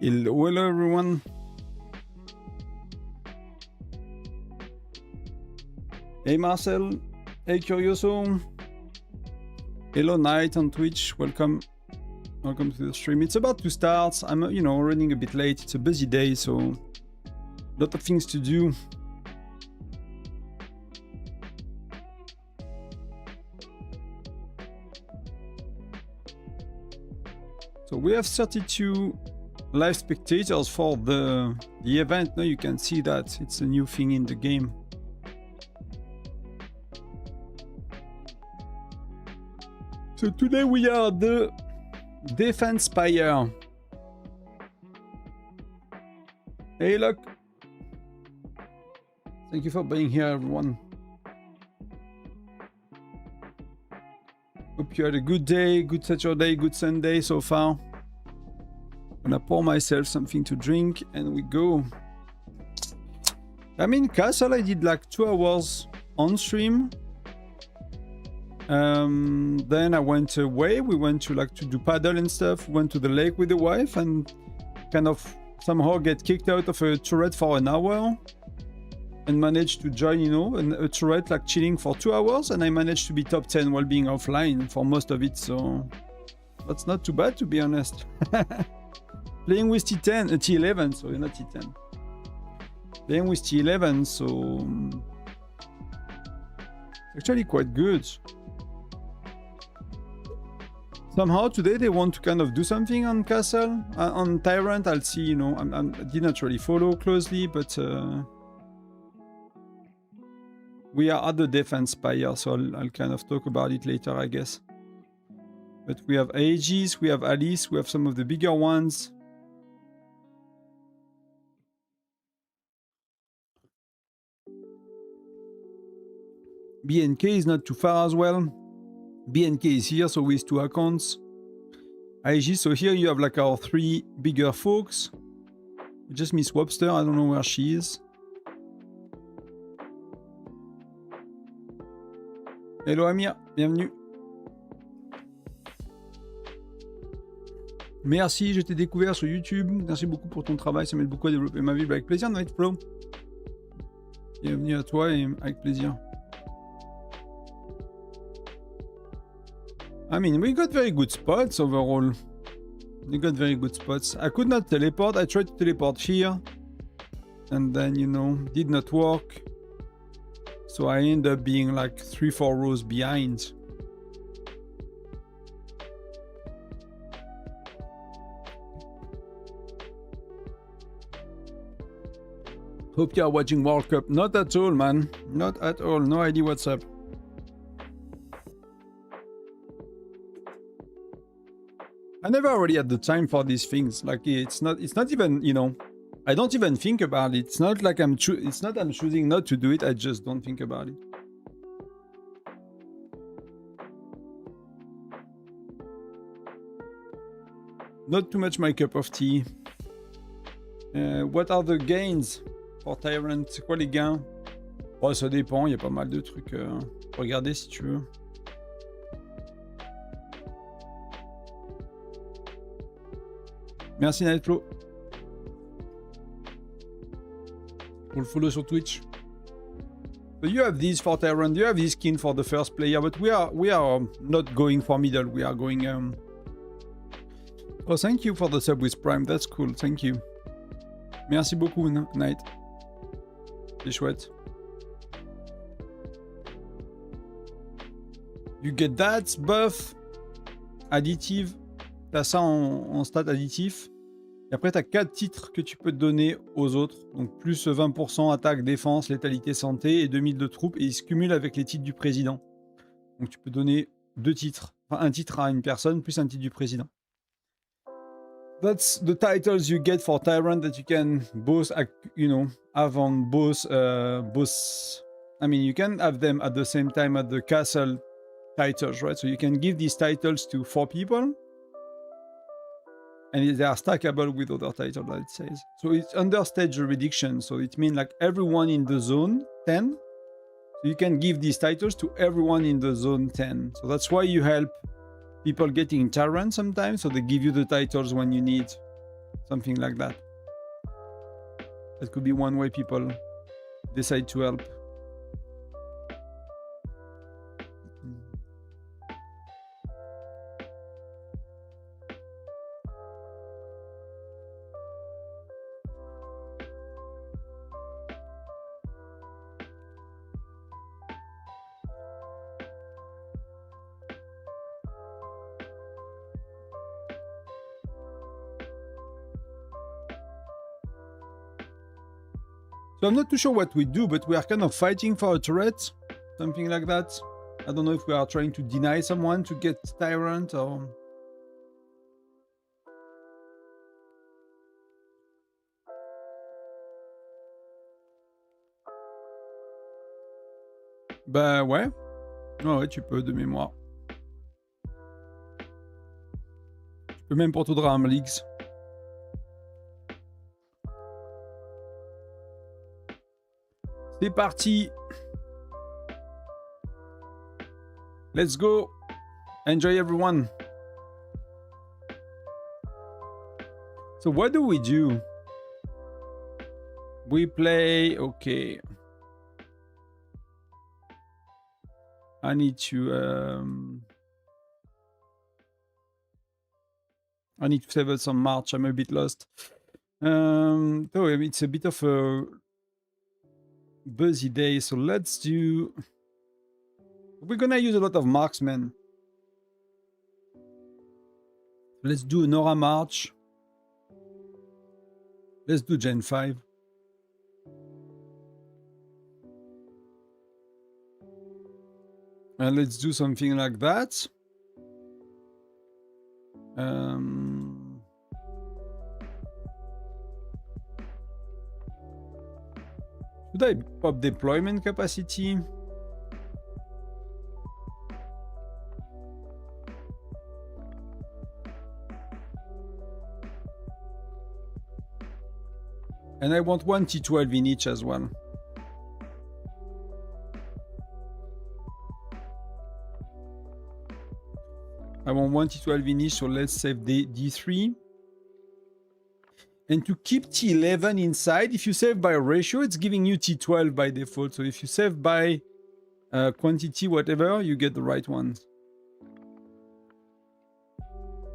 Hello everyone. Hey Marcel. Hey Curioso. Hello Night on Twitch. Welcome to the stream. It's about to start. I'm running a bit late. It's a busy day, so a lot of things to do. So we have 32 live spectators for the event. Now you can see that it's a new thing in the game. So today we are the Defense Spire. Hey look. Thank you for being here everyone. Hope you had a good day, good Saturday, good Sunday so far. I'm gonna pour myself something to drink and we go. I mean, Castle, I did like 2 hours on stream. Then I went away. We went to do paddle and stuff. Went to the lake with the wife and kind of somehow get kicked out of a turret for an hour and managed to join, a turret like chilling for 2 hours, and I managed to be top 10 while being offline for most of it, so that's not too bad to be honest. Playing with T10, T11, sorry, not T10. Playing with T11, so actually quite good. Somehow today they want to kind of do something on Castle, on Tyrant. I'll see, I did not really follow closely, but we are at the Defense Spire, so I'll kind of talk about it later, I guess. But we have Aegis, we have Alice, we have some of the bigger ones. BNK is not too far as well. BNK is here, so with 2 accounts. Aegis, so here you have like our 3 bigger folks. We just miss Webster, I don't know where she is. Hello Amir, bienvenue. Merci, je t'ai découvert sur YouTube. Merci beaucoup pour ton travail, ça m'aide beaucoup à développer ma vie. Avec plaisir, Night Flow. Bienvenue à toi et avec plaisir. I mean, we got very good spots overall. We got very good spots. I could not teleport. I tried to teleport here. And then, did not work. So I end up being like 3-4 rows behind. Hope you are watching World Cup. Not at all, man. Not at all. No idea what's up. I never really had the time for these things. Like it's not even, I don't even think about it. It's not like I'm choosing not to do it. I just don't think about it. Not too much my cup of tea. What are the gains for Tyrant? C'est quoi les gains? Oh, ça dépend. Il y a pas mal de trucs. Regardez si tu veux. Merci Nightflow pour le follow sur Twitch. So you have these for Tyrant, you have this skin for the first player, but we are not going for middle. We are going. Oh, thank you for the sub with Prime. That's cool. Thank you. Merci beaucoup, Night. C'est chouette. You get that buff additive. T'as ça en stat additif. Et après, t'as 4 titres que tu peux te donner aux autres. Donc, plus 20% attaque, défense, létalité, santé et 2000 de troupes. Et ils se cumulent avec les titres du président. Donc, tu peux donner 2 titres. Enfin, un titre à une personne, plus un titre du président. That's the titles you get for Tyrant that you can both, have on both, I mean, you can have them at the same time at the castle titles, right? So you can give these titles to 4 people. And they are stackable with other titles, that it says. So it's under stage jurisdiction. So it means like everyone in the zone 10. So you can give these titles to everyone in the zone 10. So that's why you help people getting Tyrant sometimes. So they give you the titles when you need. Something like that. That could be one way people decide to help. So I'm not too sure what we do, but we are kind of fighting for a turret, something like that. I don't know if we are trying to deny someone to get Tyrant or... Bah ouais. Ouais, tu peux de mémoire. Tu peux même pour tout Drame Leagues. C'est parti. Let's go. Enjoy everyone. So what do we do? We play, okay. I need to save some March. I'm a bit lost. So it's a bit of a busy day, so let's do... We're gonna use a lot of marksmen. Let's do Nora March. Let's do Gen 5. And let's do something like that. Should I pop deployment capacity? And I want one T12 in each as well. I want one T12 in each, so let's save the D3. And to keep T11 inside, if you save by ratio, it's giving you T12 by default. So if you save by quantity, whatever, you get the right ones.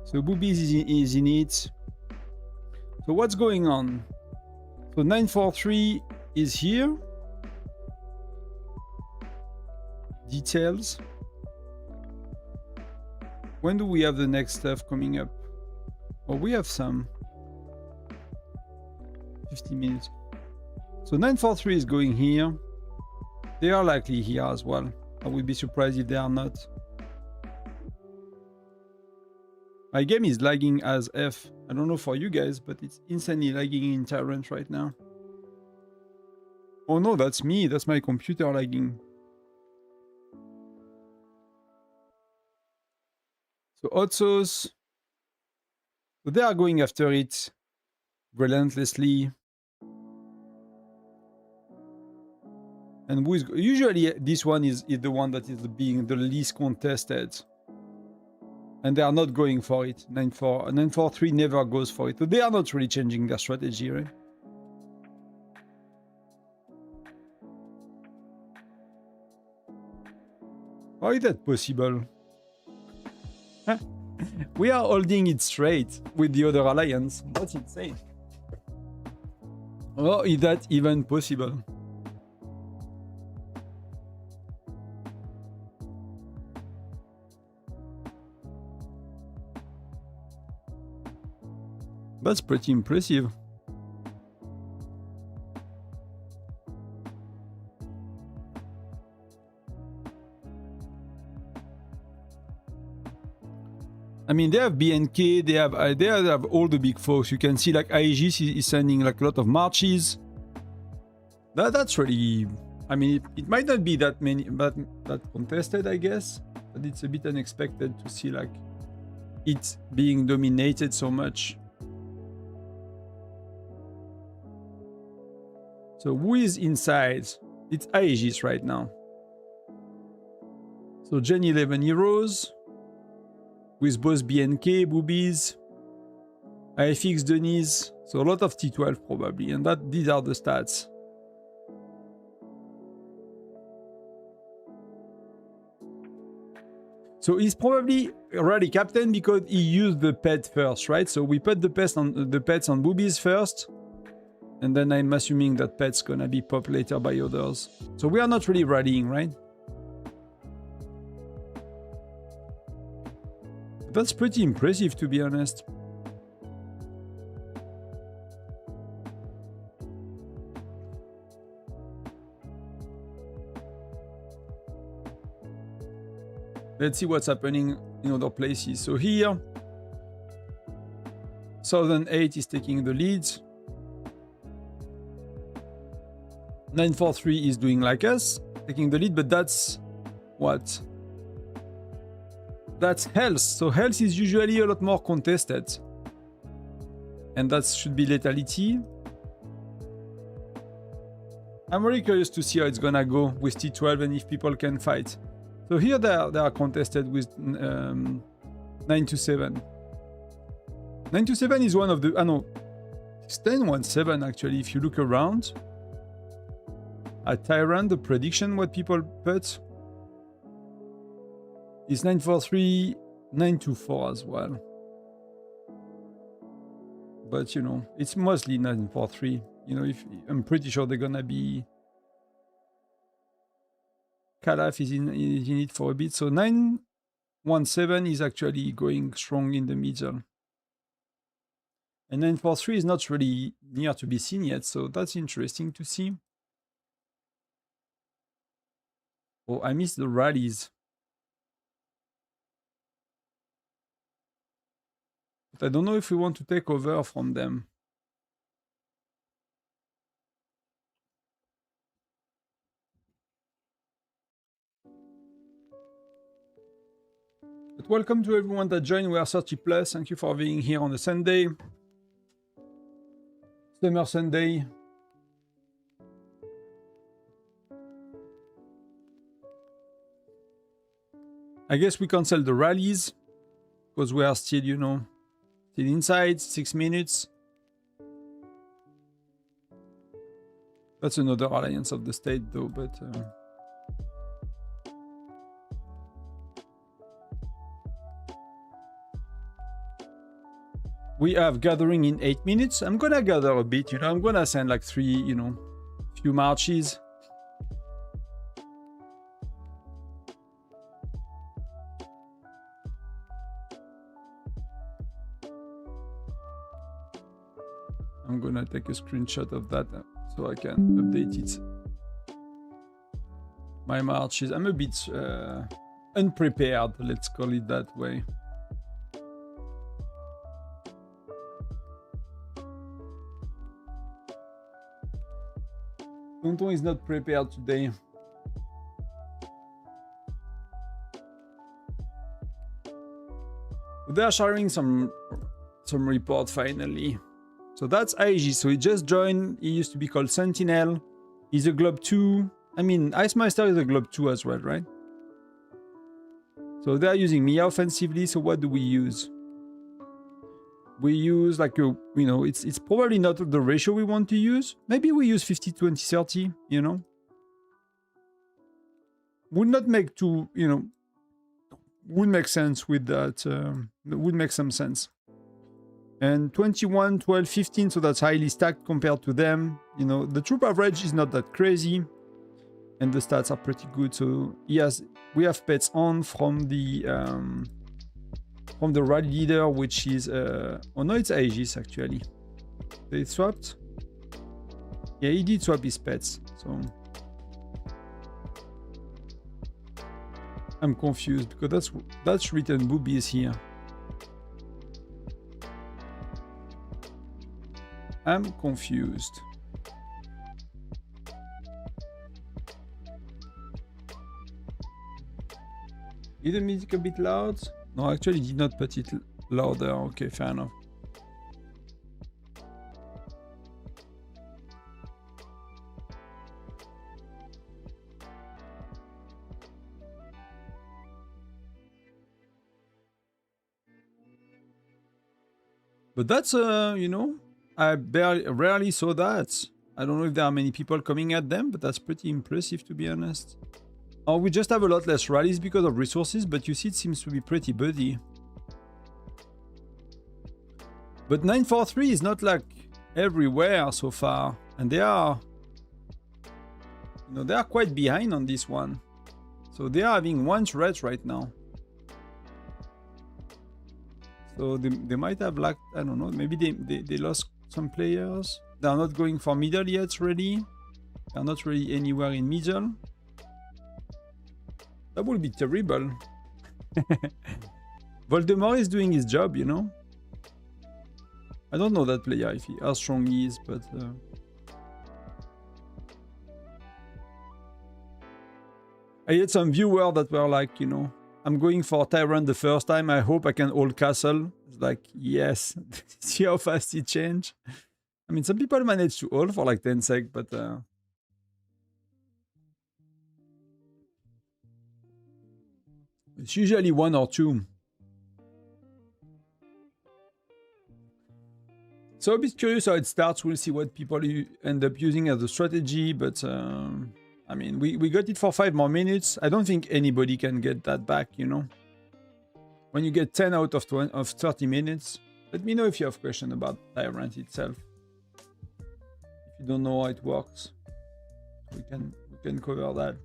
So Boobies is in it. So what's going on? So 943 is here. Details. When do we have the next stuff coming up? Oh, we have some. 50 minutes. So 943 is going here. They are likely here as well. I would be surprised if they are not. My game is lagging as F. I don't know for you guys, but it's insanely lagging in Tyrant right now. Oh no, that's me. That's my computer lagging. So Otsos. So they are going after it relentlessly. And who is usually this one is the one that is being the least contested. And they are not going for it. 943 never goes for it. So they are not really changing their strategy, right? How is that possible? We are holding it straight with the other alliance. That's insane. How is that even possible? That's pretty impressive. I mean, they have BNK, they have all the big folks. You can see like Aegis is sending like a lot of marches. That's really, I mean, it might not be that many, but that contested, I guess. But it's a bit unexpected to see like it being dominated so much. So who is inside? It's Aegis right now. So Gen 11 heroes with both BNK, boobies. I fixed the knees, so a lot of T12 probably, and these are the stats. So he's probably rally captain because he used the pet first, right? So we put the pets on boobies first, and then I'm assuming that pet's gonna be popped later by others. So we are not really rallying, right? That's pretty impressive, to be honest. Let's see what's happening in other places. So here, Southern 8 is taking the lead. 943 is doing like us, taking the lead, but that's what? That's health. So health is usually a lot more contested. And that should be lethality. I'm really curious to see how it's gonna go with T12 and if people can fight. So here they are contested with 927. 927 is one of the... no. It's 1017 actually, if you look around. At Tyrant, the prediction, what people put, is 943, 924 as well. But, you know, it's mostly 943. You know, I'm pretty sure they're gonna be... Calaf is in it for a bit. So 917 is actually going strong in the middle. And 943 is not really near to be seen yet, so that's interesting to see. Oh, I missed the rallies. But I don't know if we want to take over from them. But welcome to everyone that joined. We are 30 plus. Thank you for being here on a Sunday. Summer Sunday. I guess we cancel the rallies because we are still, you know, still inside. 6 minutes. That's another alliance of the state though, but... we have gathering in 8 minutes. I'm gonna gather a bit, you know. I'm gonna send like 3, you know, few marches. I'm gonna take a screenshot of that so I can update it. My marches. I'm a bit unprepared, let's call it that way. Tonton is not prepared today. They are sharing some report finally. So that's IG. So he just joined. He used to be called Sentinel. He's a Globe 2. I mean, Icemeister is a Globe 2 as well, right? So they are using Mia offensively. So what do we use? We use like a, you know, it's probably not the ratio we want to use. Maybe we use 50, 20, 30, you know. Would not make too, you know, would make sense with that. Would make some sense. And 21, 12, 15, so that's highly stacked compared to them. You know, the troop average is not that crazy. And the stats are pretty good. So yes, we have pets on from the rally leader, which is oh no, it's Aegis actually. They swapped. Yeah, he did swap his pets. So I'm confused because that's written boobies here. I'm confused. Is the music a bit loud? No, actually did not put it louder. Okay, fair enough. But that's, you know, I rarely saw that. I don't know if there are many people coming at them, but that's pretty impressive, to be honest. Oh, we just have a lot less rallies because of resources, but you see it seems to be pretty buddy. But 943 is not like everywhere so far, and they are, you know, they are quite behind on this one. So they are having one threat right now. So they might have lacked, I don't know, maybe they lost some players. They are not going for middle yet, really. They are not really anywhere in middle. That would be terrible. Voldemort is doing his job, you know. I don't know that player, if how strong he is, but... I had some viewers that were like, you know, I'm going for Tyrant the first time, I hope I can hold castle. It's like, yes, see how fast it changed? I mean, some people manage to hold for like 10 sec, but... it's usually 1 or 2. So a bit curious how it starts. We'll see what people end up using as a strategy, but I mean, we got it for 5 more minutes. I don't think anybody can get that back, you know. When you get 10 out of 30 minutes, let me know if you have questions about Tyrant itself. If you don't know how it works, we can cover that.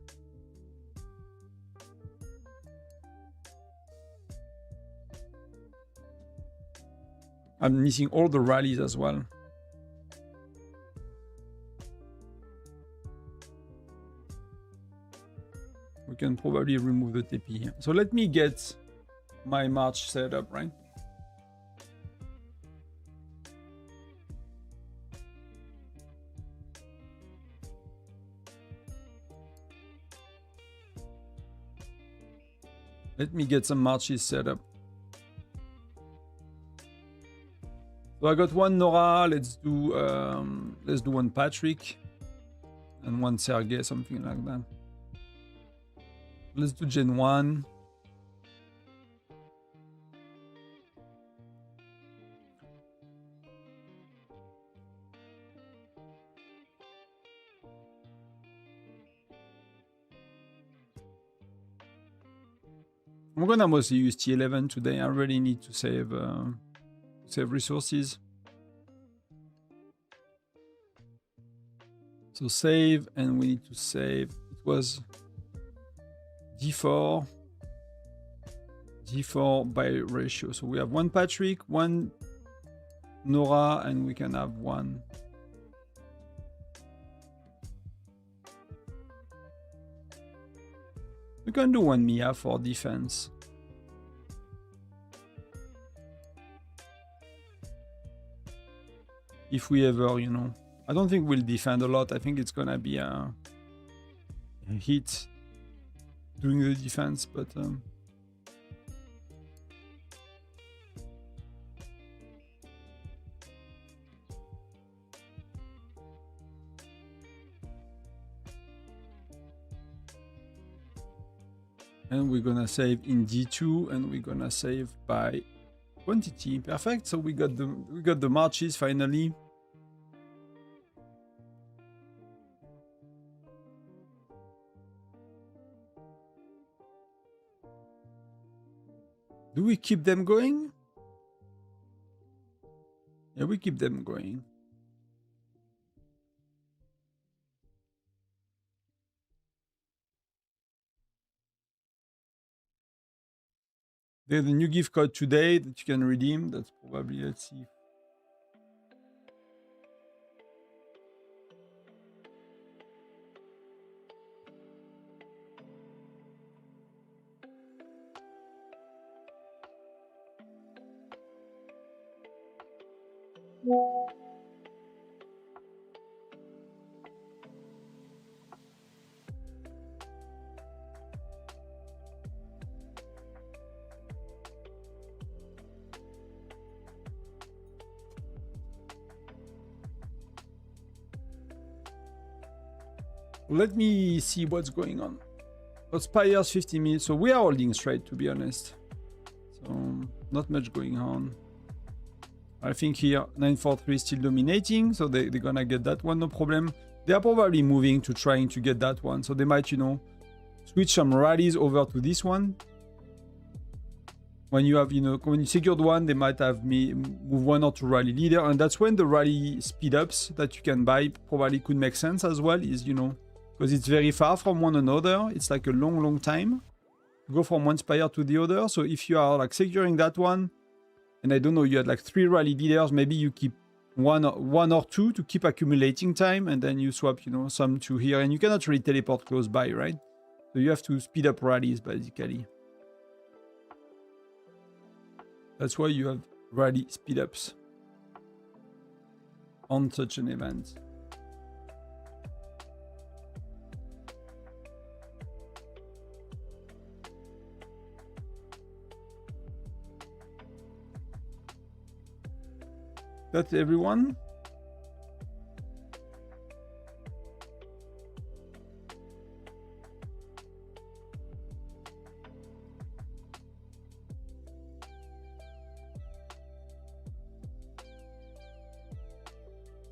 I'm missing all the rallies as well. We can probably remove the TP here. So let me get my march set up, right? Let me get some marches set up. So I got one Nora. Let's do one Patrick and one Sergey, something like that. Let's do Gen 1. I'm gonna mostly use T11 today. I really need to save resources. So save, and we need to save. It was D4 by ratio. So we have one Patrick, one Nora, and we can have one. We can do one Mia for defense. If we ever, you know, I don't think we'll defend a lot. I think it's gonna be a hit doing the defense, but and we're gonna save in D2, and we're gonna save by quantity. Perfect. So we got the marches finally. Do we keep them going? Yeah, we keep them going. There's a new gift code today that you can redeem. That's probably, let's see. Let me see what's going on. Expires 50 minutes, so we are holding straight, to be honest. So not much going on. I think here 943 is still dominating, so they're gonna get that one, no problem. They are probably moving to trying to get that one, so they might, you know, switch some rallies over to this one. When you have, you know, when you secured one, they might have me move one or two rally leader, and that's when the rally speed ups that you can buy probably could make sense as well, is, you know, because it's very far from one another. It's like a long time to go from one spire to the other. So if you are like securing that one, and I don't know, you had like 3 rally leaders, maybe you keep one or two to keep accumulating time, and then you swap, you know, some to here, and you cannot really teleport close by, right? So you have to speed up rallies basically. That's why you have rally speed ups on such an event. That's everyone.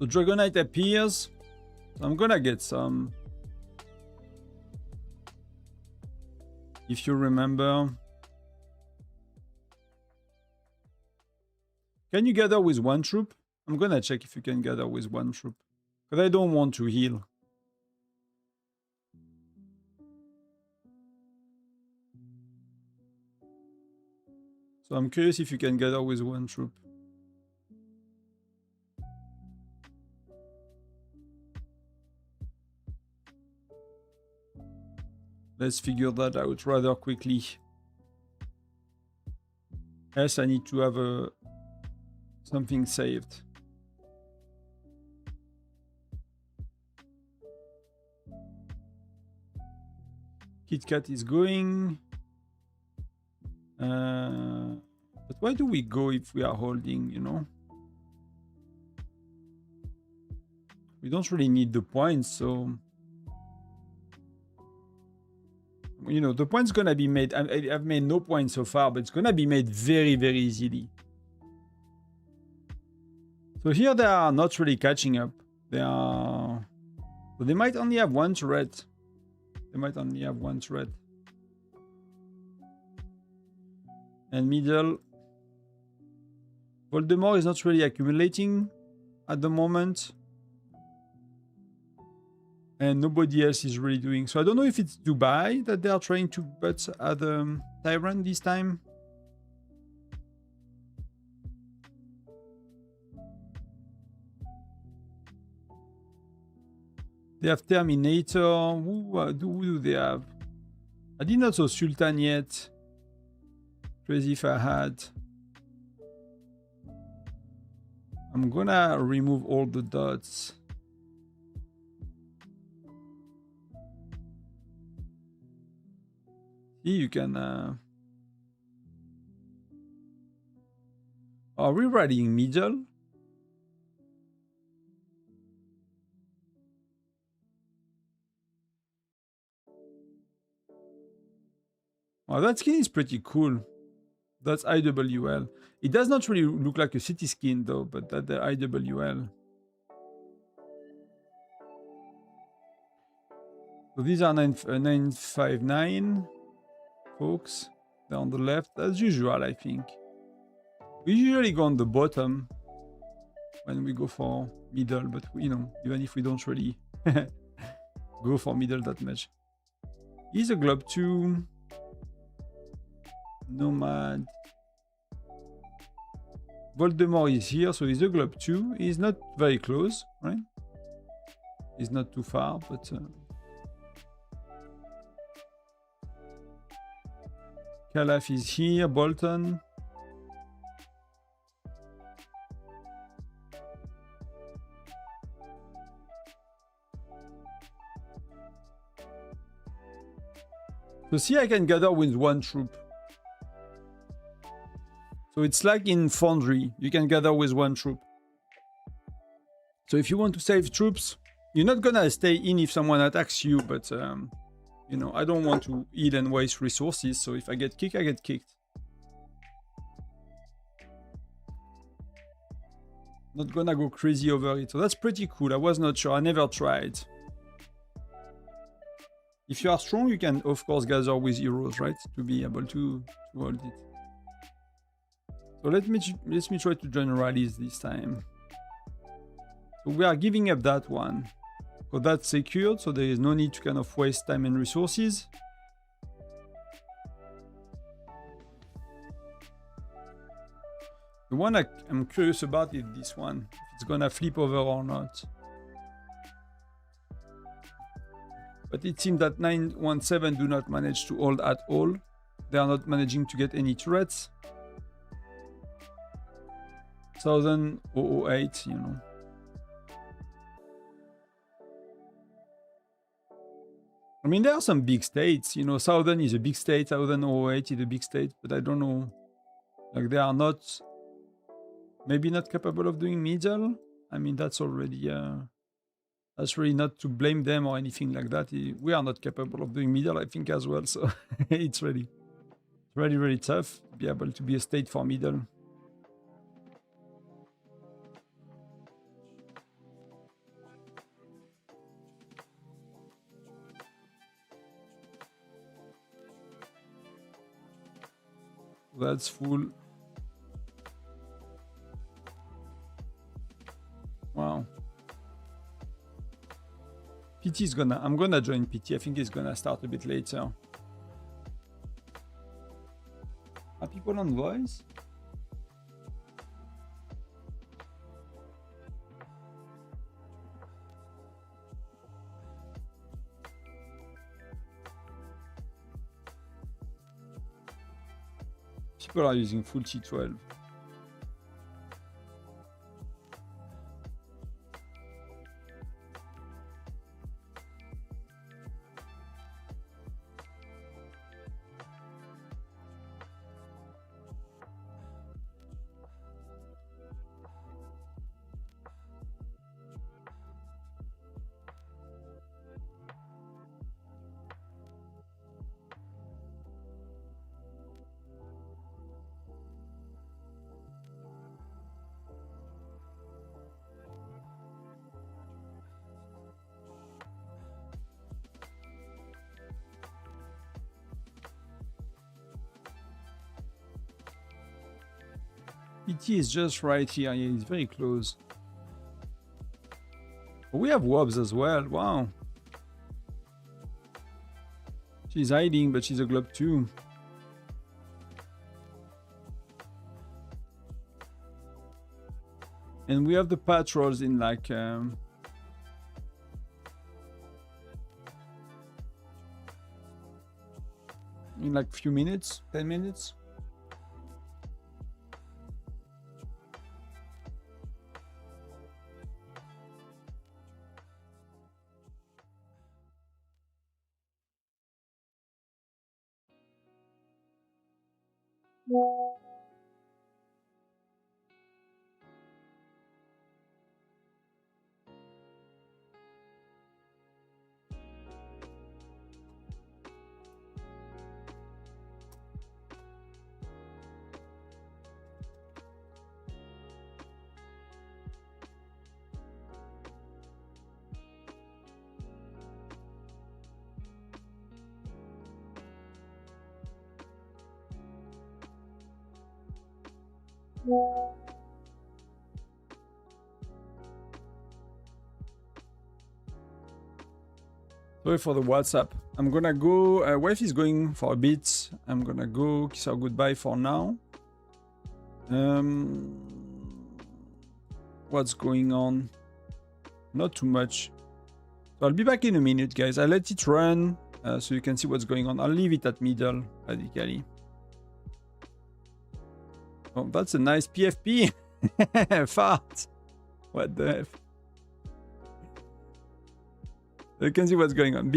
The Dragonite appears. So I'm gonna get some. If you remember. Can you gather with 1 troop? I'm gonna check if you can gather with 1 troop. Because I don't want to heal. So I'm curious if you can gather with 1 troop. Let's figure that out rather quickly. Yes, I need to have something saved. KitKat is going. But why do we go if we are holding, you know? We don't really need the points, so... You know, the point's gonna be made... I've made no points so far, but it's gonna be made very easily. So here they are not really catching up. They are... So they might only have 1 turret. They might only have 1 turret. And middle... Voldemort is not really accumulating at the moment. And nobody else is really doing. So I don't know if it's Dubai that they are trying to butt at the Tyrant this time. They have Terminator. Who do they have? I did not saw Sultan yet. Crazy if I had. I'm gonna remove all the dots. See, you can... Are we riding middle? Well, that skin is pretty cool. That's IWL. It does not really look like a city skin though, but that's the IWL. So these are 959 folks. They're on the left, as usual, I think. We usually go on the bottom when we go for middle, but you know, even if we don't really go for middle that much. He's a Globe 2. Nomad. Voldemort is here, so he's a Globe 2. He's not very close, right? He's not too far, but... Calaf is here, Bolton. So see, I can gather with 1 troop. So it's like in Foundry, you can gather with 1 troop. So if you want to save troops, you're not gonna stay in if someone attacks you, but you know, I don't want to heal and waste resources, so if I get kicked, I get kicked. Not gonna go crazy over it. So that's pretty cool. I was not sure. I never tried. If you are strong, you can, of course, gather with heroes, right? To be able to hold it. So let me try to join rallies this time. So we are giving up that one. So that's secured, so there is no need to kind of waste time and resources. The one I'm curious about is this one. If it's gonna flip over or not. But it seems that 917 do not manage to hold at all. They are not managing to get any turrets. 1008, you know. I mean, there are some big states, you know. Southern is a big state, 1008 is a big state, but I don't know. Like, they are not, maybe not capable of doing middle. I mean, that's already, that's really not to blame them or anything like that. We are not capable of doing middle, I think, as well. So it's really, really tough to be able to be a state for middle. That's full. Wow. PT is gonna, I'm gonna join PT. I think it's gonna start a bit later. Are people on voice? People are using full T12. PT is just right here. Yeah, he's very close. We have Wobbs as well. Wow. She's hiding, but she's a globe too. And we have the patrols in like in like few minutes, 10 minutes. Sorry for the WhatsApp. I'm gonna go. Wife is going for a bit. I'm gonna go kiss her goodbye for now. What's going on? Not too much. So I'll be back in a minute, guys. I'll let it run so you can see what's going on. I'll leave it at middle, radically. Oh, that's a nice PFP. Fart. What the F? You can see what's going on.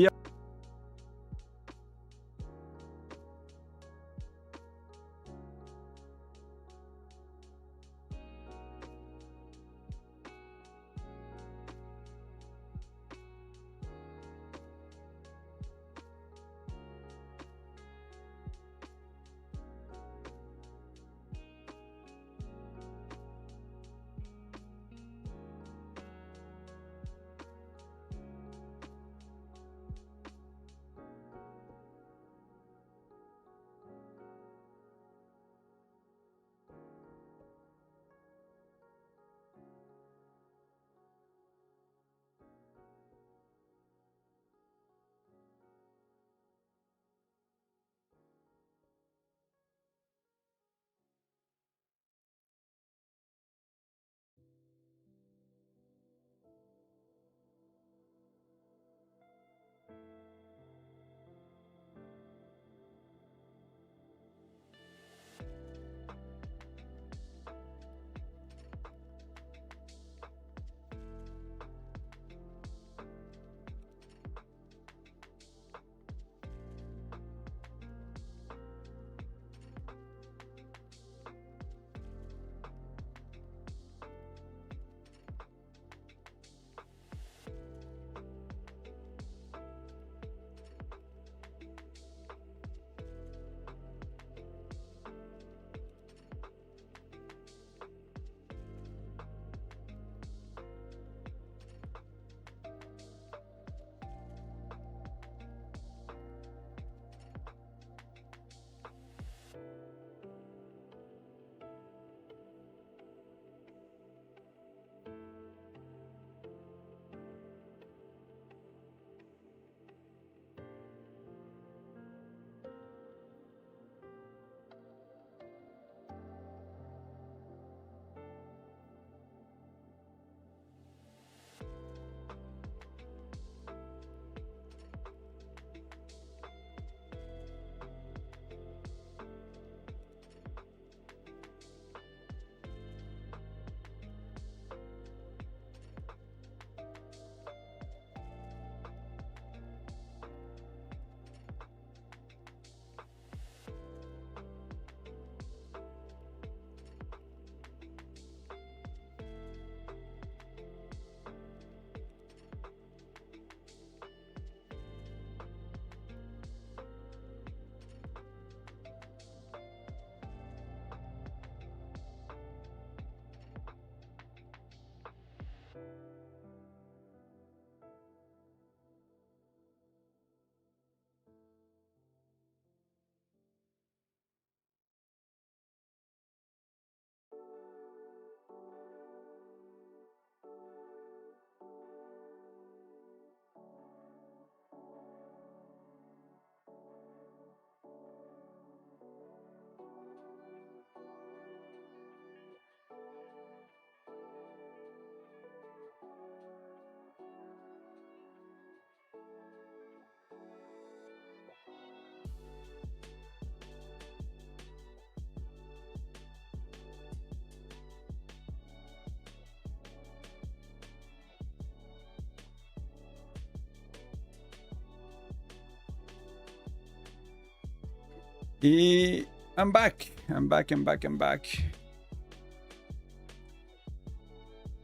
I'm back. I'm back.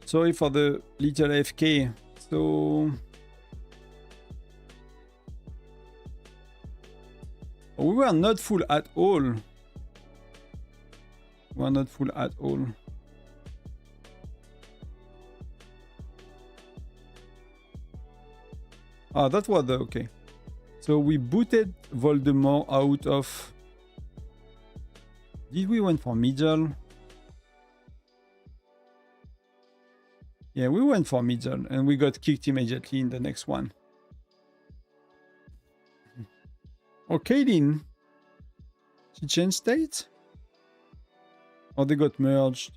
Sorry for the little AFK. So we were not full at all. We are not full at all. Ah, that was the okay. So we booted Voldemort out of. Did we went for middle? Yeah, we went for middle and we got kicked immediately in the next one. Or Kaylin. She changed state? Or they got merged?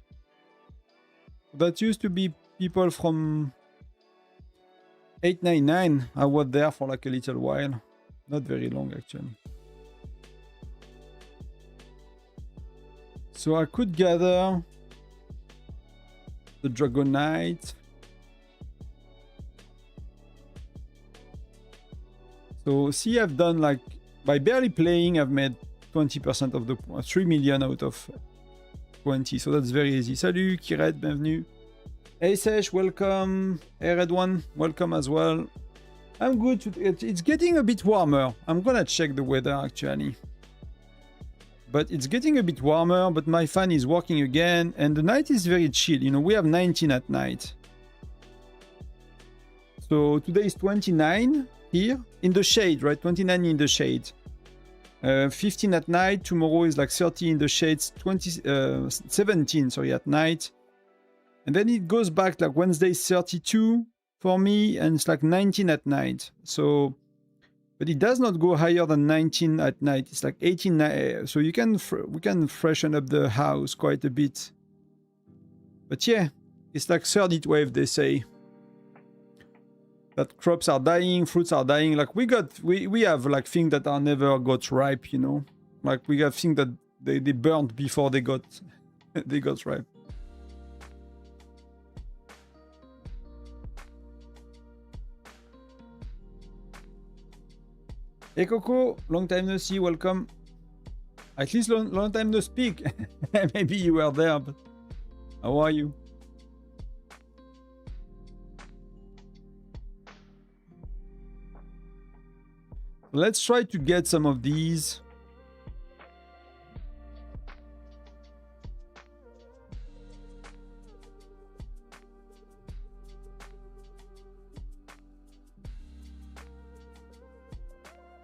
That used to be people from 899. I was there for like a little while. Not very long actually. So I could gather the Dragon Knight. So see, I've done like, by barely playing, I've made 20% of the 3 million out of 20. So that's very easy. Salut Kiret, bienvenue. Hey Sesh, welcome. Hey Red One, welcome as well. I'm good. It's getting a bit warmer. I'm gonna check the weather actually. But it's getting a bit warmer, but my fan is working again, and the night is very chill. You know, we have 19 at night. So today is 29 here, in the shade, right? 29 in the shade. 15 at night, tomorrow is like 30 in the shades, 17, sorry, at night. And then it goes back, like Wednesday is 32 for me, and it's like 19 at night. So... but it does not go higher than 19 at night. It's like 18. So we can freshen up the house quite a bit. But yeah, it's like third heat wave, they say. That crops are dying, fruits are dying. Like we have like things that are never got ripe, you know. Like we have things that they burnt before they got they got ripe. Hey Coco, long time no see, welcome. At least long time no speak. Maybe you were there, but how are you? Let's try to get some of these.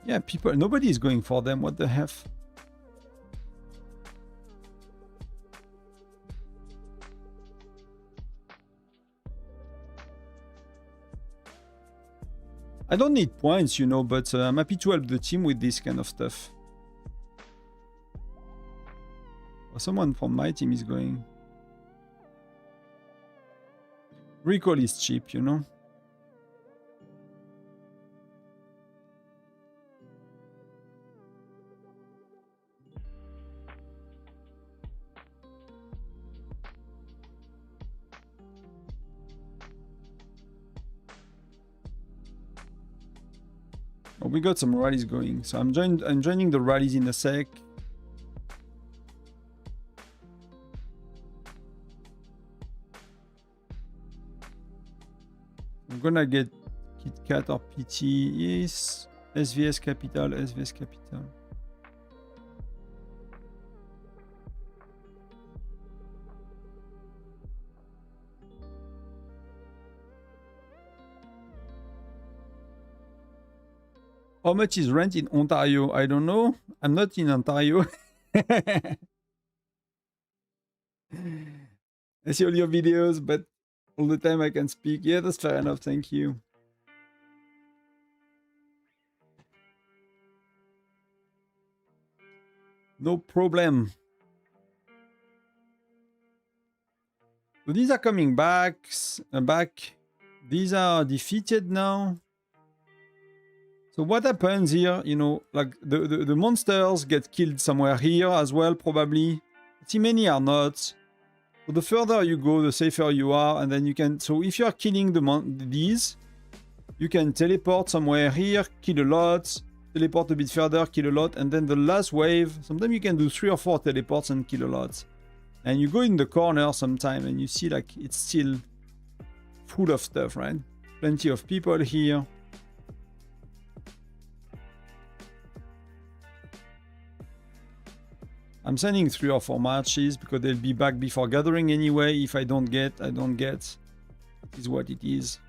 Yeah, people, nobody is going for them. What the heck? I don't need points, you know, but I'm happy to help the team with this kind of stuff. Or someone from my team is going. Recall is cheap, you know. Oh, we got some rallies going, so I'm joining the rallies in a sec. I'm gonna get Kit Kat or PT. Yes, SVS Capital, SVS Capital. How much is rent in Ontario? I don't know. I'm not in Ontario. I see all your videos, but all the time I can speak. Yeah, that's fair enough. Thank you. No problem. So these are coming back. These are defeated now. So what happens here, you know, like the monsters get killed somewhere here as well, probably. See, many are not. So the further you go, the safer you are, and then you can... So if you are killing these, you can teleport somewhere here, kill a lot, teleport a bit further, kill a lot, and then the last wave, sometimes you can do 3 or 4 teleports and kill a lot. And you go in the corner sometime and you see like it's still full of stuff, right? Plenty of people here. I'm sending 3 or 4 marches because they'll be back before gathering anyway. If I don't get, I don't get. It is what it is.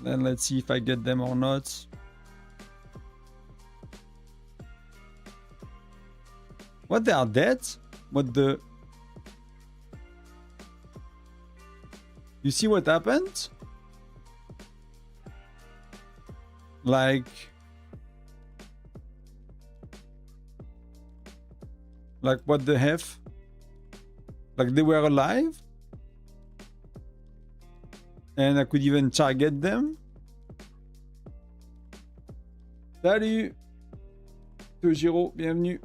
Then let's see if I get them or not. What, they are dead? What the... You see what happened? Like what the F? Like they were alive? And I could even target them? Salut Tojiro, bienvenue.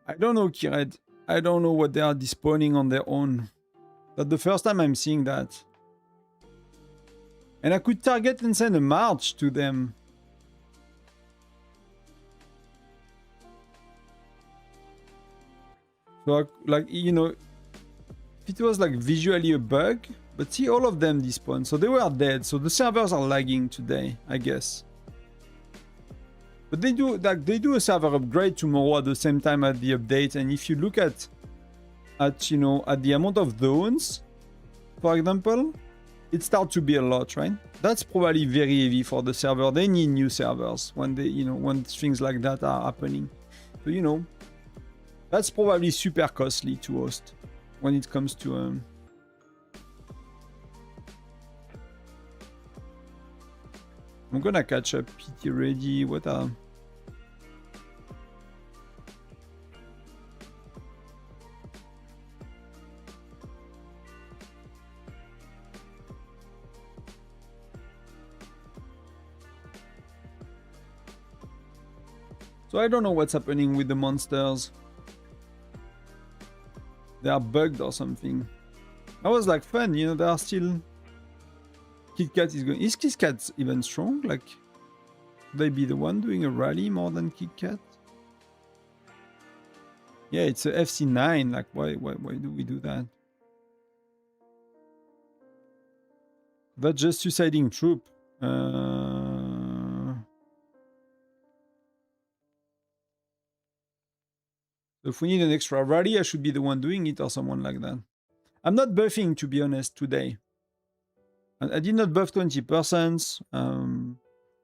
I don't know, Kired. I don't know what they are despawning on their own. That's the first time I'm seeing that. And I could target and send a march to them. So, like, you know, it was like visually a bug, but see all of them despawn. So they were dead. So the servers are lagging today, I guess. But they do a server upgrade tomorrow at the same time as the update. And if you look at the amount of zones, for example, it starts to be a lot, right? That's probably very heavy for the server. They need new servers when when things like that are happening. So that's probably super costly to host when it comes to I'm gonna catch up. PT ready. What are... So I don't know what's happening with the monsters. They are bugged or something. That was like fun, they are still... KitKat is going... Is KitKat even strong? Like, should they be the one doing a rally more than KitKat? Yeah, it's a FC9. Like, why do we do that? That's just suiciding troop. If we need an extra rally, I should be the one doing it or someone like that. I'm not buffing, to be honest, today. I did not buff 20%.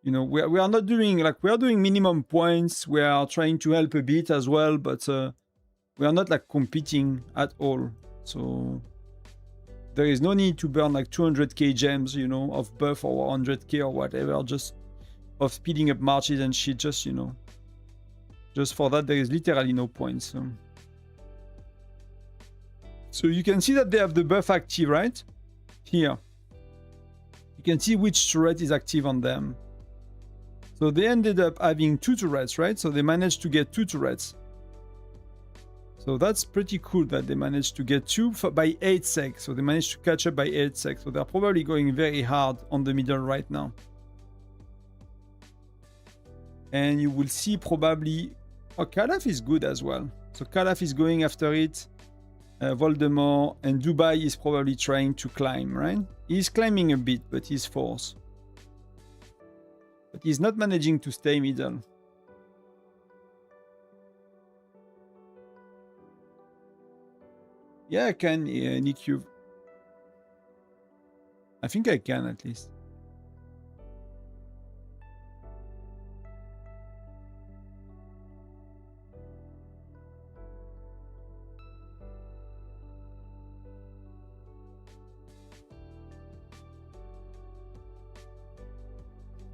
We are not doing, like, we are doing minimum points. We are trying to help a bit as well, but we are not, like, competing at all. So there is no need to burn, like, 200k gems, of buff or 100k or whatever, just of speeding up marches and shit, just, Just for that, there is literally no points. So you can see that they have the buff active, right? Here. You can see which turret is active on them. So they ended up having 2 turrets, right? So they managed to get 2 turrets. So that's pretty cool that they managed to get 2 by 8 seconds. So they managed to catch up by 8 seconds. So they're probably going very hard on the middle right now. And you will see probably... Oh, Calaf is good as well. So Calaf is going after it. Voldemort and Dubai is probably trying to climb, right? He's climbing a bit, but he's forced. But he's not managing to stay middle. Yeah, I can, Nick, you. I think I can at least.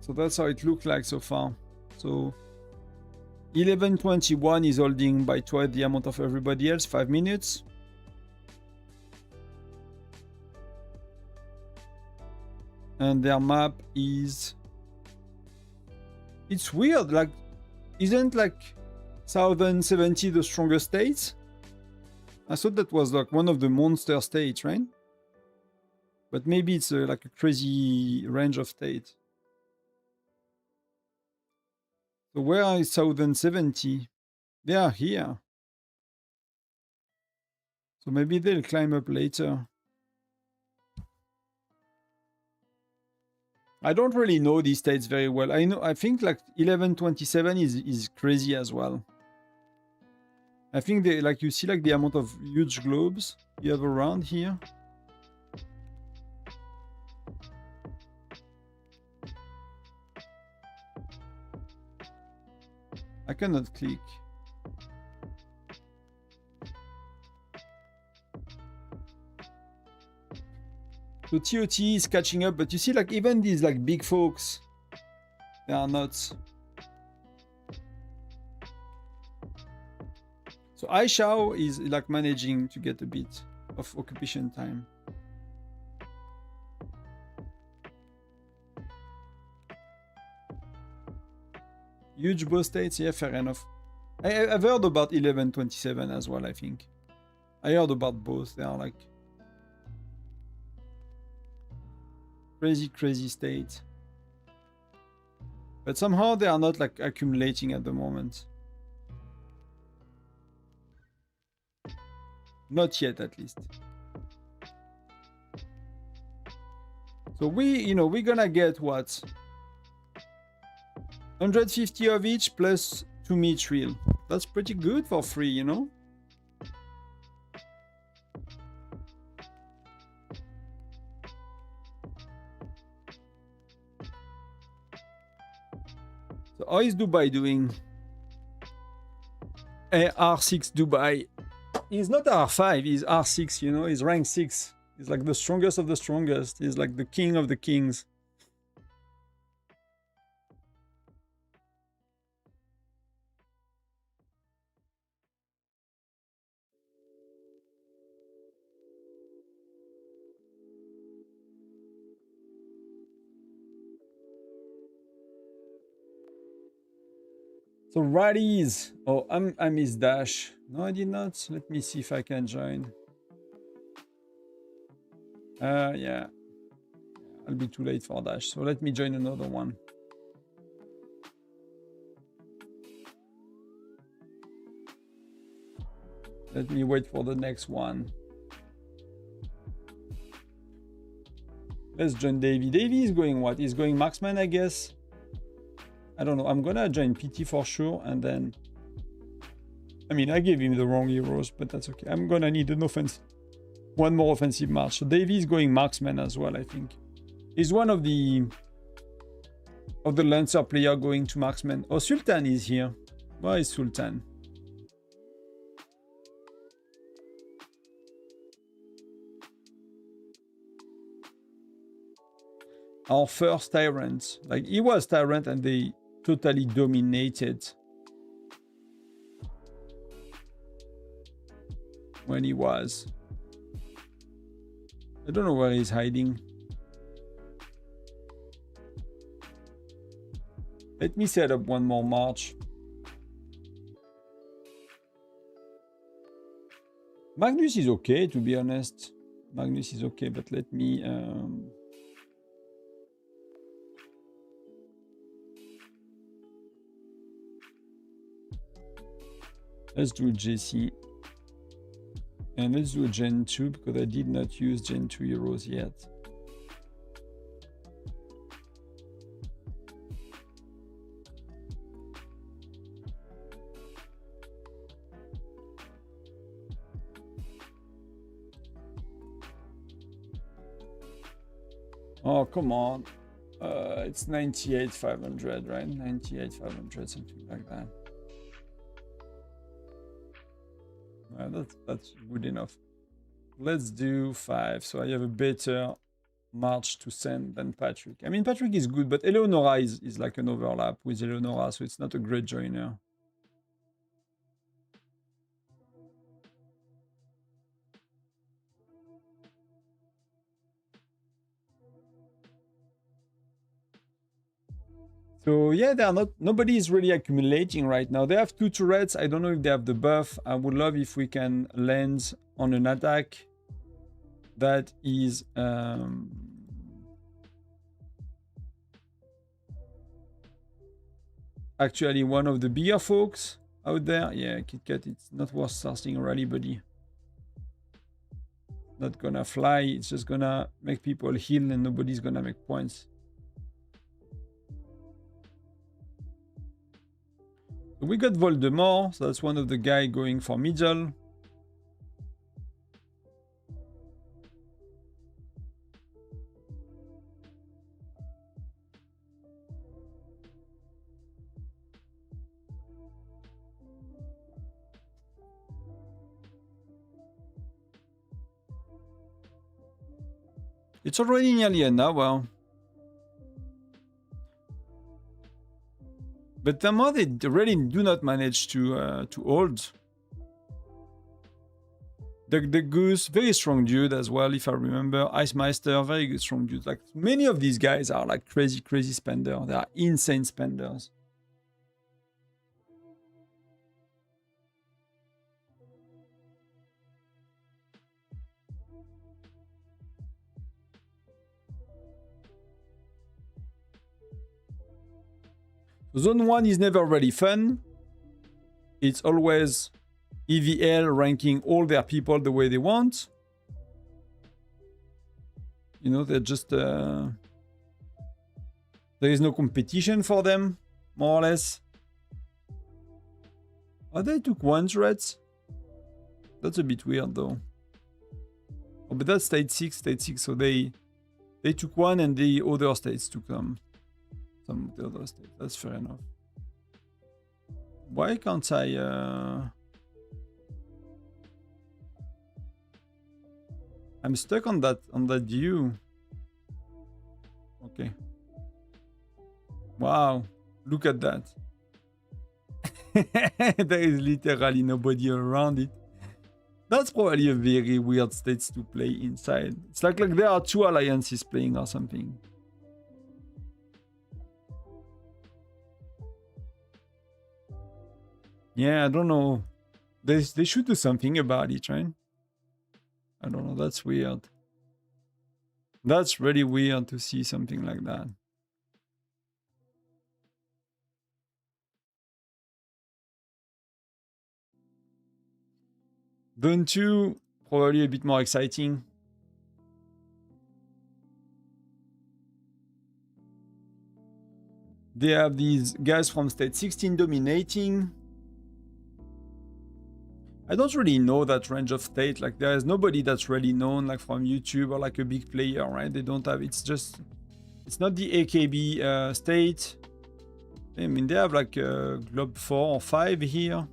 So that's how it looked like so far. So 11:21 is holding by twice the amount of everybody else, 5 minutes. And their map is... It's weird, like, isn't like Southern 70 the strongest states? I thought that was like one of the monster states, right? But maybe it's like a crazy range of states. So where is Southern 70? They are here. So maybe they'll climb up later. I don't really know these states very well. I think like 1127 is crazy as well. I think they like you see like the amount of huge globes you have around here. I cannot click. So TOT is catching up, but you see like even these like big folks, they are not. So Aishao is like managing to get a bit of occupation time. Huge bow states, yeah, fair enough. I've heard about 1127 as well, I think. I heard about both, they are like crazy states. But somehow they are not like accumulating at the moment. Not yet, at least. So we're gonna get what? 150 of each plus 2 mithril. That's pretty good for free, you know? So how is Dubai doing? R6 Dubai. He's not R5, he's R6, you know? He's rank 6. He's like the strongest of the strongest. He's like the king of the kings. So righties. Oh, I missed dash. No, I did not. Let me see if I can join. Yeah. I'll be too late for dash. So let me join another one. Let me wait for the next one. Let's join Davey. Davey is going what? He's going marksman, I guess. I don't know. I'm gonna join PT for sure, and then I mean I gave him the wrong heroes, but that's okay. I'm gonna need an offensive, one more offensive march. So Davey is going marksman as well, I think. He's one of the Lancer player going to marksman. Oh, Sultan is here. Where is Sultan? Our first Tyrant. Like, he was Tyrant and they totally dominated when he was. I don't know where he's hiding. Let me set up one more march. Magnus is okay, to be honest. Magnus is okay, but let me... let's do JC. And let's do a Gen 2, because I did not use Gen 2 heroes yet. Oh, come on. It's 98,500, right? 98,500, something like that. That's good enough. Let's do 5. So I have a better march to send than Patrick. I mean, Patrick is good, but Eleonora is like an overlap with Eleonora, so it's not a great joiner. So yeah, they are not. Nobody is really accumulating right now. They have 2 turrets. I don't know if they have the buff. I would love if we can land on an attack that is actually one of the bigger folks out there. Yeah, KitKat, it's not worth starting a rally, buddy. Not gonna fly. It's just gonna make people heal and nobody's gonna make points. So we got Voldemort. So that's one of the guy going for middle. It's already nearly an hour. But somehow they really do not manage to hold. The Goose, very strong dude as well, if I remember. Ice Meister, very good strong dude. Like many of these guys are like crazy, crazy spenders. They are insane spenders. Zone 1 is never really fun. It's always EVL ranking all their people the way they want. You know, they're just... there is no competition for them, more or less. Oh, they took 1 turret. That's a bit weird, though. Oh, but that's stage 6, so they took 1 and the other states took some of the other states. That's fair enough. Why can't I... I'm stuck on that view. Okay. Wow, look at that. There is literally nobody around it. That's probably a very weird stage to play inside. It's like there are 2 alliances playing or something. Yeah, I don't know. They should do something about it, right? I don't know. That's weird. That's really weird to see something like that. Zone 2, probably a bit more exciting. They have these guys from stage 16 dominating. I don't really know that range of state. Like there is nobody that's really known like from YouTube or like a big player, right? They don't have, it's not the AKB state. I mean, they have like Globe 4 or 5 here.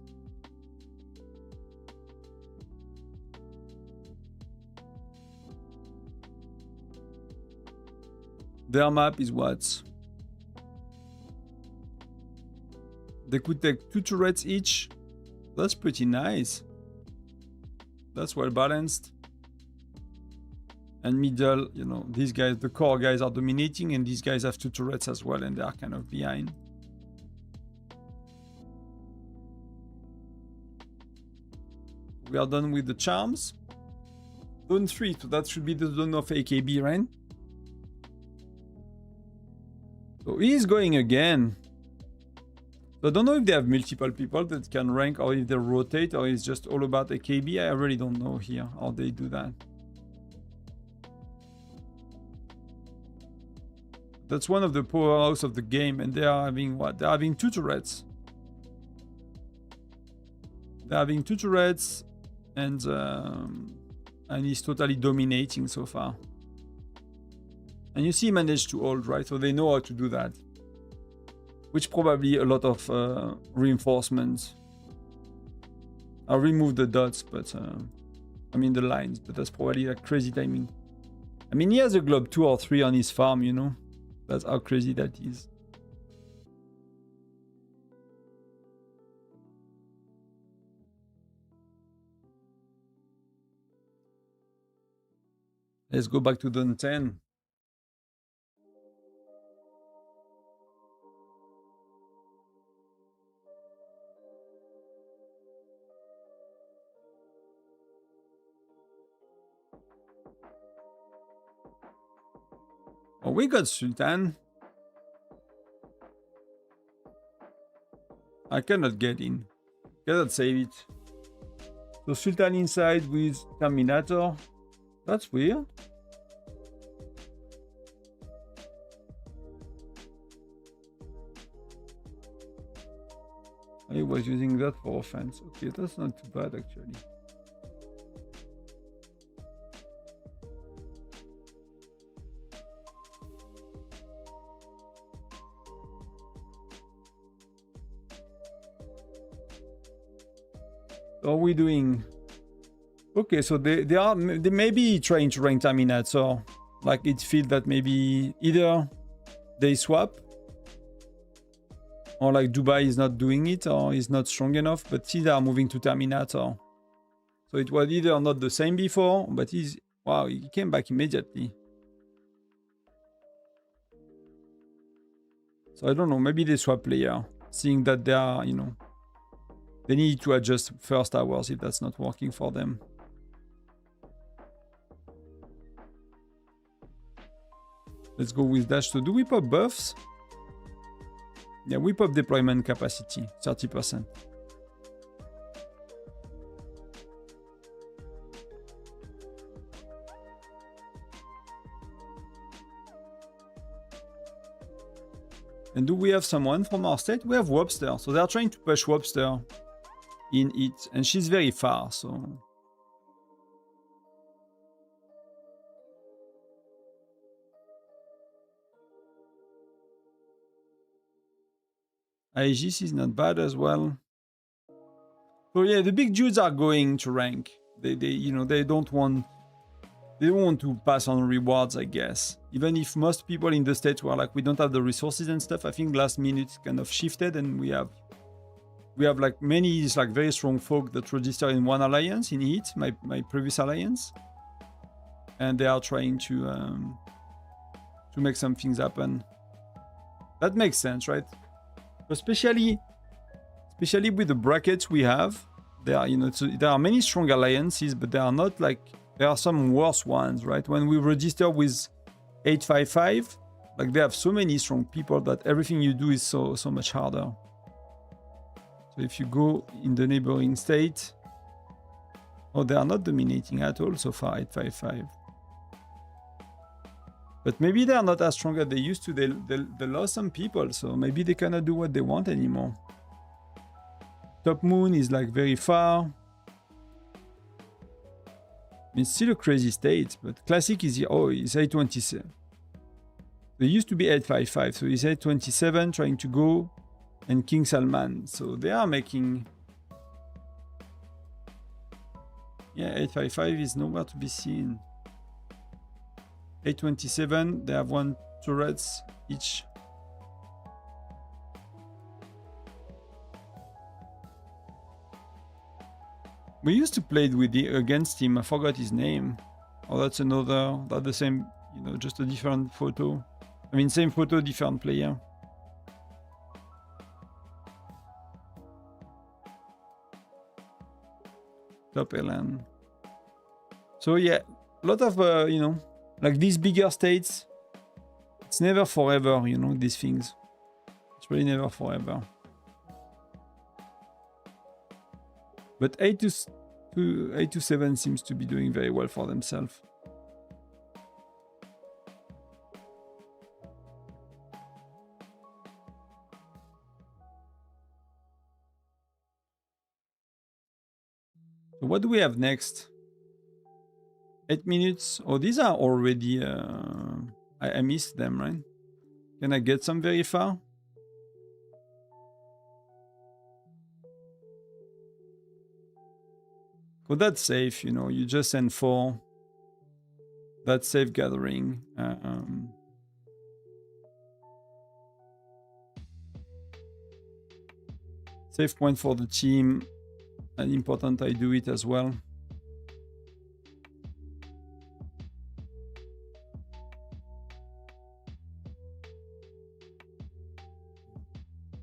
Their map is what? They could take 2 turrets each. That's pretty nice. That's well balanced. And middle, you know, these guys, the core guys are dominating, and these guys have 2 turrets as well, and they are kind of behind. We are done with the charms. Zone 3, so that should be the zone of AKB, right? So he is going again. So I don't know if they have multiple people that can rank or if they rotate or it's just all about AKB. I really don't know here how they do that. That's one of the powerhouse of the game, and they are having what? They're having 2 turrets. They're having 2 turrets, and he's totally dominating so far. And you see he managed to hold, right? So they know how to do that. Which probably a lot of reinforcements. I'll remove the dots, but I mean the lines, but that's probably like crazy timing. I mean, he has a globe 2 or 3 on his farm, you know? That's how crazy that is. Let's go back to Zone 10. Oh, we got Sultan. I cannot get in. Cannot save it. So Sultan inside with Terminator. That's weird. I was using that for offense. Okay, that's not too bad actually. Are we doing? Okay, so they may be trying to rank Terminator. Like it feels that maybe either they swap, or like Dubai is not doing it, or is not strong enough. But see, they are moving to Terminator. So it was either not the same before, but he's wow, he came back immediately. So I don't know. Maybe they swap player, seeing that they are, you know. They need to adjust first hours if that's not working for them. Let's go with dash. So do we pop buffs? Yeah, we pop deployment capacity, 30%. And do we have someone from our state? We have Webster. So they are trying to push Webster in it, and she's very far, so Aegis is not bad as well. So yeah, the big dudes are going to rank. They you know, they don't want to pass on rewards, I guess. Even if most people in the States were like, we don't have the resources and stuff, I think last minute kind of shifted, and we have like many like very strong folk that register in one alliance in Heat, my previous alliance, and they are trying to make some things happen. That makes sense, right? Especially with the brackets we have, there are, you know, there are many strong alliances, but they are not like, there are some worse ones, right? When we register with 855, like they have so many strong people that everything you do is so much harder. So if you go in the neighboring state, oh, they are not dominating at all so far, 855. But maybe they are not as strong as they used to. They lost some people, so maybe they cannot do what they want anymore. Top Moon is like very far. It's still a crazy state, but Classic is here. Oh, it's 827. They used to be 855, so it's 827 trying to go, and King Salman. So they are making... Yeah, 855 is nowhere to be seen. 827, they have 1 turrets each. We used to play against him. I forgot his name. Oh, that's another. That's the same, you know, just a different photo. I mean, same photo, different player. Top LN. So yeah, a lot of you know, like these bigger states. It's never forever, you know, these things. It's really never forever. But 827 seems to be doing very well for themselves. So what do we have next? 8 minutes. Oh, these are already... I missed them, right? Can I get some very far? Well, that's safe, you know. You just send 4. That's safe gathering. Safe point for the team. And important I do it as well.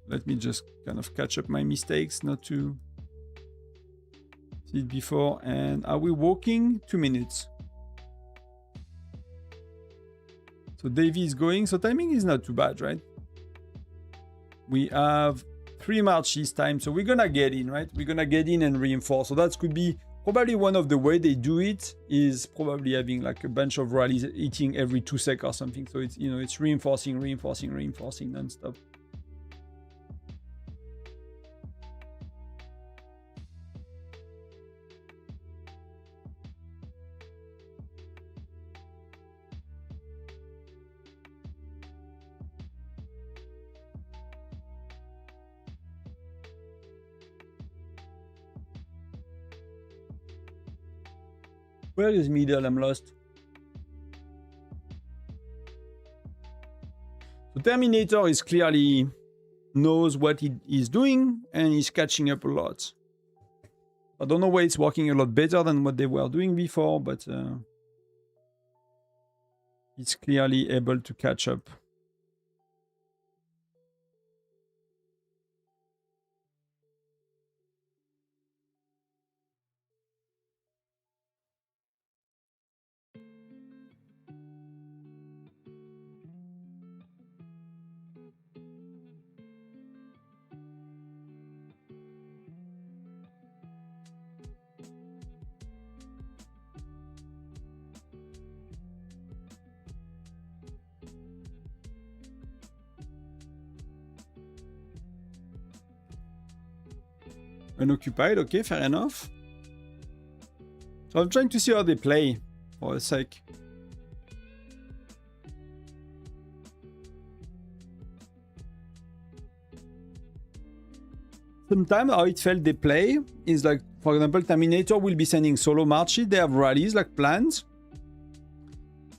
Let me just kind of catch up my mistakes, not to see it before. And are we walking? 2 minutes. So Davy is going. So timing is not too bad, right? We have 3 March this time. So we're going to get in, right? We're going to get in and reinforce. So that could be probably one of the way they do it is probably having like a bunch of rallies hitting every 2 seconds or something. So it's, you know, it's reinforcing non-stop. Where is middle? I'm lost. So Terminator is clearly knows what he is doing and he's catching up a lot. I don't know why it's working a lot better than what they were doing before, but he's clearly able to catch up. Unoccupied, okay, fair enough. So I'm trying to see how they play for a sec. Sometimes how it felt they play is like, for example, Terminator will be sending solo marches. They have rallies like plans.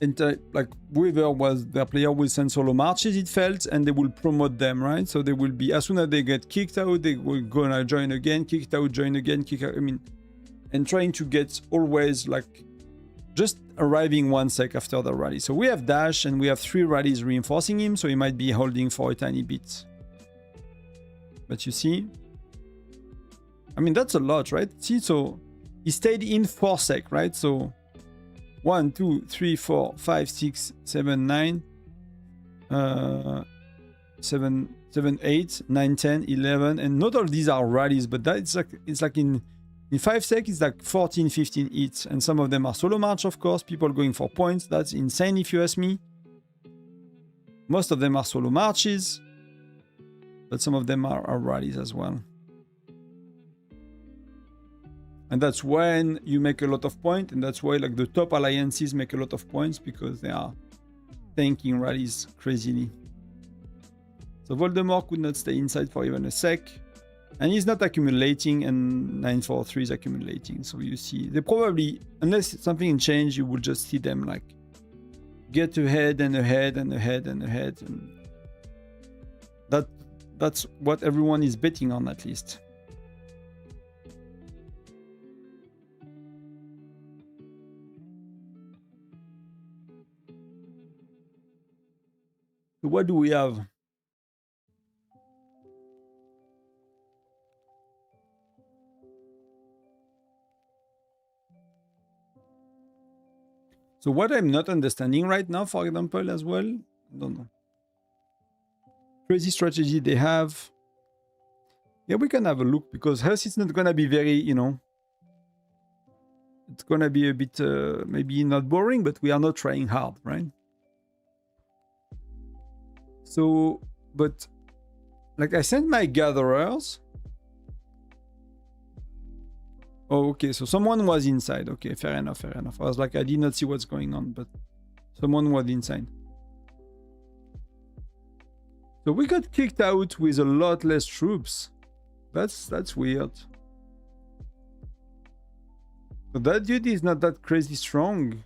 And like whoever was their player will send solo marches, it felt, and they will promote them, right? So they will be, as soon as they get kicked out, they will gonna join again, kicked out, join again, kick out. I mean, and trying to get always like just arriving 1 sec after the rally. So we have dash and we have 3 rallies reinforcing him, so he might be holding for a tiny bit. But you see, I mean, that's a lot, right? See, so he stayed in 4 sec, right? So 1, 2, 3, 4, 5, 6, 7, 9, 7, 8, 9, 10, 11, and not all these are rallies, but that's like it's like in 5 seconds, it's like 14, 15 hits, and some of them are solo march, of course. People going for points. That's insane if you ask me. Most of them are solo marches, but some of them are rallies as well. And that's when you make a lot of points, and that's why like the top alliances make a lot of points, because they are tanking rallies crazily. So Voldemort could not stay inside for even a sec, and he's not accumulating, and 943 is accumulating. So you see, they probably, unless something changed, you would just see them like get ahead and ahead and ahead and ahead, and that's what everyone is betting on, at least. So what do we have? So what I'm not understanding right now, for example, as well, I don't know. Crazy strategy they have. Yeah, we can have a look, because Hearth is not gonna be very, you know, it's gonna be a bit, maybe not boring, but we are not trying hard, right? So, but like I sent my gatherers. Oh, okay, so someone was inside. Okay, fair enough, fair enough. I was like, I did not see what's going on, but someone was inside. So we got kicked out with a lot less troops. That's weird. So that dude is not that crazy strong.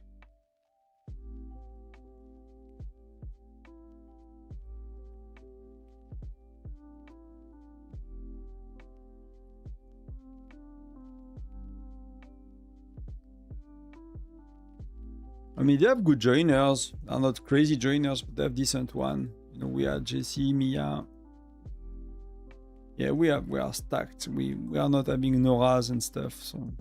I mean, they have good joiners. They're not crazy joiners, but they have decent one. You know, we are Jesse, Mia. Yeah, we are stacked. We are not having Noras and stuff, so.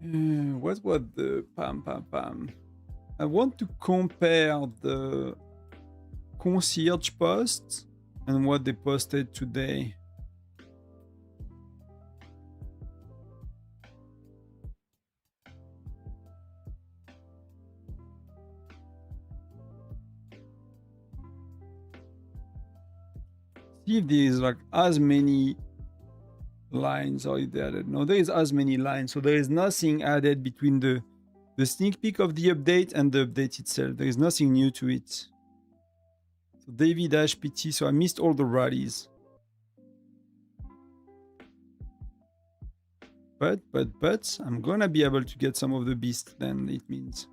What was the pam pam pam? I want to compare the concierge posts and what they posted today. See if there's like as many lines or added. No, there is as many lines, so there is nothing added between the sneak peek of the update and the update itself. There is nothing new to it. So David PT, so I missed all the rallies. But I'm gonna be able to get some of the beasts then, it means.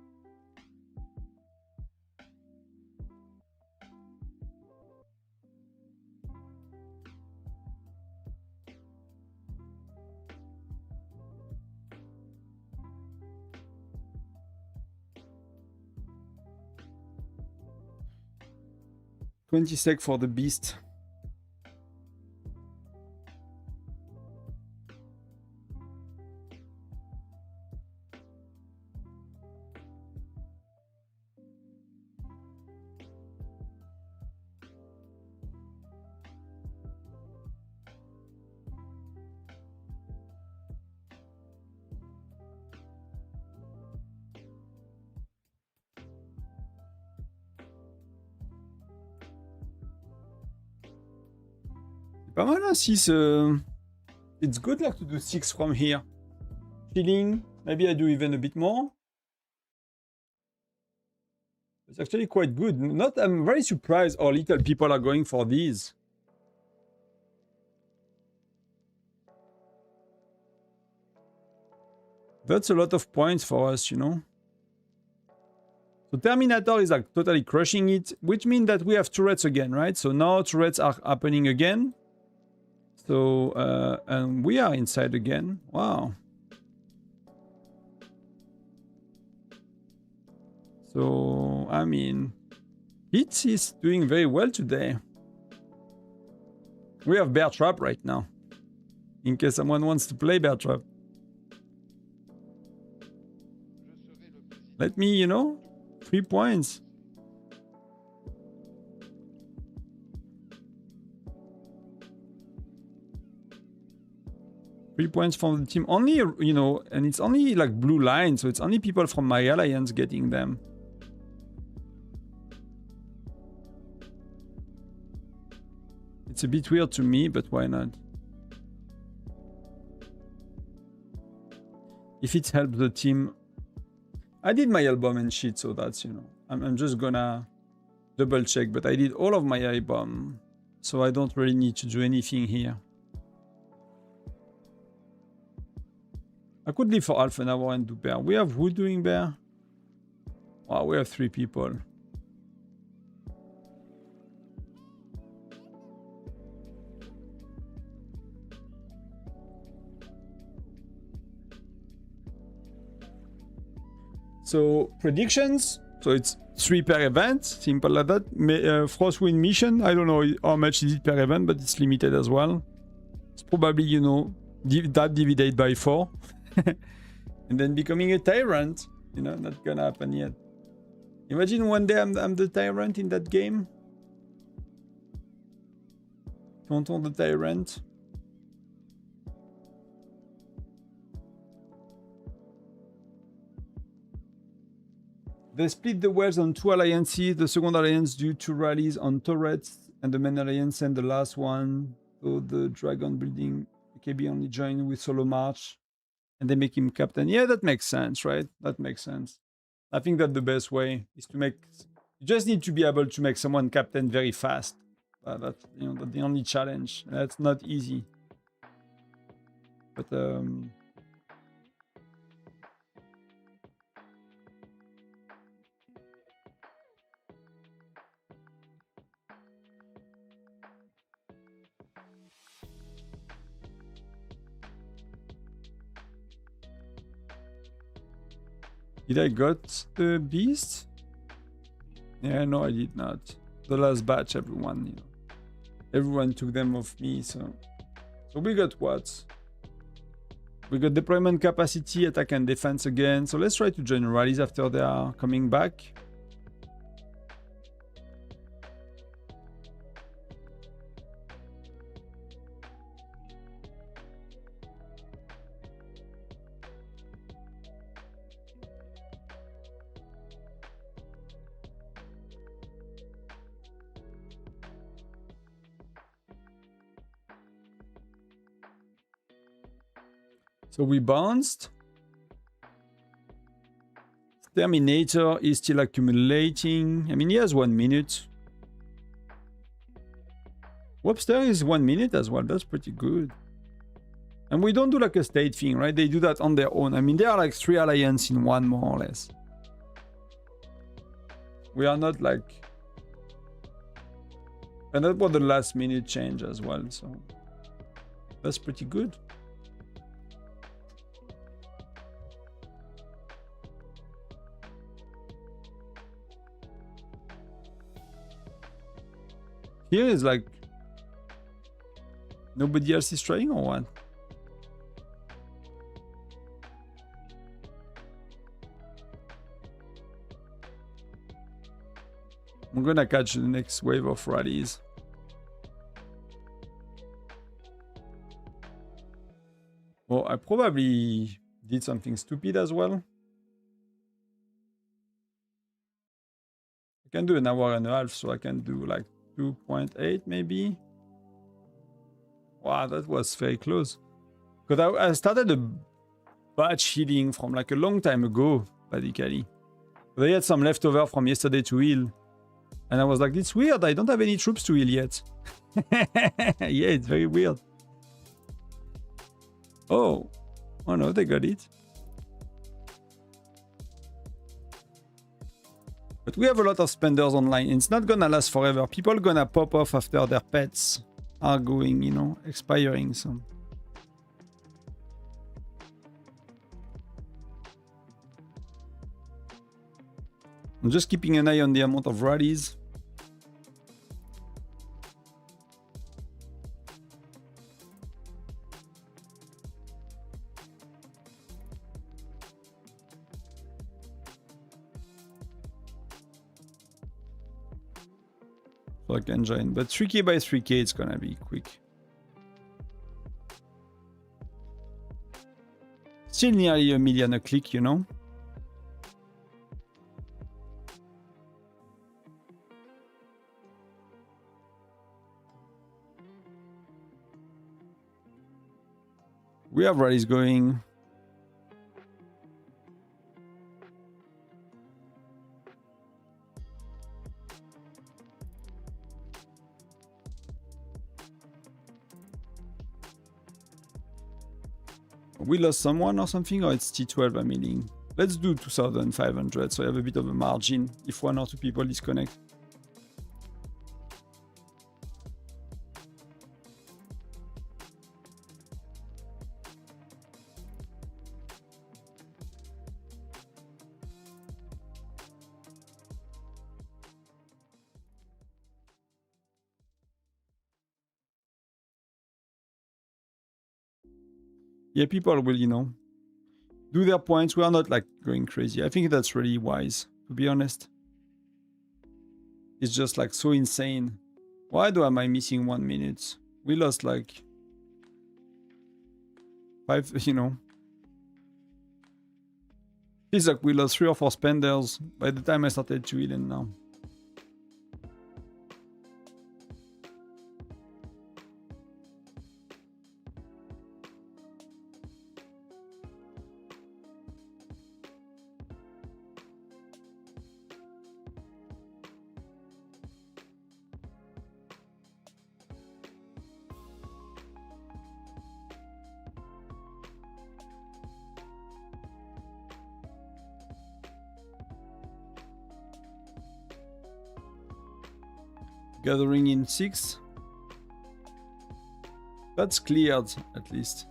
$20 for the beast. Pas mal, hein, 6. It's good like to do 6 from here. Chilling. Maybe I do even a bit more. It's actually quite good. I'm very surprised how little people are going for these. That's a lot of points for us, you know. So Terminator is like totally crushing it, which means that we have turrets again, right? So now turrets are happening again. So, and we are inside again. Wow. So, I mean, Hits is doing very well today. We have Bear Trap right now, in case someone wants to play Bear Trap. Let me, you know, 3 points. Points from the team. Only, you know, and it's only like blue line, so it's only people from my alliance getting them. It's a bit weird to me, but why not? If it helps the team. I did my album and shit, so that's, you know, I'm just gonna double check, but I did all of my album, so I don't really need to do anything here. I could leave for half an hour and do bear. We have who doing bear? Wow, we have 3 people. So predictions. So it's 3 per event, simple like that. Frostwind mission. I don't know how much is it per event, but it's limited as well. It's probably, you know, that divided by 4. And then becoming a tyrant, you know, not gonna happen yet. Imagine one day I'm the tyrant in that game. Tonton the tyrant. They split the waves on 2 alliances. The second alliance do 2 rallies on turrets, and the main alliance sent the last one. So the dragon building KB only joined with solo march. And they make him captain. Yeah, that makes sense, right? That makes sense. I think that the best way is to make... You just need to be able to make someone captain very fast. That's, you know, that's the only challenge. That's not easy. But... Did I got the beast? Yeah, no, I did not. The last batch, everyone, you know, everyone took them off me. So we got what? We got deployment capacity, attack and defense again. So let's try to join rallies after they are coming back. So we bounced. Terminator is still accumulating. I mean, he has 1 minute. Webster is 1 minute as well. That's pretty good. And we don't do like a state thing, right? They do that on their own. I mean, they are like 3 alliances in one, more or less. We are not like... And that was the last minute change as well, so... That's pretty good. Here is like... Nobody else is trying or what? I'm gonna catch the next wave of rallies. Well, I probably did something stupid as well. I can do an hour and a half, so I can do like 2.8 maybe. Wow, that was very close. Because I started a batch healing from like a long time ago, basically. But I had some leftover from yesterday to heal. And I was like, it's weird, I don't have any troops to heal yet. Yeah, it's very weird. Oh. Oh no, they got it. But we have a lot of spenders online. It's not gonna last forever. People gonna pop off after their pets are going, you know, expiring. So I'm just keeping an eye on the amount of rallies. So I can join, but 3k by 3k it's gonna be quick. Still nearly a million a click, you know. We have rallies going. We lost someone or something, or it's T12 I'm meaning. Let's do 2,500 so I have a bit of a margin if 1 or 2 people disconnect. Yeah, people will, you know, do their points. We are not like going crazy. I think that's really wise, to be honest. It's just like so insane. Why am I missing 1 minute? We lost like 5, you know. Feels like we lost 3 or 4 spenders by the time I started to heal and now. Gathering in 6. That's cleared, at least.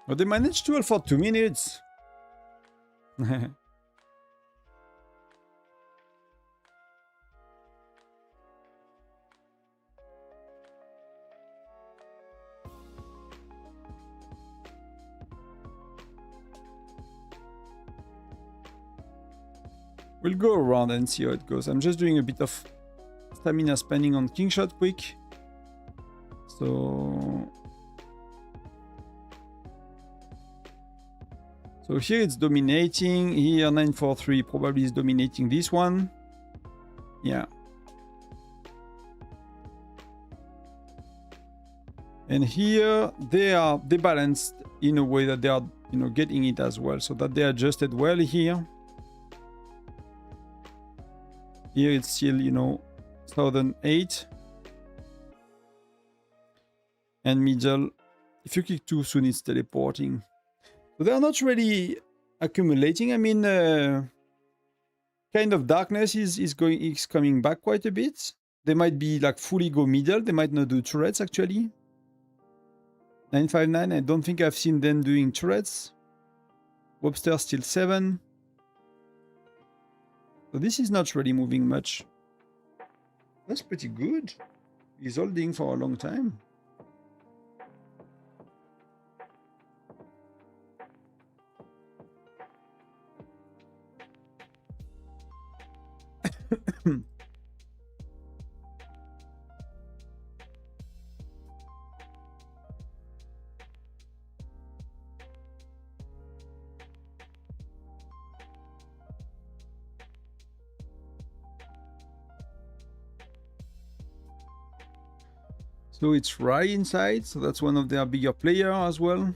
But they managed to hold for 2 minutes. We'll go around and see how it goes. I'm just doing a bit of stamina spending on king shot quick. So here it's dominating. Here 943 probably is dominating this one. Yeah. And here they balanced in a way that they are, you know, getting it as well, so that they adjusted well here. Here it's still, you know, southern 8. And middle, if you kick too soon, it's teleporting. So they are not really accumulating. I mean, kind of darkness is coming back quite a bit. They might be like fully go middle. They might not do turrets actually. 959, I don't think I've seen them doing turrets. Webster still 7. So this is not really moving much. That's pretty good. He's holding for a long time. So it's Rai inside, so that's one of their bigger players as well.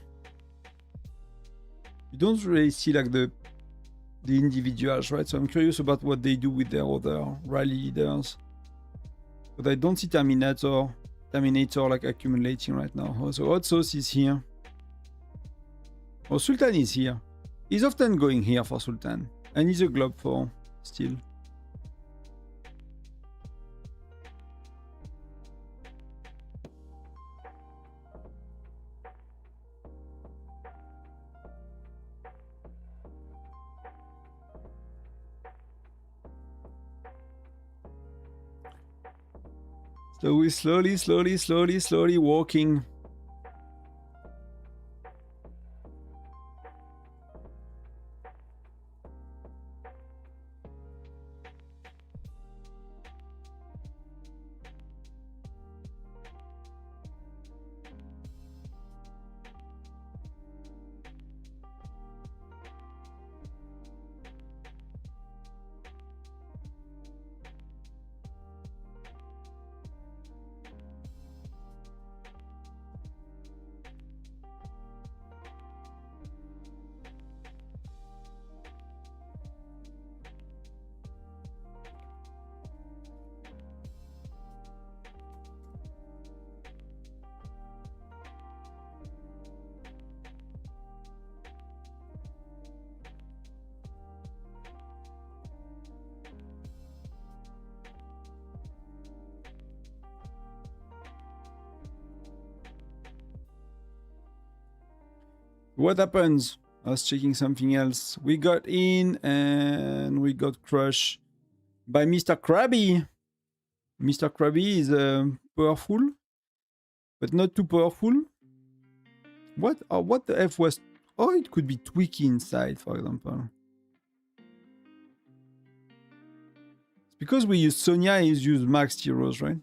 You don't really see like the individuals, right? So I'm curious about what they do with their other rally leaders. But I don't see Terminator like accumulating right now. So Hot Sauce is here. Oh, Sultan is here. He's often going here for Sultan. And he's a Globe 4 still. So we're slowly walking. What happens? I was checking something else. We got in and we got crushed by Mr. Krabby. Mr. Krabby is powerful, but not too powerful. What? Oh, what the F was? Oh, it could be Tweaky inside, for example. It's because we use Sonya and use maxed heroes, right?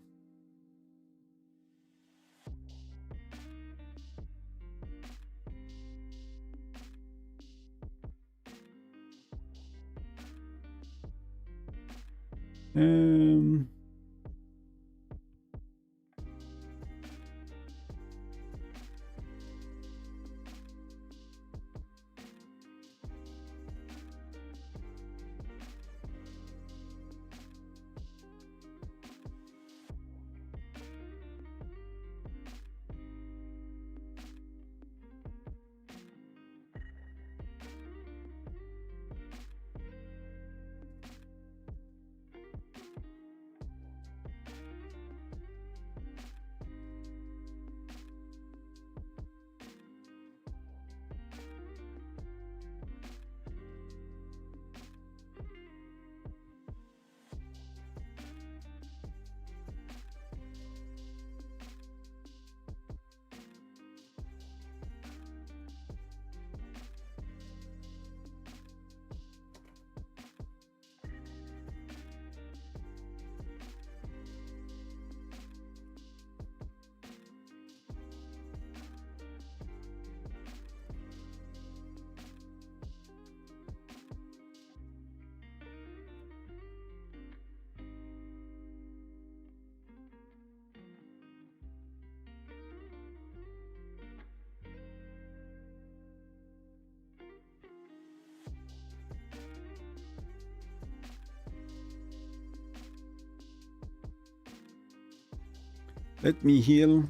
Let me heal.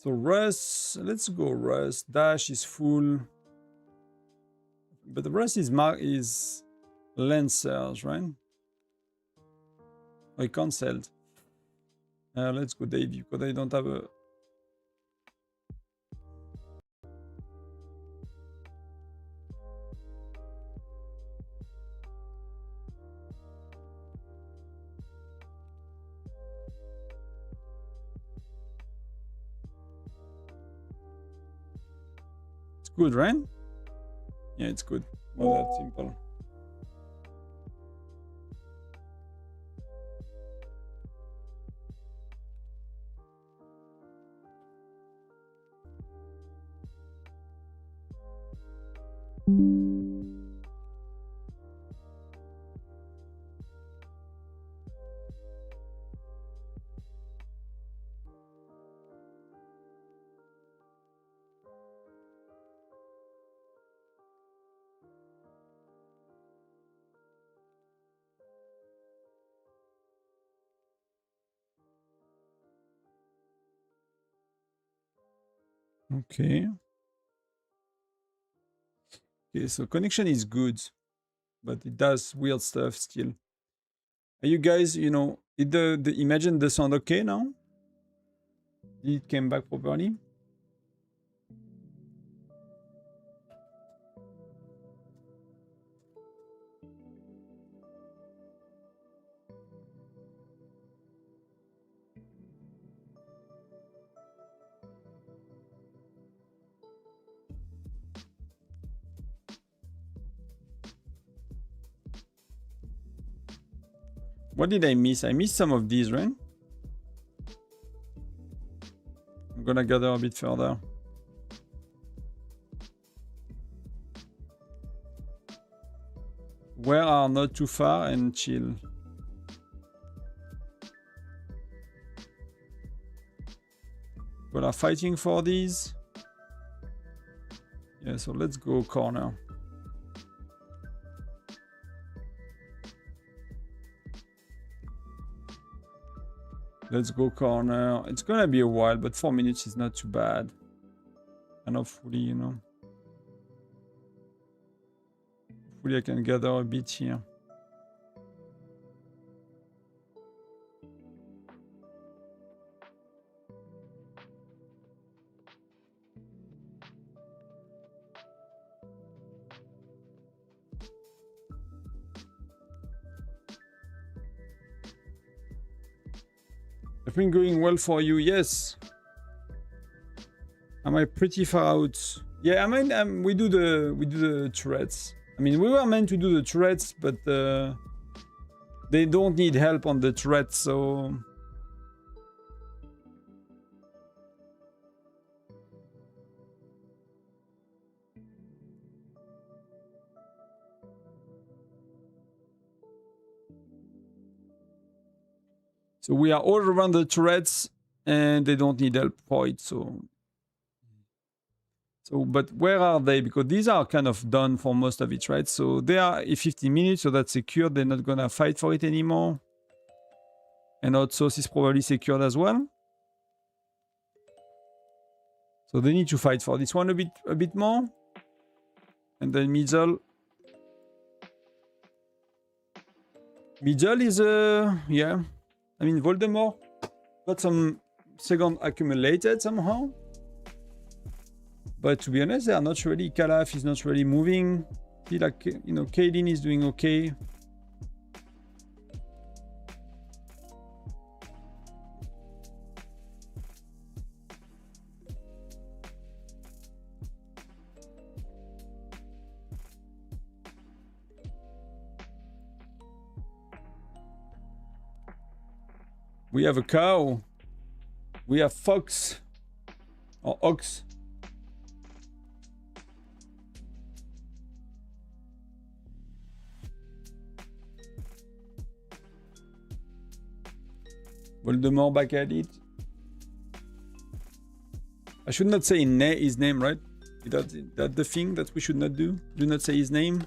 So Russ, let's go Russ. Dash is full. But the Russ is Lancers, right? I cancelled. Let's go Davey, because I don't have a... It's good, right? Yeah, it's good. Not that simple. Okay. Okay, so connection is good, but it does weird stuff still. Are you guys, you know, imagine the sound okay now? It came back properly? What did I miss? I missed some of these, right? I'm gonna gather a bit further. Where are not too far and chill. People are fighting for these. Yeah, so let's go corner. Let's go corner. It's gonna be a while, but 4 minutes is not too bad. And hopefully, you know. Hopefully I can gather a bit here. Everything going well for you? Yes. Am I pretty far out? Yeah, I mean, we do the turrets. I mean, we were meant to do the turrets, but they don't need help on the turrets, so... So we are all around the turrets, and they don't need help for it, so... But where are they? Because these are kind of done for most of it, right? So they are 15 minutes, so that's secured. They're not gonna fight for it anymore. And outsource is probably secured as well. So they need to fight for this one a bit more. And then middle. Middle is yeah. I mean, Voldemort got some second accumulated somehow. But to be honest, they are not really... Calaf is not really moving. See, like, you know, Kaylin is doing okay. We have a cow. We have fox. Or ox. Voldemort back at it. I should not say his name, right? That's the thing that we should not do. Do not say his name.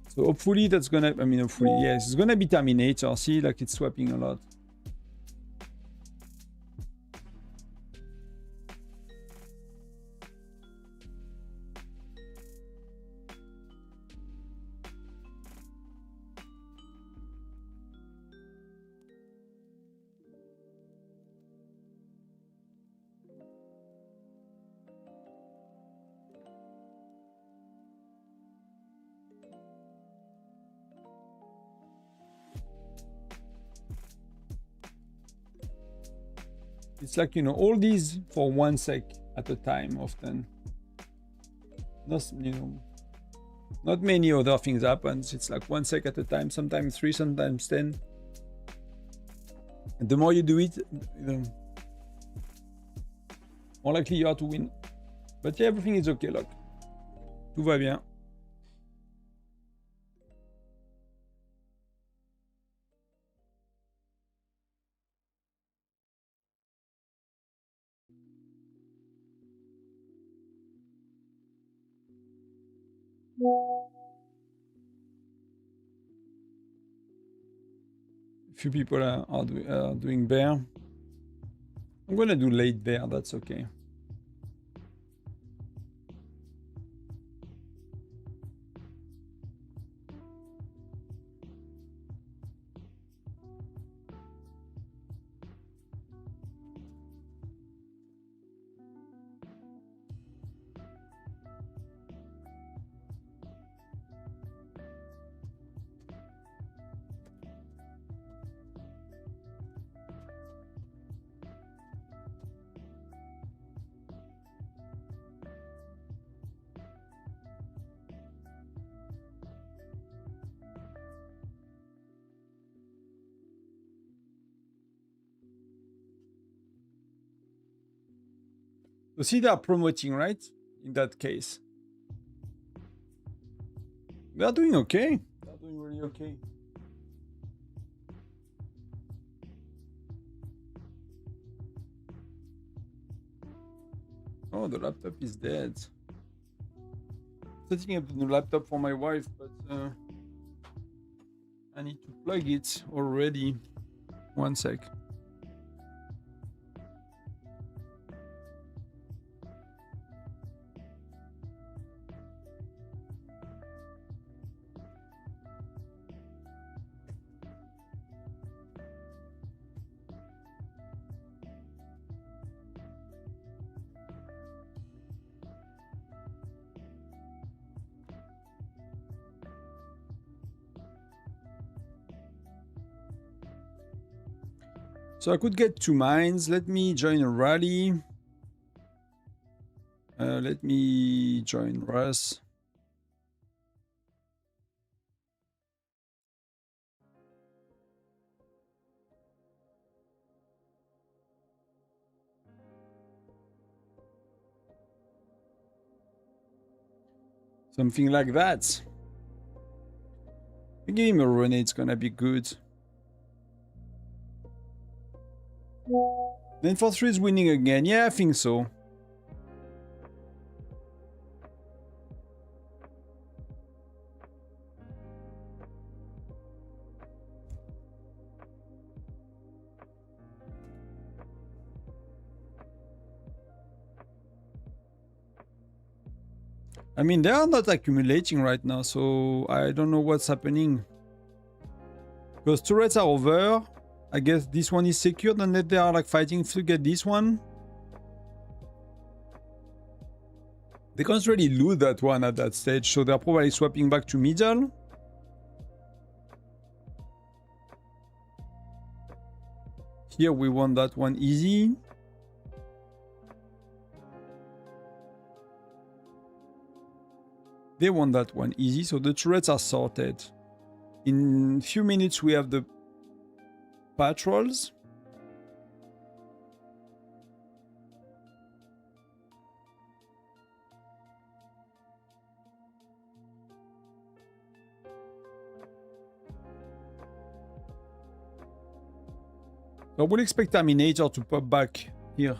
So hopefully that's gonna, I mean, hopefully, yes, it's gonna be Terminator. See, like it's swapping a lot. It's like, you know, all these for 1 sec at a time often. Not, you know, not many other things happens. It's like 1 sec at a time, sometimes 3, sometimes 10. And the more you do it, the more likely you are to win. But yeah, everything is okay, look. Tout va bien. Few people are doing bear. I'm gonna do late bear, that's okay. So see, they are promoting, right? In that case. They are doing okay. They are doing really okay. Oh, the laptop is dead. Setting up the new laptop for my wife, but I need to plug it already. 1 sec. So I could get 2 mines. Let me join a rally. Let me join Russ. Something like that. I give him a run, it's gonna be good. Then for 3 is winning again. Yeah, I think so. I mean, they are not accumulating right now, so I don't know what's happening. Because turrets are over. I guess this one is secured, and then they are like fighting to get this one. They can't really loot that one at that stage, so they're probably swapping back to middle. Here we won that one easy. They won that one easy, so the turrets are sorted. In a few minutes we have the patrols. I would expect Terminator to pop back here.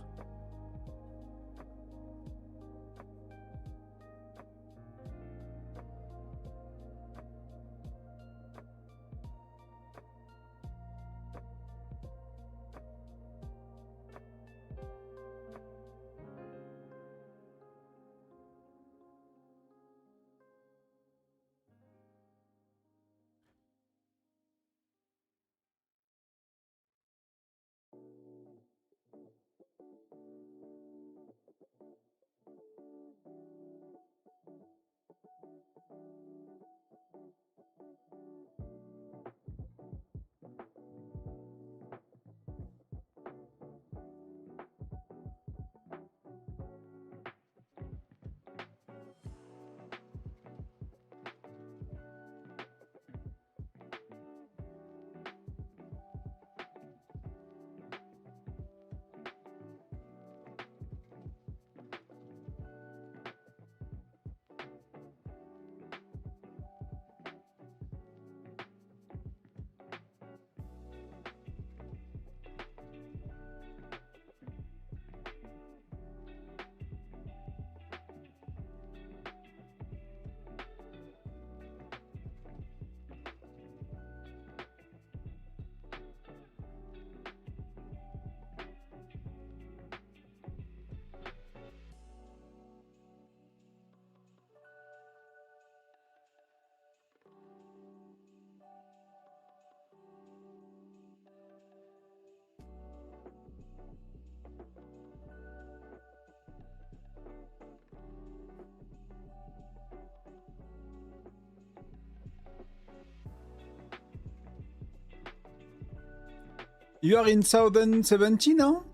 You are in Southern 70 now?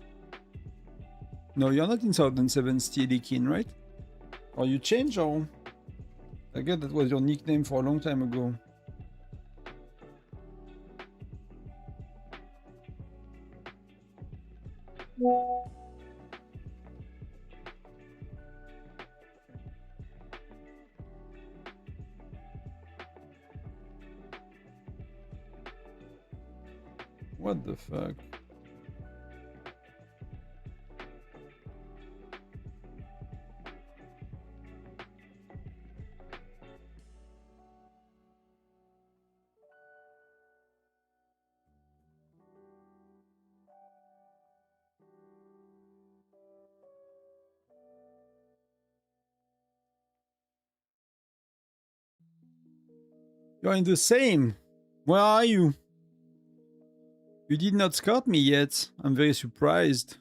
No, you're not in Southern 70, Likin, right? Or you changed, or... I guess that was your nickname for a long time ago. What the fuck? You're in the same. Where are you? You did not scout me yet. I'm very surprised.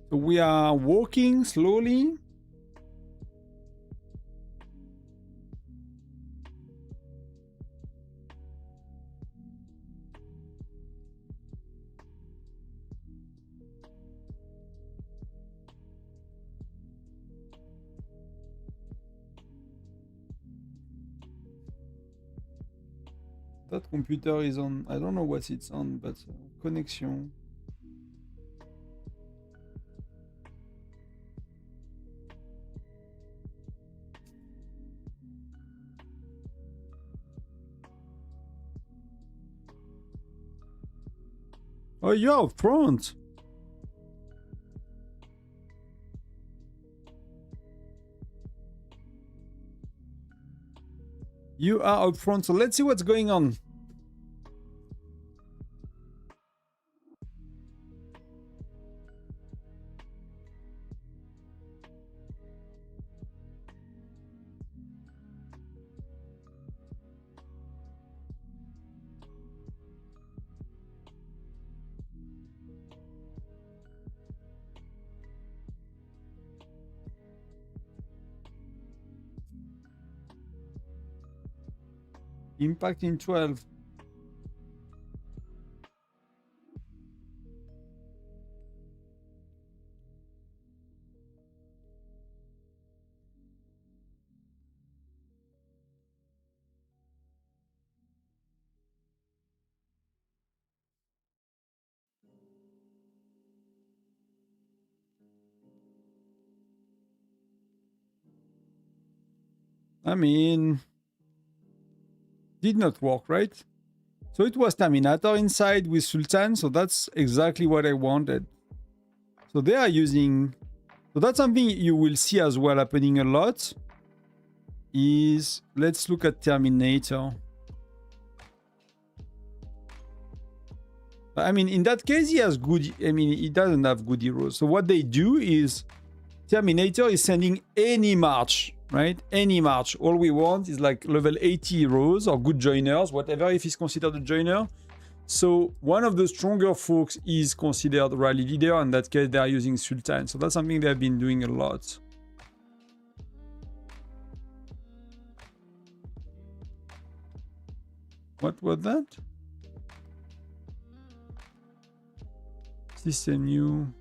So we are walking slowly. That computer is on. I don't know what it's on, but connection. Oh, you're up front. You are up front, so let's see what's going on. Impact in 12. I mean, did not work, right? So it was Terminator inside with Sultan, so that's exactly what I wanted. So they are using... So that's something you will see as well happening a lot. Is... Let's look at Terminator. I mean, in that case, he has good... I mean, he doesn't have good heroes. So what they do is... Terminator is sending any march, right? Any march. All we want is like level 80 heroes or good joiners, whatever, if he's considered a joiner. So one of the stronger folks is considered rally leader. In that case, they are using Sultan. So that's something they have been doing a lot. What was that? System new.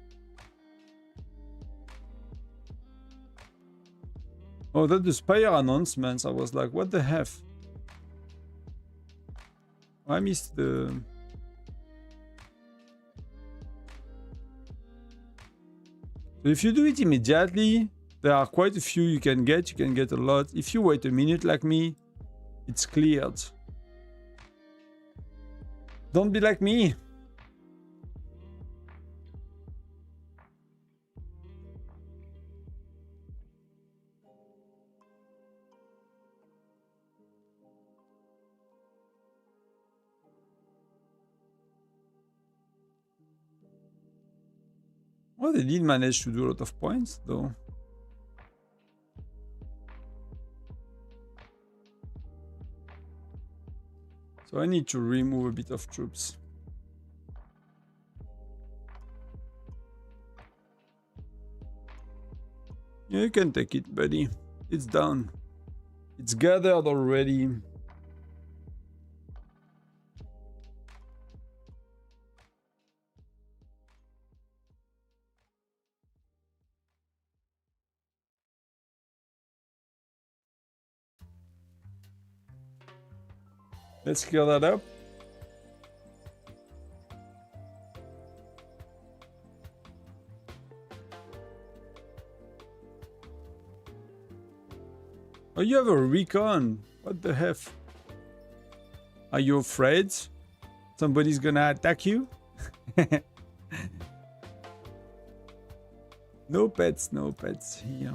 Oh, that's the Spire announcements. I was like, what the F? I missed the... So if you do it immediately, there are quite a few you can get. You can get a lot. If you wait a minute like me, it's cleared. Don't be like me. Well, they did manage to do a lot of points, though. So I need to remove a bit of troops. Yeah, you can take it, buddy. It's done. It's gathered already. Let's clear that up. Oh, you have a recon. What the F? Are you afraid somebody's gonna attack you? No pets here.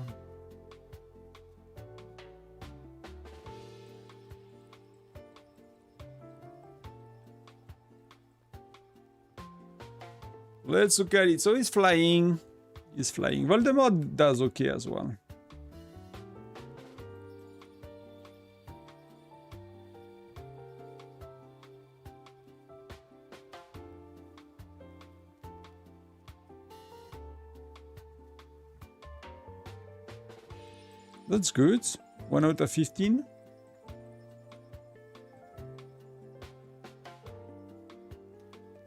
Let's look at it. So he's flying. He's flying. Voldemort does okay as well. That's good. 1 out of 15.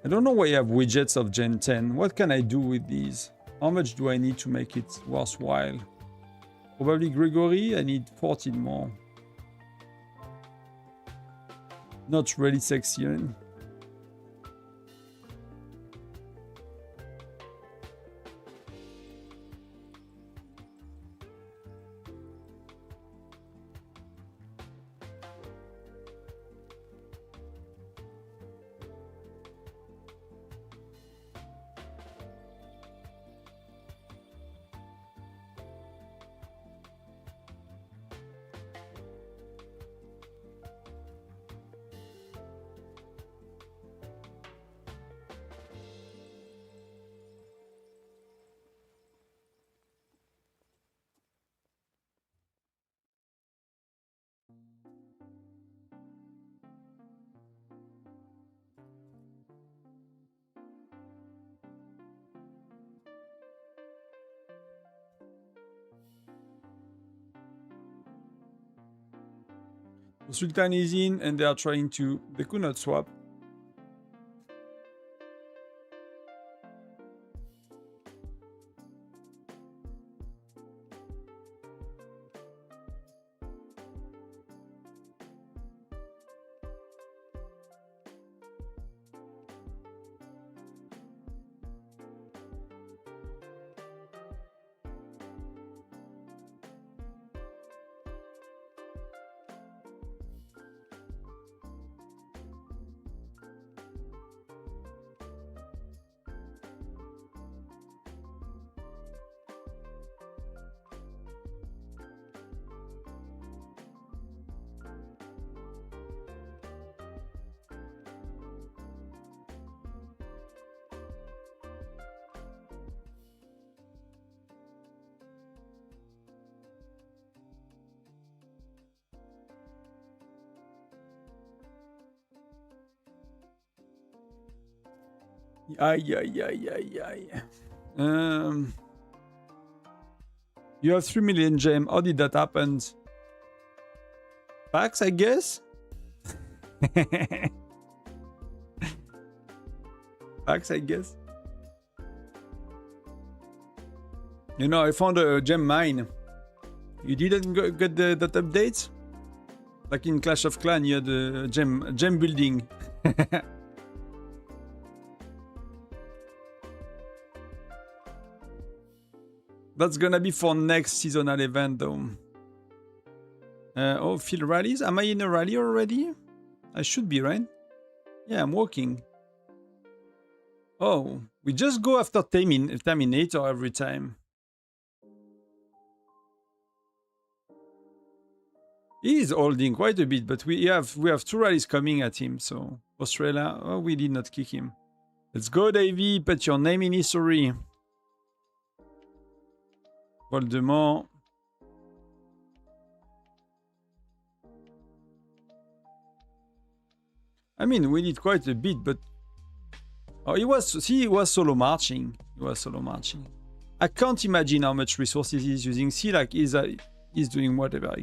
I don't know why I have widgets of Gen 10. What can I do with these? How much do I need to make it worthwhile? Probably Gregory. I need 14 more. Not really sexy. Sultan is in and they are trying to... They could not swap. Ay, ay, ay, ay, ay. You have 3 million gem. How did that happen? Packs, I guess? Packs, I guess. You know, I found a gem mine. You didn't get that update? Like in Clash of Clans, you had a gem building. That's gonna be for next seasonal event though. Oh, field rallies? Am I in a rally already? I should be, right? Yeah, I'm walking. Oh, we just go after Terminator every time. He is holding quite a bit, but we have 2 rallies coming at him, so Australia, oh, we did not kick him. Let's go, Davey, put your name in history. Voldemort. I mean, we did quite a bit, but oh, he was solo marching. He was solo marching. I can't imagine how much resources he's using. See, like he's doing whatever.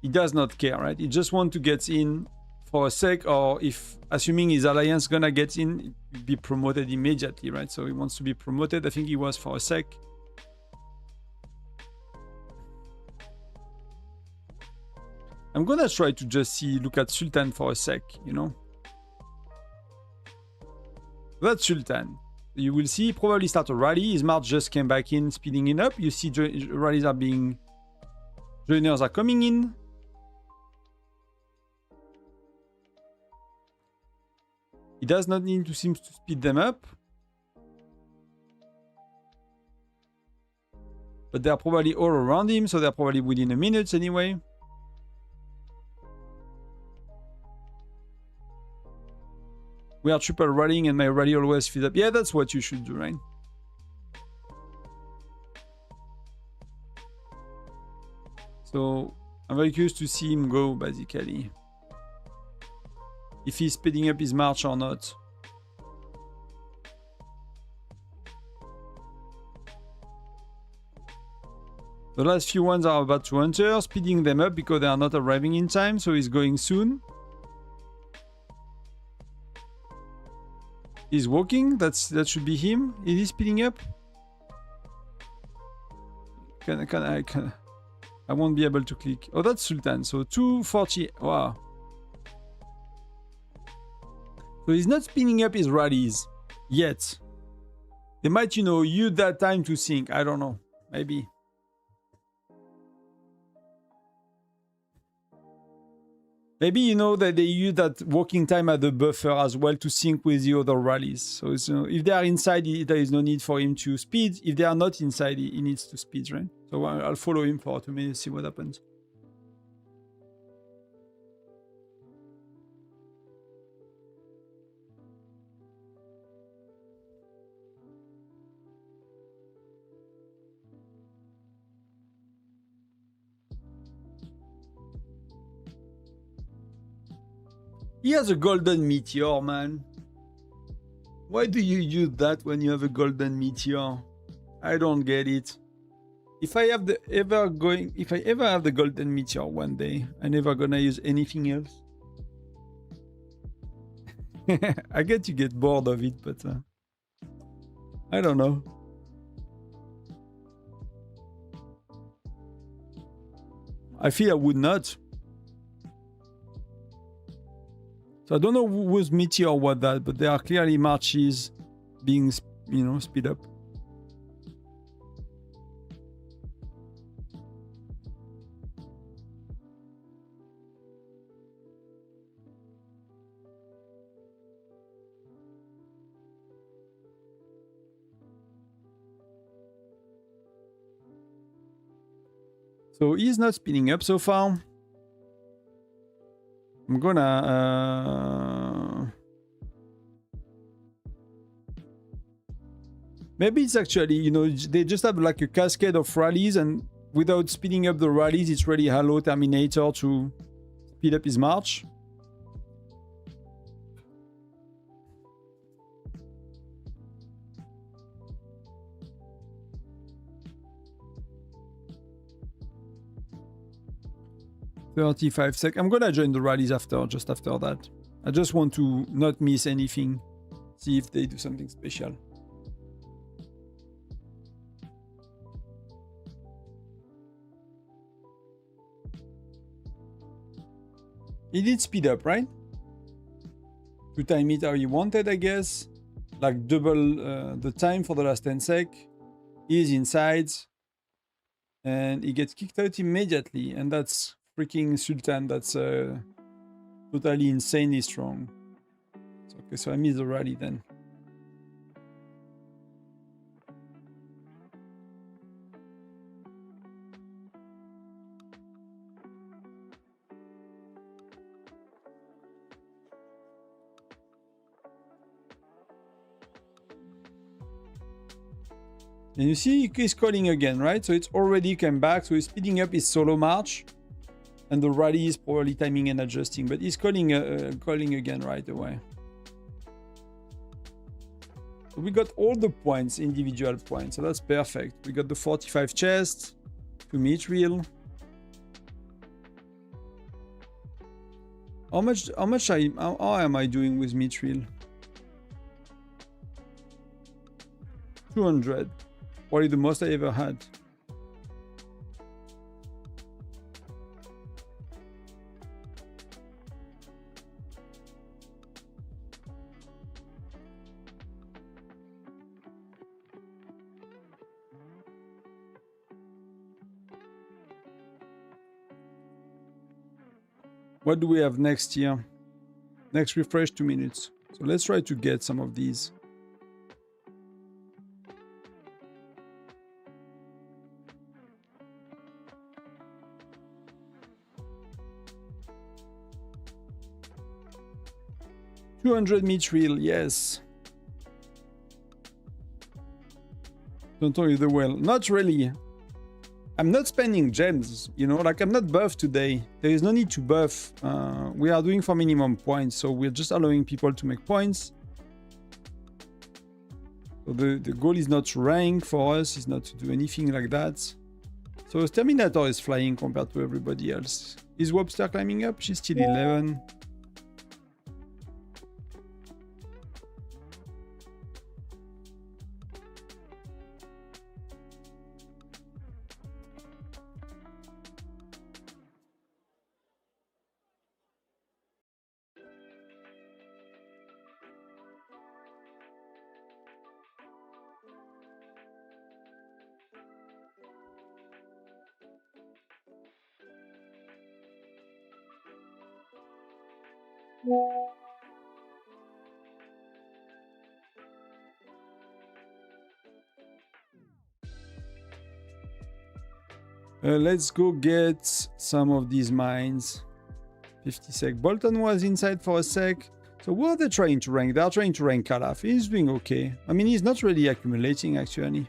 He does not care, right? He just wants to get in for a sec, or if assuming his alliance gonna get in, be promoted immediately, right? So he wants to be promoted. I think he was for a sec. I'm gonna try to just look at Sultan for a sec, you know. That's Sultan. You will see probably start a rally. His march just came back in, speeding it up. You see rallies are being... Joiners are coming in. He does not need to seem to speed them up. But they're probably all around him, so they're probably within a minute anyway. We are triple rallying and my rally always feeds up. Yeah, that's what you should do, right? So I'm very curious to see him go, basically. If he's speeding up his march or not. The last few ones are about to enter, speeding them up because they are not arriving in time, so he's going soon. He's walking, that should be him. Is he speeding up? I won't be able to click. Oh, that's Sultan, so 240, wow. So he's not speeding up his rallies yet. They might, you know, use that time to think. I don't know. Maybe. Maybe, you know, that they use that walking time as a buffer as well to sync with the other rallies. So if they are inside, there is no need for him to speed. If they are not inside, he needs to speed, right? So I'll follow him for 2 minutes, see what happens. He has a golden meteor, man. Why do you use that when you have a golden meteor? I don't get it. If I ever have the golden meteor one day, I'm never gonna use anything else. I get you get bored of it, but I don't know. I feel I would not. So I don't know whose meteor was that, but there are clearly marches being, you know, speed up. So he's not speeding up so far. I'm gonna... Maybe it's actually, you know, they just have like a cascade of rallies, and without speeding up the rallies, it's really hello Terminator to speed up his march. 35 sec. I'm gonna join the rallies just after that. I just want to not miss anything. See if they do something special. He did speed up, right? To time it how he wanted, I guess. Like double the time for the last 10 sec. He's inside. And he gets kicked out immediately. And that's freaking Sultan. That's totally insanely strong. Okay, so I missed the rally then. And you see he's calling again, right? So it's already come back. So he's speeding up his solo march. And the rally is probably timing and adjusting. But he's calling again right away. So we got all the points, individual points. So that's perfect. We got the 45 chest to Mithril. How am I doing with Mithril? 200. Probably the most I ever had. What do we have next here? Next refresh 2 minutes. So let's try to get some of these. $200 Mithril, yes. Don't tell you the well. Not really. I'm not spending gems, you know, like I'm not buffed today. There is no need to buff. We are doing for minimum points, so we're just allowing people to make points. So the goal is not to rank for us, is not to do anything like that. So Terminator is flying compared to everybody else. Is Wobster climbing up? She's still 11. Let's go get some of these mines. 50 sec. Bolton was inside for a sec. So what are they trying to rank? They are trying to rank Calaf. He's doing okay. I mean, he's not really accumulating, actually.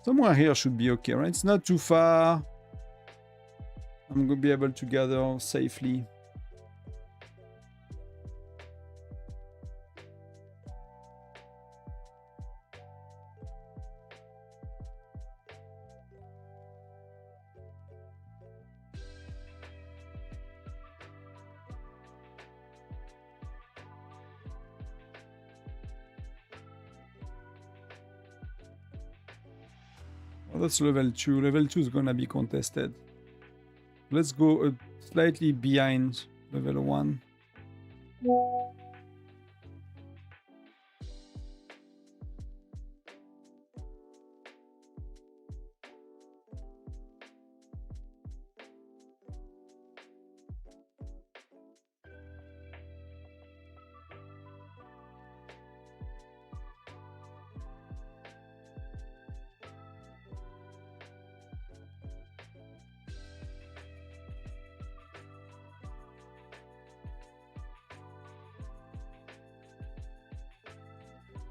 Somewhere here should be okay, right? It's not too far. I'm going to be able to gather safely. Oh, that's level 2. Level 2 is gonna be contested. Let's go slightly behind level 1.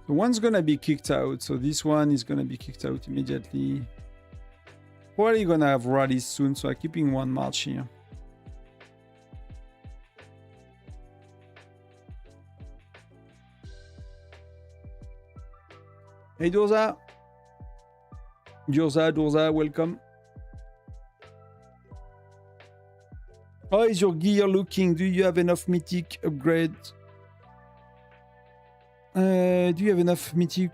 So one's gonna be kicked out, so this one is gonna be kicked out immediately. Probably gonna have rallies soon, so I'm keeping one march here. Hey Durza. Durza, welcome. How is your gear looking? Do you have enough mythic upgrade? Do you have enough mythic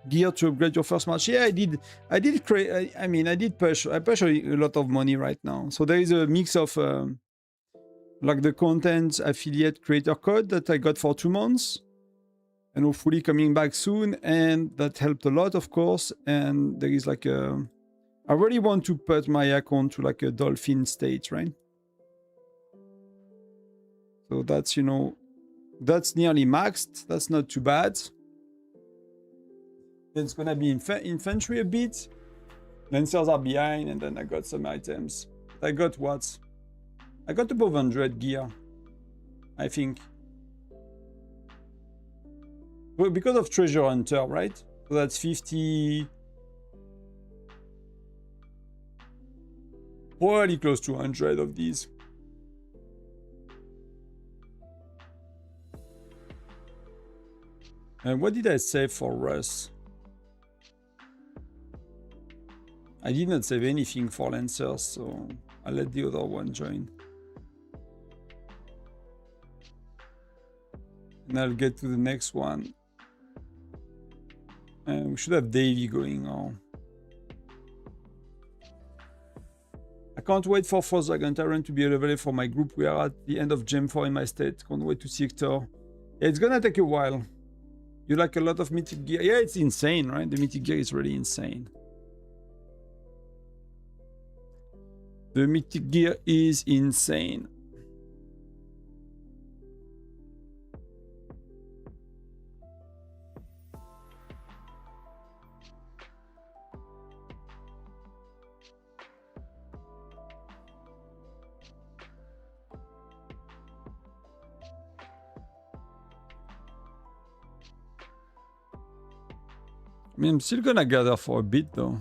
gear to upgrade your first match? Yeah, I did. I did push. I push a lot of money right now. So there is a mix of like the content affiliate creator code that I got for 2 months, and hopefully coming back soon, and that helped a lot, of course. And there is like a, I really want to put my account to like a dolphin state, right? So that's, you know, that's nearly maxed. That's not too bad. It's gonna be infantry a bit. Lancers are behind, and then I got some items. I got what? I got above 100 gear, I think. Well, because of Treasure Hunter, right? So that's 50. Probably close to 100 of these. And what did I save for Russ? I did not save anything for Lancers, so I'll let the other one join. And I'll get to the next one. And we should have Davy going on. I can't wait for Frostdragon Tyrant to be available for my group. We are at the end of Gem 4 in my state. Can't wait to see Hector. Yeah, it's gonna take a while. You like a lot of mythic gear? Yeah, it's insane, right? The mythic gear is really insane. The mythic gear is insane. I mean, I'm still gonna gather for a bit though.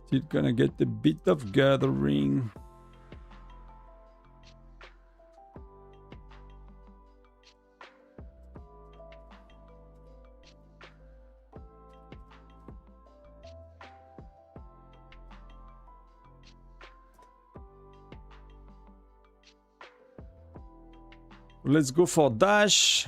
Still gonna get a bit of gathering. Let's go for dash.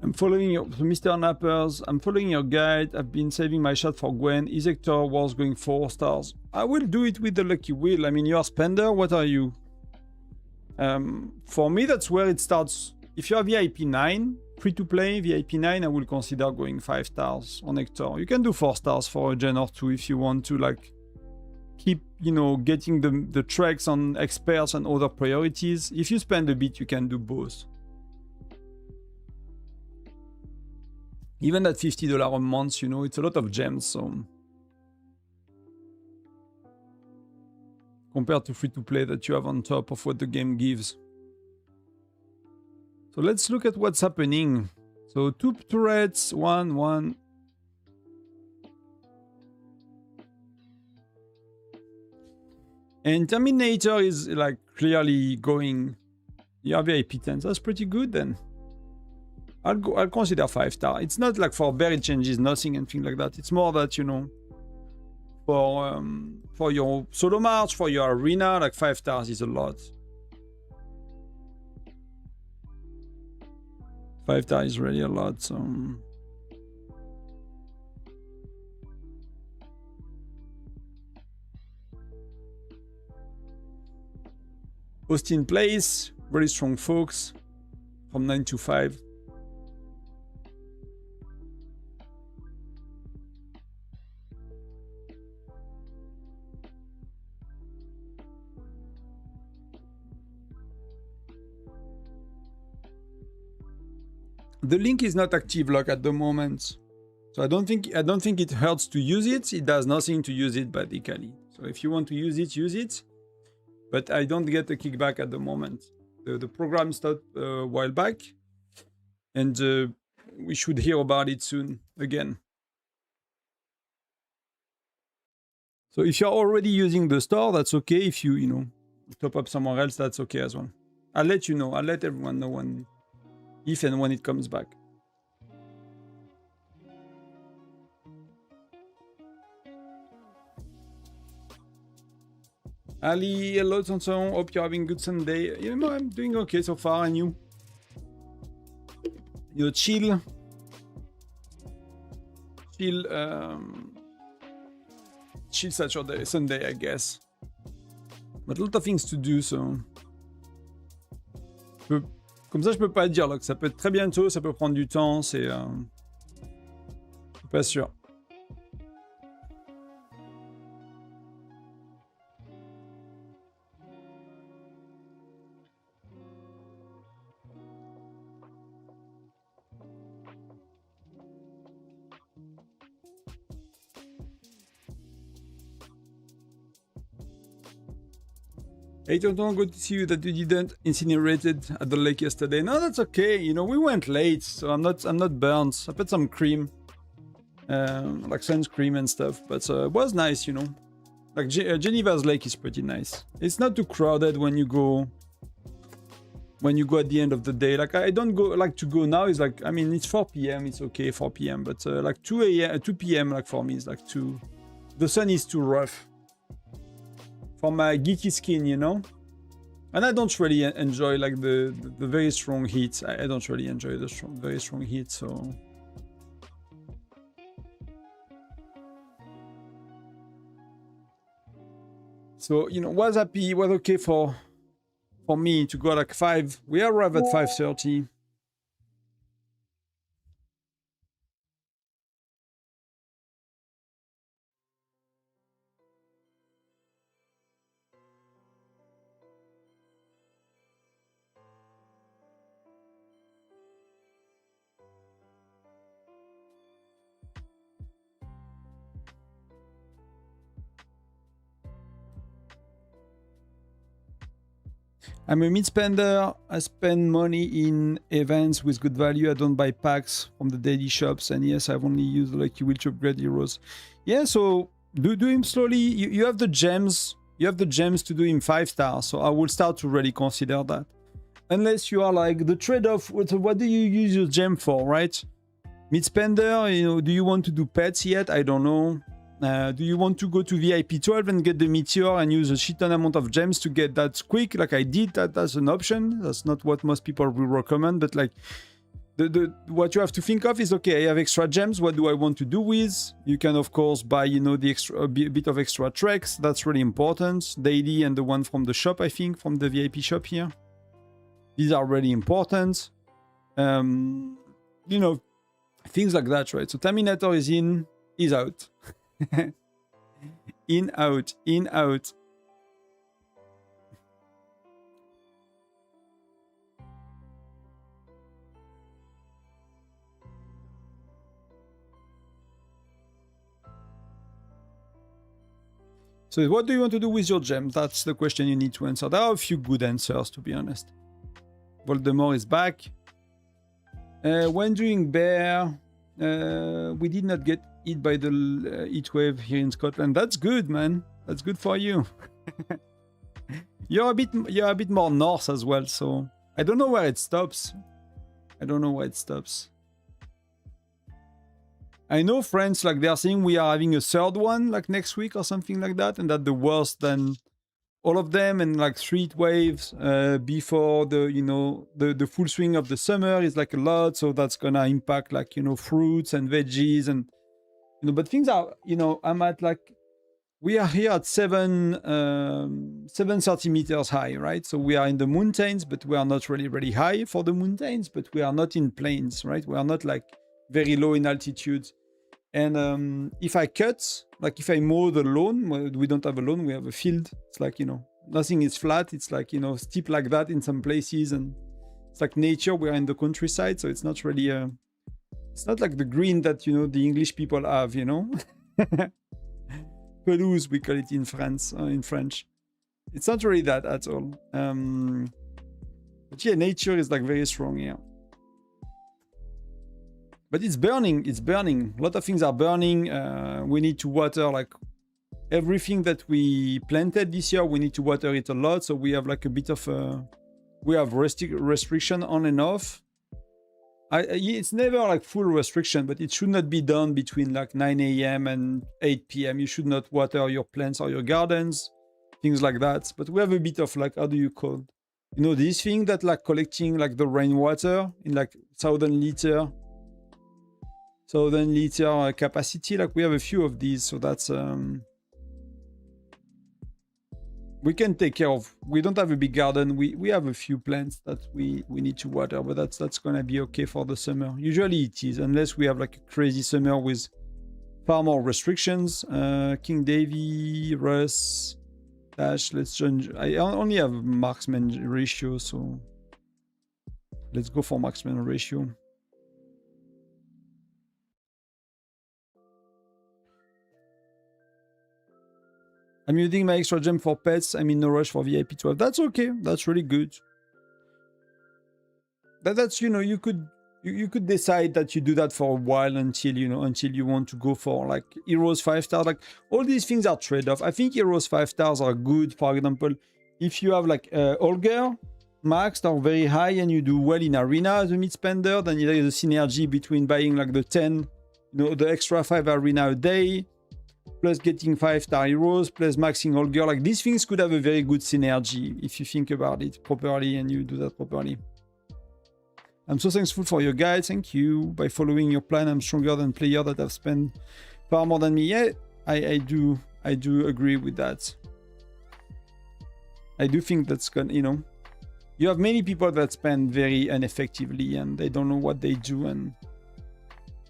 I'm following your Mr. Nappers. I'm following your guide. I've been saving my shot for Gwen. Is Hector Wars going 4 stars? I will do it with the lucky wheel. I mean, you're a spender. What are you? For me, that's where it starts. If you're VIP 9, free to play VIP 9, I will consider going 5 stars on Hector. You can do 4 stars for a gen or 2 if you want to, like, keep, you know, getting the tracks on experts and other priorities. If you spend a bit, you can do both. Even at $50 a month, you know, it's a lot of gems, so compared to free-to-play that you have on top of what the game gives. So let's look at what's happening. So 2 turrets, 1. And Terminator is like clearly going. You have VIP10, that's pretty good then. I'll consider 5 star. It's not like for buried changes, nothing, anything like that. It's more that, you know, for your solo march, for your arena, like 5 stars is a lot. 5 star is really a lot, so... Austin Place, very strong folks, from 9 to 5. The link is not active lock at the moment, so I don't think it hurts to use it. It does nothing to use it basically. So if you want to use it, use it. But I don't get a kickback at the moment. The program started a while back, and we should hear about it soon again. So if you're already using the store, that's okay. If you top up somewhere else, that's okay as well. I'll let you know. I'll let everyone know when, if and when it comes back. Ali, hello, Tonson. Hope you're having a good Sunday. You know, I'm doing okay so far, and you? Chill. Chill Saturday, Sunday, I guess. But a lot of things to do, so... Comme ça, je peux pas dire, là, que ça peut être très bientôt, ça peut prendre du temps, c'est... Je suis pas sûr. Hey Tonton, good to see you that you didn't incinerate it at the lake yesterday. No, that's okay. You know, we went late, so I'm not burnt. I put some cream, like sunscreen and stuff, but it was nice, you know. Like Geneva's lake is pretty nice. It's not too crowded when you go at the end of the day. Like I don't like to go now. It's like, I mean, it's 4 p.m. It's okay, 4 p.m. But like 2 p.m. like for me is like too. The sun is too rough for my geeky skin, you know. And I don't really enjoy like the very strong heat. I don't really enjoy the very strong heat, so. So, you know, was okay for me to go like 5. We arrived at 5:30. I'm a mid spender. I spend money in events with good value. I don't buy packs from the daily shops. And yes, I've only used Lucky Wheel to upgrade heroes. Yeah, so do him slowly. You have the gems. You have the gems to do him 5 stars. So I will start to really consider that. Unless you are like the trade-off. What do you use your gem for, right? Mid spender, you know, do you want to do pets yet? I don't know. Do you want to go to VIP 12 and get the meteor and use a shit ton amount of gems to get that quick like I did? That's an option. That's not what most people will recommend, but like what you have to think of is, okay, I have extra gems. What do I want to do with? You can of course buy, you know, the extra, a bit of extra treks. That's really important. Daily and the one from the shop, I think, from the VIP shop here. These are really important. You know, things like that, right? So Terminator is in, is out. In, out, in, out. So what do you want to do with your gems? That's the question you need to answer. There are a few good answers, to be honest. Voldemort is back. When doing bear, we did not get hit by the heat wave here in Scotland. That's good, man. That's good for you. You're a bit more north as well, so I don't know where it stops. I don't know where it stops. I know friends, like they're saying we are having a third one like next week or something like that, and that the worse than all of them and like 3 waves before the, you know, the full swing of the summer is like a lot. So that's gonna impact like, you know, fruits and veggies and, you know, but things are, you know, I'm at like, we are here at 730 meters high, right? So we are in the mountains, but we are not really high for the mountains, but we are not in plains, right? We are not like very low in altitude. And if I cut, like if I mow the lawn, well, we don't have a lawn, we have a field. It's like, you know, nothing is flat. It's like, you know, steep like that in some places. And it's like nature, we are in the countryside. So it's not really, it's not like the green that, you know, the English people have, you know. Pelouse, we call it in France, in French. It's not really that at all. But yeah, nature is like very strong here. But it's burning, it's burning. A lot of things are burning. We need to water like everything that we planted this year. We need to water it a lot. So we have like a bit of we have restriction on and off. It's never like full restriction, but it should not be done between like 9 a.m. and 8 p.m. You should not water your plants or your gardens, things like that. But we have a bit of like, how do you call, you know, this thing that like collecting like the rainwater in like 1,000 liter capacity. Like we have a few of these, so that's we can take care of. We don't have a big garden. We have a few plants that we need to water, but that's gonna be okay for the summer. Usually it is, unless we have like a crazy summer with far more restrictions. King Davy, Russ, Dash. Let's change. I only have marksman ratio, so let's go for marksman ratio. I'm using my extra gem for pets. I'm in no rush for VIP 12. That's okay. That's really good. That's, you know, you could decide that you do that for a while until, you know, until you want to go for like heroes 5 stars. Like all these things are trade-off. I think heroes 5 stars are good. For example, if you have like Olger maxed or very high and you do well in arena as a mid spender, then there is a synergy between buying like the 10, you know, the extra 5 arena a day, plus getting 5-star heroes, plus maxing Olger. Like these things could have a very good synergy if you think about it properly and you do that properly. I'm so thankful for your guide. Thank you. By following your plan, I'm stronger than players that have spent far more than me. Yeah, I do agree with that. I do think that's gonna, you know, you have many people that spend very ineffectively and they don't know what they do, and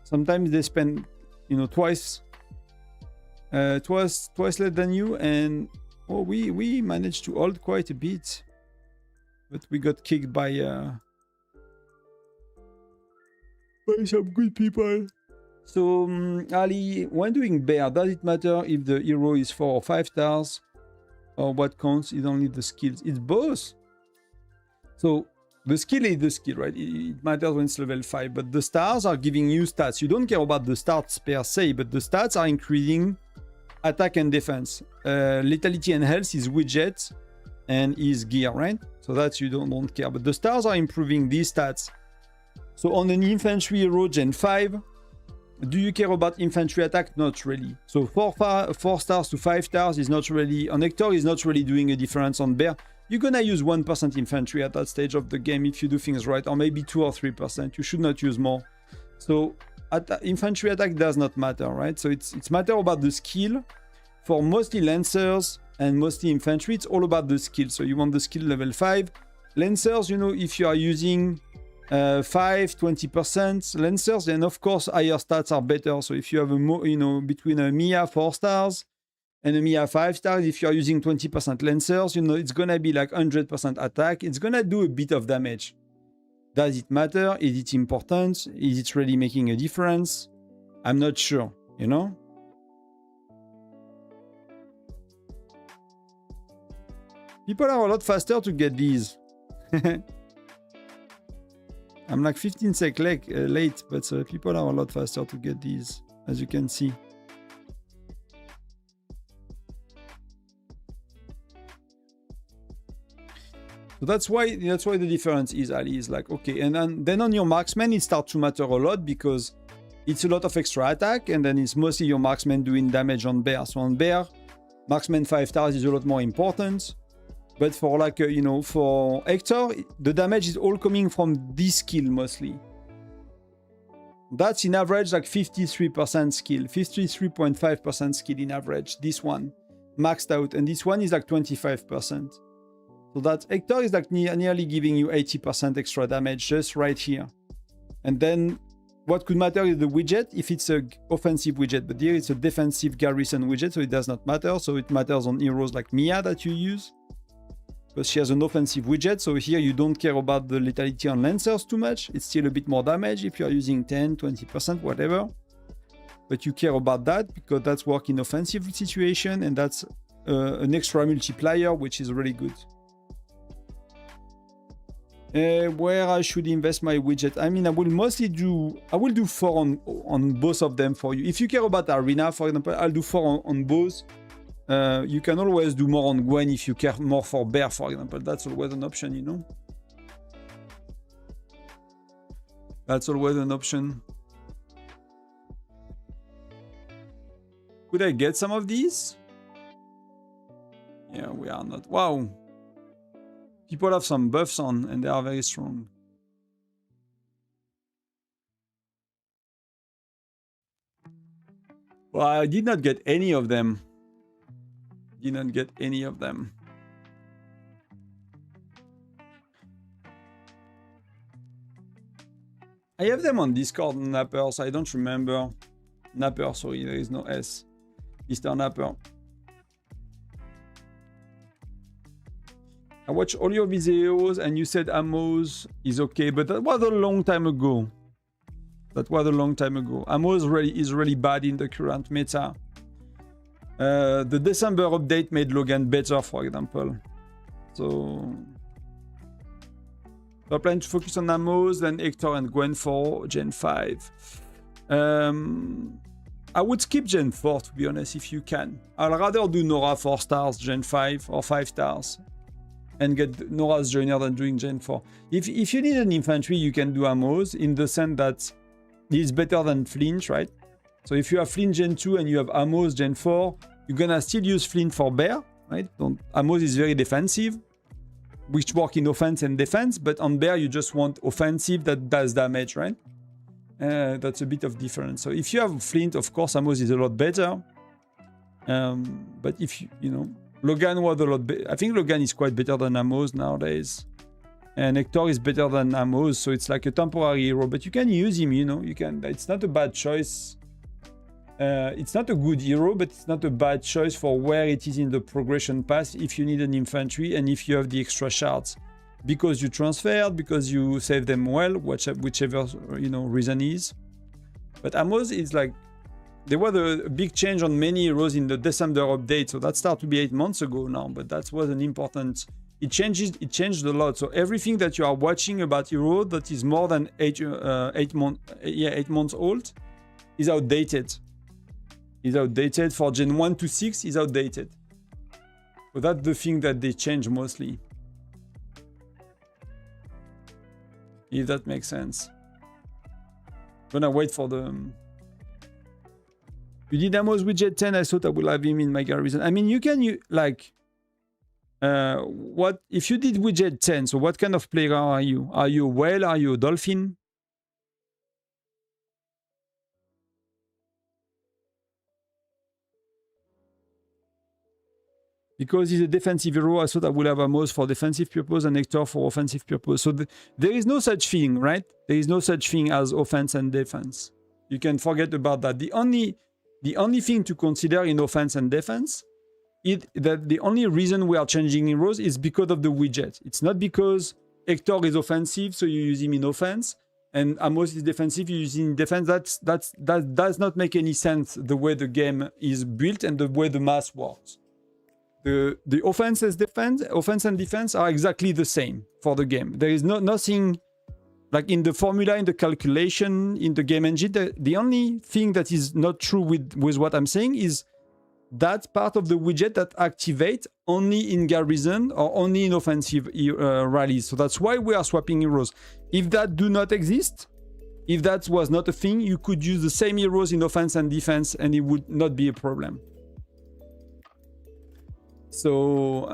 sometimes they spend, you know, twice less than you, and oh, we managed to hold quite a bit, but we got kicked by some good people. So Ali, when doing bear, does it matter if the hero is 4 or 5 stars, or what counts is only the skills? It's both. So the skill is the skill, right? It matters when it's level 5, but the stars are giving you stats. You don't care about the stats per se, but the stats are increasing attack and defense. Lethality and health is widget and is gear, right? So that's, you don't care, but the stars are improving these stats. So on an infantry hero Gen 5, do you care about infantry attack? Not really. So 4 stars to 5 stars is not really, on Hector is not really doing a difference. On bear, you're gonna use 1% infantry at that stage of the game if you do things right, or maybe 2 or 3%. You should not use more. So infantry attack does not matter, right? So it's matter about the skill. For mostly lancers and mostly infantry, it's all about the skill. So you want the skill level 5. Lancers, you know, if you are using 20% lancers, then of course higher stats are better. So if you have a more, you know, between a Mia 4 stars and a Mia 5 stars, if you are using 20% lancers, you know, it's gonna be like 100% attack. It's gonna do a bit of damage. Does it matter? Is it important? Is it really making a difference? I'm not sure, you know? People are a lot faster to get these. I'm like 15 sec late, but people are a lot faster to get these, as you can see. So that's why the difference is, Ali, is like, okay, and then on your marksman it starts to matter a lot because it's a lot of extra attack, and then it's mostly your marksman doing damage on bear. So on bear, marksman 5 stars is a lot more important. But for like, you know, for Hector, the damage is all coming from this skill mostly. That's in average like 53% skill, 53.5% skill in average. This one maxed out, and this one is like 25%. So that Hector is like nearly giving you 80% extra damage just right here. And then what could matter is the widget if it's an offensive widget, but here it's a defensive garrison widget, so it does not matter. So it matters on heroes like Mia that you use, because she has an offensive widget. So here you don't care about the lethality on Lancers too much. It's still a bit more damage if you're using 10, 20%, whatever. But you care about that because that's work in offensive situation, and that's an extra multiplier, which is really good. Where I should invest my widget? I mean, I will do 4 on both of them for you. If you care about Arena, for example, I'll do 4 on both. You can always do more on Gwen if you care more for Bear, for example. That's always an option, you know? That's always an option. Could I get some of these? Yeah, we are not. Wow. People have some buffs on and they are very strong. Well, I did not get any of them. Did not get any of them. I have them on Discord, Napper, so I don't remember. Napper, sorry, there is no S. Mr. Napper. I watched all your videos and you said Amos is okay, but that was a long time ago. That was a long time ago. Amos is really bad in the current meta. The December update made Logan better, for example. So I plan to focus on Amos, then Hector and Gwen for Gen 5. I would skip Gen 4, to be honest, if you can. I'd rather do Nora 4 stars, Gen 5, or 5 stars. And get Nora's Joiner than doing Gen 4. If you need an infantry, you can do Amos, in the sense that it's better than Flinch, right? So if you have Flinch Gen 2 and you have Amos Gen 4, you're gonna still use Flinch for Bear, right? Amos is very defensive, which work in offense and defense, but on Bear you just want offensive that does damage, right? That's a bit of difference. So if you have Flint, of course, Amos is a lot better. But if you know, Logan was a lot better. I think Logan is quite better than Amos nowadays. And Hector is better than Amos, so it's like a temporary hero. But you can use him, you know. You can. It's not a bad choice. It's not a good hero, but it's not a bad choice for where it is in the progression path if you need an infantry and if you have the extra shards. Because you transferred, because you save them well, whichever you know reason is. But Amos is like, there was a big change on many heroes in the December update, so that started to be 8 months ago now. But that was an important. It changed a lot. So everything that you are watching about hero that is more than 8 months old is outdated. Is outdated for Gen 1 to 6 is outdated. So that's the thing that they change mostly. If that makes sense. Gonna wait for the... You did Amos with Jet 10, I thought I would have him in my garrison. I mean, you can, like... what if you did widget 10, so what kind of player are you? Are you a whale? Are you a dolphin? Because he's a defensive hero, I thought I would have Amos for defensive purpose and Hector for offensive purpose. So there is no such thing, right? There is no such thing as offense and defense. You can forget about that. The only thing to consider in offense and defense is that the only reason we are changing heroes is because of the widget. It's not because Hector is offensive, so you use him in offense, and Amos is defensive, you use him in defense. That does not make any sense the way the game is built and the way the math works. The offense and defense are exactly the same for the game. There is nothing like in the formula, in the calculation, in the game engine. The only thing that is not true with what I'm saying is that part of the widget that activate only in garrison or only in offensive rallies. So that's why we are swapping heroes. If that do not exist, if that was not a thing, you could use the same heroes in offense and defense and it would not be a problem. So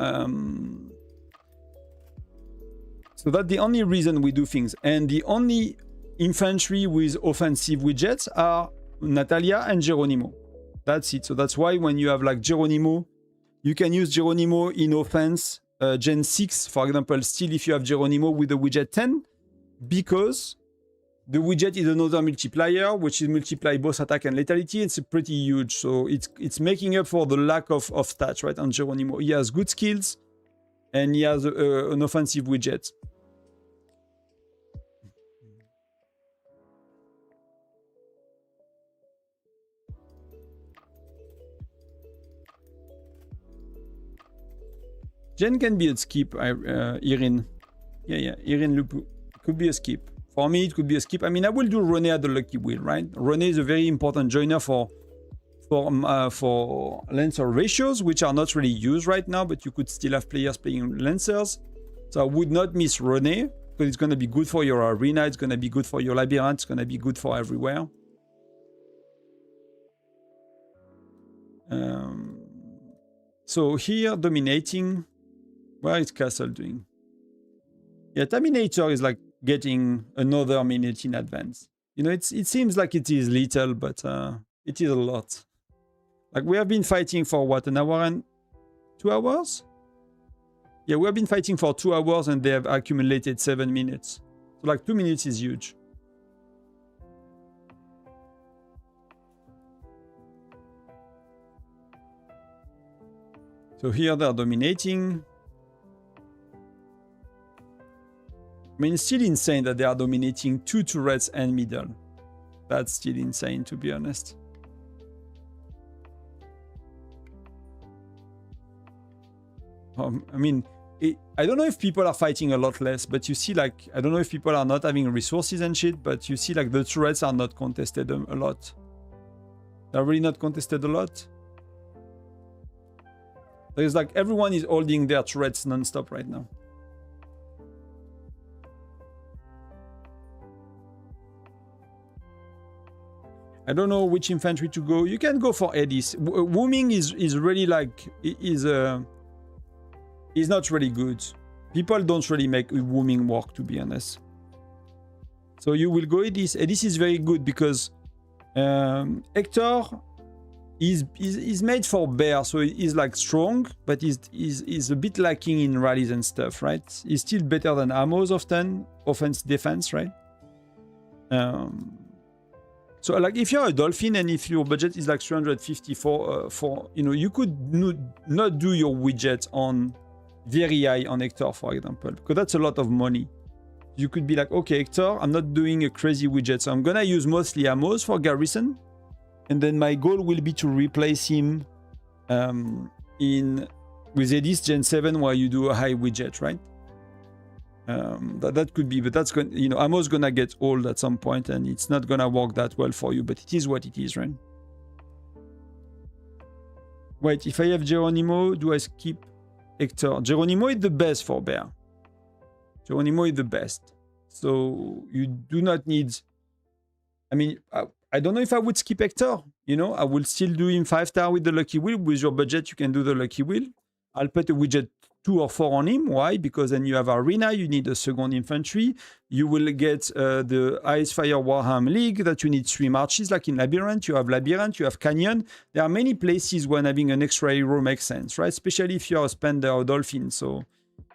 So that's the only reason we do things. And the only infantry with offensive widgets are Natalia and Geronimo. That's it. So that's why when you have like Geronimo, you can use Geronimo in offense Gen 6, for example, still if you have Geronimo with the widget 10, because the widget is another multiplier, which is multiply both attack and lethality. It's pretty huge. So it's making up for the lack of stats, right, on Geronimo. He has good skills, and he has an offensive widget. Jen can be a skip, Irin. Yeah, Irin Lupu. Could be a skip. For me, it could be a skip. I mean, I will do René at the Lucky Wheel, right? René is a very important joiner for Lancer ratios, which are not really used right now, but you could still have players playing Lancers. So I would not miss René, because it's going to be good for your arena, it's going to be good for your labyrinth, it's going to be good for everywhere. So here, dominating. What is Castle doing? Yeah, Terminator is like getting another minute in advance. You know, it seems like it is little, but it is a lot. Like we have been fighting for what, an hour and 2 hours? Yeah, we have been fighting for 2 hours and they have accumulated 7 minutes. So like 2 minutes is huge. So here they're dominating. I mean, it's still insane that they are dominating 2 turrets and middle. That's still insane, to be honest. I mean, I don't know if people are fighting a lot less, but you see, like, I don't know if people are not having resources and shit, but you see, like, the turrets are not contested a lot. They're really not contested a lot. There's like, everyone is holding their turrets non-stop right now. I don't know which infantry to go. You can go for Edis. Wooming is really like, is not really good. People don't really make wooming work, to be honest. So you will go Edis. Edis is very good because Hector is made for bear, so he's like strong, but he's a bit lacking in rallies and stuff, right? He's still better than Amos often, offense, defense, right? So like if you're a dolphin and if your budget is like 350 for you know, you could not do your widget on very high on Hector, for example, because that's a lot of money. You could be like, okay, Hector, I'm not doing a crazy widget, so I'm gonna use mostly Amos for Garrison, and then my goal will be to replace him with Edis Gen 7 where you do a high widget, right? That could be, but that's going, you know, Amos gonna get old at some point and it's not gonna work that well for you, but it is what it is, right? Wait, if I have Geronimo, do I skip Hector? Geronimo is the best for bear. Geronimo is the best. So you do not need, I mean, I don't know if I would skip Hector, you know, I will still do him 5-star with the Lucky Wheel. With your budget, you can do the Lucky Wheel. I'll put a widget 2 or 4 on him. Why? Because then you have Arena, you need a second infantry. You will get the Ice Fire Warhammer League that you need 3 marches, like in Labyrinth. You have Canyon. There are many places when having an extra hero makes sense, right? Especially if you're a spender or dolphin. So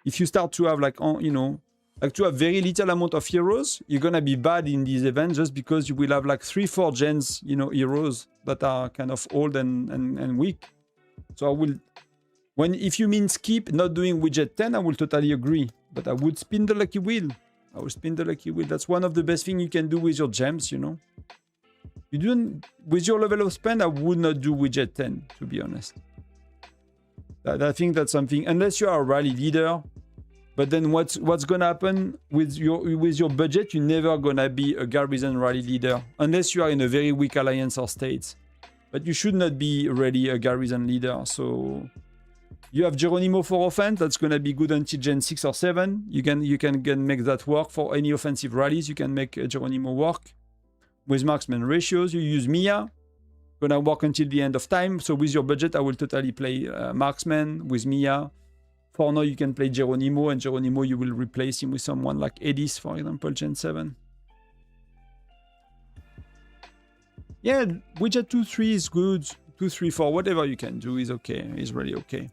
if you start to have like, you know, like to have very little amount of heroes, you're gonna be bad in these events just because you will have like 3-4 gens, you know, heroes that are kind of old and weak. So I will, if you mean skip, not doing widget 10, I will totally agree. But I would spin the Lucky Wheel. I will spin the Lucky Wheel. That's one of the best things you can do with your gems, you know. You don't, with your level of spend, I would not do widget 10, to be honest. I think that's something, unless you are a rally leader. But then what's gonna happen with your budget? You're never gonna be a Garrison rally leader unless you are in a very weak alliance or state. But you should not be really a Garrison leader. So you have Geronimo for offense. That's gonna be good until Gen 6 or 7. You can make that work for any offensive rallies. You can make Geronimo work with marksman ratios. You use Mia. Gonna work until the end of time. So with your budget, I will totally play marksman with Mia. For now, you can play Geronimo, and Geronimo, you will replace him with someone like Edis, for example, Gen 7. Yeah, widget 2-3 is good. 2-3-4, whatever you can do is okay. Is really okay.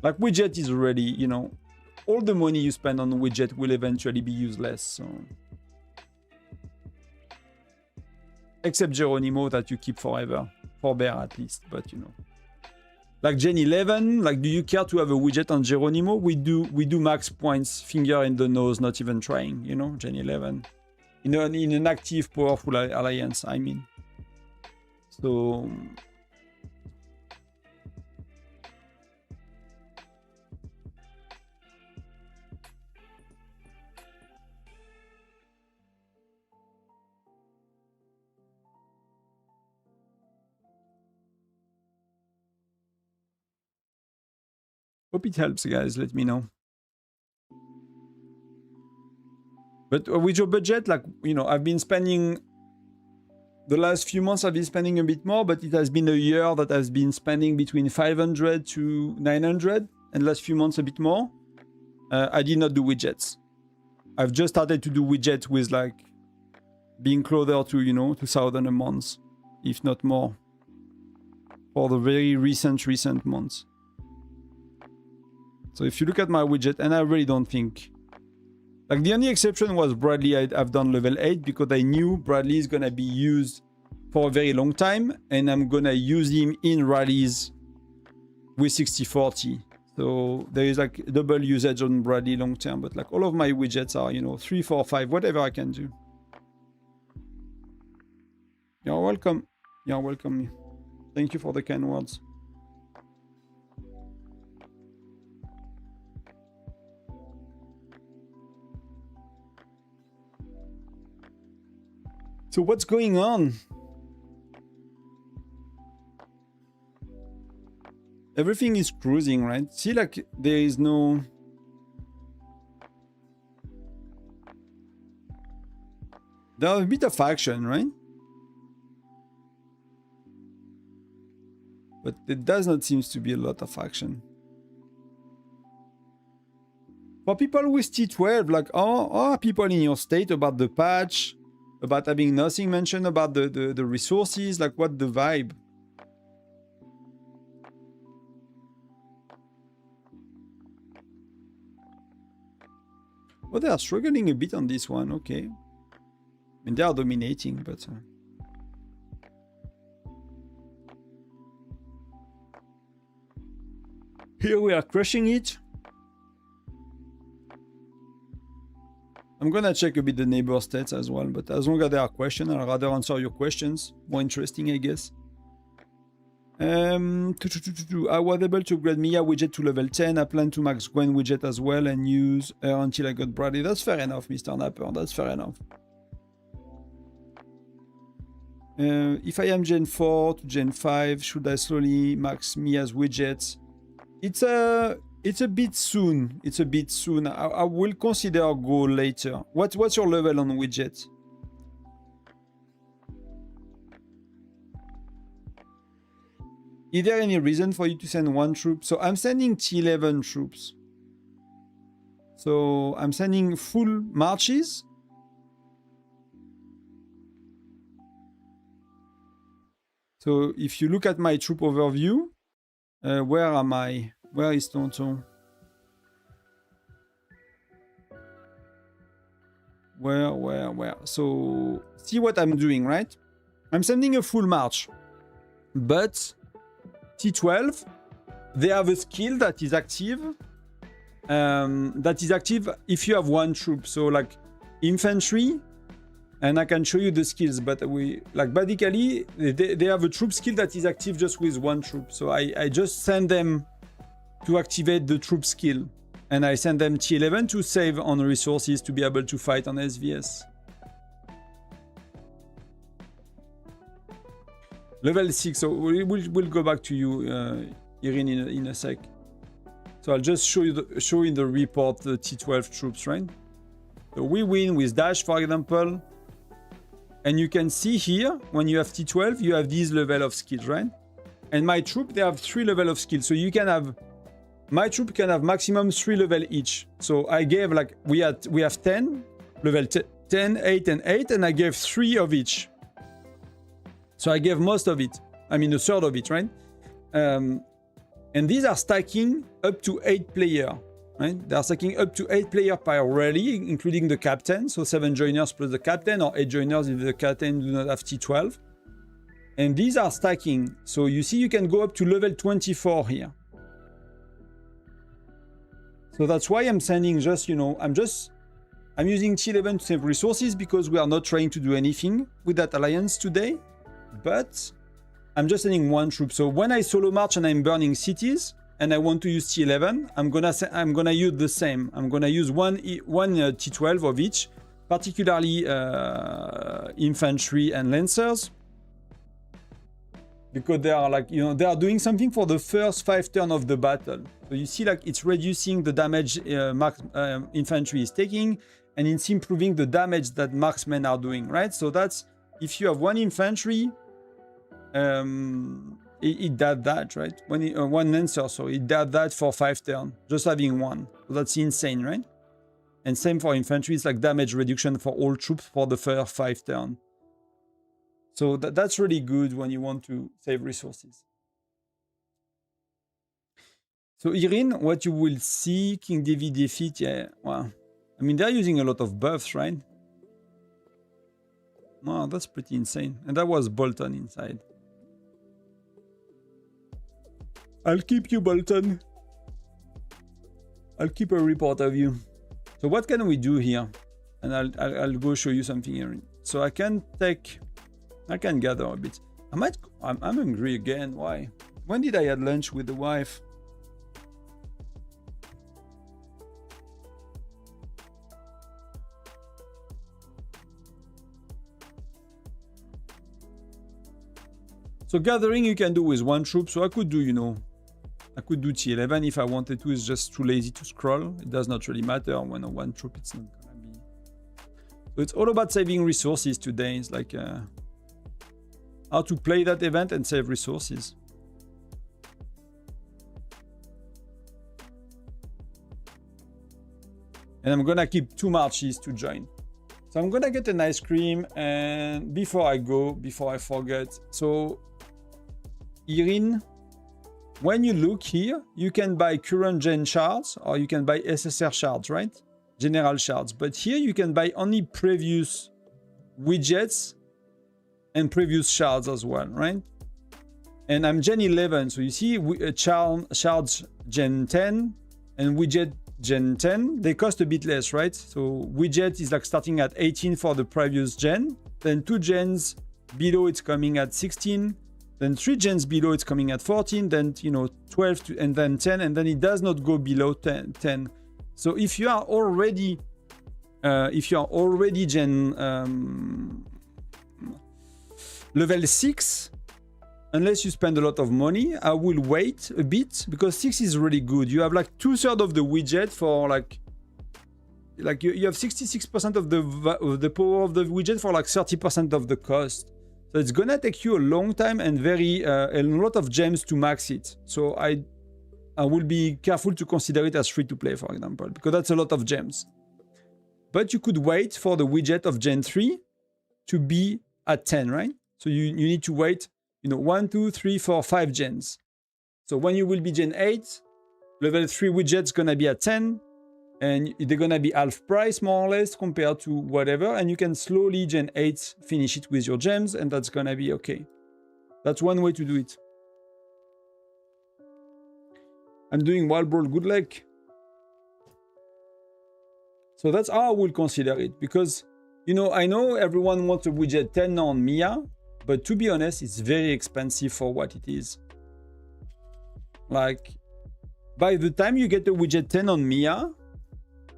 Like widget is already, you know, all the money you spend on widget will eventually be useless. So, except Geronimo that you keep forever, for bear at least. But you know, like Gen 11, like do you care to have a widget on Geronimo? We do max points, finger in the nose, not even trying. You know, Gen 11 in an active, powerful alliance. I mean, so. Hope it helps, guys. Let me know. But with your budget, like, you know, I've been spending... The last few months, I've been spending a bit more, but it has been a year that I've been spending between 500 to 900, and last few months a bit more. I did not do widgets. I've just started to do widgets with, like, being closer to, you know, 2,000 a month, if not more, for the very recent months. So if you look at my widget, and I really don't think... Like, the only exception was Bradley. I've done level 8 because I knew Bradley is going to be used for a very long time, and I'm going to use him in rallies with 60-40. So there is, like, double usage on Bradley long term, but, like, all of my widgets are, you know, 3, 4, 5, whatever I can do. You're welcome. You're welcome. Thank you for the kind words. So what's going on? Everything is cruising, right? See, like, there is no... There's a bit of action, right? But there does not seem to be a lot of action. For people with T12, like, are people in your state about the patch? About having nothing mentioned about the resources? Like, what the vibe? Oh, they are struggling a bit on this one. Okay. I mean, they are dominating, but... Here we are crushing it. I'm gonna check a bit the neighbor stats as well, but as long as there are questions, I'd rather answer your questions. More interesting, I guess. I was able to upgrade Mia widget to level 10. I plan to max Gwen widget as well and use her until I got Bradley. That's fair enough, Mr. Napper. That's fair enough. If I am Gen 4 to Gen 5, should I slowly max Mia's widgets? It's a bit soon. It's a bit soon. I will consider a goal later. What's your level on widget? Is there any reason for you to send one troop? So I'm sending T11 troops. So I'm sending full marches. So if you look at my troop overview, where am I? Where is Tonton? Where? So see what I'm doing, right? I'm sending a full march, but T12, they have a skill that is active. That is active if you have one troop. So like infantry, and I can show you the skills, but we like basically they have a troop skill that is active just with one troop. So I just send them to activate the troop skill, and I send them T11 to save on resources to be able to fight on SVS. Level 6, so we'll go back to you, Irene, in a sec. So I'll just show you the report, the T12 troops, right? So we win with Dash, for example, and you can see here, when you have T12, you have these level of skills, right? And my troop, they have 3 level of skills, so you can have my troop can have maximum 3 level each. So I gave like, we have 10, level 10, 8, and 8, and I gave 3 of each. So I gave most of it. I mean, a third of it, right? And these are stacking up to 8 player, right? They are stacking up to 8 player per rally, including the captain. So 7 joiners plus the captain, or 8 joiners if the captain do not have T12. And these are stacking. So you see, you can go up to level 24 here. So that's why I'm sending just, you know, I'm using T11 to save resources because we are not trying to do anything with that alliance today. But I'm just sending 1 troop. So when I solo march and I'm burning cities and I want to use T11, I'm gonna use the same. I'm gonna use one T12 of each, particularly infantry and lancers, because they are like, you know, they are doing something for the first 5 turns of the battle. So you see, like, it's reducing the damage infantry is taking, and it's improving the damage that marksmen are doing, right? So that's, if you have 1 infantry, it does that, right? When 1 lancer, so it does that for 5 turns, just having 1. So that's insane, right? And same for infantry, it's like damage reduction for all troops for the first 5 turns. So that's really good when you want to save resources. So Irene, what you will see, King David defeat, yeah, well, I mean, they're using a lot of buffs, right? Wow, that's pretty insane. And that was Bolton inside. I'll keep you, Bolton. I'll keep a report of you. So what can we do here? And I'll go show you something here. So I can gather a bit. I'm hungry again. Why? When did I have lunch with the wife? So gathering you can do with 1 troop. So I could do, you know, I could do T11 if I wanted to. It's just too lazy to scroll. It does not really matter when on 1 troop it's not gonna be. So it's all about saving resources today. It's like how to play that event and save resources. And I'm gonna keep 2 marches to join. So I'm gonna get an ice cream, and before I forget, so Irene, when you look here, you can buy current gen shards or you can buy SSR shards, right? General shards. But here you can buy only previous widgets and previous shards as well, right? And I'm gen 11, so you see shards gen 10 and widget gen 10, they cost a bit less, right? So widget is like starting at 18 for the previous gen, then 2 gens below it's coming at 16, then 3 gens below it's coming at 14, then, you know, 12 and then 10, and then it does not go below 10. So if you are already gen level 6, unless you spend a lot of money, I will wait a bit, because 6 is really good. You have like 2/3 of the widget for like you have 66% of the power of the widget for like 30% of the cost. So it's gonna take you a long time and a lot of gems to max it. So I will be careful to consider it as free to play, for example, because that's a lot of gems. But you could wait for the widget of Gen 3 to be at 10, right? So you need to wait, you know, 1, 2, 3, 4, 5 gens. So when you will be Gen 8, level 3 widget's gonna be at 10, and they're gonna be half price more or less compared to whatever, and you can slowly Gen 8 finish it with your gems, and that's gonna be okay. That's one way to do it. I'm doing Wild Brawl, good luck. So that's how I will consider it, because, you know, I know everyone wants a widget 10 on Mia, but to be honest, it's very expensive for what it is. Like, by the time you get a widget 10 on Mia,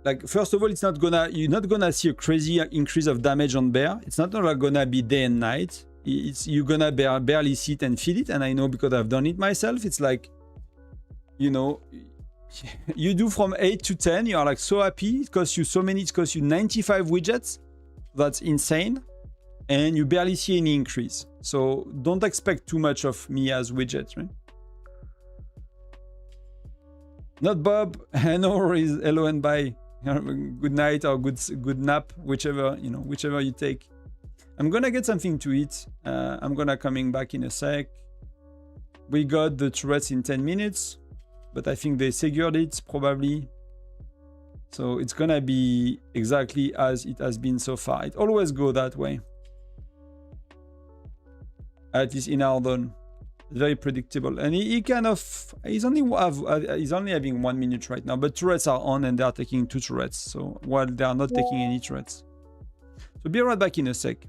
like, first of all, you're not gonna see a crazy increase of damage on bear. It's not like gonna be day and night. You're gonna barely see it and feel it, and I know because I've done it myself. It's like, you know, you do from 8 to 10, you are like so happy. It costs you so many, it costs you 95 widgets. That's insane. And you barely see any increase. So don't expect too much of Mia's widgets, right? Not Bob. Hello is hello and bye. Good night or good nap, whichever whichever you take. I'm gonna get something to eat. I'm gonna coming back in a sec. We got the turrets in 10 minutes, but I think they secured it probably. So it's gonna be exactly as it has been so far. It always go that way. At least in Ardon. Very predictable. And he's only having 1 minute right now, but turrets are on and they are taking 2 turrets. So while they are not taking any turrets. So be right back in a sec.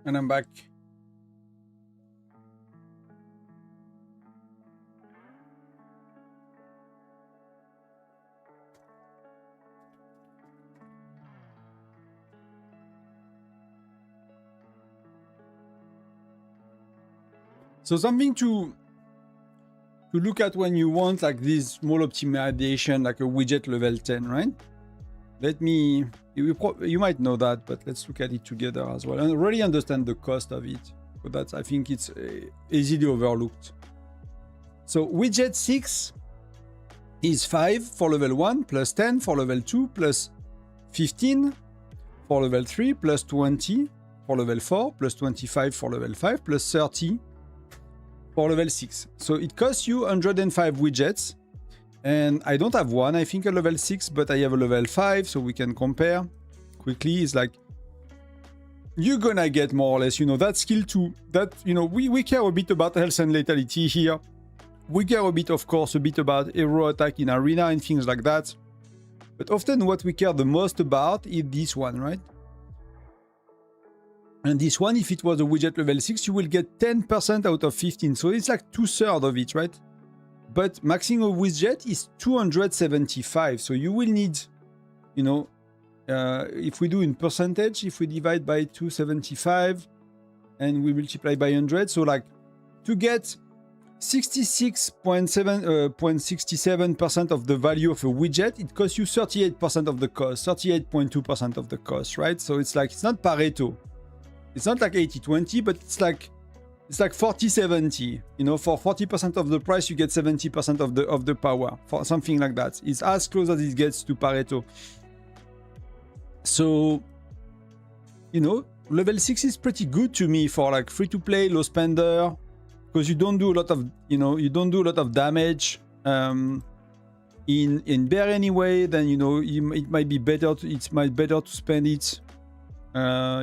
And I'm back. So something to look at when you want like this small optimization, like a widget level 10, right? You might know that, but let's look at it together as well and really understand the cost of it. But that's, I think it's easily overlooked. So widget 6 is 5 for level 1, plus 10 for level 2, plus 15 for level 3, plus 20 for level 4, plus 25 for level 5, plus 30 for level 6. So it costs you 105 widgets. And I don't have one, I think a level 6, but I have a level 5, so we can compare quickly. It's like, you're gonna get more or less, that skill too. That, we care a bit about health and lethality here. We care a bit, of course, about hero attack in arena and things like that. But often what we care the most about is this one, right? And this one, if it was a widget level 6, you will get 10% out of 15. So it's like 2/3 of it, right? But maxing a widget is 275. So you will need, if we do in percentage, if we divide by 275 and we multiply by 100, so like to get 66.67% of the value of a widget, it costs you 38% of the cost, 38.2% of the cost, right? So it's like, it's not Pareto. It's not like 80-20, but it's like 40-70. For 40% of the price, you get 70% of the power, for something like that. It's as close as it gets to Pareto. So, level 6 is pretty good to me for like free to play, low spender, because you don't do a lot of, you don't do a lot of damage in bear anyway. Then it might be better to spend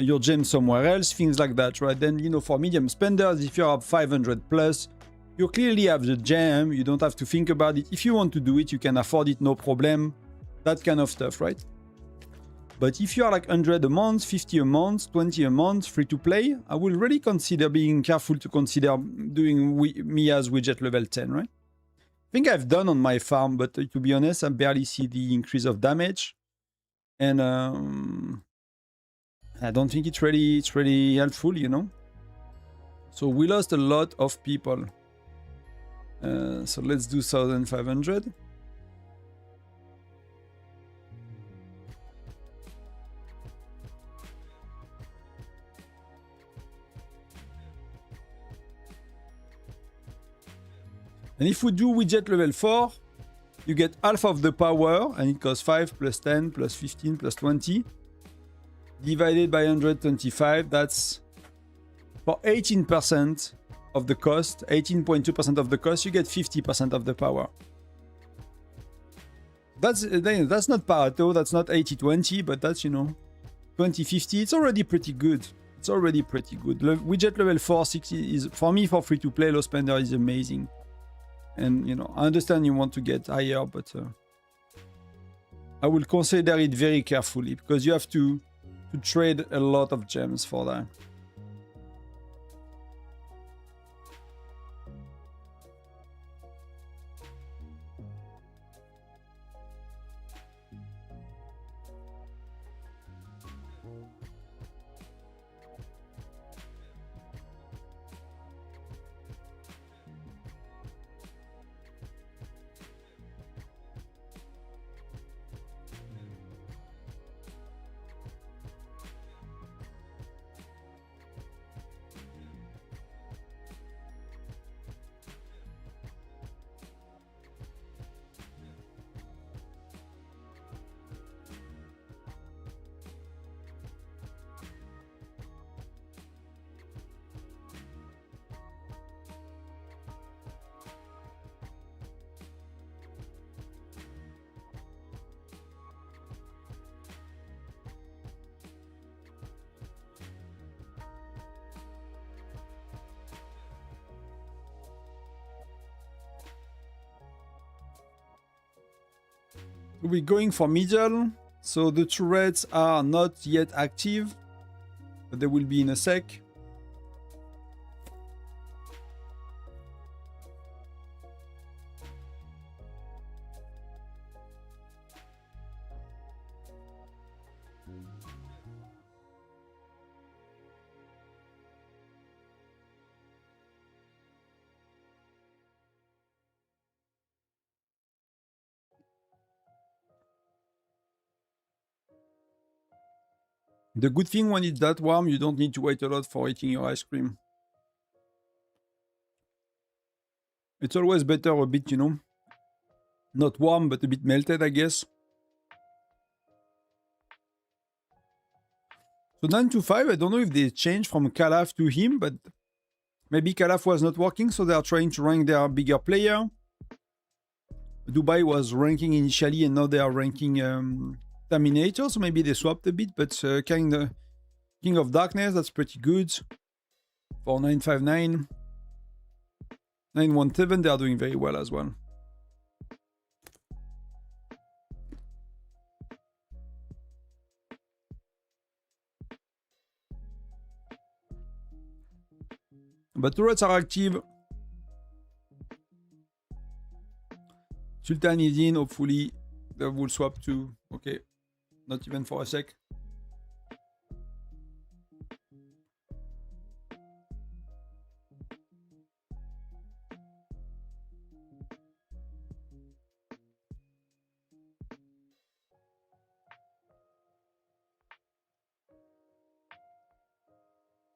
your gem somewhere else, things like that, right? Then for medium spenders, if you're up 500 plus, you clearly have the gem. You don't have to think about it. If you want to do it, you can afford it, no problem. That kind of stuff, right? But if you are like 100 a month, 50 a month, 20 a month, free to play, I will really consider being careful to consider doing Mia's widget level 10, right? I think I've done on my farm, but to be honest, I barely see the increase of damage. And I don't think it's really helpful, So we lost a lot of people. So let's do 1,500. And if we do widget level 4, you get half of the power, and it costs 5 plus 10 plus 15 plus 20. Divided by 125, that's for 18% of the cost, 18.2% of the cost, you get 50% of the power. That's not Pareto, that's not 80-20, but that's, 20-50. It's already pretty good. It's already pretty good. Widget level 4, 60 is, for me, for free-to-play, low spender is amazing. And, I understand you want to get higher, but I will consider it very carefully, because you have to trade a lot of gems for that. We're going for middle, so the turrets are not yet active, but they will be in a sec. The good thing when it's that warm, you don't need to wait a lot for eating your ice cream. It's always better a bit, not warm, but a bit melted, I guess. So 9 to 5, I don't know if they changed from Calaf to him, but maybe Calaf was not working, so they are trying to rank their bigger player. Dubai was ranking initially, and now they are ranking Terminator, so maybe they swapped a bit, but King of Darkness, that's pretty good. For 959. 917, they are doing very well as well. But turrets are active. Sultan is in, hopefully they will swap to, okay, not even for a sec.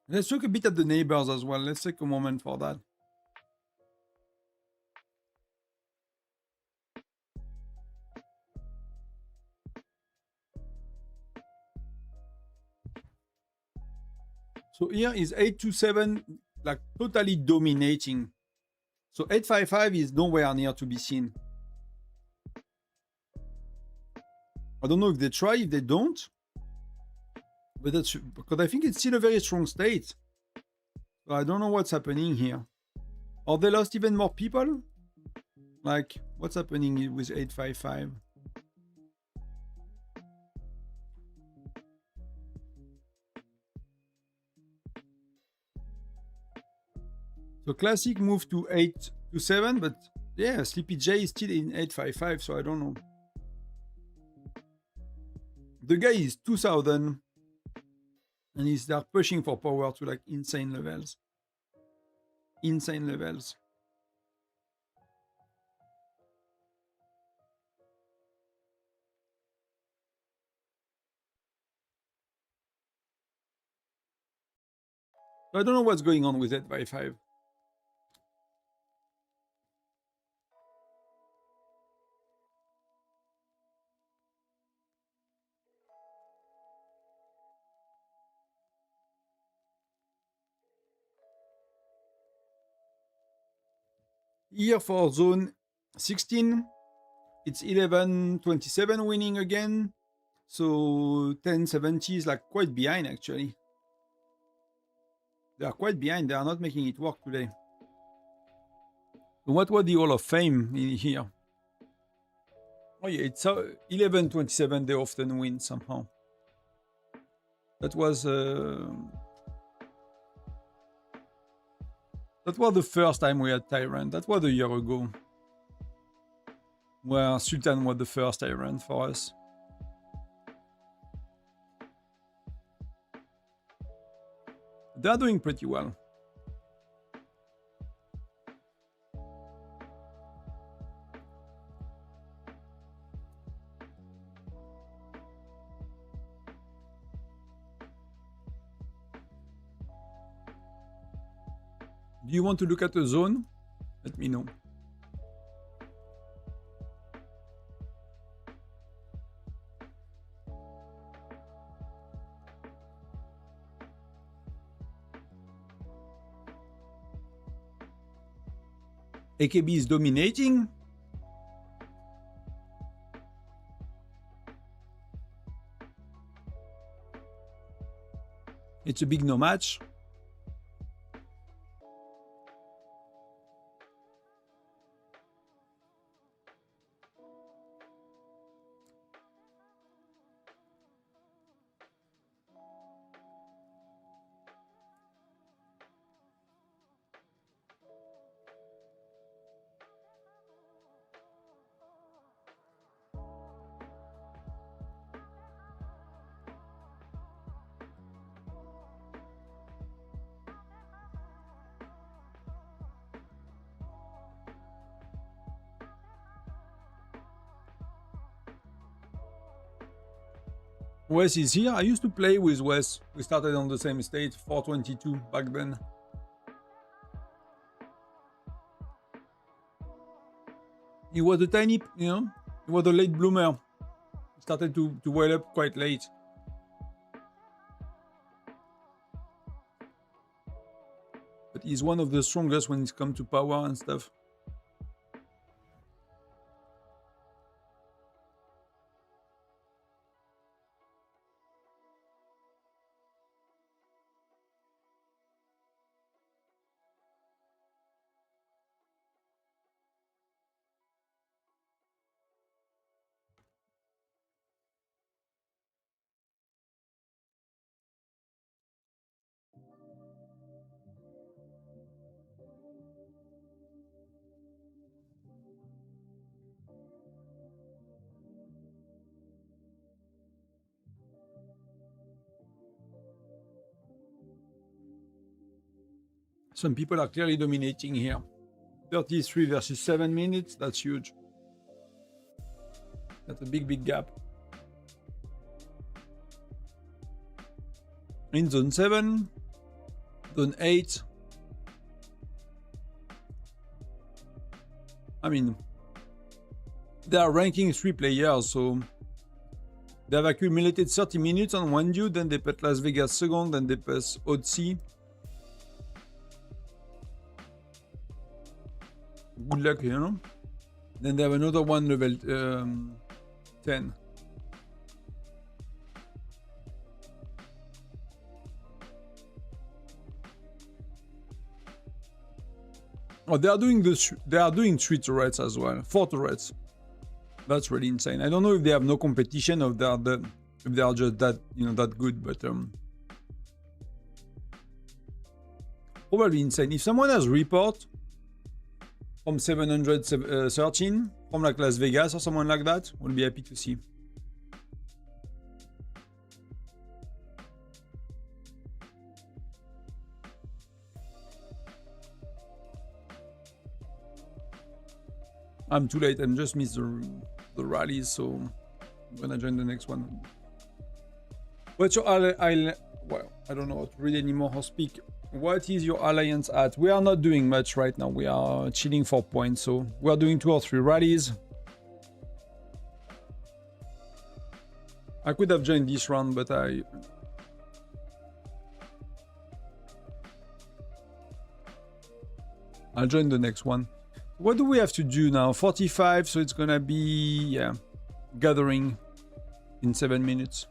Let's look a bit at the neighbors as well. Let's take a moment for that. So here is 827 like totally dominating. So 855 is nowhere near to be seen. I don't know if they try, if they don't. But that's because I think it's still a very strong state. So I don't know what's happening here. Or they lost even more people? Like, what's happening with 855? So Classic moved to 8 to 7, but yeah, Sleepy J is still in 855, so I don't know. The guy is 2000, and he's there pushing for power to like insane levels. Insane levels. I don't know what's going on with 855. Here for zone 16, it's 1127 winning again. So 1070 is like quite behind actually. They are quite behind. They are not making it work today. What was the Hall of Fame in here? Oh yeah, it's 1127. They often win somehow. That was the first time we had Tyrant. That was a year ago, where Sultan was the first Tyrant for us. They're doing pretty well. Do you want to look at the zone? Let me know. AKB is dominating. It's a big no match. Wes is here. I used to play with Wes. We started on the same stage, 422 back then. He was a tiny, he was a late bloomer. He started to well up quite late. But he's one of the strongest when it comes to power and stuff. Some people are clearly dominating here. 33 versus 7 minutes, that's huge. That's a big gap. In zone 7, zone 8. I mean, they are ranking 3 players, so they have accumulated 30 minutes on one dude, then they put Las Vegas second, then they pass Odyssey. good luck, you know. Then they have another one level 10. Oh, they are doing 3 turrets as well, 4 turrets. That's really insane. I don't know if they have no competition or if they are just that, you know, that good, but probably insane. If someone has report from 713 from like Las Vegas or someone like that, we'll be happy to see. I'm too late. I just missed the rallies, so I'm gonna join the next one. What's your well, I don't know how to read anymore or speak. What is your alliance at? We are not doing much right now. We are chilling for points, so we are doing 2 or 3 rallies. I could have joined this round, but I'll join the next one. What do we have to do now? 45, so it's gonna be, yeah, gathering in 7 minutes.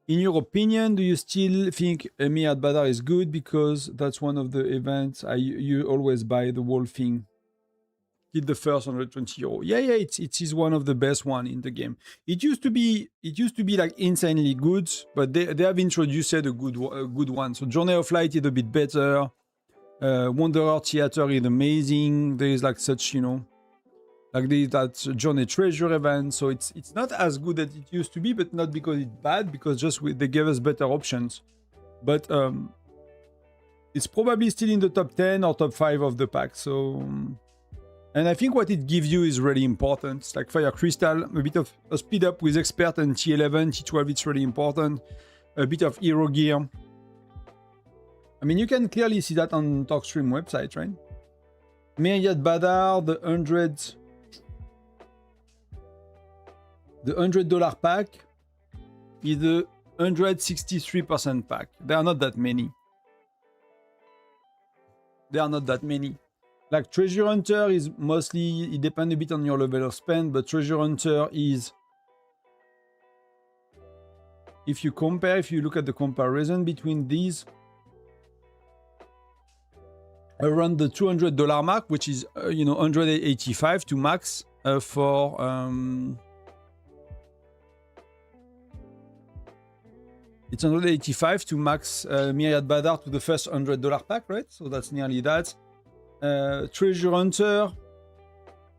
In your opinion, do you still think Emir Badar is good? Because that's one of the events you always buy the whole thing. Did the first 120 euro. Yeah, it is one of the best one in the game. It used to be like insanely good, but they have introduced a good one. So Journey of Light is a bit better. Wanderer Theater is amazing. There is like such, you know, like that Journey Treasure event. So it's not as good as it used to be, but not because it's bad, because just they gave us better options. But it's probably still in the top 10 or top 5 of the pack. So. And I think what it gives you is really important. It's like Fire Crystal, a bit of a speed up with Expert and T11, T12, it's really important. A bit of Hero Gear. I mean, you can clearly see that on TalkStream website, right? Myriad Badar, the $100 pack is the 163% pack. There are not that many. Like Treasure Hunter is mostly, it depends a bit on your level of spend, but Treasure Hunter is, if you look at the comparison between these, around the $200 mark, which is, you know, 185 to max for, it's 185 to max Myriad Badar to the first $100 pack, right? So that's nearly that. Treasure Hunter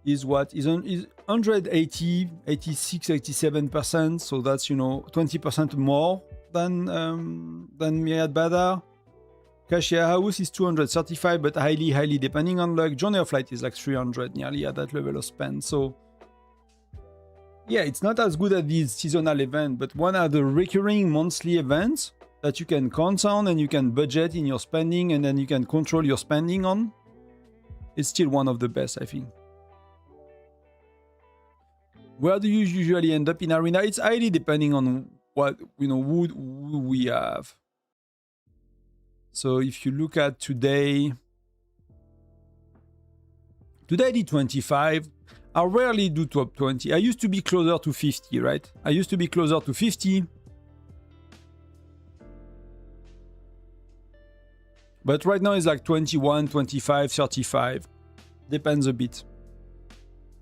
is what? Is 180, 86, 87%. So that's, you know, 20% more than Myriad Badar. Kashia House is 235, but highly depending on luck. Journey of Light is like 300, nearly at that level of spend. So yeah, it's not as good as these seasonal events, but one of the recurring monthly events that you can count on and you can budget in your spending and then you can control your spending on. It's still one of the best, I think. Where do you usually end up in arena? It's highly depending on what, you know, who we have. So if you look at today I did 25. I rarely do top 20. I used to be closer to 50, right? I used to be closer to 50. But right now it's like 21, 25, 35. Depends a bit.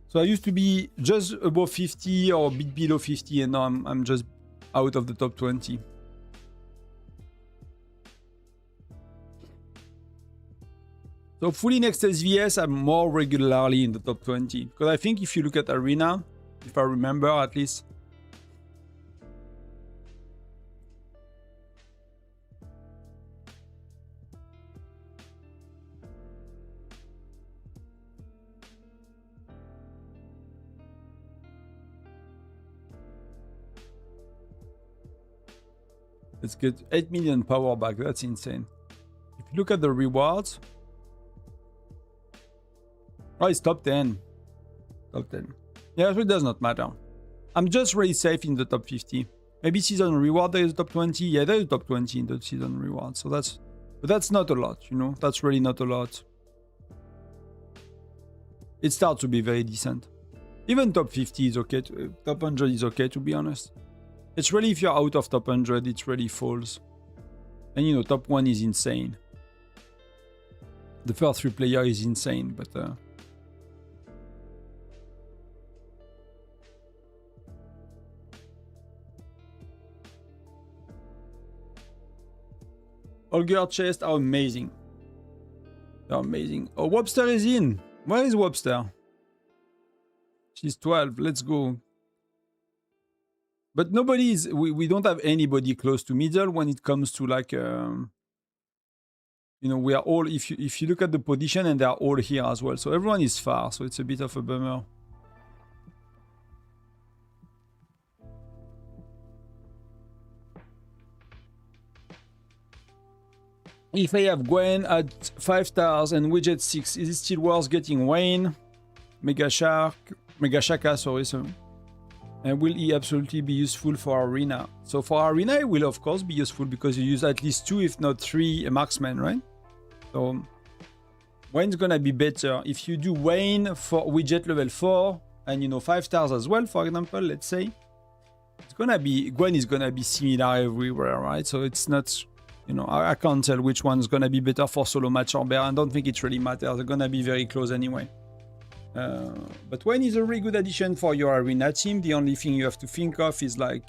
So I used to be just above 50 or a bit below 50, and now I'm just out of the top 20. So hopefully next SVS, I'm more regularly in the top 20. Because I think if you look at Arena, if I remember at least, let's get 8 million power back. That's insane. If you look at the rewards, oh, it's top 10. Top 10. Yeah, it does not matter. I'm just really safe in the top 50. Maybe season reward there is top 20. Yeah, there is top 20 in the season reward. So that's not a lot, you know. That's really not a lot. It starts to be very decent. Even top 50 is okay. Top 100 is okay, to be honest. It's really, if you're out of top 100, it really falls. And you know, top 1 is insane. The first 3 player is insane, but Olger chests are amazing. They're amazing. Oh, Webster is in. Where is Webster? She's 12. Let's go. But nobody is. We don't have anybody close to middle when it comes to like. You know, we are all. If you look at the position, and they are all here as well. So everyone is far. So it's a bit of a bummer. If I have Gwen at 5 stars and Widget 6, is it still worth getting Wayne? Mega Shaka, sorry. And will he absolutely be useful for Arena? So for Arena, it will of course be useful because you use at least 2, if not 3 marksmen, right? So Wayne's gonna be better. If you do Wayne for Widget level 4, and you know 5 stars as well, for example, let's say, it's gonna be, Gwen is gonna be similar everywhere, right? So it's not... You know, I can't tell which one's gonna be better for solo match or bear. I don't think it really matters. They're gonna be very close anyway. But Wayne is a really good addition for your arena team. The only thing you have to think of is like,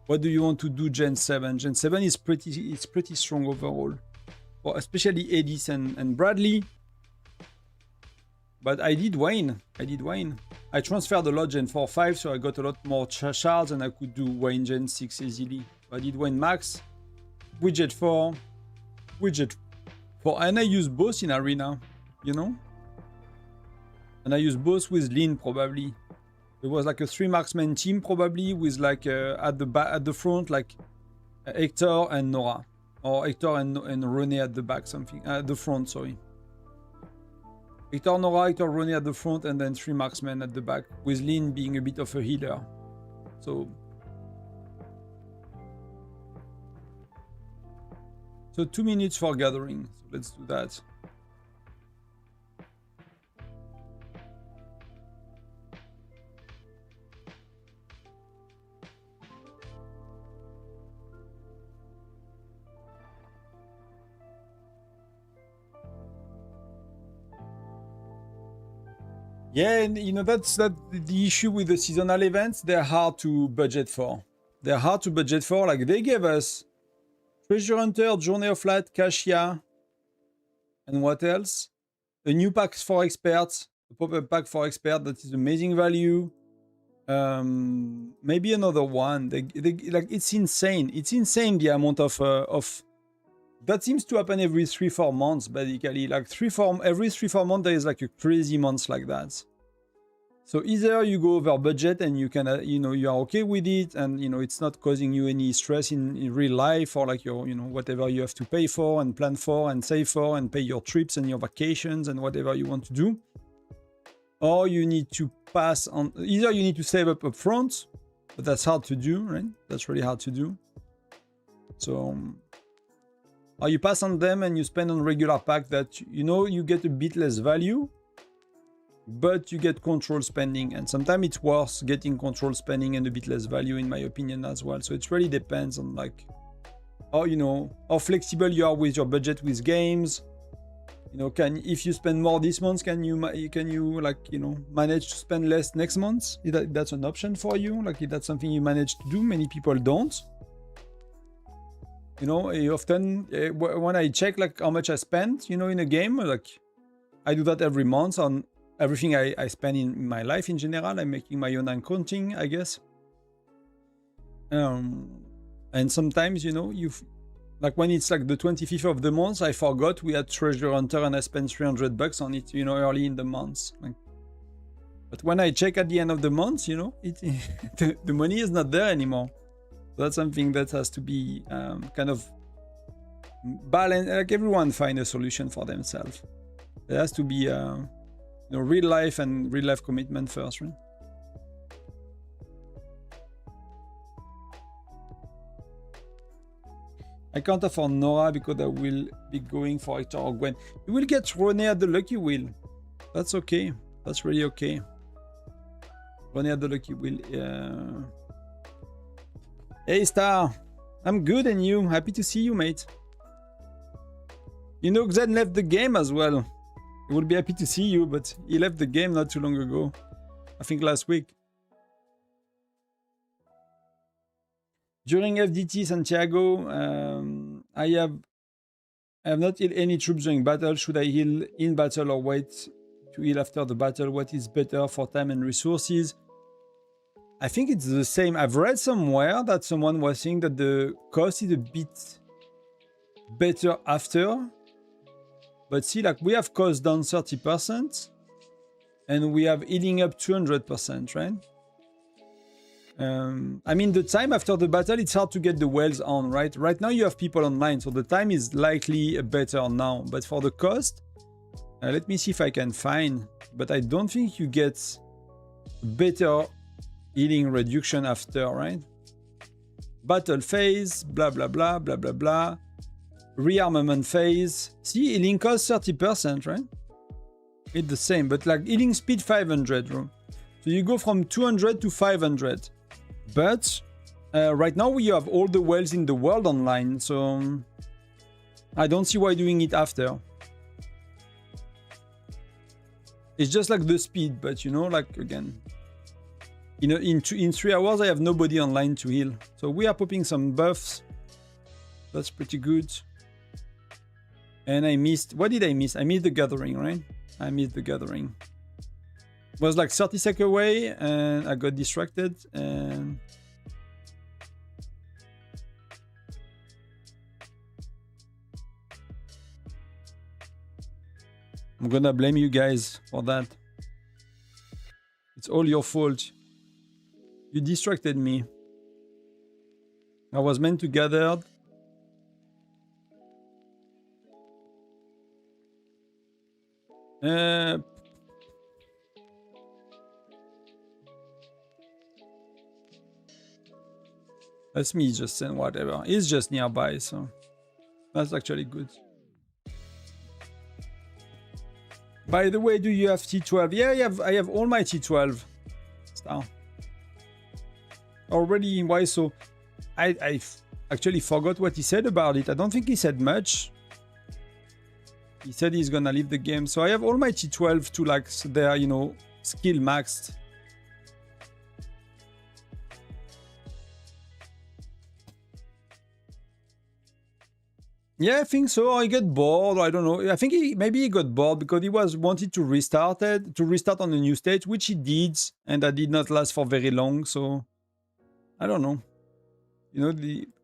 what do you want to do Gen 7? Gen 7 is pretty strong overall. For especially Edis and Bradley. But I did Wayne. I transferred a lot Gen 4-5, so I got a lot more shards and I could do Wayne Gen 6 easily. I did Wayne Max. Widget 4, and I use both in arena, you know, and I use both with Lynn probably. It was like a 3 marksman team probably with like at the front like Hector and Nora, or Hector and René at the back, something at the front. Sorry, Hector, Nora, Hector, René at the front, and then 3 marksmen at the back with Lynn being a bit of a healer. So 2 minutes for gathering. So let's do that. Yeah, and you know that's the issue with the seasonal events. They're hard to budget for. Like they gave us Treasure Hunter, Journey of Light, Kashia, and what else? A new pack for experts, a pop-up pack for experts that is amazing value. Maybe another one. Like it's insane. It's insane the amount of that seems to happen every 3-4 months basically. Like every 3-4 months there is like a crazy month like that. So either you go over budget and you can, you know, you are okay with it, and you know it's not causing you any stress in real life, or like your, you know, whatever you have to pay for and plan for and save for and pay your trips and your vacations and whatever you want to do. Or you need to pass on. Either you need to save up front, but that's hard to do, right? That's really hard to do. So, or you pass on them and you spend on regular pack that you know you get a bit less value, but you get control spending, and sometimes it's worth getting control spending and a bit less value in my opinion as well. So it really depends on like how, you know, how flexible you are with your budget with games. You know, if you spend more this month, can you like, you know, manage to spend less next month? That's an option for you. Like if that's something you manage to do. Many people don't. You know, often when I check like how much I spent, you know, in a game, like I do that every month on everything I spend in my life in general. I'm making my own accounting, I guess. And sometimes, you know, like when it's like the 25th of the month, I forgot we had Treasure Hunter and I spent $300 on it, you know, early in the month. Like, but when I check at the end of the month, you know, the money is not there anymore. So that's something that has to be kind of balanced. Like everyone find a solution for themselves. There has to be you know, real life and real life commitment first, right? I can't afford Nora because I will be going for Hector or Gwen. You will get Rene at the Lucky Wheel. That's okay. That's really okay. Rene at the Lucky Wheel. Hey, Star. I'm good, and you? Happy to see you, mate. You know, Xen left the game as well. He would be happy to see you, but he left the game not too long ago. I think last week. During FDT Santiago, I have not healed any troops during battle. Should I heal in battle or wait to heal after the battle? What is better for time and resources? I think it's the same. I've read somewhere that someone was saying that the cost is a bit better after. But see, like, we have cost down 30% and we have healing up 200%, right? I mean, the time after the battle, it's hard to get the wells on, right? Right now you have people online, so the time is likely better now. But for the cost, let me see if I can find. But I don't think you get better healing reduction after, right? Battle phase, blah, blah, blah, blah, blah, blah. Rearmament phase. See, healing cost 30%, right? It's the same, but like healing speed 500, right? So you go from 200 to 500. But right now we have all the wells in the world online, so I don't see why doing it after. It's just like the speed, but you know, like again, you know, in 3 hours I have nobody online to heal. So we are popping some buffs. That's pretty good. And I missed, what did I miss? I missed the gathering, right? I missed the gathering. It was like 30 seconds away and I got distracted and I'm gonna blame you guys for that. It's all your fault. You distracted me. I was meant to gather. That's me just saying whatever. It's just nearby, so that's actually good. By the way, do you have T12? Yeah, I have all my T12. Star. Already, why so? I actually forgot what he said about it. I don't think he said much. He said he's gonna leave the game. So I have all my T12 to like, so they are, you know, skill maxed. Yeah, I think so. I get bored. I don't know. I think maybe he got bored because he wanted to restart on a new stage, which he did, and that did not last for very long. So I don't know. You know,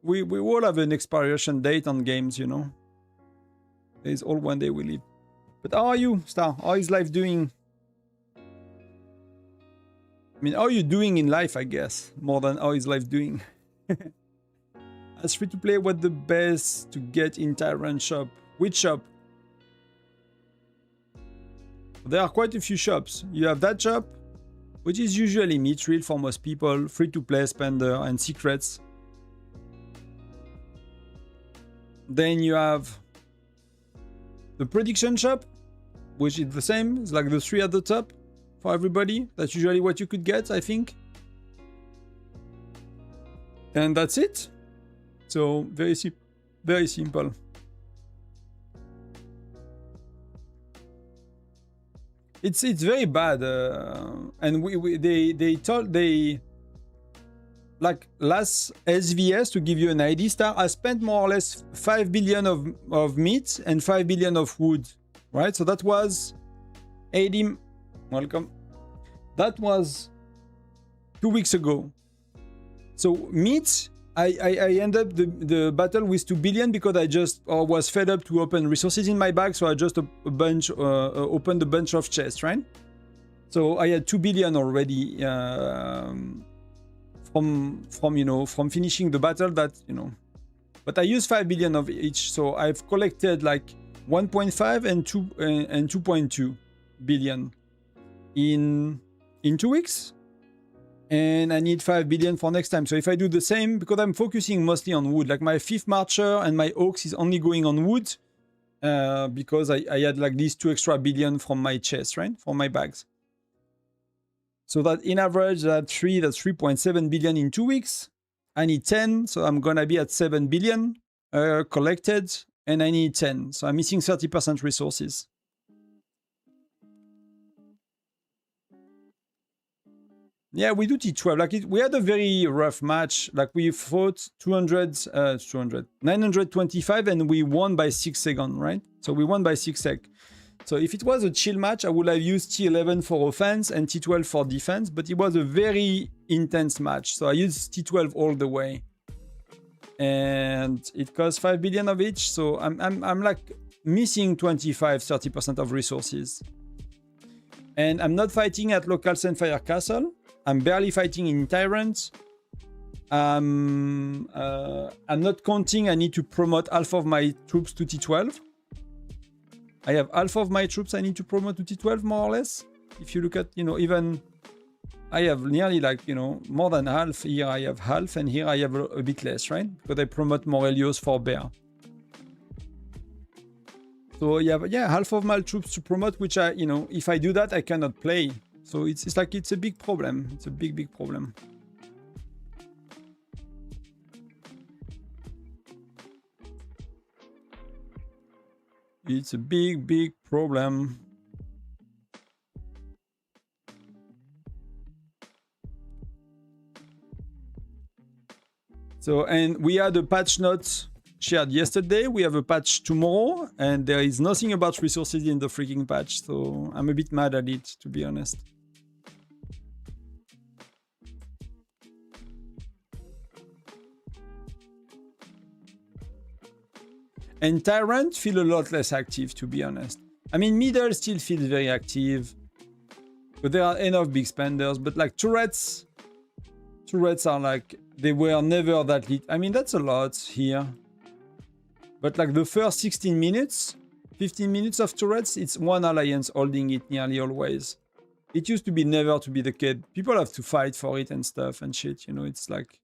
we all have an expiration date on games. You know, there's all one day we live. But how are you, Star? How is life doing? I mean, how are you doing in life? I guess more than how is life doing. As free to play, what the best to get in Tyrant shop? Which shop? There are quite a few shops. You have that shop, which is usually mithril for most people, free to play, spender, and secrets. Then you have the prediction shop, which is the same. It's like the 3 at the top for everybody. That's usually what you could get, I think. And that's it. So very simple. It's very bad, and they like last SVS, to give you an idea, Star, I spent more or less 5 billion of meat and 5 billion of wood, right? So that was 80. Welcome. That was 2 weeks ago. So meat. I end up the battle with 2 billion because I just was fed up to open resources in my bag, so I just opened a bunch of chests, right? So I had 2 billion already from finishing the battle, that, you know. But I used 5 billion of each, so I've collected like 1.5 and 2.2 billion in 2 weeks. And I need 5 billion for next time. So if I do the same, because I'm focusing mostly on wood, like my 5th Marcher and my Oaks is only going on wood because I had like these 2 extra billion from my chest, right? From my bags. So that in average, that's 3.7 billion in 2 weeks. I need 10, so I'm gonna be at 7 billion collected, and I need 10. So I'm missing 30% resources. Yeah, we do T12. Like we had a very rough match. Like we fought 925 and we won by 6 seconds, right? So we won by 6 sec. So if it was a chill match, I would have used T11 for offense and T12 for defense, but it was a very intense match. So I used T12 all the way. And it costs 5 billion of each. So I'm like missing 25-30% of resources. And I'm not fighting at local Sandfire Castle. I'm barely fighting in Tyrant. I'm not counting. I need to promote half of my troops to T12. I have half of my troops I need to promote to T12, more or less. If you look at, even I have nearly like, more than half. Here I have half, and here I have a bit less, right? Because I promote Morelios for Bear. So yeah, half of my troops to promote, which I, if I do that, I cannot play. So it's like, it's a big problem. It's a big, big problem. It's a big, big problem. So, and we had a patch note shared yesterday. We have a patch tomorrow, and there is nothing about resources in the freaking patch. So I'm a bit mad at it, to be honest. And Tyrant feel a lot less active, to be honest. I mean, Middle still feels very active, but there are enough big spenders. But like turrets are like, they were never that lit. I mean, that's a lot here. But like the first 16 minutes, 15 minutes of turrets, it's one alliance holding it nearly always. It used to be never to be the case. People have to fight for it and stuff and shit, it's like,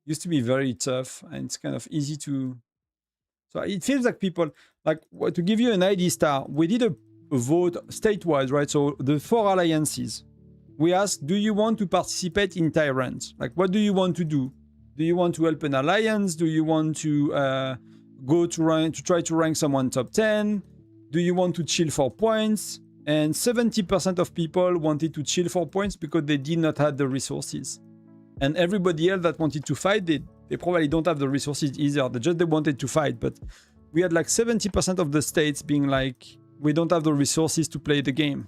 used to be very tough, and it's kind of easy to... So it feels like people, like, to give you an idea, Star, we did a vote statewide, right? So the 4 alliances, we asked, do you want to participate in Tyrant? Like, what do you want to do? Do you want to help an alliance? Do you want to go to try to rank someone top 10? Do you want to chill for points? And 70% of people wanted to chill for points because they did not have the resources. And everybody else that wanted to fight, they probably don't have the resources either. They wanted to fight. But we had like 70% of the states being like, we don't have the resources to play the game.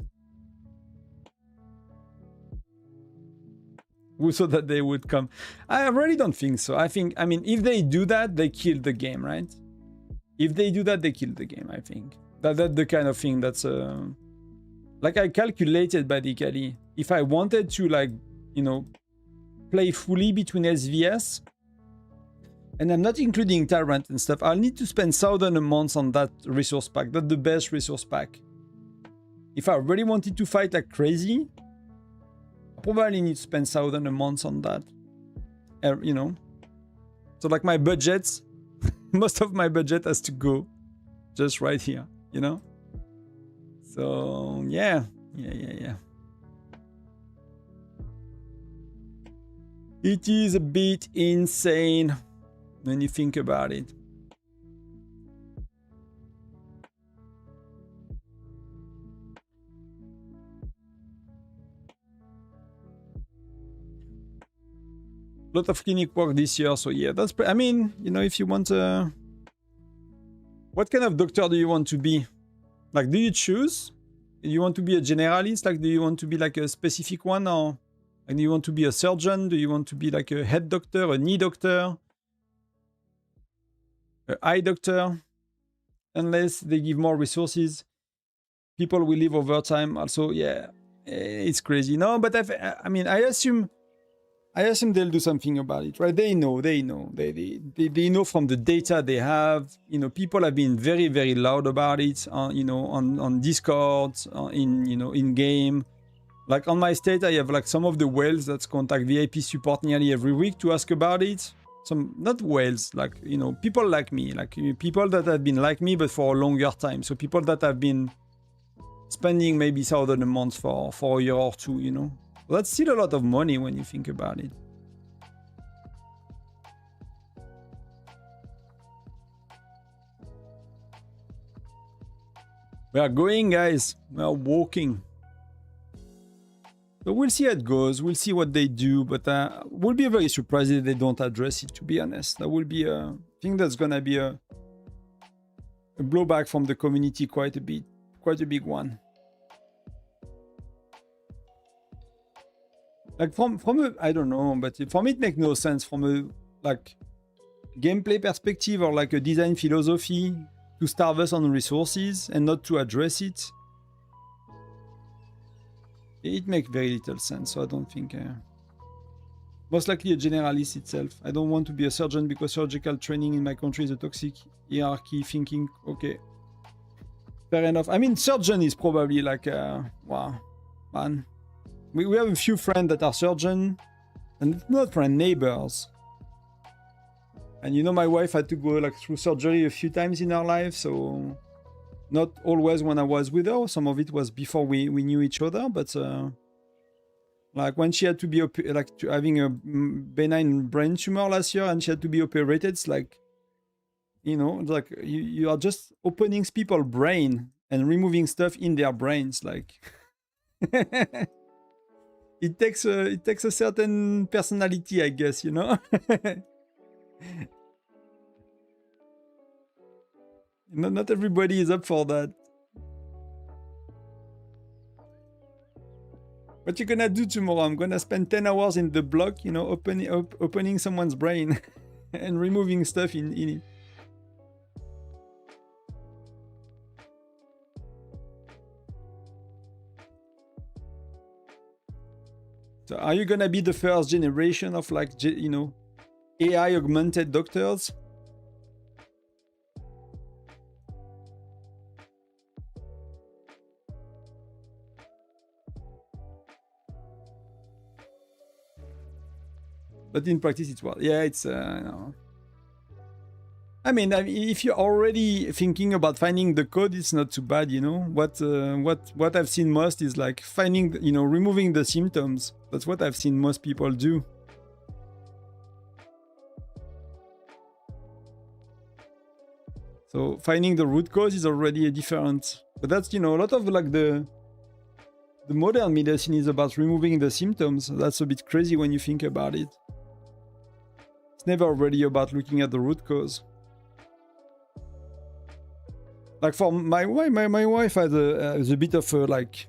Who thought that they would come? I really don't think so. I mean, if they do that, they kill the game, right? If they do that, they kill the game, I think. That's the kind of thing that's... like I calculated basically, if I wanted to like, play fully between SVS, and I'm not including Tyrant and stuff, I'll need to spend 1,000 a month on that resource pack. That's the best resource pack. If I really wanted to fight like crazy, I probably need to spend 1,000 a month on that. So like my budgets, most of my budget has to go just right here, So yeah. It is a bit insane when you think about it. Lot of clinic work this year, so yeah, that's... I mean, if you want what kind of doctor do you want to be? Like, do you choose? Do you want to be a generalist? Like, do you want to be like a specific one, or... And do you want to be a surgeon? Do you want to be like a head doctor, a knee doctor, an eye doctor? Unless they give more resources, people will live over time. Also, yeah, it's crazy. No, but I mean, I assume they'll do something about it, right? They know. They know from the data they have. People have been very, very loud about it. On Discord, in game. Like on my state, I have like some of the whales that contact VIP support nearly every week to ask about it. Some, not whales, like, you know, people like me, like people that have been like me, but for a longer time. So people that have been spending maybe 1,000 a month for a year or two, you know. That's still a lot of money when you think about it. We are going, guys. We are walking. So we'll see how it goes. We'll see what they do, but we'll be very surprised if they don't address it, to be honest. That will be I think that's gonna be a blowback from the community quite a bit, quite a big one. Like from a, I don't know, but for me it makes no sense from a like gameplay perspective or like a design philosophy to starve us on resources and not to address it. It makes very little sense, so I don't think... most likely a generalist itself. I don't want to be a surgeon because surgical training in my country is a toxic hierarchy thinking. Okay. Fair enough. I mean, surgeon is probably like... wow. Man. We have a few friends that are surgeons, and it's not friend, neighbors. And you know, my wife had to go like through surgery a few times in her life, so... Not always when I was with her. Some of it was before we knew each other, but like when she had to be having a benign brain tumor last year and she had to be operated, it's like, you know, it's like you are just opening people's brain and removing stuff in their brains. Like it takes a certain personality, I guess, you know. Not everybody is up for that. What you gonna do tomorrow? I'm gonna spend 10 hours in the block, you know, opening someone's brain and removing stuff in it. So are you gonna be the first generation of like, you know, AI augmented doctors? But in practice, it's well. Yeah, it's no. I mean, if you're already thinking about finding the code, it's not too bad, you know. What I've seen most is like finding, you know, removing the symptoms. That's what I've seen most people do. So finding the root cause is already a different. But that's, you know, a lot of like the modern medicine is about removing the symptoms. That's a bit crazy when you think about it. It's never really about looking at the root cause. Like for my wife has a bit of a like,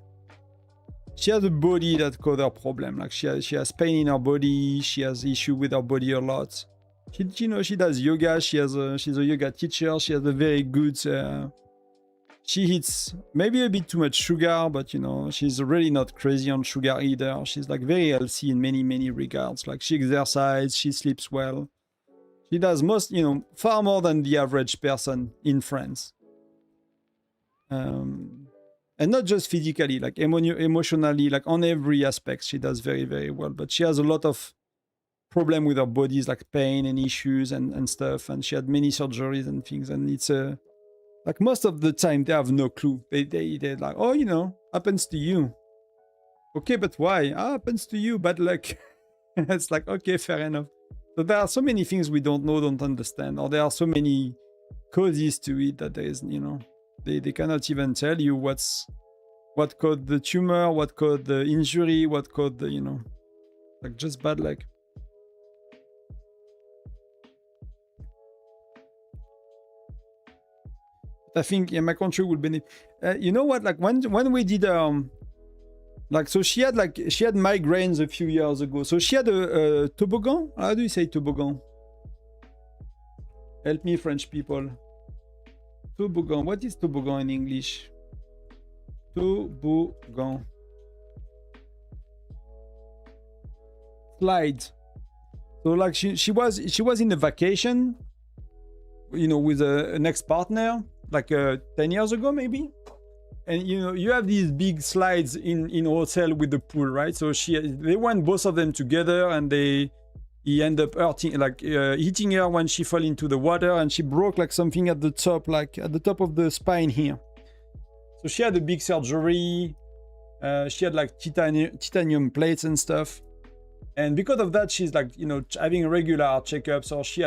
she has a body that caused her problem. Like she has pain in her body. She has issue with her body a lot. You know, she does yoga. She's a yoga teacher. She has a very good. She eats maybe a bit too much sugar, but you know, she's really not crazy on sugar either. She's like very healthy in many regards. Like she exercises, she sleeps well. She does most, you know, far more than the average person in France. And not just physically, like emotionally, like on every aspect, she does very well. But she has a lot of problem with her bodies, like pain and issues and stuff. And she had many surgeries and things. And it's like most of the time, they have no clue. They're like, oh, you know, happens to you. Okay, but why? Happens to you, bad luck. It's like, okay, fair enough. So there are so many things we don't know, don't understand, or there are so many causes to it that there is, you know, they cannot even tell you what caused the tumor, what caused the injury, what caused the, you know, like just bad luck. I think yeah, my country would benefit. You know what? Like when we did like so she had migraines a few years ago. So she had a toboggan. How do you say toboggan? Help me, French people. Toboggan. What is toboggan in English? Toboggan. Slide. So like she was in a vacation, you know, with an ex-partner. Like 10 years ago, maybe. and you know, you have these big slides in hotel with the pool, right? So they went both of them together, and he ended up hurting, like hitting her when she fell into the water, and she broke like something at the top, like at the top of the spine here. So she had a big surgery. She had like titanium plates and stuff. And because of that, she's like, you know, having regular checkups, or she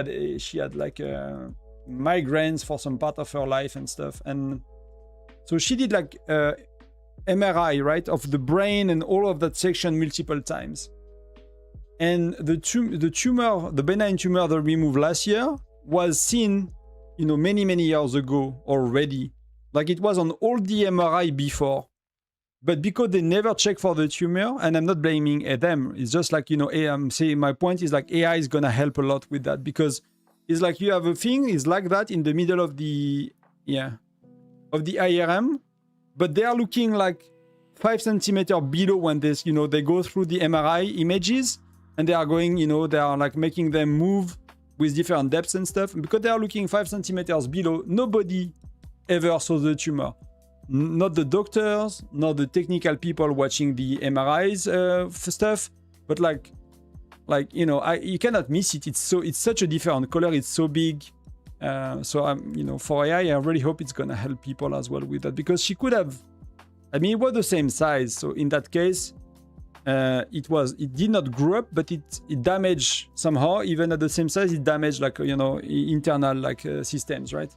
had like migraines for some part of her life and stuff. And so she did like MRI, right, of the brain and all of that section multiple times. And the tumor, the benign tumor that we removed last year, was seen, you know, many years ago already. Like it was on all the MRI before. But because they never check for the tumor, and I'm not blaming them, it's just like, you know, I'm saying my point is like AI is gonna help a lot with that, because it's like you have a thing is like that in the middle of the IRM, but they are looking like 5 centimeters below when this, you know, they go through the MRI images, and they are going, you know, they are like making them move with different depths and stuff. And because they are looking 5 centimeters below, nobody ever saw the tumor. Not the doctors, not the technical people watching the MRIs stuff, but like you know, you cannot miss it. It's such a different color. It's so big. So I'm, you know, for AI, I really hope it's gonna help people as well with that, because she could have. I mean, it was the same size, so in that case, it did not grow up, but it damaged somehow. Even at the same size, it damaged like, you know, internal like systems, right?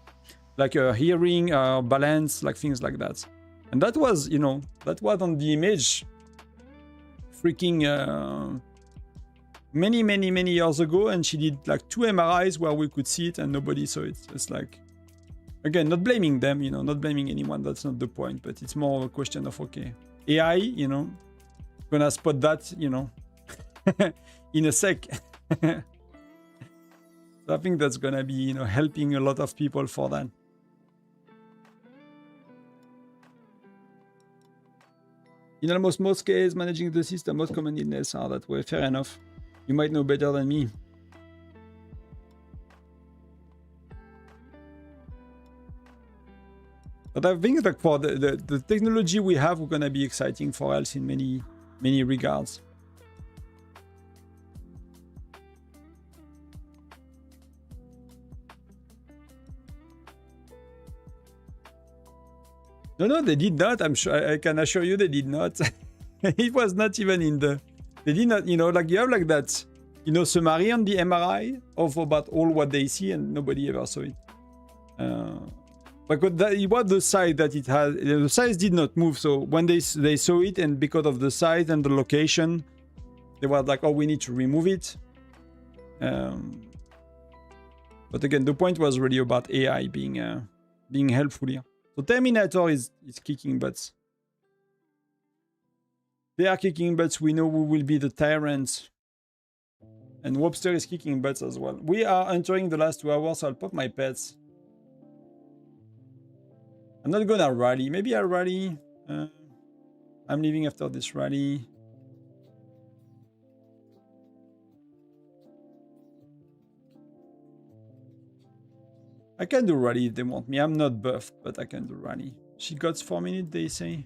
Like hearing, balance, like things like that. And that was, you know, that was on the image freaking many years ago, and she did like 2 MRIs where we could see it and nobody saw it. It's like, again, not blaming them, you know, not blaming anyone, that's not the point, but it's more a question of, okay, AI, you know, gonna spot that, you know, in a sec. So I think that's gonna be, you know, helping a lot of people for that. In almost most cases, managing the system, most common illness are that way. Fair enough. You might know better than me. But I think that for the technology we have, we're going to be exciting for health in many regards. No, they did not. I'm sure, I can assure you they did not. It was not even in the... They did not, you know, like you have like that, you know, summary on the MRI of about all what they see, and nobody ever saw it. But it was the size that it had. The size did not move, so when they saw it, and because of the size and the location, they were like, oh, we need to remove it. But again, the point was really about AI being helpful here. So Terminator is kicking butts. They are kicking butts. We know who will be the Tyrant. And Wobster is kicking butts as well. We are entering the last 2 hours, so I'll pop my pets. I'm not gonna rally. Maybe I'll rally. I'm leaving after this rally. I can do rally if they want me. I'm not buffed, but I can do rally. She got 4 minutes, they say.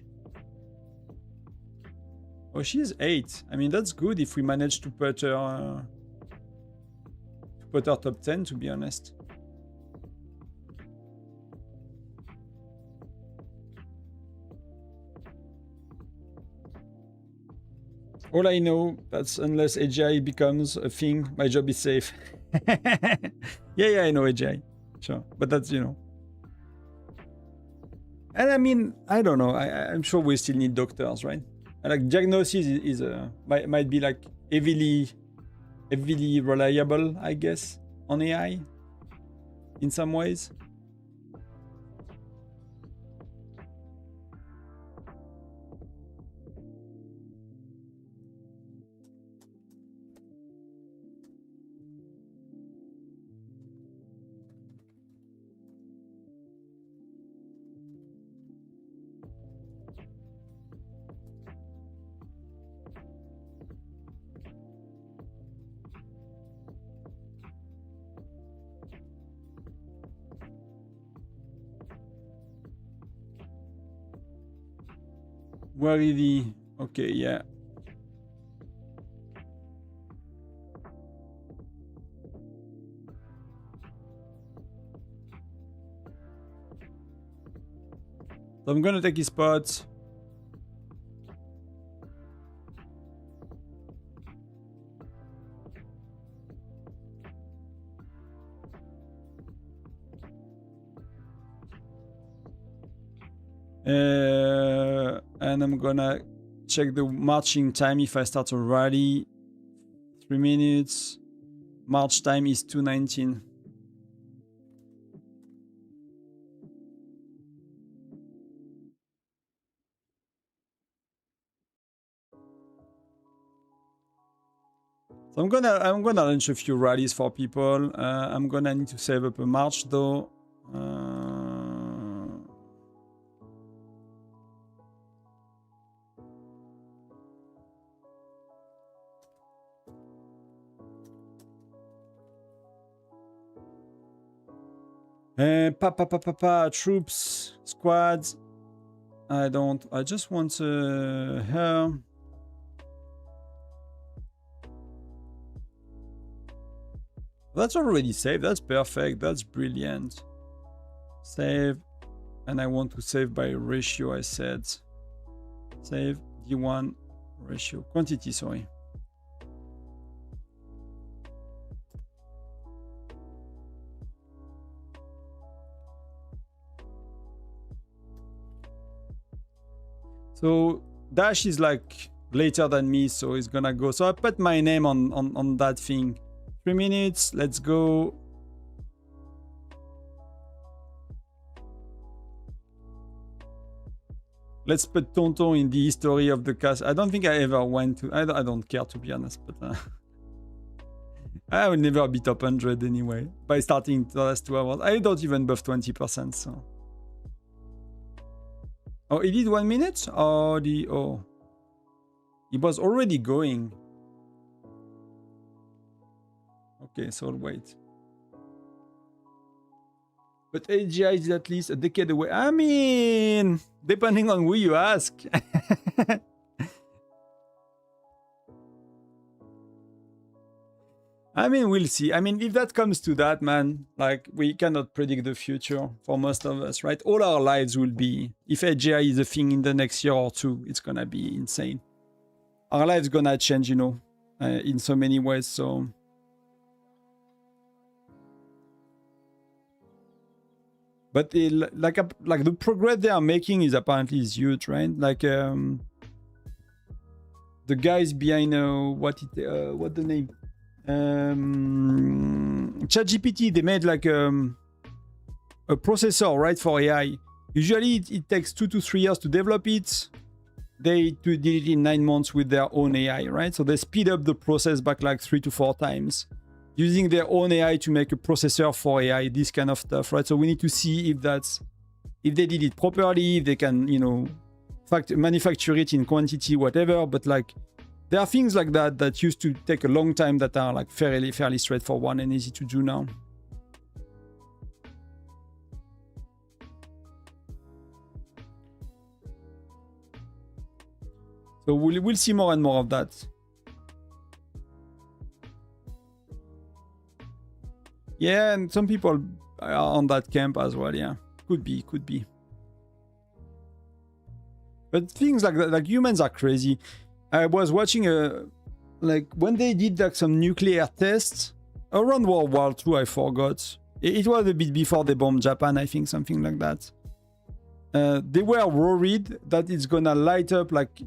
Oh, she's 8. I mean, that's good if we manage to put her top 10, to be honest. All I know, that's unless AGI becomes a thing, my job is safe. Yeah, I know AGI. Sure, but that's, you know. And I mean, I don't know. I'm sure we still need doctors, right? And like diagnosis is might be like heavily reliable, I guess, on AI in some ways. Where is he? Okay, yeah. So I'm gonna take his spot. And I'm gonna check the marching time if I start a rally. 3 minutes. March time is 2:19. So I'm gonna launch a few rallies for people. I'm gonna need to save up a march though. Troops, squads. I just want her. That's already saved. That's perfect. That's brilliant. Save. And I want to save by ratio, I said. Save D1 ratio. Quantity, sorry. So Dash is like later than me, so he's gonna go. So I put my name on that thing. 3 minutes, let's go. Let's put Tonton in the history of the cast. I don't think I ever went to... I don't care, to be honest, but... I will never be top 100 anyway, by starting the last 2 hours. I don't even buff 20%, so... Oh, he did 1 minute? Oh, he was already going. Okay, so I'll wait. But AGI is at least a decade away. I mean, depending on who you ask. I mean, we'll see. I mean, if that comes to that, man, like, we cannot predict the future for most of us, right? All our lives will be... If AGI is a thing in the next year or two, it's gonna be insane. Our lives gonna change, you know, in so many ways, so... But like the progress they are making is apparently huge, right? Like the guys behind what the name? ChatGPT, they made like a processor, right, for AI. Usually it takes 2 to 3 years to develop it. They did it in 9 months with their own AI, right? So they speed up the process back like 3 to 4 times, using their own AI to make a processor for AI, this kind of stuff, right? So we need to see if they did it properly, if they can, you know, manufacture it in quantity, whatever. But like, there are things like that that used to take a long time that are like fairly straightforward and easy to do now. So we'll see more and more of that. Yeah, and some people are on that camp as well, yeah. Could be. But things like that, like humans are crazy. I was watching like when they did like some nuclear tests around World War II, I forgot. It was a bit before they bombed Japan, I think, something like that. They were worried that it's gonna light up like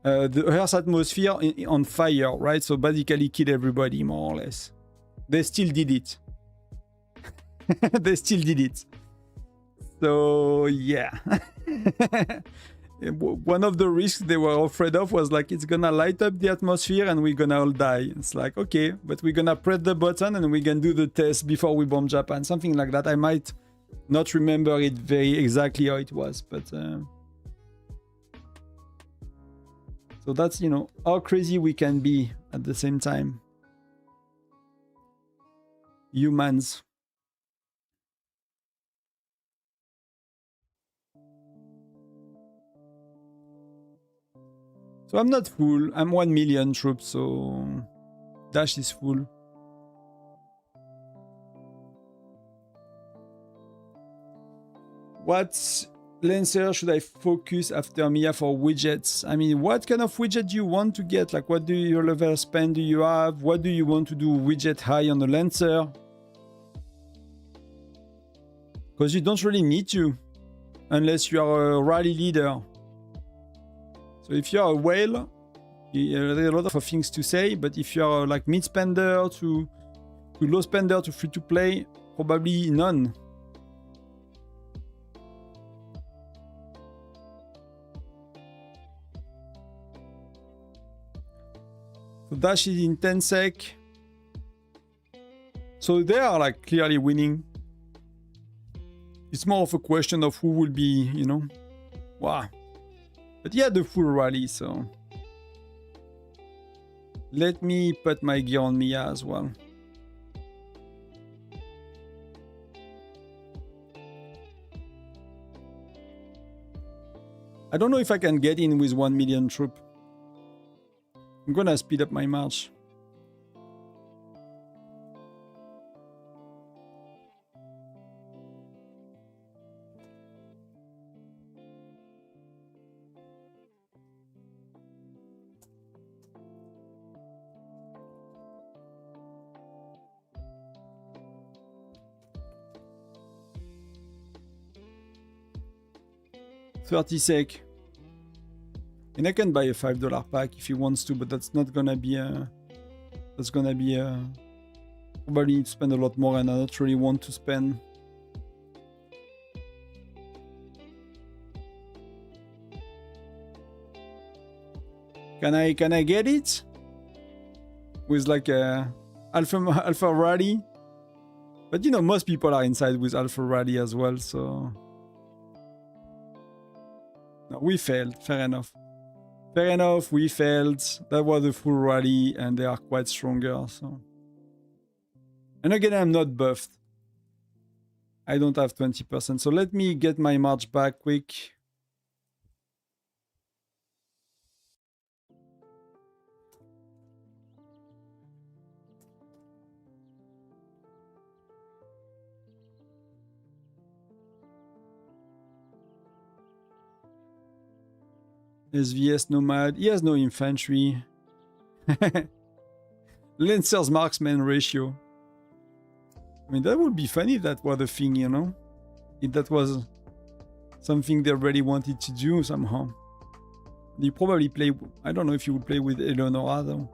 the Earth's atmosphere on fire, right? So basically kill everybody, more or less. They still did it. They still did it. So yeah. One of the risks they were afraid of was like, it's gonna light up the atmosphere and we're gonna all die. It's like, okay, but we're gonna press the button and we can do the test before we bomb Japan. Something like that. I might not remember it very exactly how it was, but so that's, you know, how crazy we can be at the same time. Humans. So I'm not full. I'm 1 million troops, so Dash is full. What Lancer should I focus after Mia for widgets? I mean, what kind of widget do you want to get? Like, what do your level spend do you have? What do you want to do widget high on the Lancer? Because you don't really need to, unless you are a rally leader. So if you're a whale, there are a lot of things to say, but if you're like mid spender to low spender to free to play, probably none. So Dash is in 10 sec. So they are like clearly winning. It's more of a question of who will be, you know. Wow. But he had the full rally, so. Let me put my gear on Mia as well. I don't know if I can get in with 1 million troop. I'm gonna speed up my march. $30 sec. And I can buy a $5 pack if he wants to, but that's not gonna be a... That's gonna be a... Probably need to spend a lot more and I don't really want to spend. Can I get it? With like a Alpha Rally? But you know, most people are inside with Alpha Rally as well, so... No, we failed, fair enough. Fair enough, we failed. That was a full rally and they are quite stronger, so. And again, I'm not buffed. I don't have 20%, so let me get my march back quick. SVS Nomad, he has no infantry. Lancer's marksman ratio. I mean, that would be funny if that was a thing, you know? If that was something they really wanted to do somehow. You probably play... I don't know if you would play with Eleonora, though.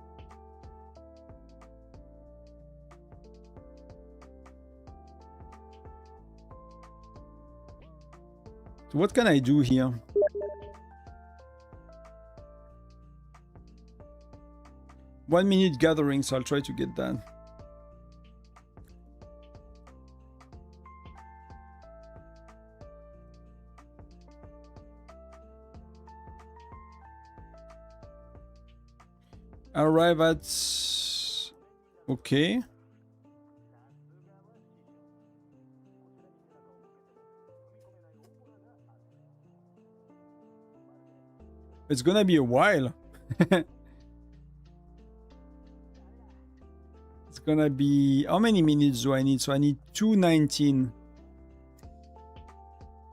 So what can I do here? One minute gathering, so I'll try to get that. Arrive at... Okay. It's gonna be a while. It's gonna be... How many minutes do I need? So I need 2:19.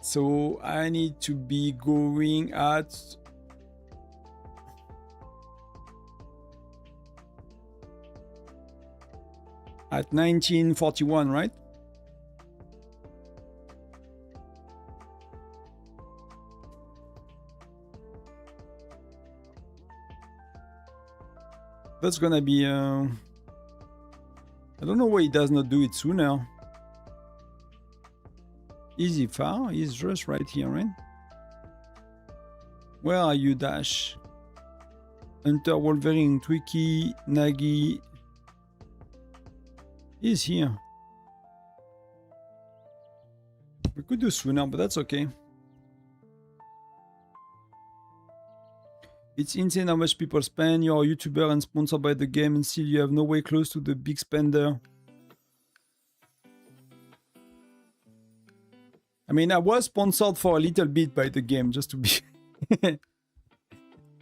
So I need to be going at... At 1941, right? That's gonna be... I don't know why he does not do it sooner. Is he far? He's just right here, right? Where are you, Dash? Hunter, Wolverine, Twiki, Nagi. He's here. We could do sooner, but that's okay. It's insane how much people spend. You're a YouTuber and sponsored by the game, and still you have no way close to the big spender. I mean, I was sponsored for a little bit by the game, just to be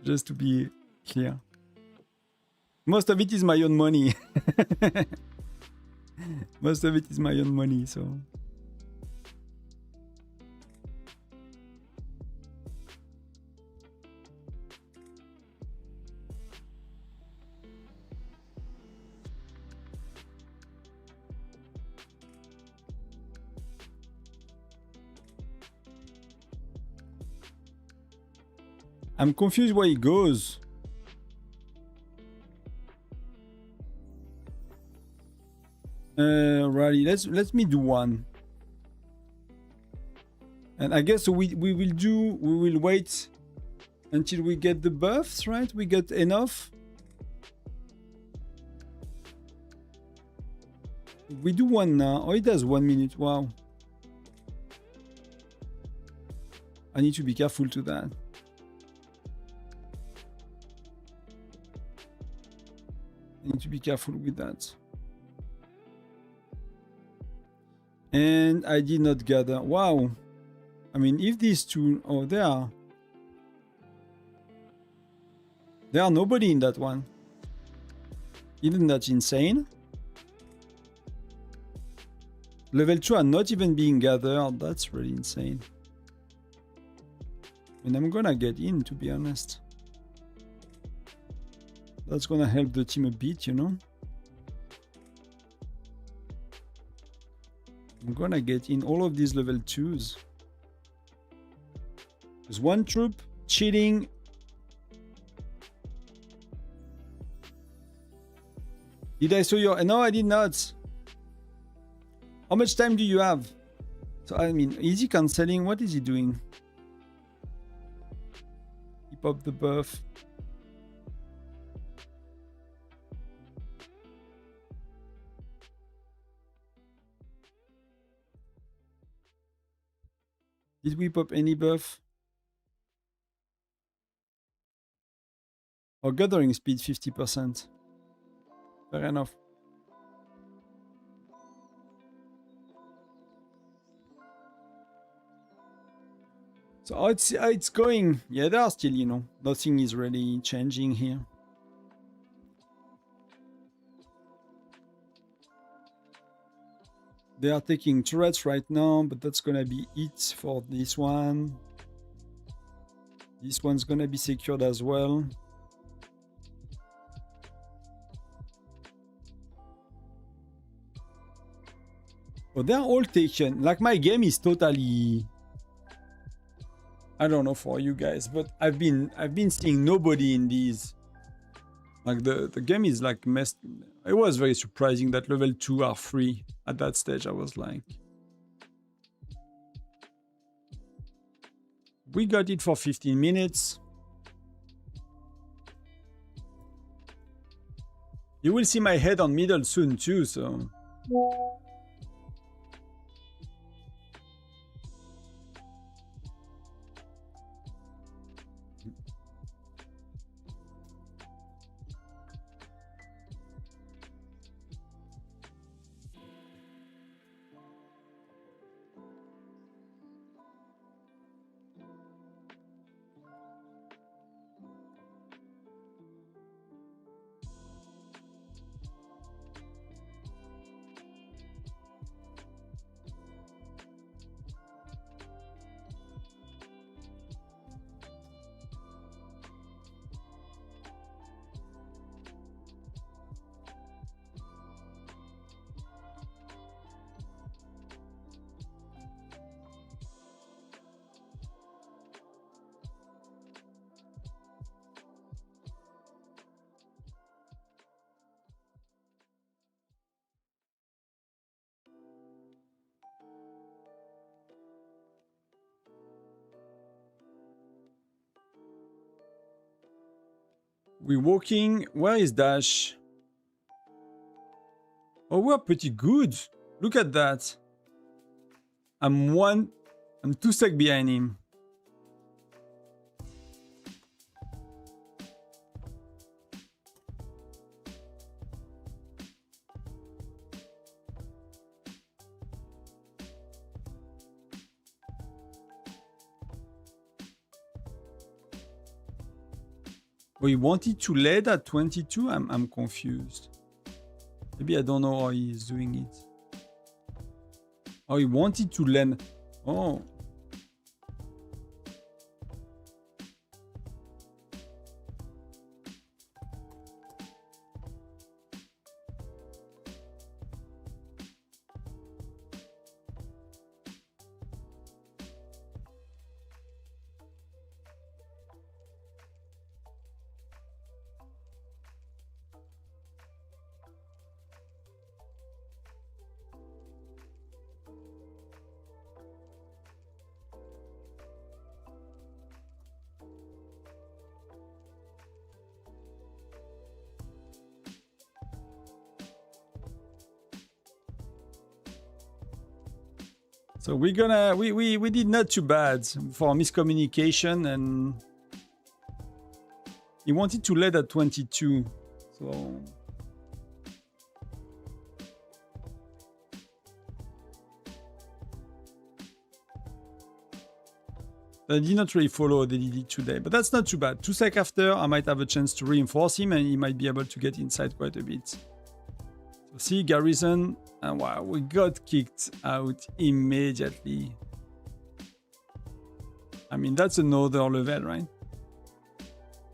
Just to be clear. Most of it is my own money. Most of it is my own money, so... I'm confused where he goes. Righty, let me do one. And I guess we will wait until we get the buffs, right? We get enough. We do one now. Oh, it does 1 minute. Wow. I need to be careful to that. I need to be careful with that. And I did not gather. Wow. I mean, if these two... Oh, there are nobody in that one. Isn't that insane? Level 2 are not even being gathered. That's really insane. And I'm gonna get in, to be honest. That's gonna help the team a bit, you know. I'm gonna get in all of these level 2s. There's one troop cheating. Did I show your... No, I did not. How much time do you have? So, I mean, is he cancelling? What is he doing? Keep up the buff. Did we pop any buff? Oh, gathering speed 50%. Fair enough. So how it's going? Yeah, there are still, you know, nothing is really changing here. They are taking turrets right now, but that's gonna be it for this one. This one's gonna be secured as well. Oh, they're all taken. Like, my game is totally... I don't know for you guys, but I've been seeing nobody in these. Like, the game is like messed. It was very surprising that level 2 are free at that stage. I was like, we got it for 15 minutes. You will see my head on middle soon too, so... We're walking. Where is Dash? Oh, we're pretty good. Look at that. I'm 2 sec behind him. Oh, he wanted to lead at 22? I'm confused. Maybe I don't know how he's doing it. Oh, he wanted to land. Oh. So we did not too bad for miscommunication, and he wanted to lead at 22. So I did not really follow they did it today, but that's not too bad. 2 seconds after, I might have a chance to reinforce him, and he might be able to get inside quite a bit. So see, Garrison, and wow, we got kicked out immediately. I mean, that's another level, right?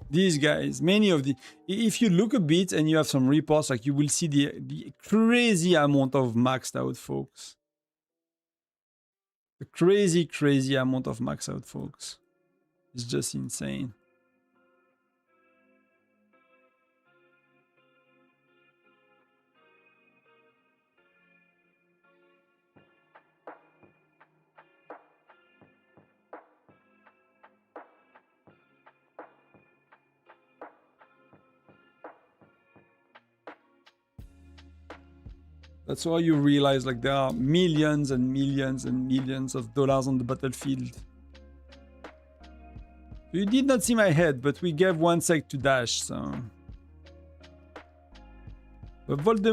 These guys, many of the... If you look a bit and you have some reports, like you will see the crazy amount of maxed out folks. The crazy amount of maxed out folks. It's just insane. That's why you realize like there are millions and millions and millions of dollars on the battlefield. You did not see my head, but we gave 1 sec to dash, so... But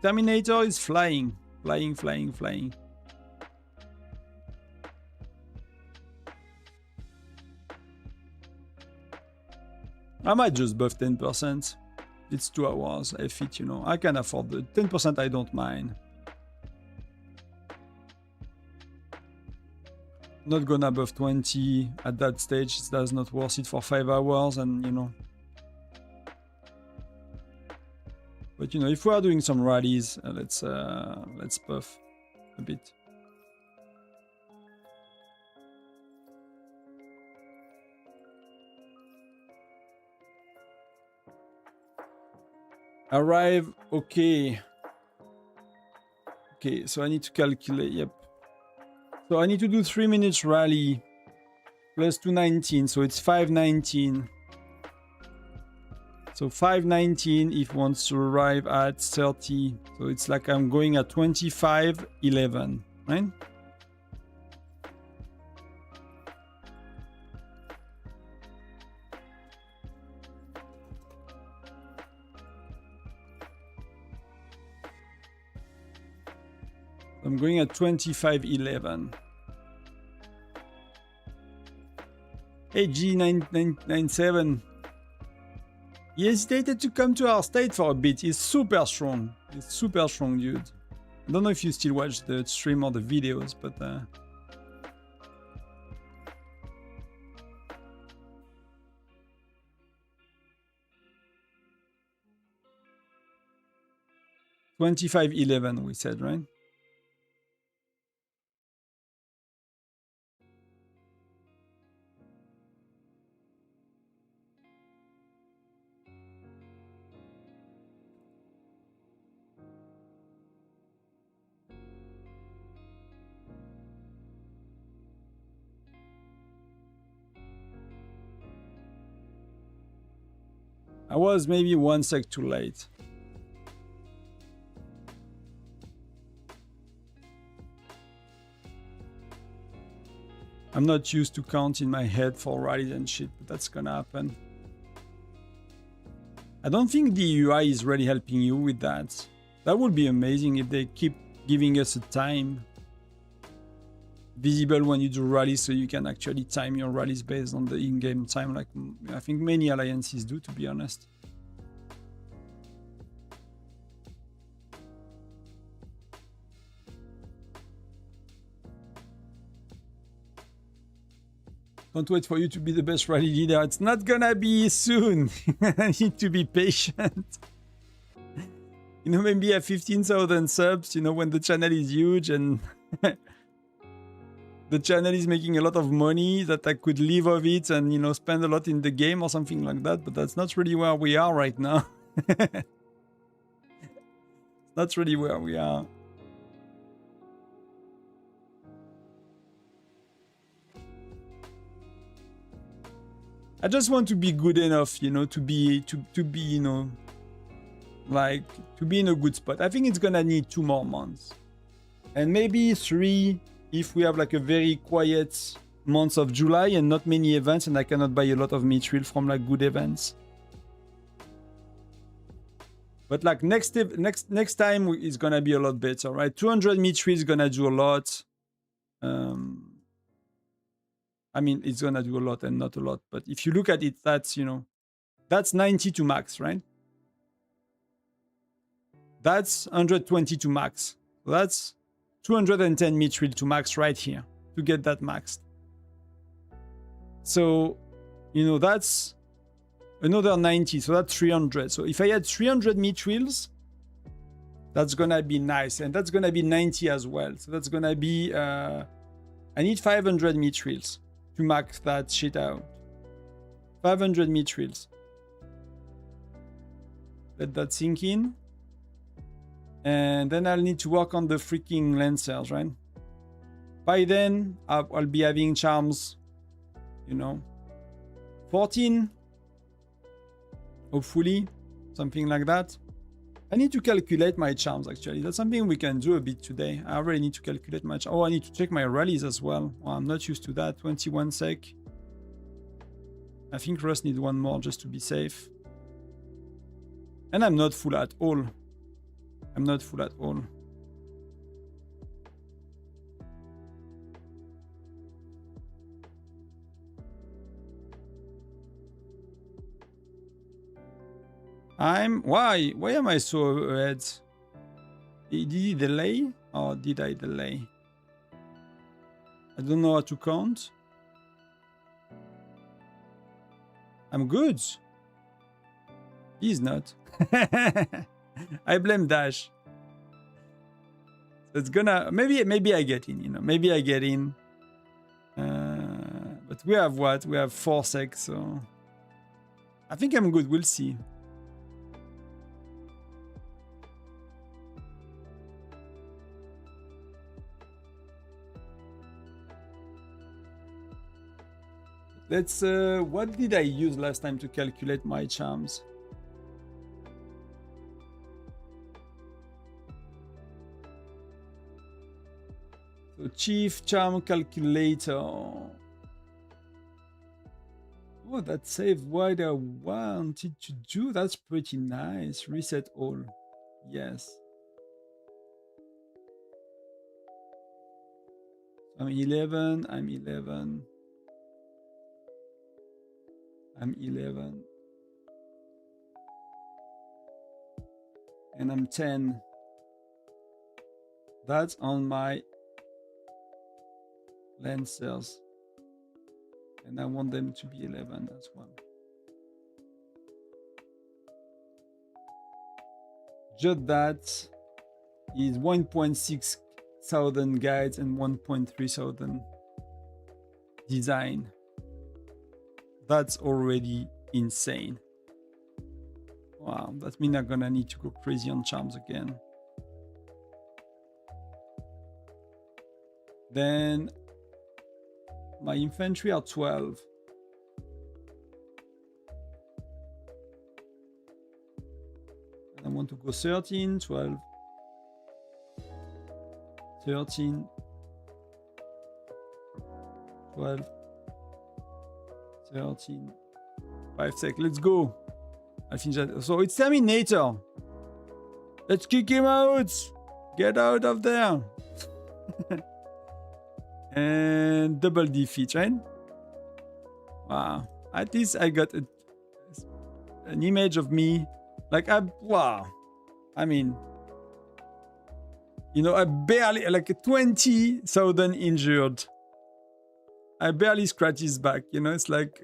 Terminator is flying. Flying. I might just buff 10%. It's 2 hours, I fit, you know. I can afford the 10%, I don't mind. Not gonna buff 20 at that stage, that's not worth it for 5 hours, and you know. But you know, if we are doing some rallies, let's buff a bit. Arrive, okay. Okay, so I need to calculate, yep. So I need to do 3 minutes rally plus 219, so it's 519. So 519 if one wants to arrive at 30. So it's like I'm going at 25:11, right? I'm going at 25:11. AG997. He hesitated to come to our state for a bit. He's super strong. He's super strong, dude. I don't know if you still watch the stream or the videos, but... $25.11 we said, right? I was maybe 1 sec too late. I'm not used to count in my head for rallies and shit, but that's gonna happen. I don't think the UI is really helping you with that. That would be amazing if they keep giving us a time. visible when you do rallies, so you can actually time your rallies based on the in-game time, like I think many alliances do, to be honest. Can't wait for you to be the best rally leader. It's not gonna be soon. I need to be patient. You know, maybe at 15,000 subs, you know, when the channel is huge and the channel is making a lot of money, that I could live of it and, you know, spend a lot in the game or something like that. But that's not really where we are right now. That's really where we are. I just want to be good enough, you know, to be, you know, like, to be in a good spot. I think it's gonna need 2 more months. And maybe 3 if we have like a very quiet month of July and not many events and I cannot buy a lot of mithril from like good events. But like next time is gonna be a lot better, right? 200 mithril is gonna do a lot. I mean, it's gonna do a lot and not a lot. But if you look at it, that's, you know, that's 90 to max, right? That's 120 to max. So that's 210 mithril to max right here to get that maxed. So, you know, that's another 90. So that's 300. So if I had 300 mithrils, that's gonna be nice. And that's gonna be 90 as well. So that's gonna be, I need 500 mithrils to max that shit out. 500 mithrils. Let that sink in. And then I'll need to work on the freaking lancers, right? By then, I'll be having charms, you know, 14. Hopefully, something like that. I need to calculate my charms, actually. That's something we can do a bit today. I already need to calculate my charms. Oh, I need to check my rallies as well. Well, I'm not used to that. 21 sec. I think Rust needs 1 more just to be safe. And I'm not full at all. I'm not full at all. Why am I so ahead? Did he delay or did I delay? I don't know how to count. I'm good. He's not. I blame Dash. So it's gonna maybe I get in, you know. Maybe I get in. But we have what? We have 4 sec, so I think I'm good. We'll see. Let's what did I use last time to calculate my charms? So chief charm calculator. Oh, that saved what I wanted to do. That's pretty nice. Reset all. Yes. I'm 11. I'm 11. I'm 11. And I'm 10. That's on my lancers. And I want them to be 11 as well. Just that is 1.6 thousand guides and 1.3 thousand design. That's already insane. Wow, that means I'm gonna need to go crazy on charms again. Then my infantry are 12. And I want to go 13, 12, 13, 12, 13, 5 sec. Let's go. I think that. So it's Terminator. Let's kick him out. Get out of there. And double defeat, right? Wow. At least I got an image of me. Like, wow. I mean, you know, I barely, like 20,000 injured. I barely scratch his back, you know, it's like,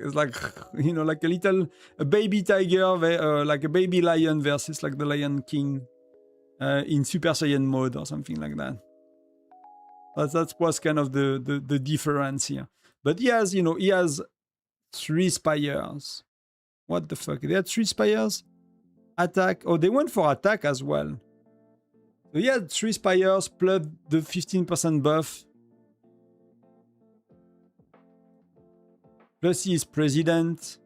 you know, like a baby tiger, like a baby lion versus like the Lion King in Super Saiyan mode or something like that. That was kind of the difference here. But he has, you know, he has 3 spires. What the fuck? They had 3 spires? Attack. Oh, they went for attack as well. So he had 3 spires plus the 15% buff. Plus he is president.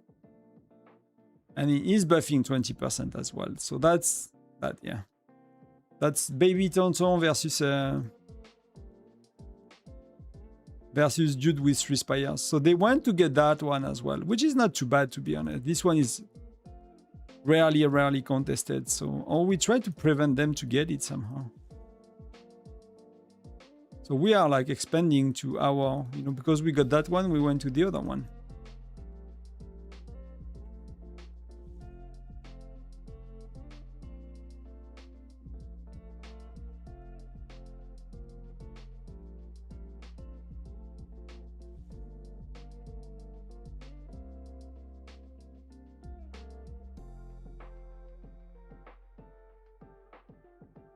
And he is buffing 20% as well. So that's that, yeah. That's Baby Tonton versus Jude with 3 spires. So they want to get that one as well, which is not too bad, to be honest. This one is rarely contested. So, or we try to prevent them to get it somehow. So we are like expanding to our, you know, because we got that one, we went to the other one.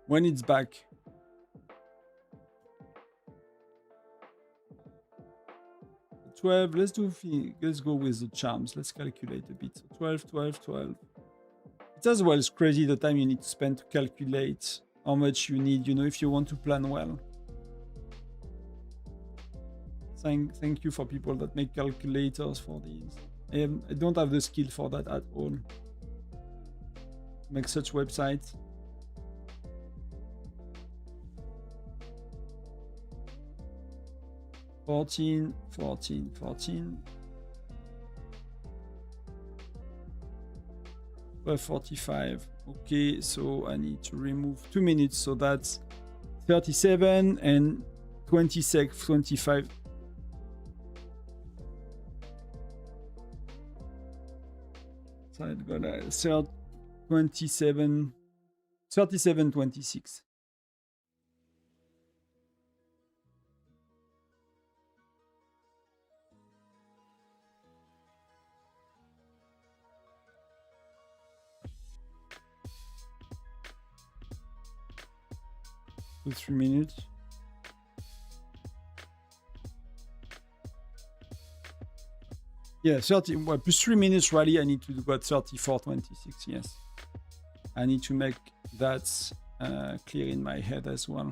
When it's back. Let's go with the charms. Let's calculate a bit. 12, 12, 12. It's as well as crazy the time you need to spend to calculate how much you need, you know, if you want to plan well. Thank you for people that make calculators for these. I don't have the skill for that at all. Make such websites. $14. 12:45. Okay, so I need to remove 2 minutes, so that's 37 and 26, 25. So I've got a 37, 26. To 3 minutes. Yeah, 30. Well, plus 3 minutes rally. I need to do about 34:26. Yes, I need to make that clear in my head as well.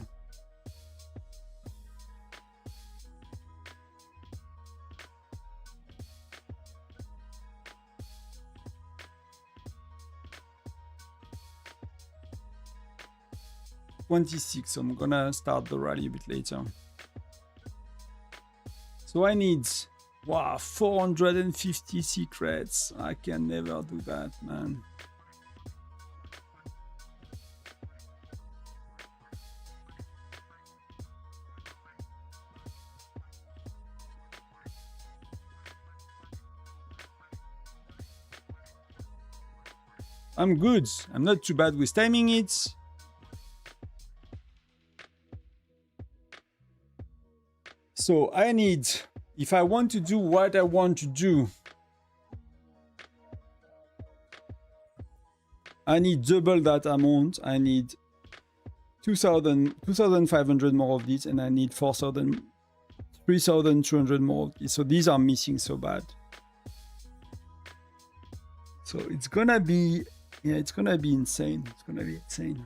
So I'm gonna start the rally a bit later. So I need, wow, 450 secrets. I can never do that, man. I'm good. I'm not too bad with timing it. So I need, if I want to do what I want to do, I need double that amount. I need 2,500 more of these, and I need 3,200 more of these. So these are missing so bad. So it's gonna be, yeah, it's gonna be insane. It's gonna be insane.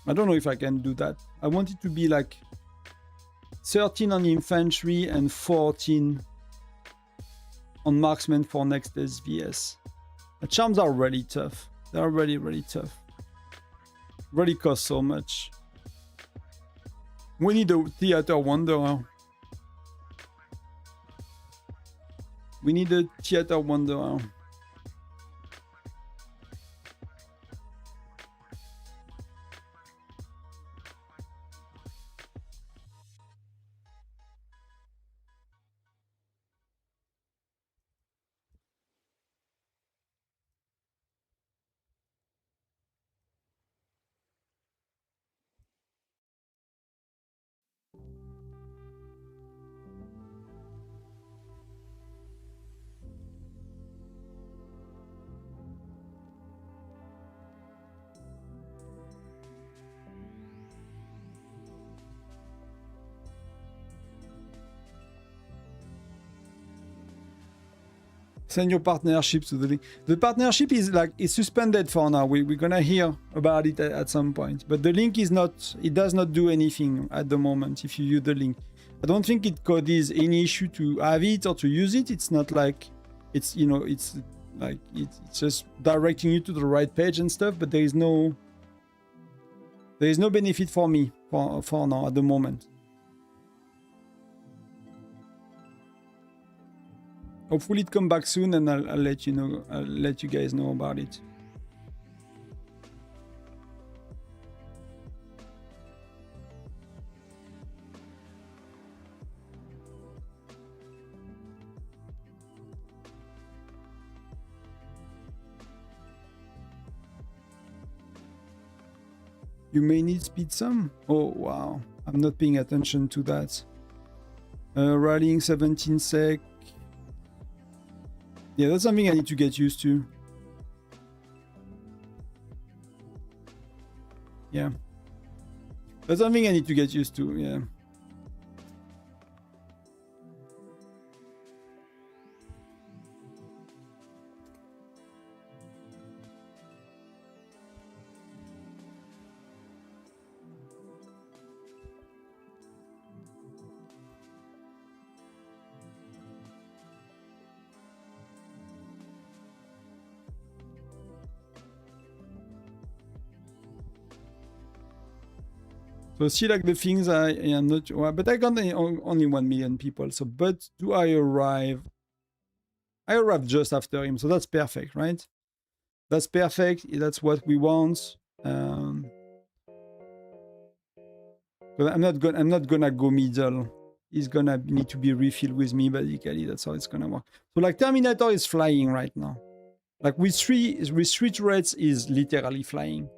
I don't know if I can do that. I want it to be like 13 on infantry and 14 on marksman for next SVS. The charms are really tough. They're really tough. Really cost so much. We need a theater wanderer. We need a theater wanderer. Send your partnership to the link. The partnership is like, it's suspended for now. We're gonna hear about it at some point. But the link is not, it does not do anything at the moment if you use the link. I don't think it causes any issue to have it or to use it. It's not like, it's, you know, it's like, it's just directing you to the right page and stuff, but there is no benefit for me for now at the moment. Hopefully it come back soon, and I'll let you know. I'll let you guys know about it. You may need speed some. Oh wow, I'm not paying attention to that. Rallying 17 sec. Yeah, that's something I need to get used to. Yeah. That's something I need to get used to, yeah. So see, like the things I am not, well, but I got only 1 million people. So, but do I arrive? I arrived just after him, so that's perfect, right? That's perfect. That's what we want. But I'm not gonna go middle. He's gonna need to be refilled with me, basically. That's how it's gonna work. So like Terminator is flying right now. Like with three turrets is literally flying.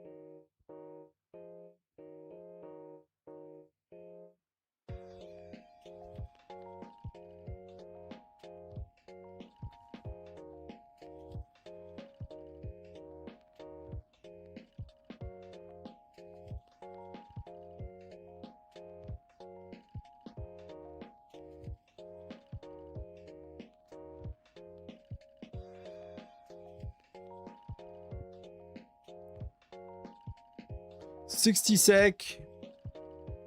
$60 sec,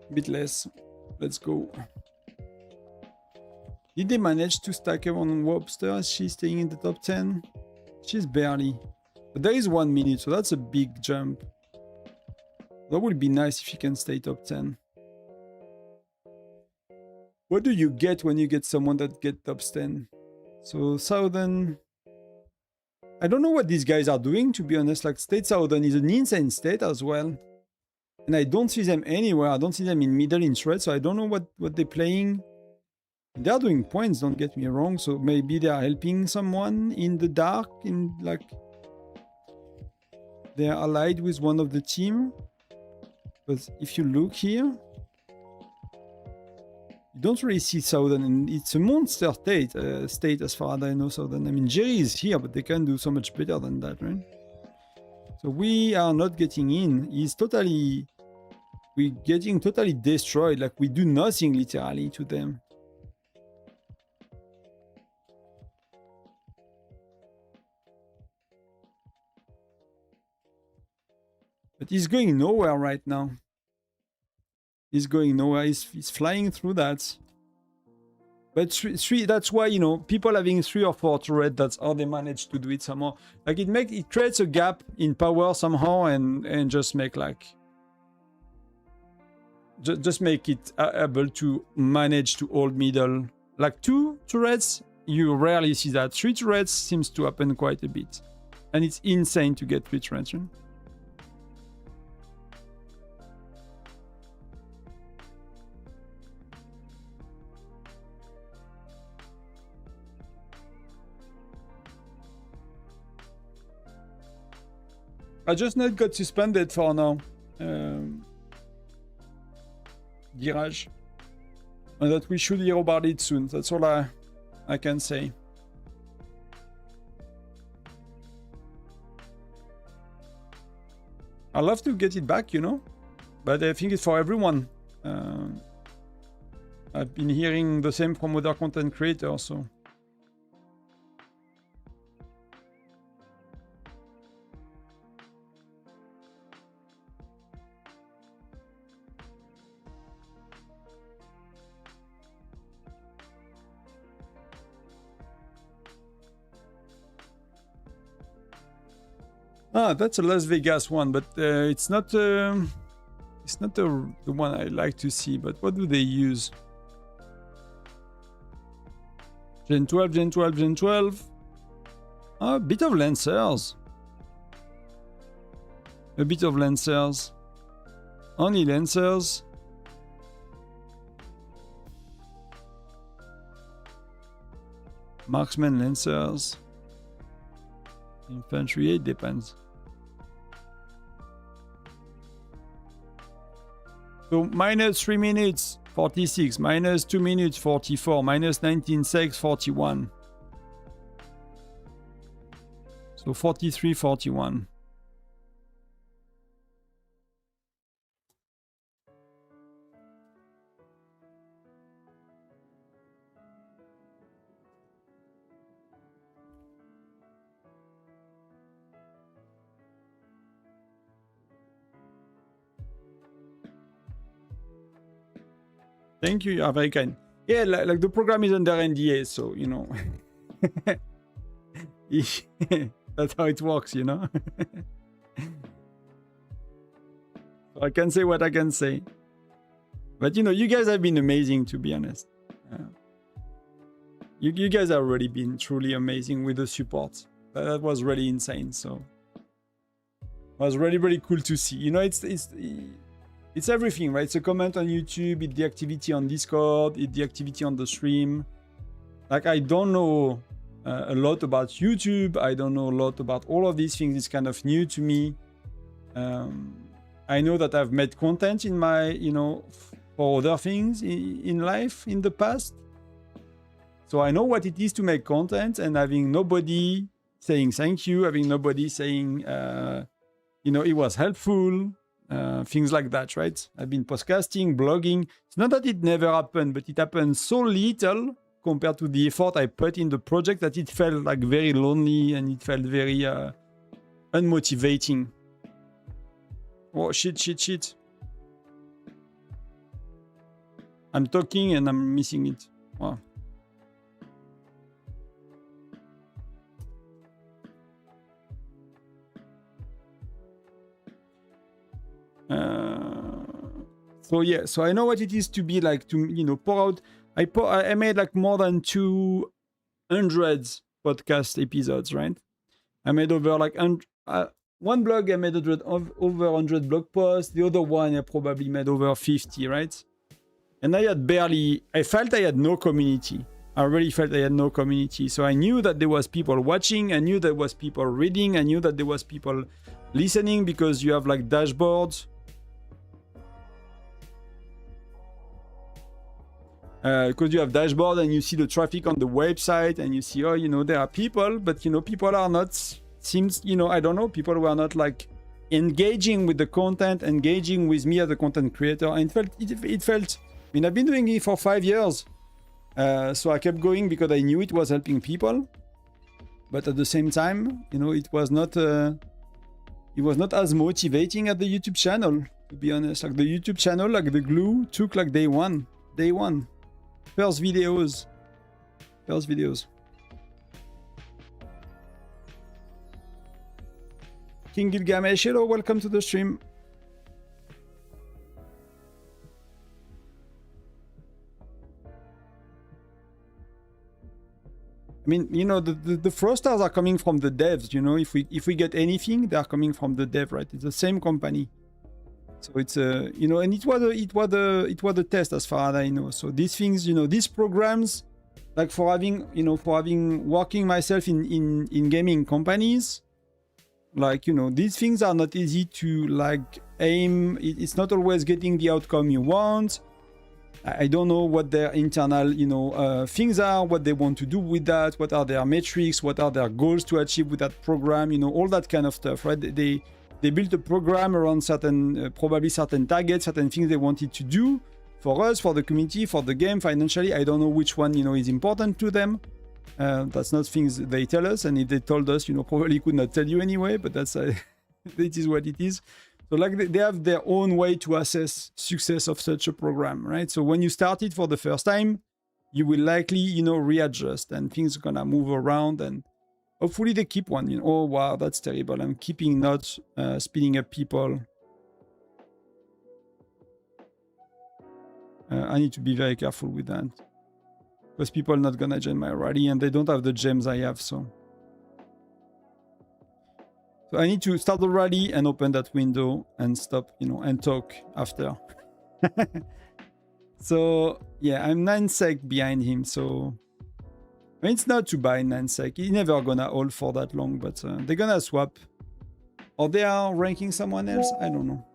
a bit less. Let's go. Did they manage to stack her on Webster? Is she staying in the top 10? She's barely. But there is 1 minute, so that's a big jump. That would be nice if she can stay top 10. What do you get when you get someone that gets top 10? So Southern... I don't know what these guys are doing, to be honest. Like State Southern is an insane state as well. And I don't see them anywhere. I don't see them in middle in threat, so I don't know what they're playing. They're doing points, don't get me wrong. So maybe they are helping someone in the dark, in like... They're allied with one of the team. But if you look here, you don't really see Southern, and it's a monster state as far as I know. Southern. I mean, Jerry is here, but they can do so much better than that, right? So we are not getting in. We're getting totally destroyed. Like we do nothing literally to them. But he's going nowhere right now. He's going nowhere. He's flying through that. But three, that's why, you know, people having 3 or 4 turrets, that's how they manage to do it somehow. Like it creates a gap in power somehow, and just make like... Just make it able to manage to hold middle. Like 2 turrets, you rarely see that. 3 turrets seems to happen quite a bit. And it's insane to get 3 turrets, right? I just not got suspended for now. Garage. And that we should hear about it soon. That's all I can say. I'd love to get it back, you know, but I think it's for everyone. I've been hearing the same from other content creators, so Ah, that's a Las Vegas one, but it's not the one I like to see. But what do they use? Gen 12, Gen 12, Gen 12. A bit of Lancers. A bit of Lancers. Only Lancers. Marksman Lancers. Infantry, it depends. So minus 3 minutes, 46. Minus 2 minutes, 44. Minus 19 seconds, 41. So 43, 41. Thank you, you are very kind. Yeah, like the program is under NDA, so, you know. That's how it works, you know. So I can say what I can say. But, you know, you guys have been amazing, to be honest. You guys have already been truly amazing with the support. That was really insane, so. It was really, really cool to see. You know, it's everything, right? It's a comment on YouTube, it's the activity on Discord, it's the activity on the stream. Like, I don't know a lot about YouTube. I don't know a lot about all of these things. It's kind of new to me. I know that I've made content in my, you know, for other things in life in the past. So I know what it is to make content, and having nobody saying thank you, having nobody saying, you know, it was helpful. Things like that, right? I've been podcasting, blogging. It's not that it never happened, but it happened so little compared to the effort I put in the project that it felt like very lonely and it felt very unmotivating. Oh, shit. I'm talking and I'm missing it. Wow. So yeah, so I know what it is to be like, to, you know, pour out. I made like more than 200 podcast episodes, right? I made over like one blog. I made over 100 blog posts. The other one I probably made over 50, right? And I felt I had no community. I really felt I had no community. So I knew that there was people watching. I knew there was people reading. I knew that there was people listening, because you have like dashboards. Because you have dashboard and you see the traffic on the website and you see, oh, you know, there are people, but, you know, people are not, seems, you know, I don't know, people were not like engaging with the content, engaging with me as a content creator. And it felt, I mean, I've been doing it for 5 years. So I kept going because I knew it was helping people. But at the same time, you know, it was not as motivating as the YouTube channel, to be honest. Like the YouTube channel, like the glue took like day one. First videos. King Gilgamesh, hello, welcome to the stream. I mean, you know, the thrusters are coming from the devs, you know. If we get anything, they are coming from the dev, right? It's the same company. So it's you know, and it was a test as far as I know. So these things, you know, these programs, like for having working myself in gaming companies, like, you know, these things are not easy to like aim. It's not always getting the outcome you want. I don't know what their internal, you know, things are, what they want to do with that, what are their metrics, what are their goals to achieve with that program, you know, all that kind of stuff, right? They built a program around certain, probably certain targets, certain things they wanted to do for us, for the community, for the game, financially. I don't know which one, you know, is important to them. That's not things they tell us. And if they told us, you know, probably could not tell you anyway, but that's, it is what it is. So like they have their own way to assess success of such a program, right? So when you start it for the first time, you will likely, you know, readjust and things are gonna move around. And Hopefully they keep one. You know? Oh wow, that's terrible. I'm keeping not speeding up people. I need to be very careful with that. Because people are not gonna join my rally and they don't have the gems I have, so I need to start the rally and open that window and stop, you know, and talk after. So yeah, I'm 9 sec behind him, so I mean, it's not to buy 9 sec. He's never gonna hold for that long, but they're gonna swap. Or they are ranking someone else? I don't know.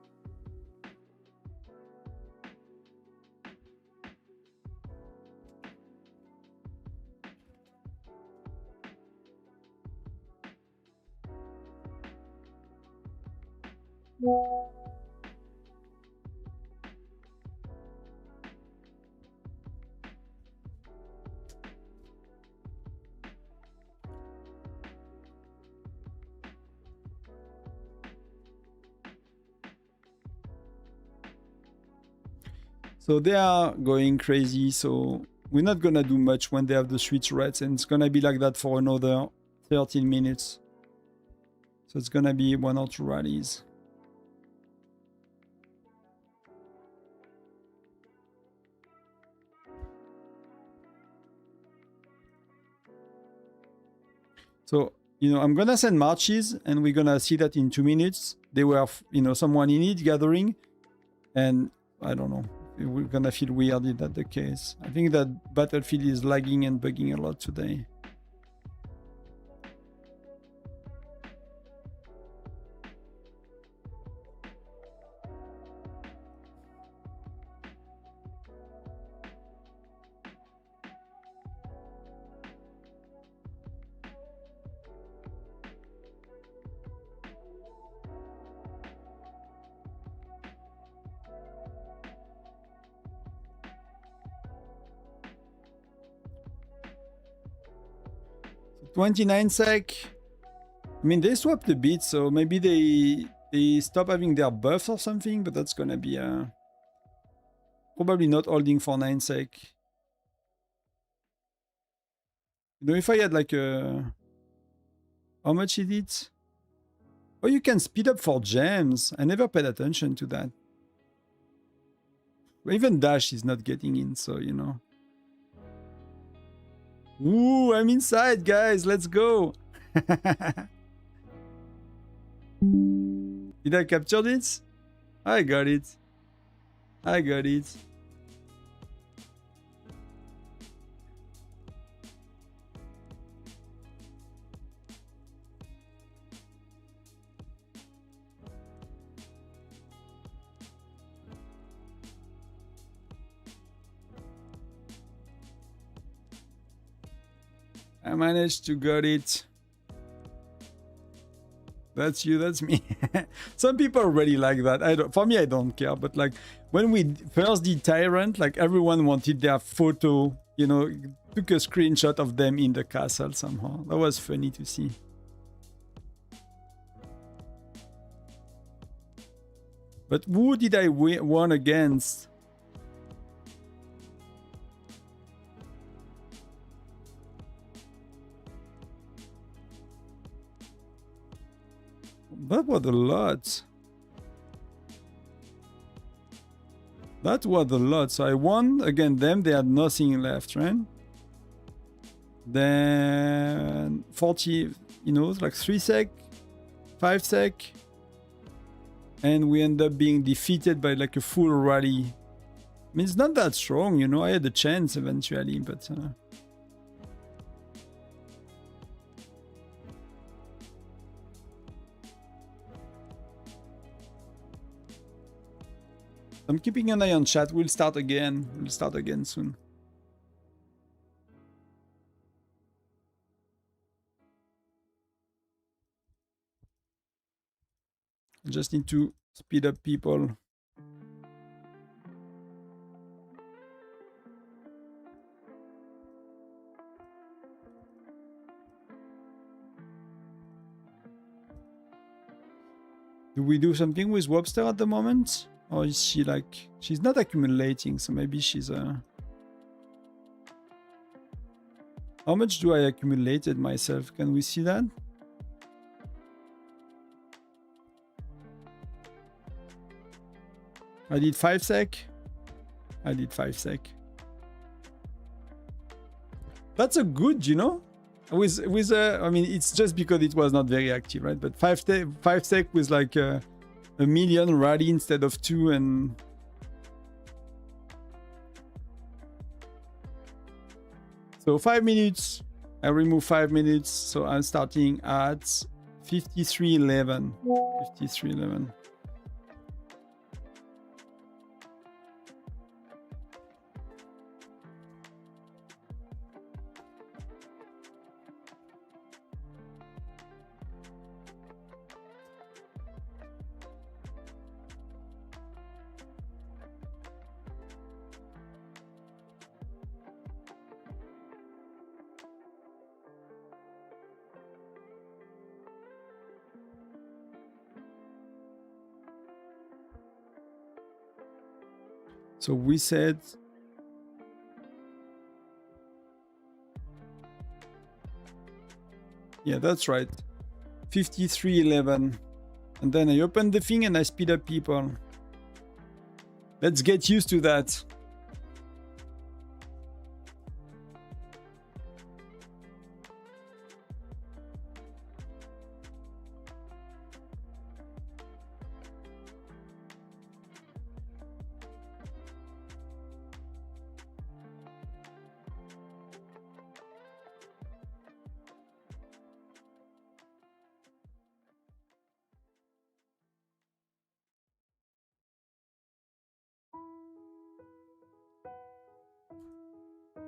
So they are going crazy, so we're not gonna do much when they have the 3 turrets, and it's gonna be like that for another 13 minutes. So it's gonna be 1 or 2 rallies. So, you know, I'm gonna send marches, and we're gonna see that in 2 minutes. They were, you know, someone in it gathering, and I don't know. We're gonna feel weird if that's the case. I think that Battlefield is lagging and bugging a lot today. So 29 sec. I mean, they swapped a bit, so maybe they stop having their buffs or something, but that's gonna be probably not holding for 9 sec. You know, if I had like a... How much is it? Oh, you can speed up for gems. I never paid attention to that. Even Dash is not getting in, so, you know. Ooh, I'm inside, guys. Let's go. Did I capture it? I got it. I got it. I managed to get it. That's you, that's me. Some people really like that. For me, I don't care. But like when we first did Tyrant, like everyone wanted their photo, you know, took a screenshot of them in the castle somehow. That was funny to see. But who did I won against? That was a lot. That was a lot. So I won against them. They had nothing left, right? Then 40, you know, like 3 sec, 5 sec. And we end up being defeated by like a full rally. I mean, it's not that strong, you know. I had a chance eventually, but... I'm keeping an eye on chat. We'll start again. We'll start again soon. I just need to speed up people. Do we do something with Webster at the moment? Or is she like... She's not accumulating, so maybe she's... How much do I accumulated myself? Can we see that? I did 5 sec. I did 5 sec. That's a good, you know? With I mean, it's just because it was not very active, right? But 5 sec with like a million rally instead of 2, and so 5 minutes. I remove 5 minutes, so I'm starting at 53.11. 53.11. So we said yeah, that's right. 53.11. And then I open the thing and I speed up people. Let's get used to that.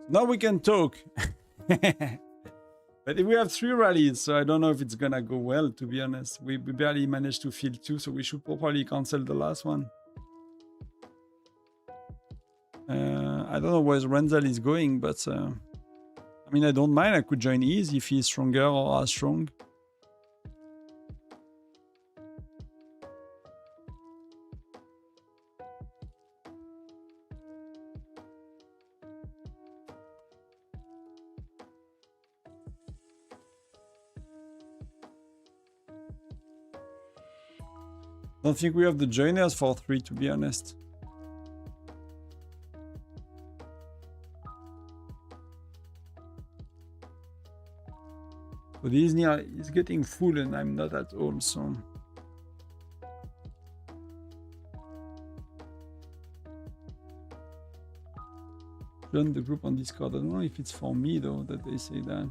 Now we can talk. But we have 3 rallies, so I don't know if it's gonna go well, to be honest. We barely managed to fill 2, so we should probably cancel the last one. I don't know where Renzel is going, but I mean, I don't mind. I could join Ease if he's stronger or as strong. Don't think we have the joiners for 3, to be honest. So Disney is getting full and I'm not at home, so join the group on Discord. I don't know if it's for me though that they say that.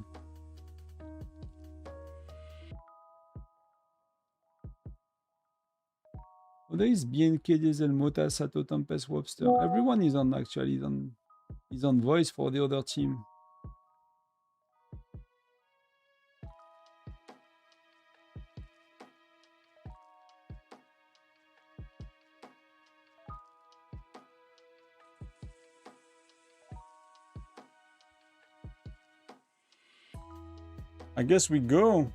Oh, there is BNK, Diesel, Mota, Sato, Tempest, Webster. Everyone is on actually. Is on voice for the other team. I guess we go.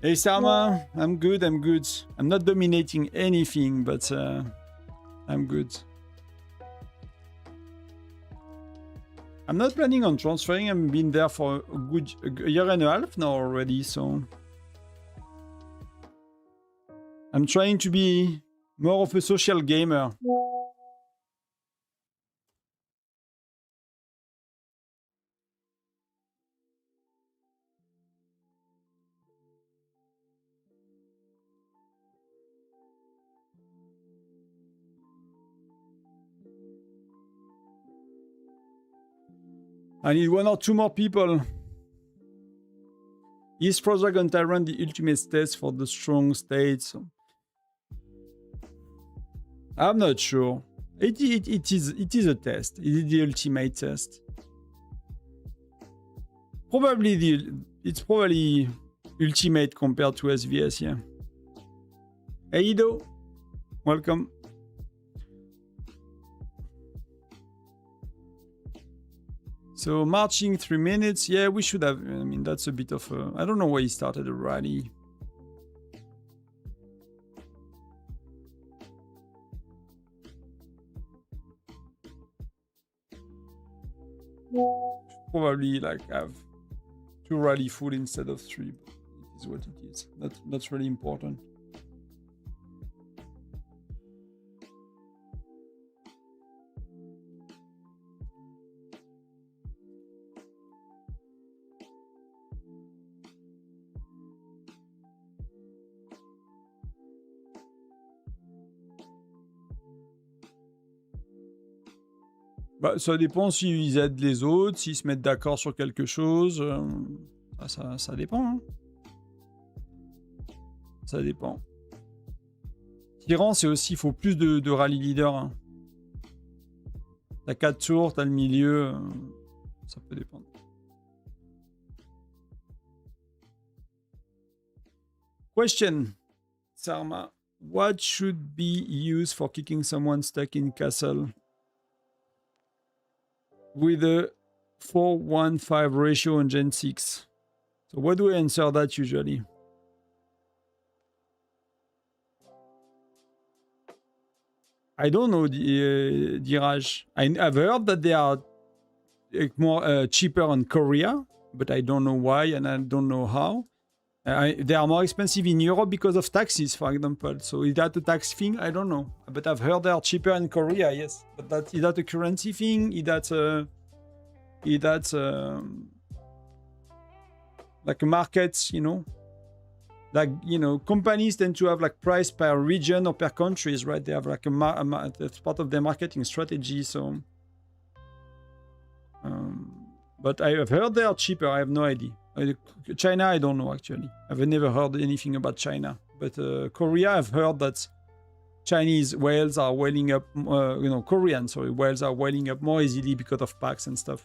Hey Sama, I'm good, I'm good. I'm not dominating anything, but I'm good. I'm not planning on transferring. I've been there for a year and a half now already, so I'm trying to be more of a social gamer. I need 1 or 2 more people. Is Frostdragon Tyrant the ultimate test for the strong states? I'm not sure. It is a test. It is the ultimate test. It's probably ultimate compared to SVS, yeah. Hey Ido, welcome. So marching 3 minutes, yeah, we should have. I mean, that's a bit of a. I don't know why he started a rally. Probably like have 2 rally full instead of 3. But it is what it is. That's really important. Bah, ça dépend s'ils aident les autres, s'ils se mettent d'accord sur quelque chose. Ça dépend. Hein. Ça dépend. Tyrant, c'est aussi, il faut plus de rally leader. Hein. T'as 4 tours, t'as le milieu. Ça peut dépendre. Question. Sarma. What should be used for kicking someone stuck in castle? With a 4-1-5 ratio on Gen 6. So what do I answer that usually? I don't know, Diraj. I've heard that they are more cheaper in Korea, but I don't know why and I don't know how. They are more expensive in Europe because of taxes, for example. So is that a tax thing? I don't know. But I've heard they are cheaper in Korea, yes. But is that a currency thing? Is that like a market, you know? Like, you know, companies tend to have like price per region or per countries, right? They have like that's part of their marketing strategy. So, but I have heard they are cheaper. I have no idea. China, I don't know actually. I've never heard anything about China. But Korea, I've heard that Chinese whales are whaling up, Korean, sorry, whales are whaling up more easily because of packs and stuff.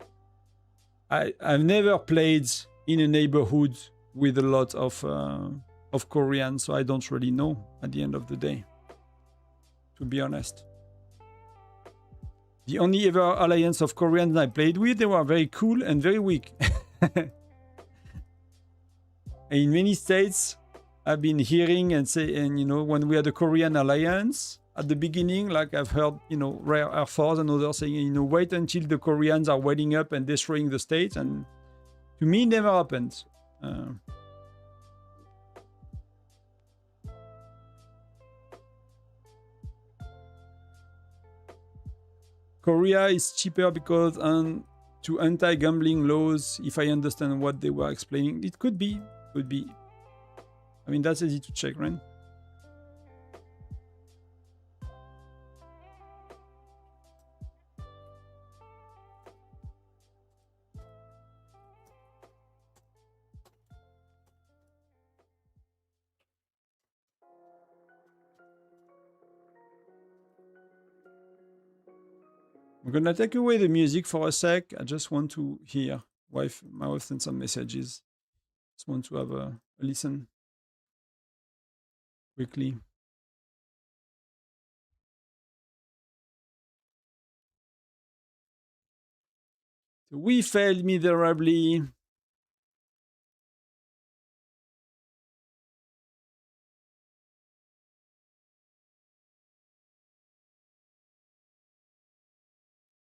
I've never played in a neighborhood with a lot of Koreans, so I don't really know at the end of the day, to be honest. The only ever alliance of Koreans I played with, they were very cool and very weak. In many states, I've been hearing and you know, when we had a Korean alliance, at the beginning, like I've heard, you know, Rare Air Force and others saying, you know, wait until the Koreans are waiting up and destroying the states, and to me, never happened. Korea is cheaper because to anti-gambling laws, if I understand what they were explaining. It could be. I mean, that's easy to check, right? I'm gonna take away the music for a sec. I just want to hear my wife sent some messages. Just want to have a listen quickly. So we failed miserably.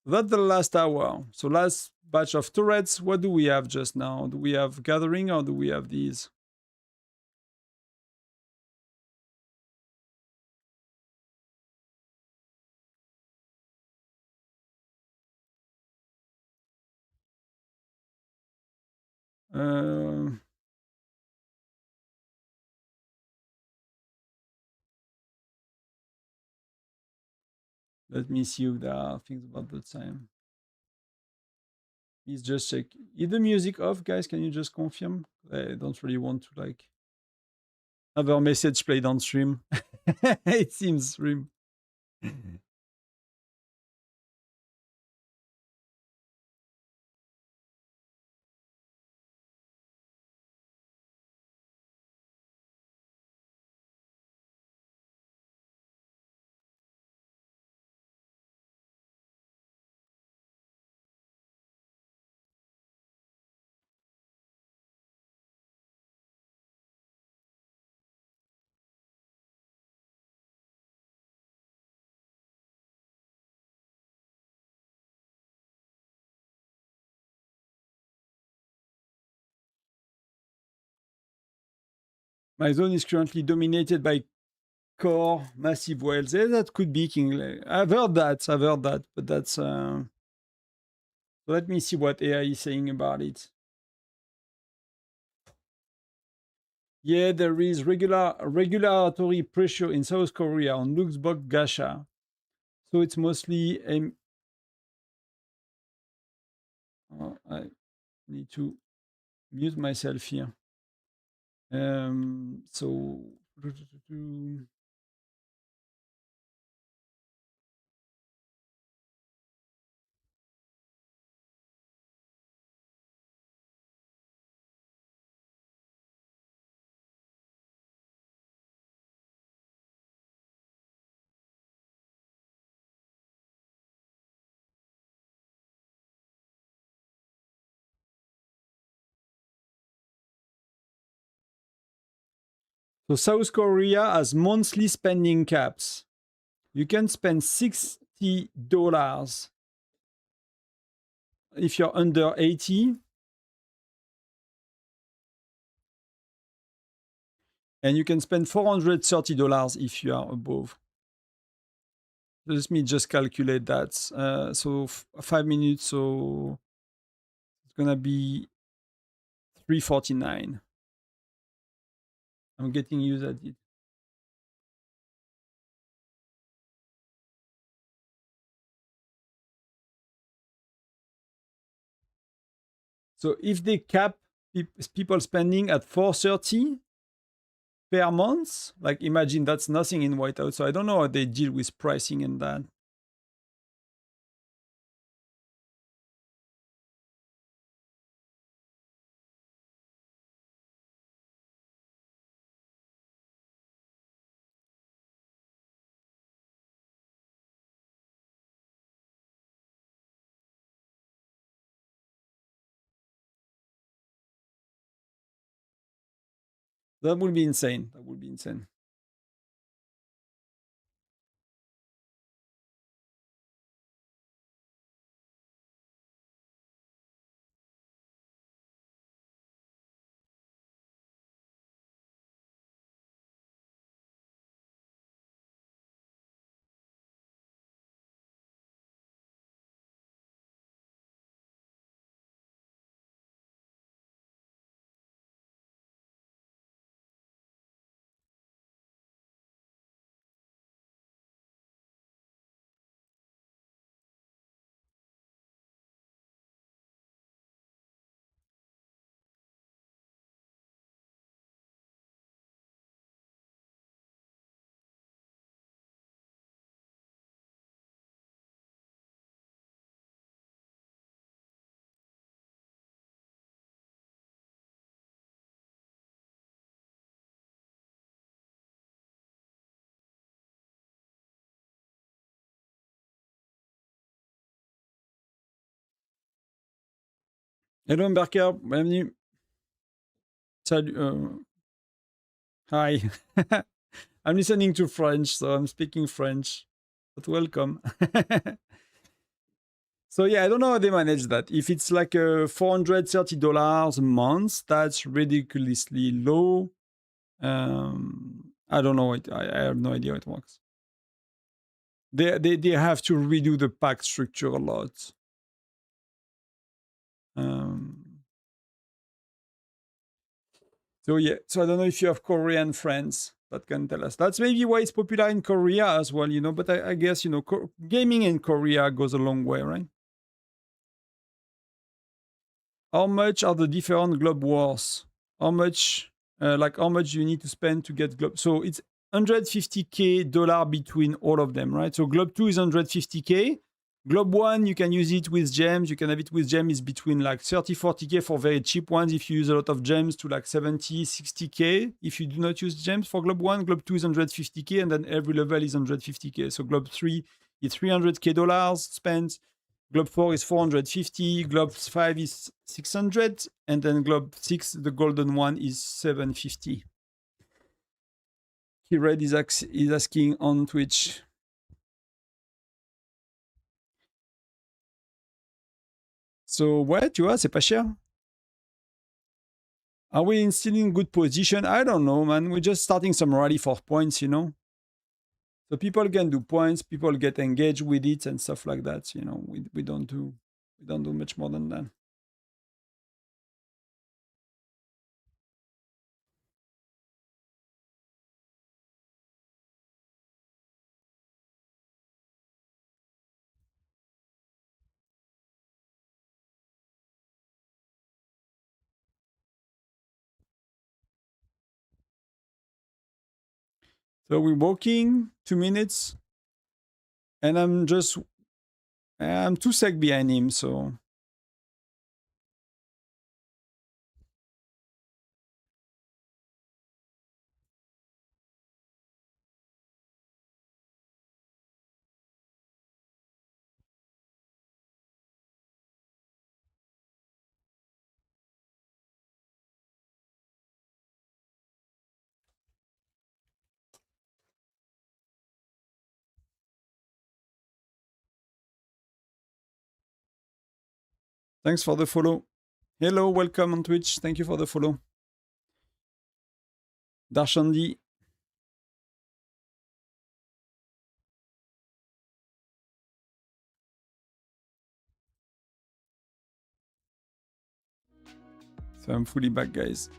That's the last hour. So last batch of turrets. What do we have just now? Do we have gathering or do we have these? Let me see if there are things about the time. Please just check. Is the music off, guys? Can you just confirm? I don't really want to like have our message played on stream. It seems stream. My zone is currently dominated by core massive whales. Yeah, that could be king. I've heard that, but that's. Let me see what AI is saying about it. Yeah, there is regulatory pressure in South Korea on Luxembourg Gacha. So it's mostly I need to mute myself here. So South Korea has monthly spending caps. You can spend $60 if you're under 80. And you can spend $430 if you are above. Let me just calculate that. So 5 minutes, so it's gonna be $349. I'm getting used at it. So if they cap people spending at $430 per month, like imagine that's nothing in Whiteout. So I don't know how they deal with pricing and that. That would be insane. That would be insane. Hello Mberker, bienvenue. Salut. Hi. I'm listening to French, so I'm speaking French. But welcome. So yeah, I don't know how they manage that. If it's like a $430 a month, that's ridiculously low. I don't know. I have no idea how it works. They have to redo the pack structure a lot. So yeah, so I don't know if you have Korean friends that can tell us. That's maybe why it's popular in Korea as well, but I guess, gaming in Korea goes a long way, right? How much are the different globe wars? How much do you need to spend to get globe? So it's $150K between all of them, right? So globe 2 is $150K. Globe 1, you can use it with gems. You can have it with gems. It's between like 30-40K for very cheap ones. If you use a lot of gems, to like 70-60K. If you do not use gems for globe 1, globe 2 is $150K, and then every level is $150K. So globe 3 is $300K spent. Globe 4 is 450, Globe 5 is 600, and then Globe 6, the golden one, is 750. Red is asking on Twitch. So, ouais, tu vois, c'est pas cher. Are we still in good position? I don't know, man. We're just starting some rally for points, you know. So people can do points, people get engaged with it and stuff like that. You know, we don't do much more than that. So we're walking 2 minutes, and I'm 2 sec behind him, so. Thanks for the follow. Hello, welcome on Twitch. Thank you for the follow. Darshandi. So I'm fully back, guys.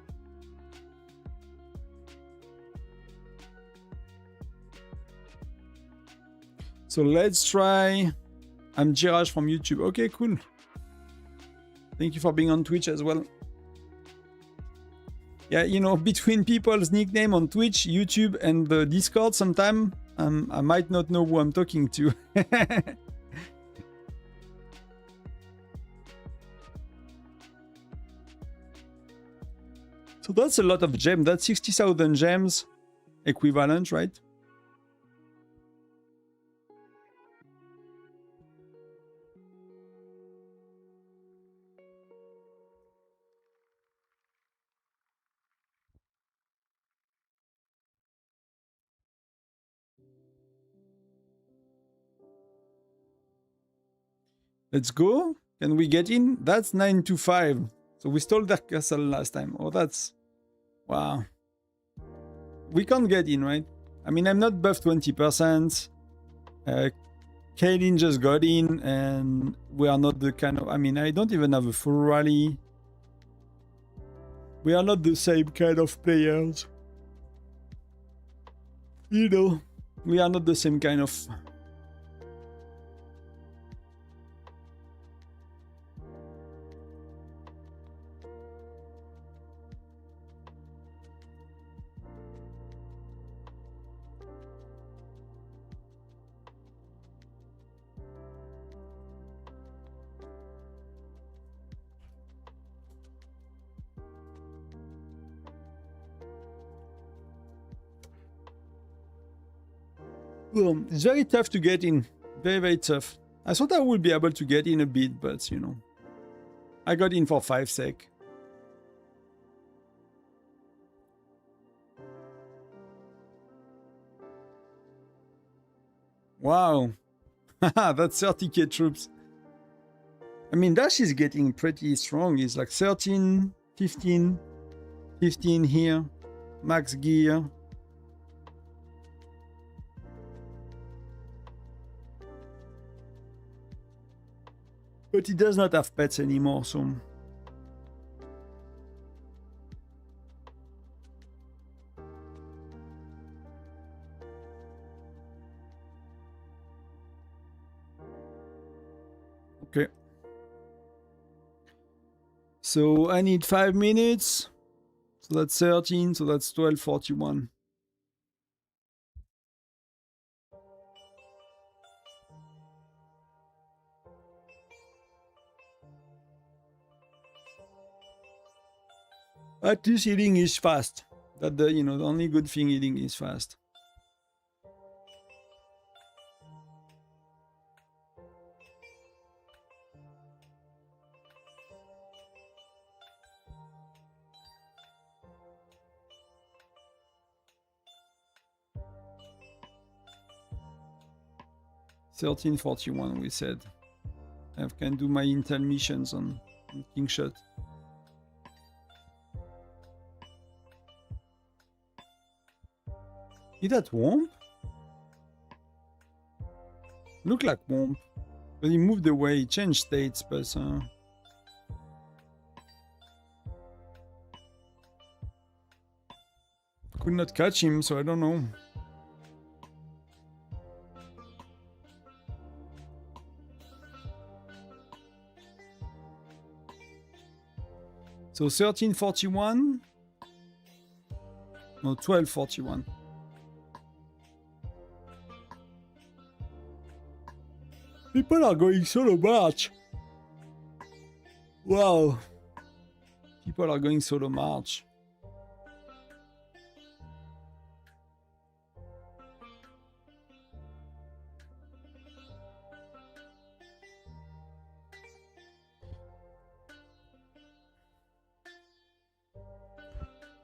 So let's try. I'm Jiraj from YouTube. Okay, cool. Thank you for being on Twitch as well. Yeah, you know, between people's nickname on Twitch, YouTube, and the Discord, sometimes I might not know who I'm talking to. So that's a lot of gems. That's 60,000 gems equivalent, right? Let's go. Can we get in? That's 925. So we stole their castle last time. Oh, that's... Wow. We can't get in, right? I mean, I'm not buffed 20%. Kaylin just got in, and we are not the kind of... I mean, I don't even have a full rally. We are not the same kind of players. You know, we are not the same kind of... Well, it's very tough to get in. Very, very tough. I thought I would be able to get in a bit, but, you know. I got in for 5 sec. Wow. That's 30k troops. I mean, Dash is getting pretty strong. He's like 13, 15, 15 here. Max gear. But he does not have pets anymore, so... Okay. So I need 5 minutes. So that's 13, so that's 12:41. At least healing is fast. That the the only good thing healing is fast. $13.41 we said. I can do my intel missions on Kingshot. Is that Womp? Look like Womp. But he moved away, he changed states, but could not catch him, so I don't know. So 1341. No, 1241. People are going solo march. Wow. People are going solo march.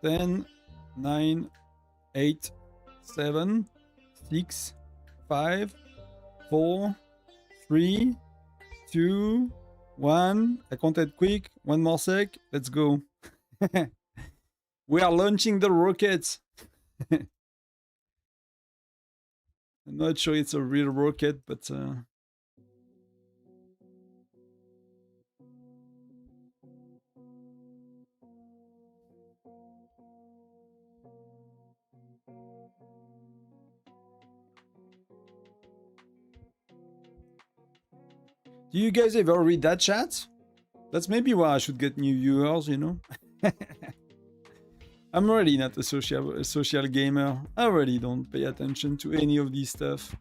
Ten, 9, 8, 7, 6, 5, 4, 3, 2, 1. I counted quick. One more sec. Let's go. We are launching the rocket. I'm not sure it's a real rocket, but do you guys ever read that chat? That's maybe why I should get new viewers, you know? I'm already not a social gamer. I already don't pay attention to any of this stuff.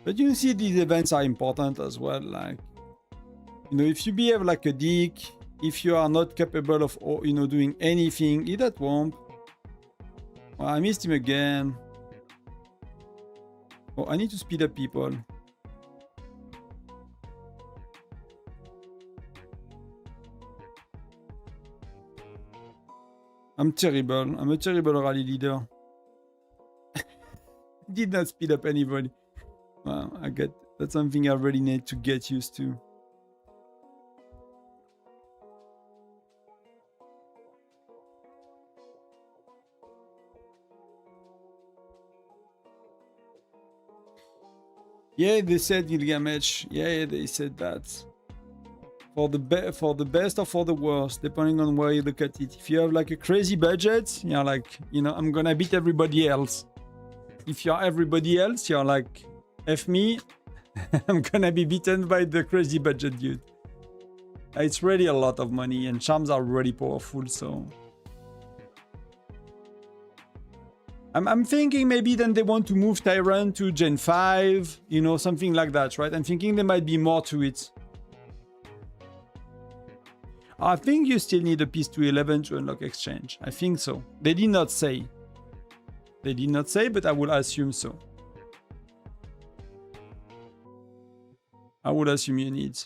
But you see, these events are important as well. Like, you know, if you behave like a dick, if you are not capable of, you know, doing anything, eat that Womp. Oh, I missed him again. Oh, I need to speed up people. I'm terrible. I'm a terrible rally leader. Did not speed up anybody. Well, that's something I really need to get used to. Yeah, they said Gilgamesh. Yeah, they said that. For the best or for the worst, depending on where you look at it. If you have like a crazy budget, you're like, you know, I'm gonna beat everybody else. If you're everybody else, you're like, F me, I'm gonna be beaten by the crazy budget dude. It's really a lot of money and charms are really powerful, so... I'm thinking maybe then they want to move Tyrant to Gen 5, you know, something like that, right? I'm thinking there might be more to it. I think you still need a piece to 11 to unlock exchange. I think so. They did not say. They did not say, but I would assume so. I would assume you need.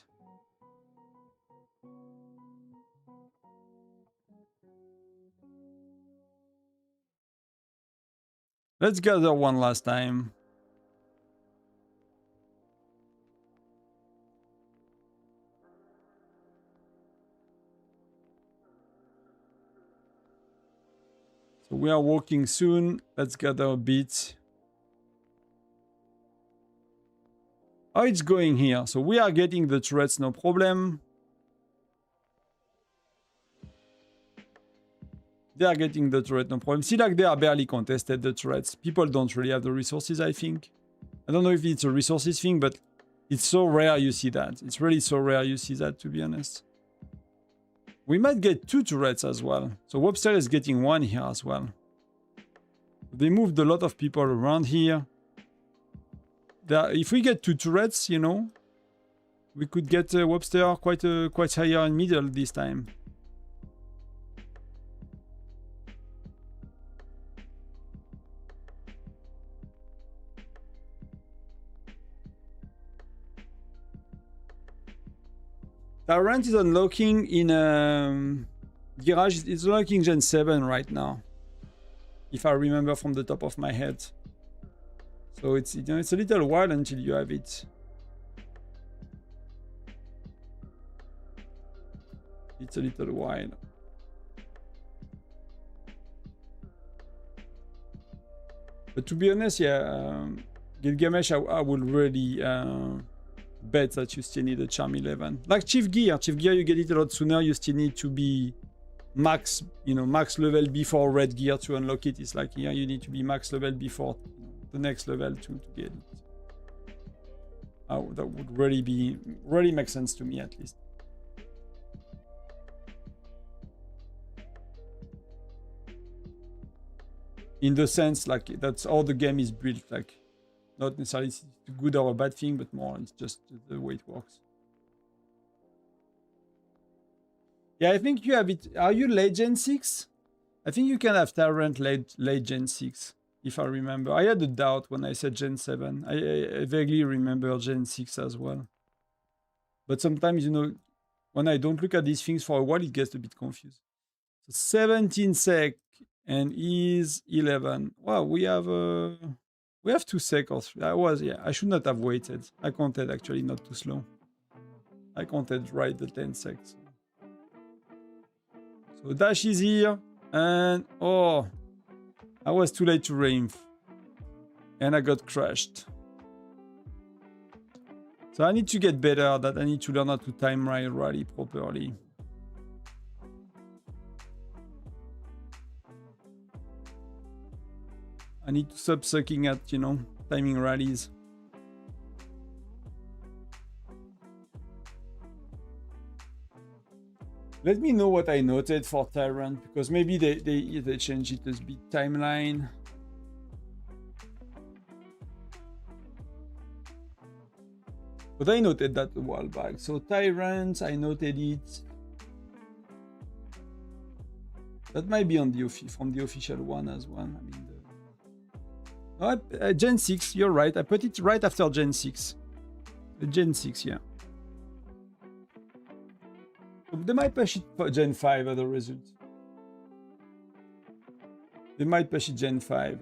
Let's gather one last time. So we are walking soon. Let's gather a bit. How it's going here? So we are getting the turrets, no problem. They are getting the turret, no problem. See, like they are barely contested, the turrets. People don't really have the resources, I think. I don't know if it's a resources thing, but it's so rare you see that. It's really so rare you see that, to be honest. We might get 2 turrets as well. So Webster is getting 1 here as well. They moved a lot of people around here. If we get 2 turrets, you know, we could get Webster quite higher in middle this time. Tyrant is unlocking in Garage. It's unlocking Gen 7 right now. if I remember from the top of my head. So it's, you know, it's a little while until you have it. It's a little while. But to be honest, yeah, Gilgamesh, I would really bet that you still need a Charm 11. Like Chief Gear, you get it a lot sooner. You still need to be max, you know, max level before Red Gear to unlock it. It's like here, you need to be max level before the next level to get it. That would really make sense to me, at least. In the sense, like, that's how the game is built, like, not necessarily it's a good or a bad thing, but more it's just the way it works. Yeah, I think you have it. Are you late Gen 6? I think you can have Tyrant late Gen 6, if I remember. I had a doubt when I said Gen 7. I vaguely remember Gen 6 as well. But sometimes, you know, when I don't look at these things for a while, it gets a bit confused. So 17 sec and is 11. Wow, we have 2 sec or 3. I should not have waited. I counted actually not too slow. I counted right the 10 secs. So dash is here, and oh, I was too late to reinf, and I got crushed. So I need to get better at that. I need to learn how to time rally properly. I need to stop sucking at, you know, timing rallies. Let me know what I noted for Tyrant, because maybe they changed it as bit timeline. But I noted that a while back. So Tyrant, I noted it. That might be on the from the official one as well. I mean, Gen 6, you're right. I put it right after Gen 6. Gen 6, yeah. They might push it for Gen 5 as a result. They might push it Gen 5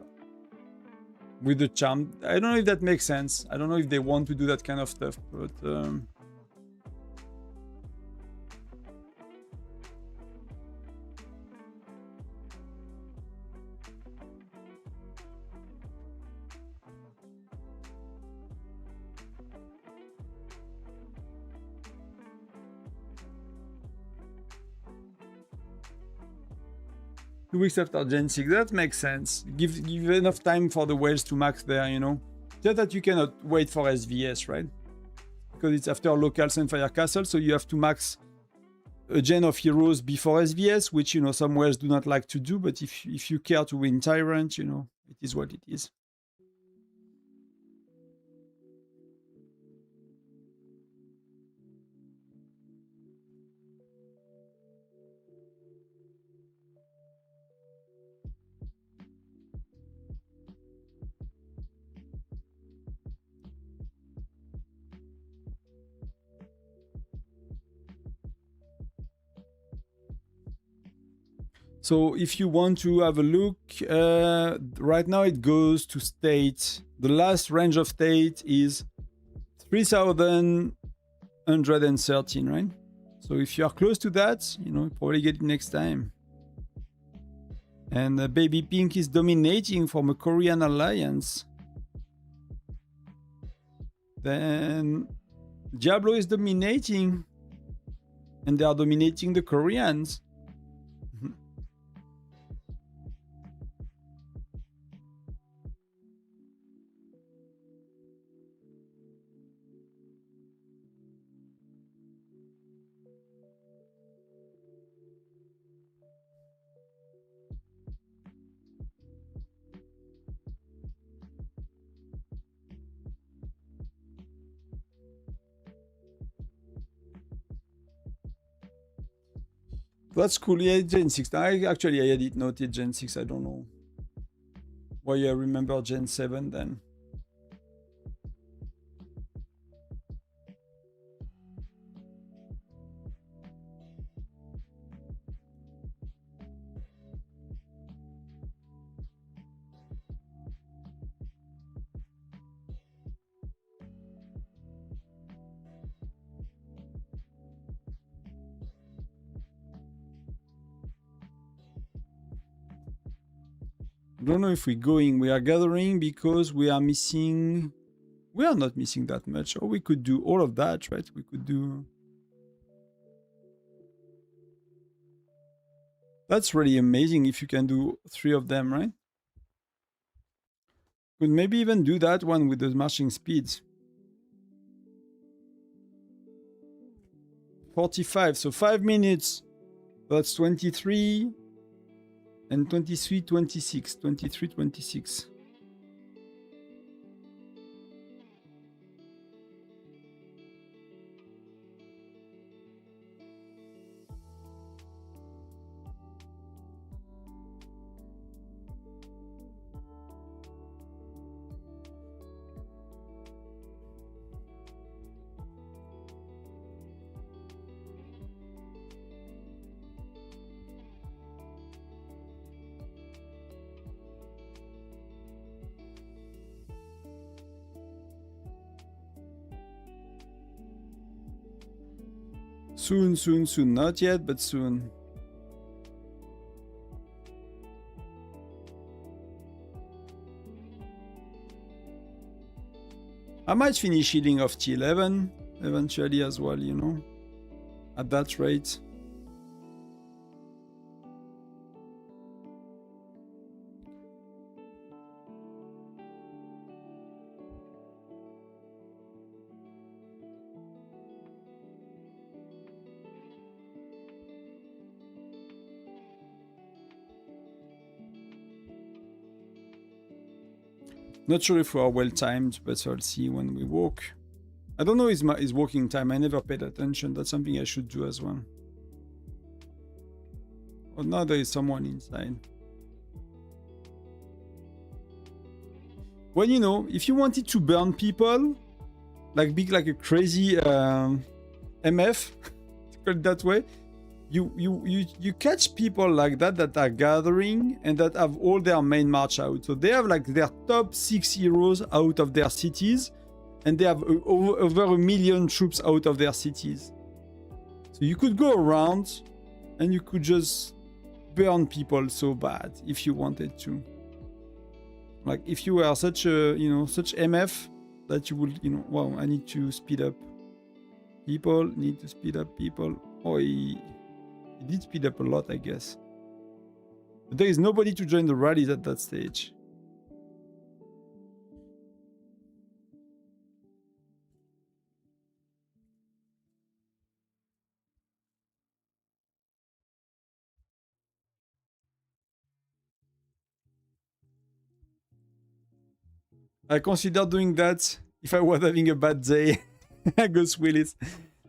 with the charm. I don't know if that makes sense. I don't know if they want to do that kind of stuff, but Two weeks after Gen 6, that makes sense. Give enough time for the whales to max there, you know. Just that you cannot wait for SVS, right? Because it's after local Sunfire Castle, so you have to max a gen of heroes before SVS, which, you know, some whales do not like to do, but if you care to win Tyrant, you know, it is what it is. So if you want to have a look, right now it goes to state. The last range of state is 3,113, right? So if you are close to that, you know, probably get it next time. And Baby Pink is dominating from a Korean alliance. Then Diablo is dominating. And they are dominating the Koreans. That's cool. Yeah, Gen 6. I had it noted Gen 6. I don't know why I remember Gen 7 then. I don't know if we're going. We are gathering because we are missing... We are not missing that much. Or we could do all of that, right? We could do... That's really amazing if you can do 3 of them, right? Could maybe even do that one with the marching speeds. 45, so 5 minutes. That's 23 and 23, 26. 23, 26. Soon, soon, soon. Not yet, but soon. I might finish healing off T11 eventually as well, you know, at that rate. Not sure if we are well timed, but I'll see when we walk. I don't know his walking time. I never paid attention. That's something I should do as well. Oh, now there is someone inside. Well, you know, if you wanted to burn people, like big, like a crazy MF, to call it that way, you catch people like that are gathering and that have all their main march out. So they have like their top 6 heroes out of their cities, and they have over 1 million troops out of their cities. So you could go around and you could just burn people so bad if you wanted to. Like if you were such a, you know, such MF that you would, you know, wow, I need to speed up people, need to speed up people. Oh, he did speed up a lot, I guess. But there is nobody to join the rallies at that stage. I consider doing that if I was having a bad day. Ghost Willis.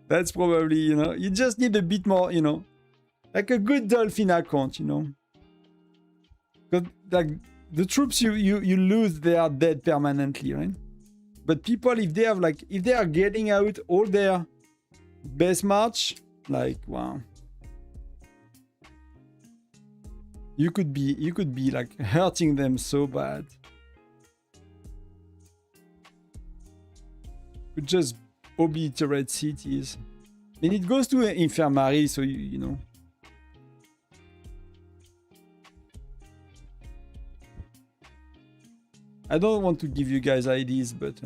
That's probably, you know, you just need a bit more, you know, like a good dolphin account, you know. Because like the troops you lose, they are dead permanently, right? But people, if they have like, if they are getting out all their best march, like wow, you could be like hurting them so bad. Could just obliterate cities. And it goes to an infirmary, so you know. I don't want to give you guys ideas, but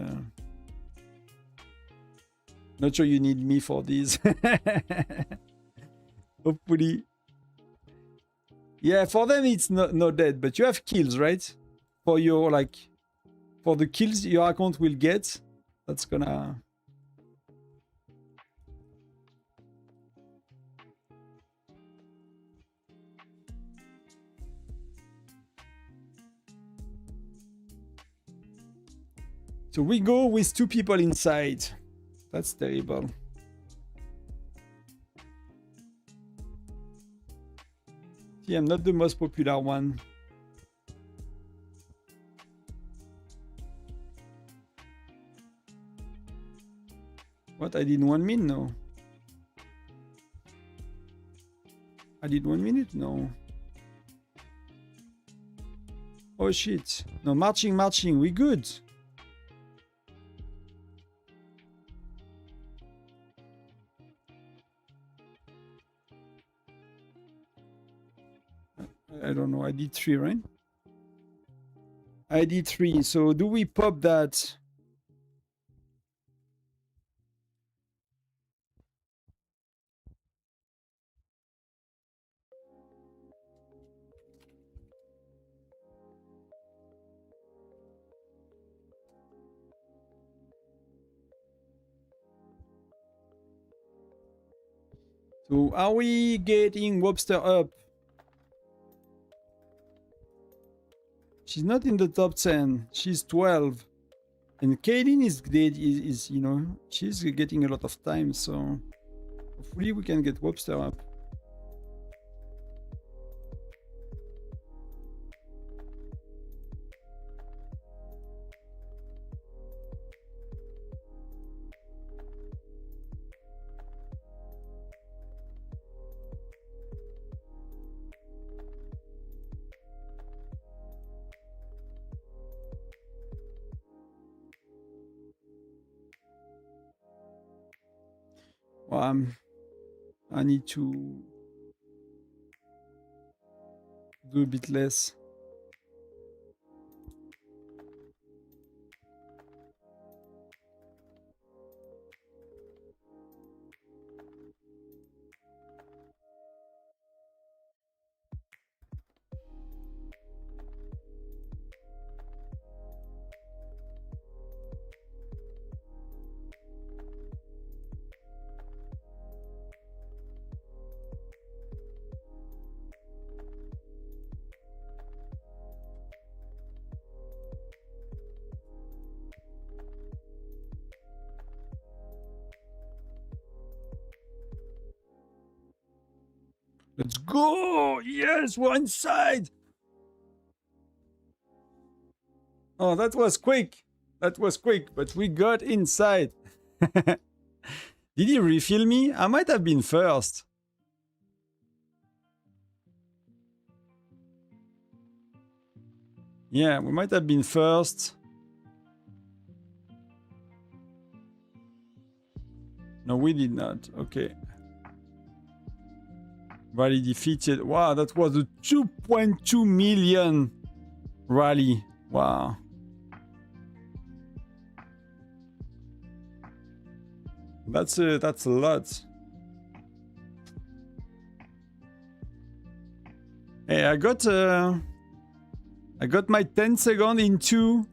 not sure you need me for these. Hopefully. Yeah, for them it's not dead, but you have kills, right? For your, like, for the kills your account will get, that's gonna... So we go with 2 people inside. That's terrible. See, I'm not the most popular one. What? I did 1 minute? No. I did 1 minute? No. Oh shit. No, marching. We good. I don't know. I did 3, right? ID3. So do we pop that? So are we getting Webster up? She's not in the top 10. She's 12. And Kaylin is you know, she's getting a lot of time, so hopefully we can get Webster up. Well, I need to do a bit less. Let's go! Yes, we're inside! Oh, that was quick. That was quick, but we got inside. Did he refill me? I might have been first. Yeah, we might have been first. No, we did not. Okay. Rally defeated. Wow, that was a 2.2 million rally. Wow. That's a lot. Hey, I got my 10 second in two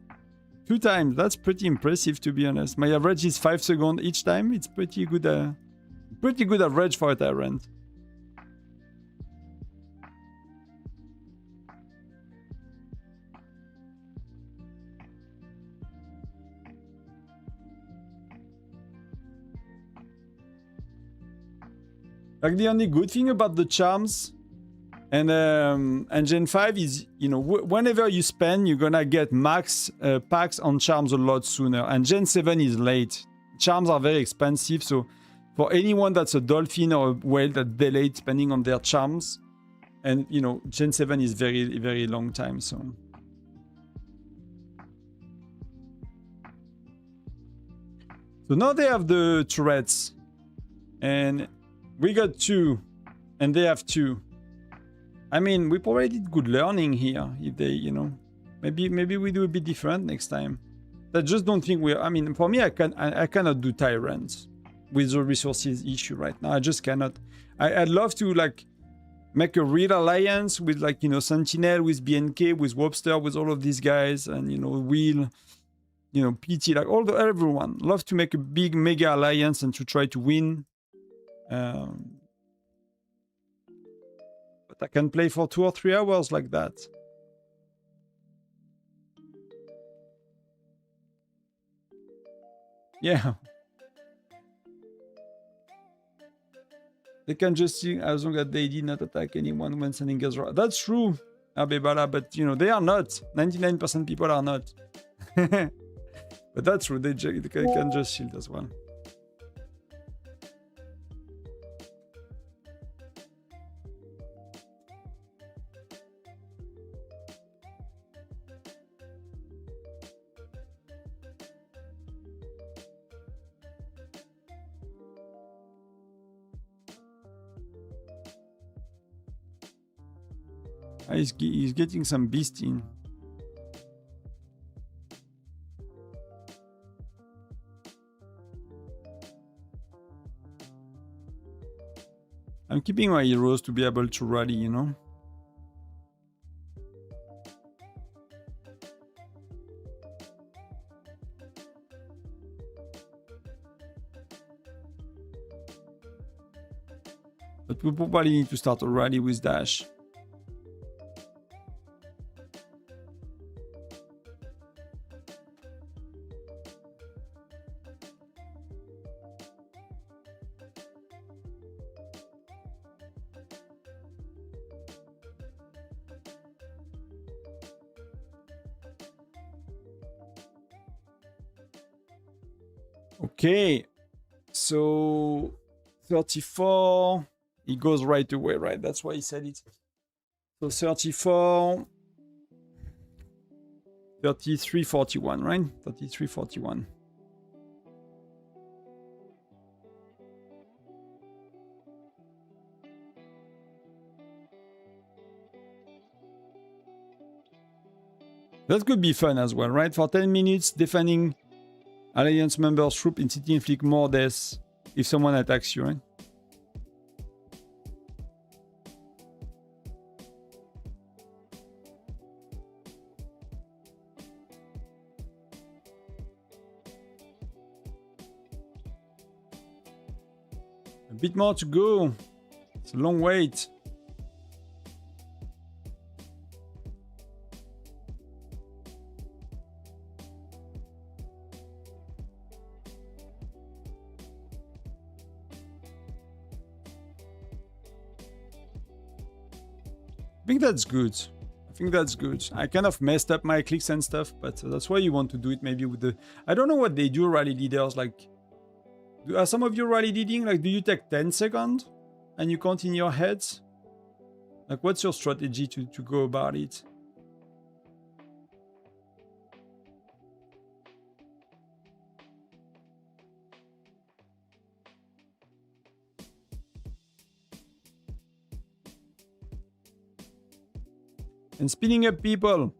times. That's pretty impressive, to be honest. My average is 5 seconds each time. It's pretty good average for a Tyrant. Like, the only good thing about the charms and Gen 5 is, you know, whenever you spend, you're gonna get max packs on charms a lot sooner. And Gen 7 is late. Charms are very expensive, so for anyone that's a dolphin or a whale that delayed spending on their charms, and, you know, Gen 7 is very, very long time, so. So now they have the turrets, and we got 2, and they have 2. I mean, we probably did good learning here. If they, you know, maybe we do a bit different next time. I just don't think I mean, for me, I cannot do Tyrants with the resources issue right now. I just cannot. I'd love to, like, make a real alliance with, like, you know, Sentinel, with BNK, with Webster, with all of these guys, and, you know, Will, you know, PT, like everyone. Love to make a big mega alliance and to try to win. But I can play for 2 or 3 hours like that. Yeah. They can just sing as long as they did not attack anyone when sending gas. That's true, Abebala, but, you know, they are not. 99% people are not. But that's true, they can just shield as well. He's getting some beast in. I'm keeping my heroes to be able to rally, you know. But we probably need to start a rally with dash. Okay, so 34, he goes right away, right? That's why he said it. So 34, 33, 41, right? 33, 41. That could be fun as well, right? For 10 minutes, defending Alliance members' troop in city inflict more deaths if someone attacks you, right? A bit more to go. It's a long wait. I think that's good. I think that's good. I kind of messed up my clicks and stuff, but that's why you want to do it maybe with the... I don't know what they do, rally leaders. Like, are some of you rally leading? Like, do you take 10 seconds and you count in your heads? Like, what's your strategy to go about it? And speeding up people.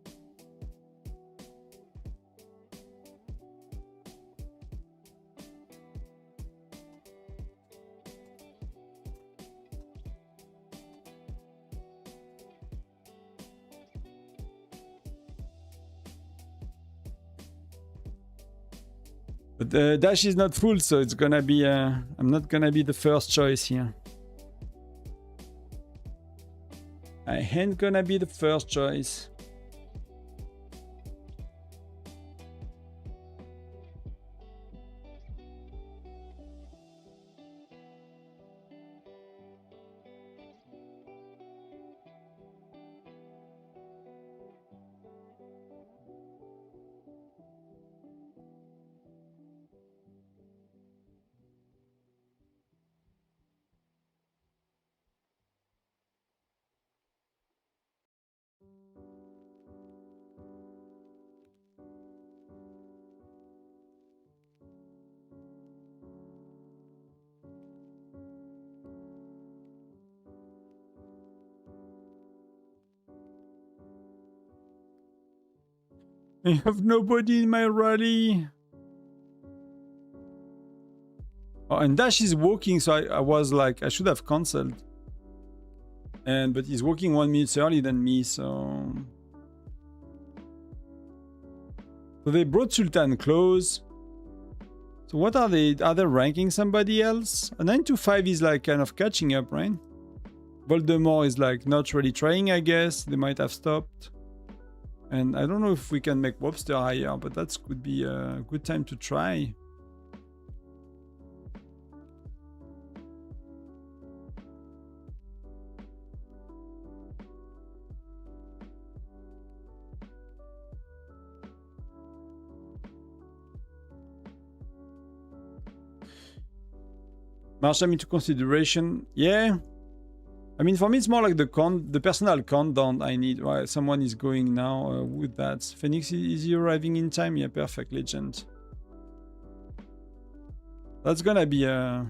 But the dash is not full, so it's gonna be... I'm not gonna be the first choice here. I ain't gonna be the first choice. I have nobody in my rally. Oh, and Dash is walking, so I was like, I should have cancelled. But he's walking 1 minute earlier than me, so... So they brought Sultan close. So what are they? Are they ranking somebody else? A 925 is like kind of catching up, right? Voldemort is like not really trying, I guess. They might have stopped. And I don't know if we can make Wobster higher, but that could be a good time to try. Marsham into consideration. Yeah. I mean, for me, it's more like the personal countdown I need. Right, someone is going now with that. Phoenix, is he arriving in time? Yeah, perfect, legend. That's gonna be a...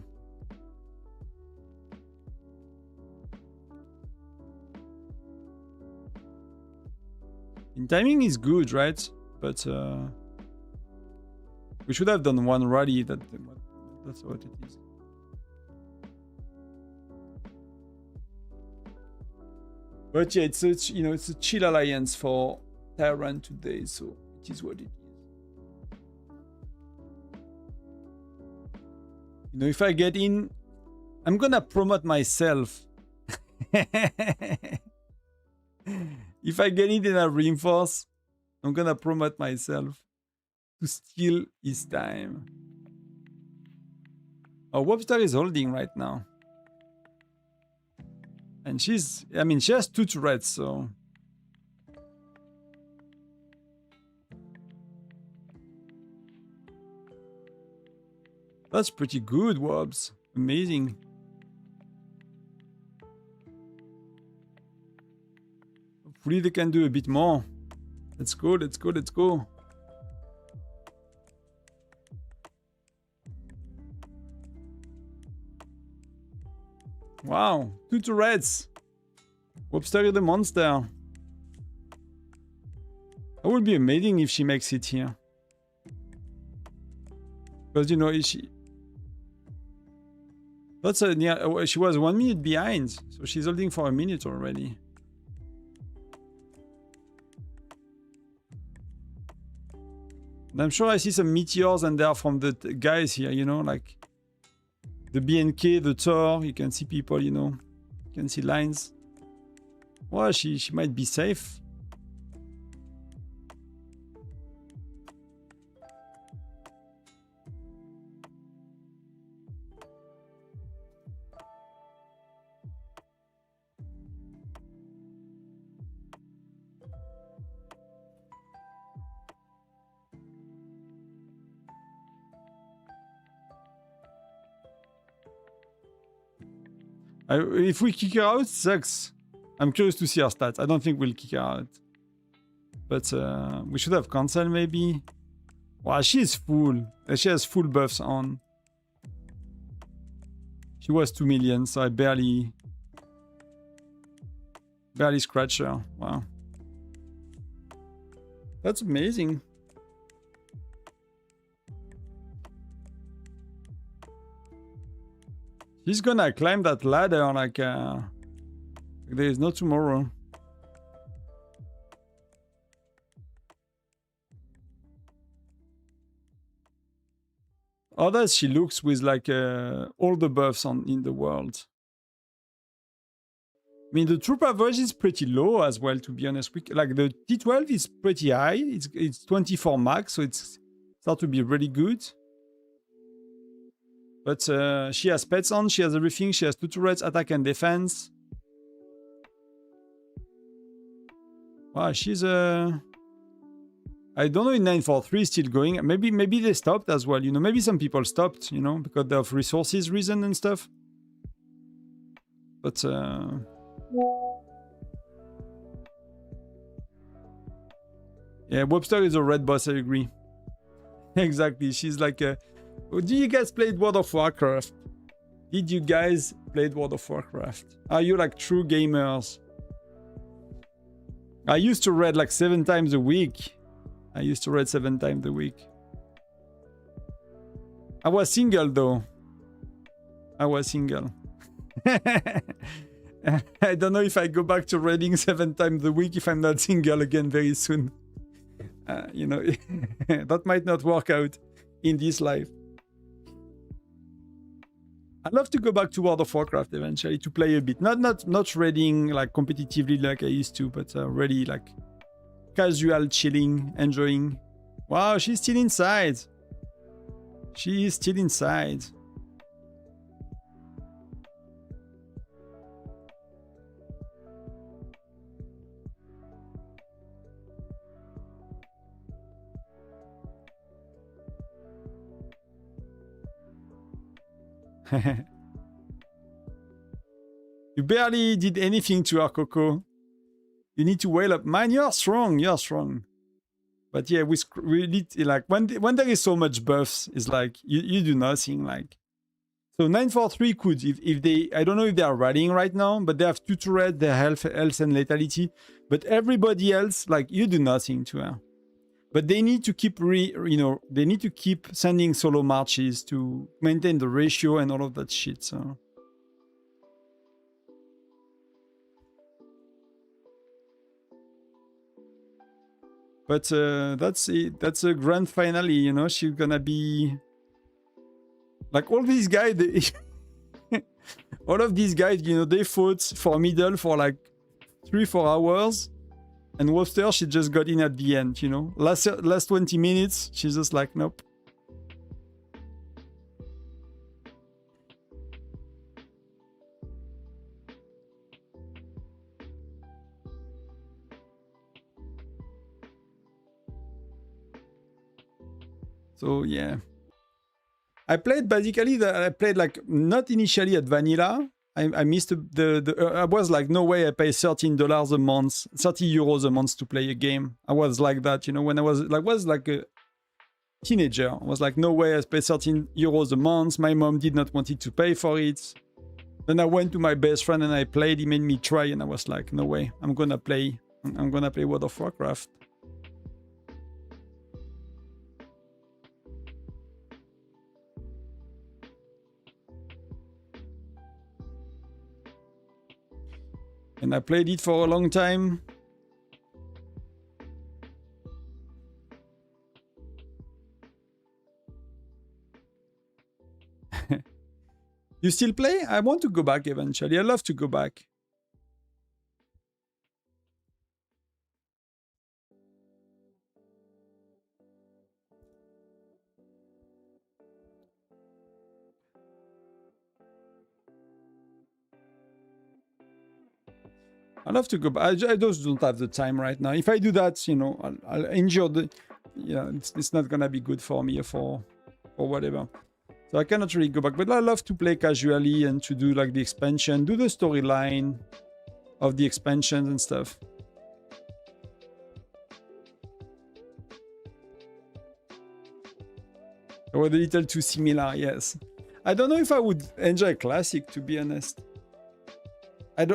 In timing is good, right? But we should have done one rally. That's what it is. But yeah, it's a, you know, it's a chill alliance for Tyrant today, so it is what it is. You know, if I get in, I'm gonna promote myself. If I get in and I reinforce, I'm gonna promote myself to steal his time. Oh, Webster is holding right now. And she's, I mean, she has 2 turrets, so. That's pretty good, Wobbs. Amazing. Hopefully they can do a bit more. Let's go, let's go, let's go. Wow, 2 turrets. Webster is the monster. That would be amazing if she makes it here. Because, you know, that's a near, she was 1 minute behind, so she's holding for a minute already. And I'm sure I see some meteors and they are from the guys here, you know, like the BNK, the Thor. You can see people, you know, you can see lines. Well, she might be safe. If we kick her out, sucks. I'm curious to see her stats. I don't think we'll kick her out. But we should have cancelled maybe. Wow, she is full. She has full buffs on. She was 2 million, so I barely scratched her. Wow. That's amazing. She's gonna climb that ladder like there is no tomorrow. How does she looks with like all the buffs on in the world? I mean, the troop average is pretty low as well, to be honest. Like the T12 is pretty high. It's 24 max, so it's start to be really good. But she has pets on, she has everything, she has 2 turrets, attack and defense. Wow, she's I don't know if 943 is still going. Maybe they stopped as well, you know. Maybe some people stopped, you know, because of resources reason and stuff. But yeah, Webster is a red boss, I agree. Exactly, she's like a... Do you guys play World of Warcraft? Did you guys play World of Warcraft? Are you like true gamers? I used to read like 7 times a week. I used to read 7 times a week. I was single though. I was single. I don't know if I go back to reading 7 times a week if I'm not single again very soon. You know, that might not work out in this life. I'd love to go back to World of Warcraft eventually to play a bit. Not reading like competitively like I used to, but really like casual, chilling, enjoying. Wow, she's still inside. She is still inside. You barely did anything to her, Coco. You need to wail up. Man, you're strong. You're strong. But yeah, we need, like when there is so much buffs, it's like you do nothing. Like so, 943 could if they, I don't know if they are rallying right now, but they have 2 turrets, their health and lethality. But everybody else, like you do nothing to her. But they need to keep they need to keep sending solo marches to maintain the ratio and all of that shit. So But that's it. That's a grand finale, you know. She's gonna be like all these guys. All of these guys, you know, they fought for middle for like 3-4 hours, and Webster, she just got in at the end, you know. Last 20 minutes, she's just like, nope. So yeah, I played basically I played like not initially at vanilla. I missed I was like, no way I pay $13 a month, 30 euros a month to play a game. I was like that, you know, when I was like a teenager. I was like, no way I pay 13 euros a month. My mom did not want it to pay for it. Then I went to my best friend and I played. He made me try, and I was like, no way, I'm gonna play World of Warcraft. And I played it for a long time. You still play? I want to go back eventually. I love to go back. I love to go back. I just don't have the time right now. If I do that, you know, I'll enjoy the... Yeah, it's not gonna be good for me or whatever. So I cannot really go back. But I love to play casually and to do like the expansion, do the storyline of the expansions and stuff. They were a little too similar, yes. I don't know if I would enjoy Classic, to be honest. I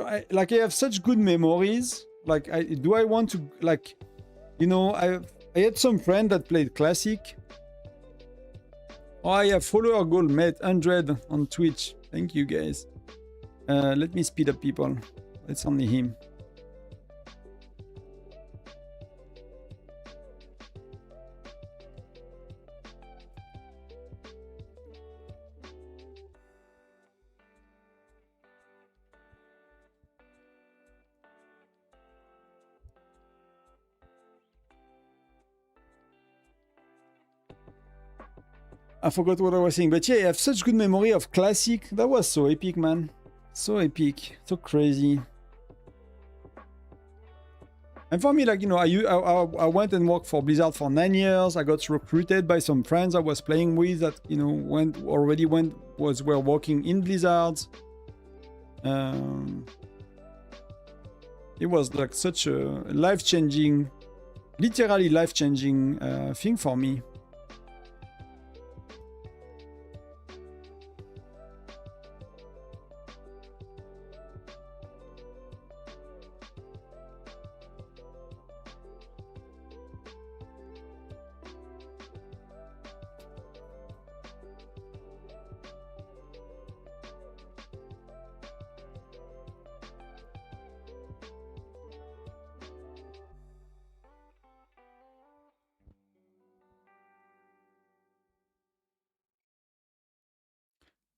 have such good memories. Like, do I want to, like, you know, I had some friend that played Classic. Oh, I have follower goal met 100 on Twitch. Thank you, guys. Let me speed up people. It's only him. I forgot what I was saying, but yeah, I have such good memory of Classic. That was so epic, man. So epic, so crazy. And for me, like, you know, I went and worked for Blizzard for 9 years. I got recruited by some friends I was playing with that, you know, were working in Blizzard. It was like such a life-changing, literally life-changing thing for me.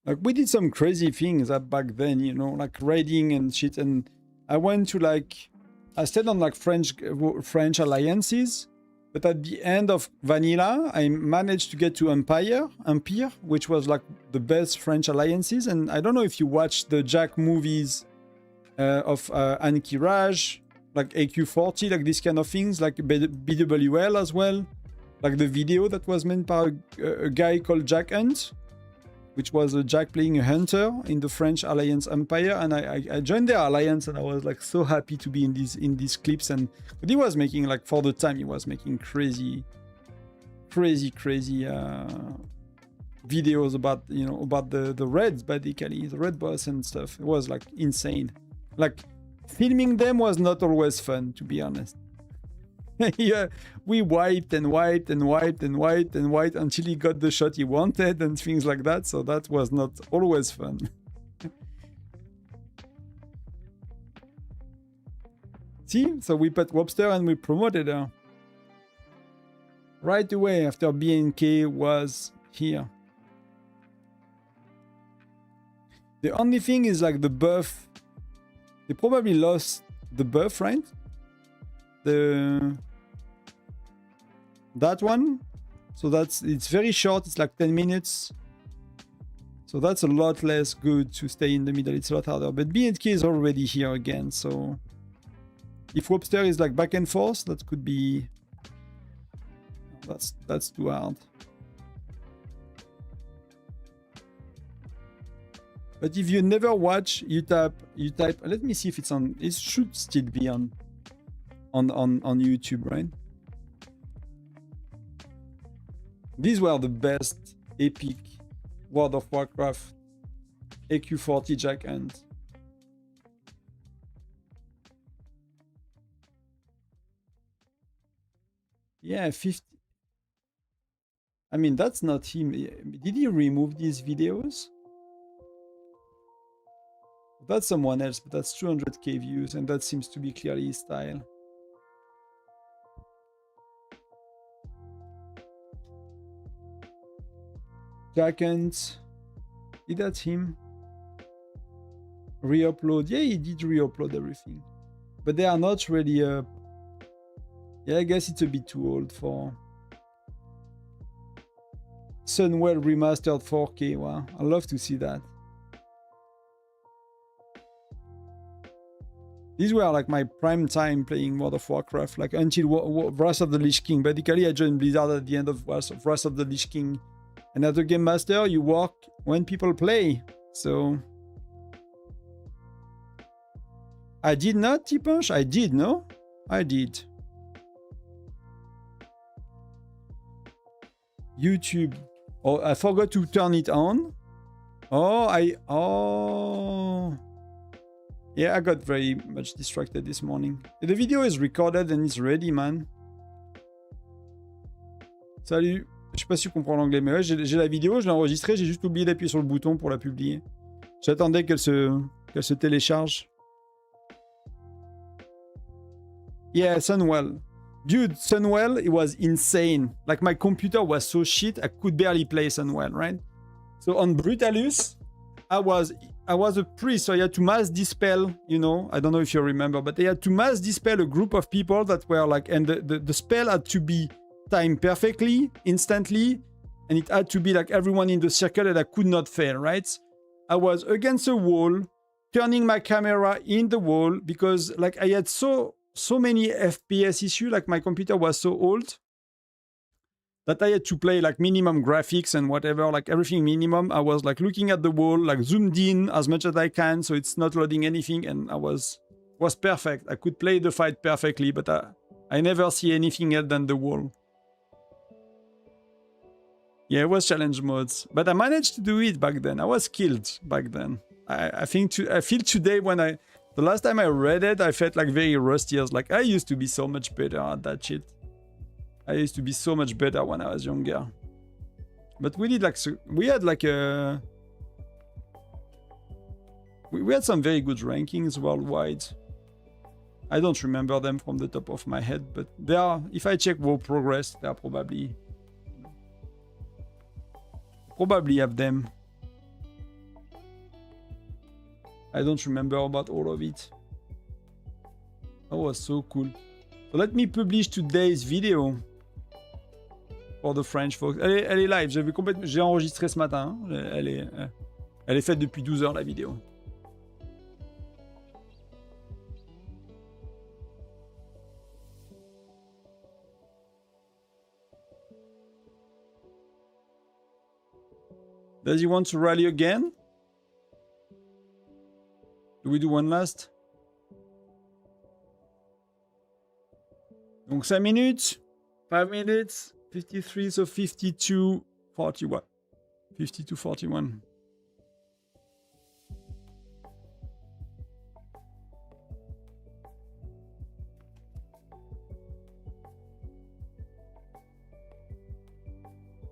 Like, we did some crazy things back then, you know, like raiding and shit. And I went to like, I stayed on like French alliances, but at the end of vanilla, I managed to get to Empire, which was like the best French alliances. And I don't know if you watched the Jack movies of Anki Raj, like AQ40, like these kind of things, like BWL as well. Like the video that was made by a guy called Jack Hunt, which was a Jack playing a hunter in the French Alliance Empire, and I joined their alliance, and I was like so happy to be in these clips. And but he was making, like, for the time, he was making crazy videos about, you know, about the raids, basically the raid boss and stuff. It was like insane. Like, filming them was not always fun, to be honest. Yeah, we wiped and wiped and wiped and wiped and wiped until he got the shot he wanted and things like that. So that was not always fun. See? So we put Webster and we promoted her. right away after BNK was here. The only thing is like the buff. They probably lost the buff, right? That one. So it's very short. It's like 10 minutes. So that's a lot less good to stay in the middle. It's a lot harder. But BNK is already here again. So if Webster is like back and forth, that could be... That's too hard. But if you never watch, you type. Let me see if it's on. It should still be on YouTube, right? These were the best epic World of Warcraft AQ40 Jack Hunt. Yeah, 50. I mean, that's not him. Did he remove these videos? That's someone else, but that's 200k views, and that seems to be clearly his style. Jackant, is that him? Re-upload, yeah, he did re-upload everything, but they are not really. Yeah, I guess it's a bit too old for. Sunwell remastered 4K. Wow, I'd love to see that. These were like my prime time playing World of Warcraft, like until Wrath of the Lich King. Basically, I joined Blizzard at the end of Wrath of the Lich King. And as a game master, you work when people play. So... I did not, T-Punch? I did, no? I did. YouTube. Oh, I forgot to turn it on. Oh... Yeah, I got very much distracted this morning. The video is recorded and it's ready, man. Salut. Je sais pas si tu comprends l'anglais, mais ouais, j'ai la vidéo, je l'ai enregistrée, j'ai juste oublié d'appuyer sur le bouton pour la publier. J'attendais qu'elle se télécharge. Yeah, Sunwell. Dude, Sunwell, it was insane. Like, my computer was so shit, I could barely play Sunwell, right? So on Brutalus, I was a priest, so I had to mass dispel, you know, I don't know if you remember, but I had to mass dispel a group of people that were like, and the spell had to be timed perfectly, instantly, and it had to be like everyone in the circle that I could not fail, right? I was against a wall, turning my camera in the wall, because like I had so many FPS issues, like my computer was so old, that I had to play like minimum graphics and whatever, like everything minimum. I was like looking at the wall, like zoomed in as much as I can, so it's not loading anything, and I was perfect. I could play the fight perfectly, but I never see anything else than the wall. Yeah, it was challenge modes, but I managed to do it back then. I was skilled back then. I feel today when the last time I read it, I felt like very rusty. I was like, I used to be so much better at that shit. I used to be so much better when I was younger. But we did like, we had like a... We had some very good rankings worldwide. I don't remember them from the top of my head, but they are, if I check WoW Progress, they are probably have them. I don't remember about all of it. That was so cool. So let me publish today's video. For the French folks. Elle est live, j'ai enregistré ce matin. Hein. Elle est faite depuis 12 heures la vidéo. Does he want to rally again? Do we do one last? Donc 5 minutes. 5 minutes. 53, so 52, 41. 52, 41.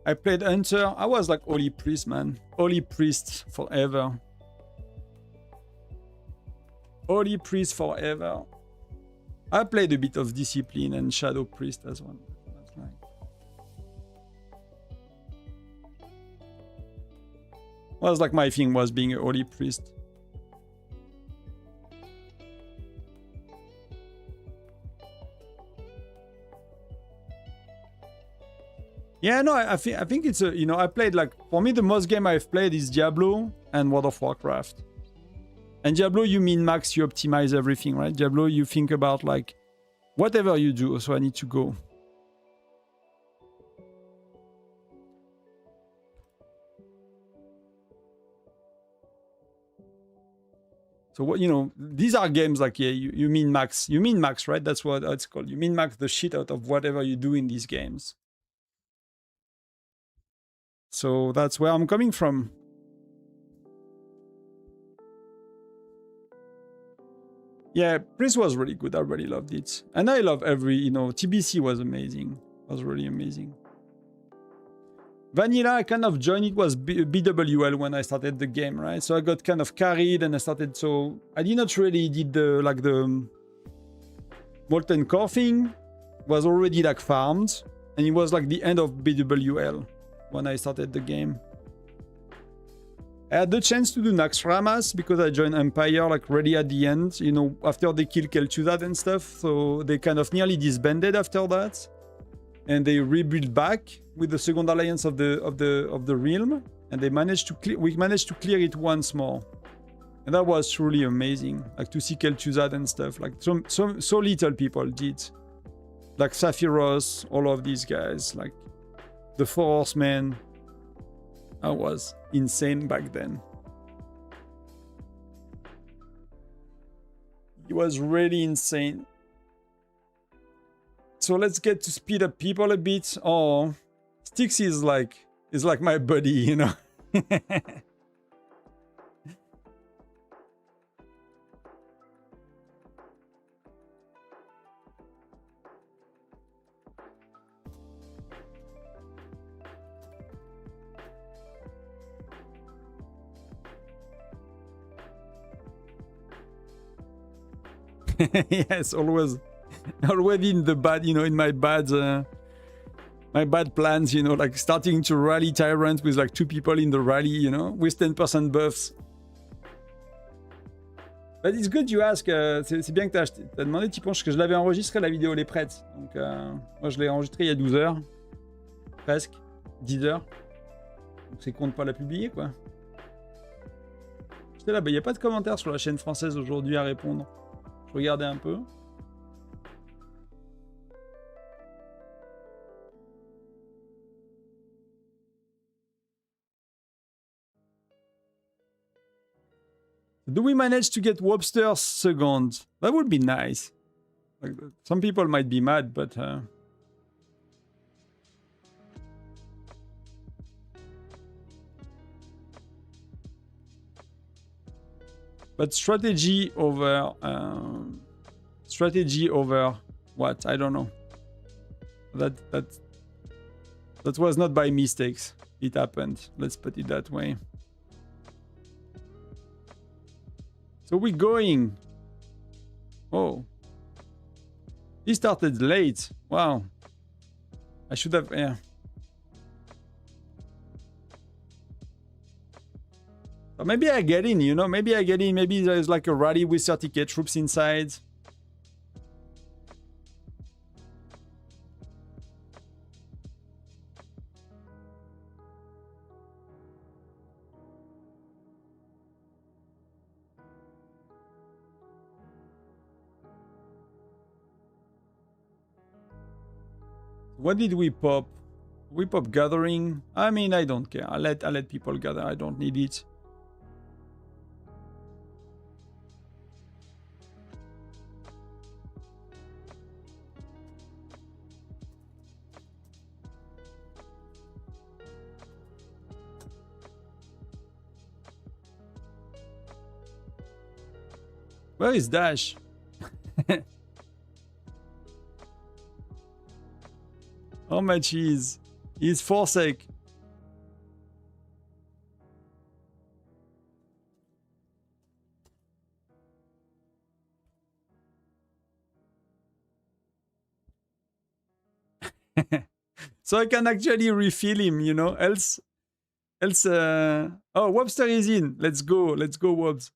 I played Hunter. I was like Holy Priest, man. Holy Priest forever. Holy Priest forever. I played a bit of Discipline and Shadow Priest as well. Was like my thing was being a holy priest. Yeah, no, I think it's a, you know, I played like, for me the most game I've played is Diablo and World of Warcraft. And Diablo, you min-max, you optimize everything, right? Diablo, you think about like, whatever you do, so I need to go. So what, you know, these are games like, yeah, you min-max, right? That's what it's called. You min-max the shit out of whatever you do in these games. So that's where I'm coming from. Yeah, Prince was really good. I really loved it. And I love every, you know, TBC was amazing. It was really amazing. Vanilla, I kind of joined, it was BWL when I started the game, right? So I got kind of carried and I started, so I did not really did the, like the Molten Core thing was already like farmed. And it was like the end of BWL when I started the game. I had the chance to do Naxxramas because I joined Empire like really at the end, you know, after they killed Kel'Thuzad and stuff. So they kind of nearly disbanded after that. And they rebuilt back with the second alliance of the realm. And they managed to clear, we managed to clear it once more. And that was truly amazing. Like to see Kel'Thuzad and stuff. Like so little people did. Like Sephiroth, all of these guys, like the Four Horsemen. I was insane back then. It was really insane. So let's get to speed up people a bit. Oh, Styx is like my buddy, you know. Yes, always in the bad, you know, in my bad plans, you know, like starting to rally Tyrant with like 2 people in the rally, you know, with 10% buffs. But it's good you ask, c'est bien que t'as demandé, tu penses que je l'avais enregistré, la vidéo, elle est prête. Donc moi je l'ai enregistré il y a 12 heures, presque, 10 heures. Donc c'est con de pas la publier, quoi. J'étais là, bah il n'y a pas de commentaires sur la chaîne française aujourd'hui à répondre. Je regardais un peu. Do we manage to get Wobster second? That would be nice. Like, some people might be mad, but strategy over what? I don't know. That was not by mistakes. It happened. Let's put it that way. So we're going. Oh. He started late. Wow. I should have, yeah. But maybe I get in, you know? Maybe I get in. Maybe there's like a rally with 30k troops inside. What did we pop? We pop gathering. I mean, I don't care. I let people gather. I don't need it. Where is Dash? How much is? He's Forsake. So I can actually refill him, you know, else Else, oh, Webster is in. Let's go, Wobs.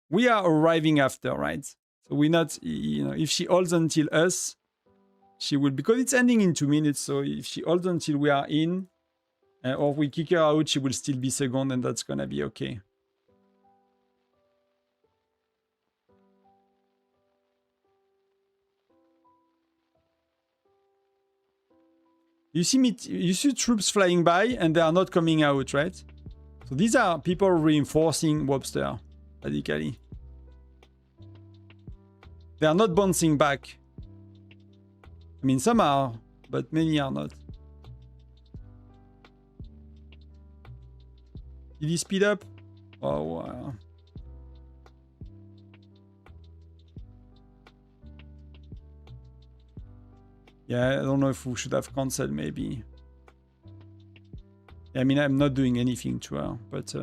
We are arriving after, right? So we're not, you know, if she holds until us, she will, because it's ending in 2 minutes. So if she holds until we are in, or we kick her out, she will still be second, and that's gonna be okay. You see troops flying by, and they are not coming out, right? So these are people reinforcing Webster, radically. They are not bouncing back. I mean, some are, but many are not. Did he speed up? Oh, wow. Yeah, I don't know if we should have cancelled, maybe. I mean, I'm not doing anything to her, but...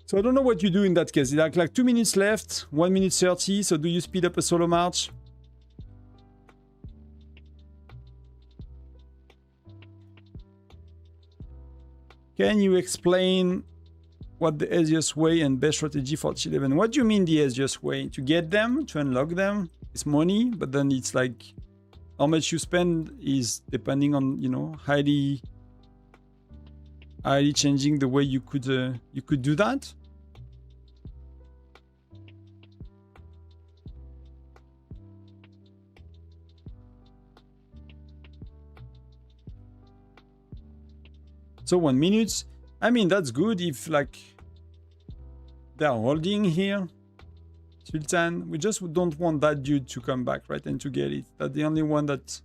So I don't know what you do in that case. Like 2 minutes left, 1 minute 30. So do you speed up a solo march? Can you explain what the easiest way and best strategy for T11? What do you mean the easiest way? To get them, to unlock them? It's money, but then it's like how much you spend is depending on, you know, highly changing the way you could do that. So 1 minute, I mean, that's good if like they're holding here. Sultan, we just don't want that dude to come back, right? And to get it. That's the only one that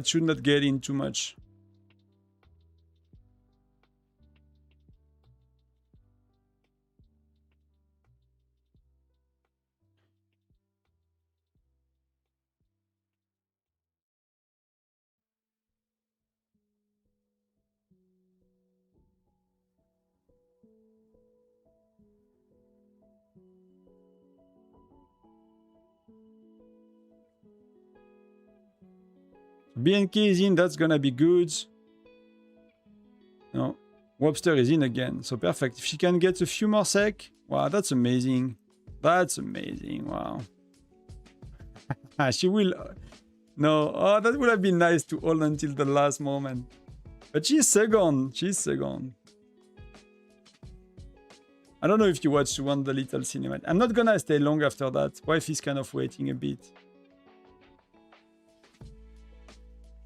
should not get in too much. BNK is in, that's gonna be good. No, Webster is in again, so perfect. If she can get a few more sec, wow, that's amazing. That's amazing, wow. She will, no, oh, that would have been nice to hold until the last moment. But she's second, I don't know if you watched one the little cinema. I'm not gonna stay long after that. Wife is kind of waiting a bit.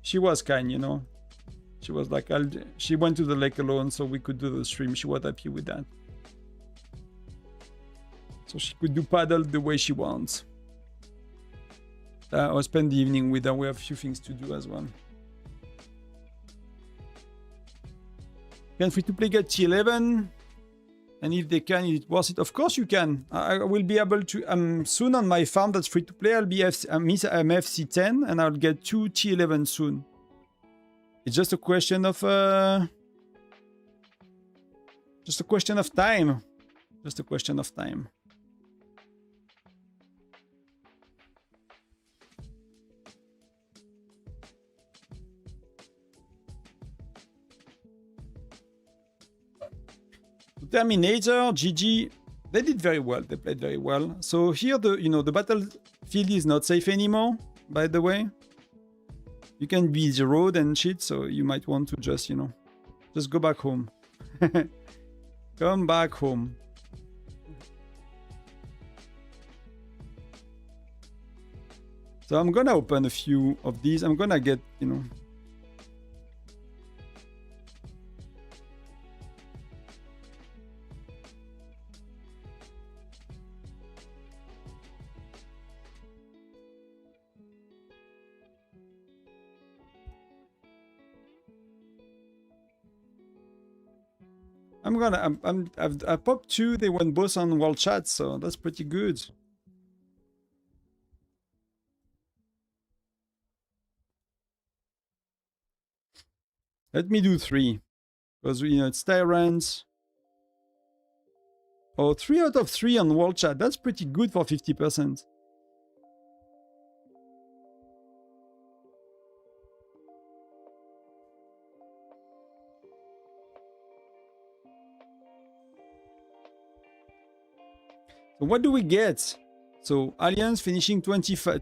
She was kind, you know. She was like, she went to the lake alone so we could do the stream. She was happy with that. So she could do paddle the way she wants. I'll spend the evening with her. We have a few things to do as well. Can free-to-play get T11? And if they can, is it worth it? Of course you can. I will be able to... soon on my farm that's free-to-play, I'm FC10 and I'll get 2 T11 soon. It's just a question of... just a question of time. Just a question of time. Terminator, GG, they did very well. They played very well. So here, the battlefield is not safe anymore, by the way. You can be the road and shit, so you might want to just, just go back home. Come back home. So I'm gonna open a few of these. I'm gonna get, I popped 2, they went both on world chat, so that's pretty good. Let me do 3, because it's Tyrant. Oh, 3 out of 3 on World Chat. That's pretty good for 50%. So what do we get? So Alliance finishing 45.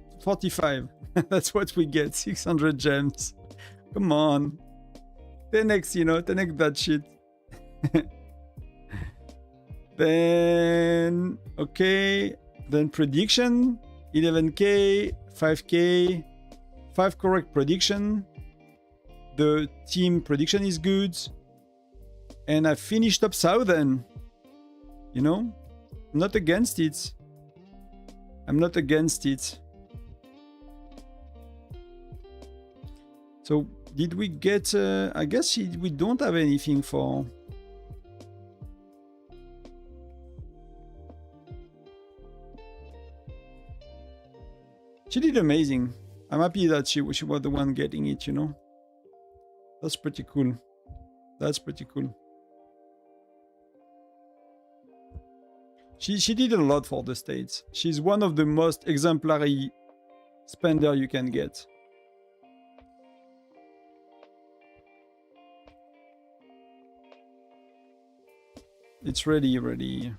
That's what we get. 600 gems. Come on. 10x, you know, 10x that shit. Then, okay. Then prediction, 11k, 5k, 5 correct prediction. The team prediction is good. And I finished up Southern. You know, I'm not against it. I'm not against it. So did we get, I guess we don't have anything for... She did amazing. I'm happy that she was the one getting it, you know. That's pretty cool. That's pretty cool. She did a lot for the States. She's one of the most exemplary spender you can get. It's really,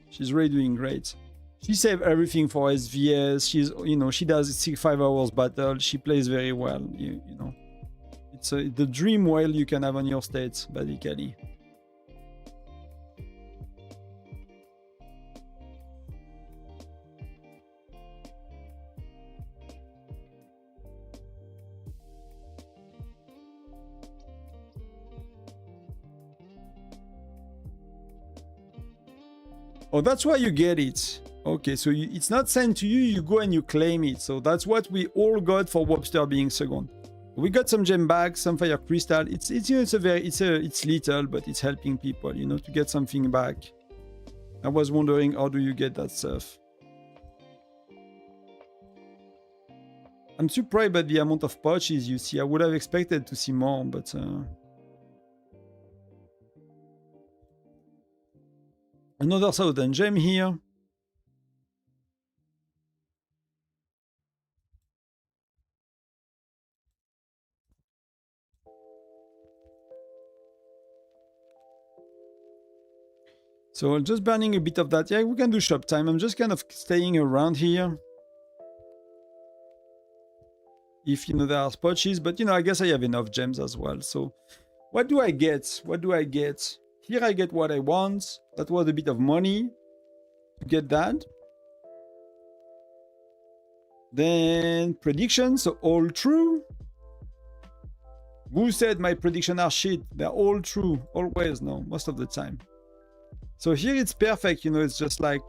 she's really doing great. She saved everything for SVS. She's, you know, she does 5 hours battle. She plays very well. You know, it's the dream whale you can have on your states, basically. Oh, that's why you get it. Okay, so it's not sent to you, you go and you claim it. So that's what we all got for Wobster being second. We got some gem back, some fire crystal. It's you know, it's little, but it's helping people, you know, to get something back. I was wondering, how do you get that stuff? I'm surprised by the amount of pouches you see. I would have expected to see more, but another Southern gem here. So just burning a bit of that. Yeah, we can do shop time. I'm just kind of staying around here. If, you know, there are pouches, but, you know, I guess I have enough gems as well. So what do I get? What do I get? Here I get what I want. That was a bit of money to get that. Then predictions, so all true. Who said my predictions are shit? They're all true, always, no, most of the time. So here it's perfect, you know, it's just like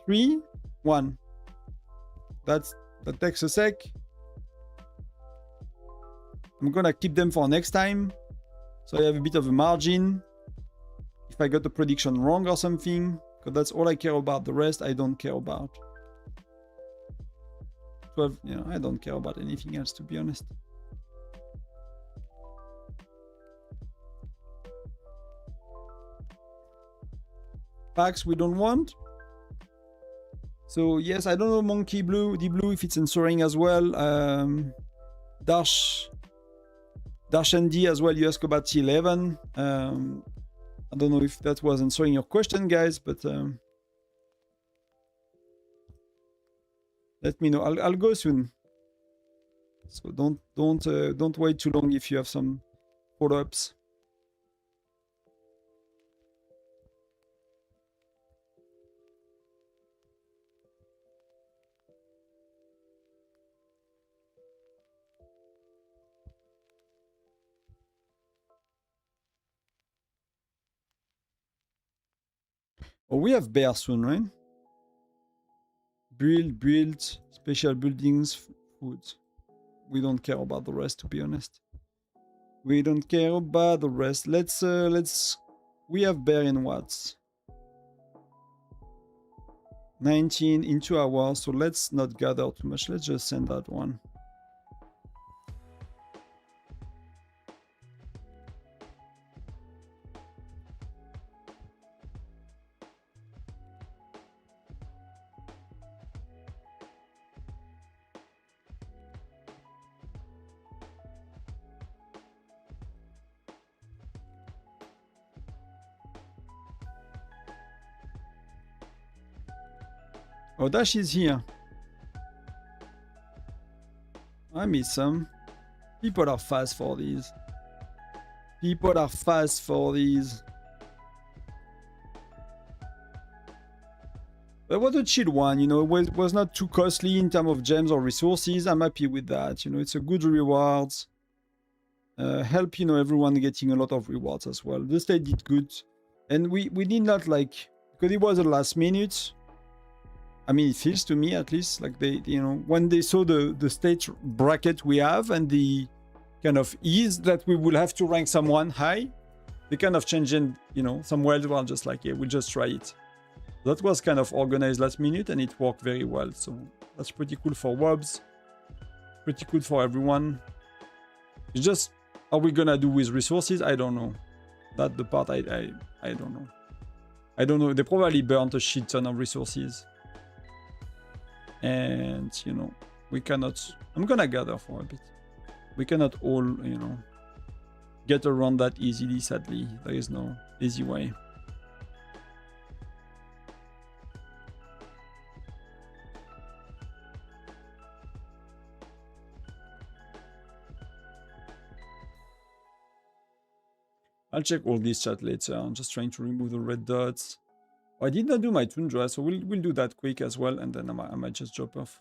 3, 1. That takes a sec. I'm gonna keep them for next time. So I have a bit of a margin. If I got the prediction wrong or something, because that's all I care about. The rest I don't care about. 12, you know, I don't care about anything else, to be honest. Packs we don't want. So yes, I don't know Monkey Blue, the blue, if it's answering as well. Dash and D as well, you ask about T11. I don't know if that was answering your question, guys, but let me know. I'll go soon. So don't wait too long if you have some follow-ups. Oh, we have bear soon, right? Build, special buildings, food. We don't care about the rest, to be honest. We don't care about the rest. Let's we have bear in what? 19 in 2 hours, so let's not gather too much. Let's just send that one. Oh, Dash is here. I miss some. People are fast for these. People are fast for these. But what a chill one, you know, it was not too costly in terms of gems or resources. I'm happy with that. You know, it's a good reward. Help, you know, everyone getting a lot of rewards as well. The state did good. And we did not like, because it was the last minute. I mean, it feels to me at least like they, you know, when they saw the stage bracket we have and the kind of ease that we will have to rank someone high, they kind of changed, you know, some worlds were just like, yeah, we'll just try it. That was kind of organized last minute and it worked very well. So that's pretty cool for WOBs. Pretty good for everyone. It's just, are we gonna do with resources? I don't know. That's the part I don't know. I don't know. They probably burnt a shit ton of resources. And, you know, we cannot... I'm gonna gather for a bit. We cannot all, you know, get around that easily, sadly. There is no easy way. I'll check all this chat later. I'm just trying to remove the red dots. Oh, I did not do my Tundra, so we'll do that quick as well, and then I might just drop off.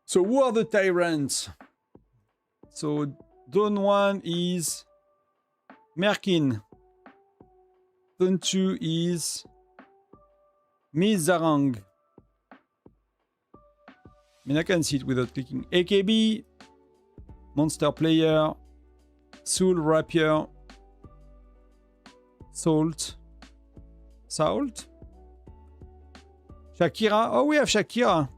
So who are the Tyrants? So Zone 1 is Merkin. Zone 2 is Mizarang. I mean, I can see it without clicking. AKB, Monster Player, Soul Rapier, Salt. Shakira. Oh, we have Shakira.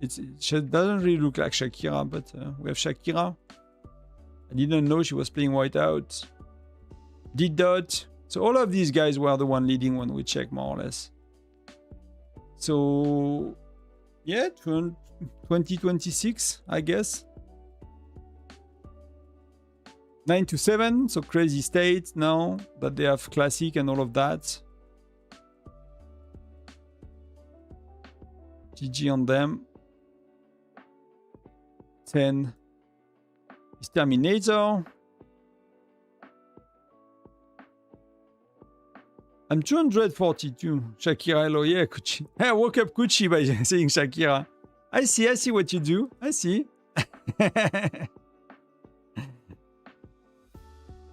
It doesn't really look like Shakira, but we have Shakira. I didn't know she was playing Whiteout. D-Dot. So all of these guys were the one leading when we check, more or less. So, yeah, 2026, I guess. 9 to 7, so crazy state now that they have Classic and all of that. GG on them. 10 is Terminator. I'm 242. Shakira, hello. Yeah, Kuchi. I woke up Kuchi by saying Shakira. I see what you do. I see.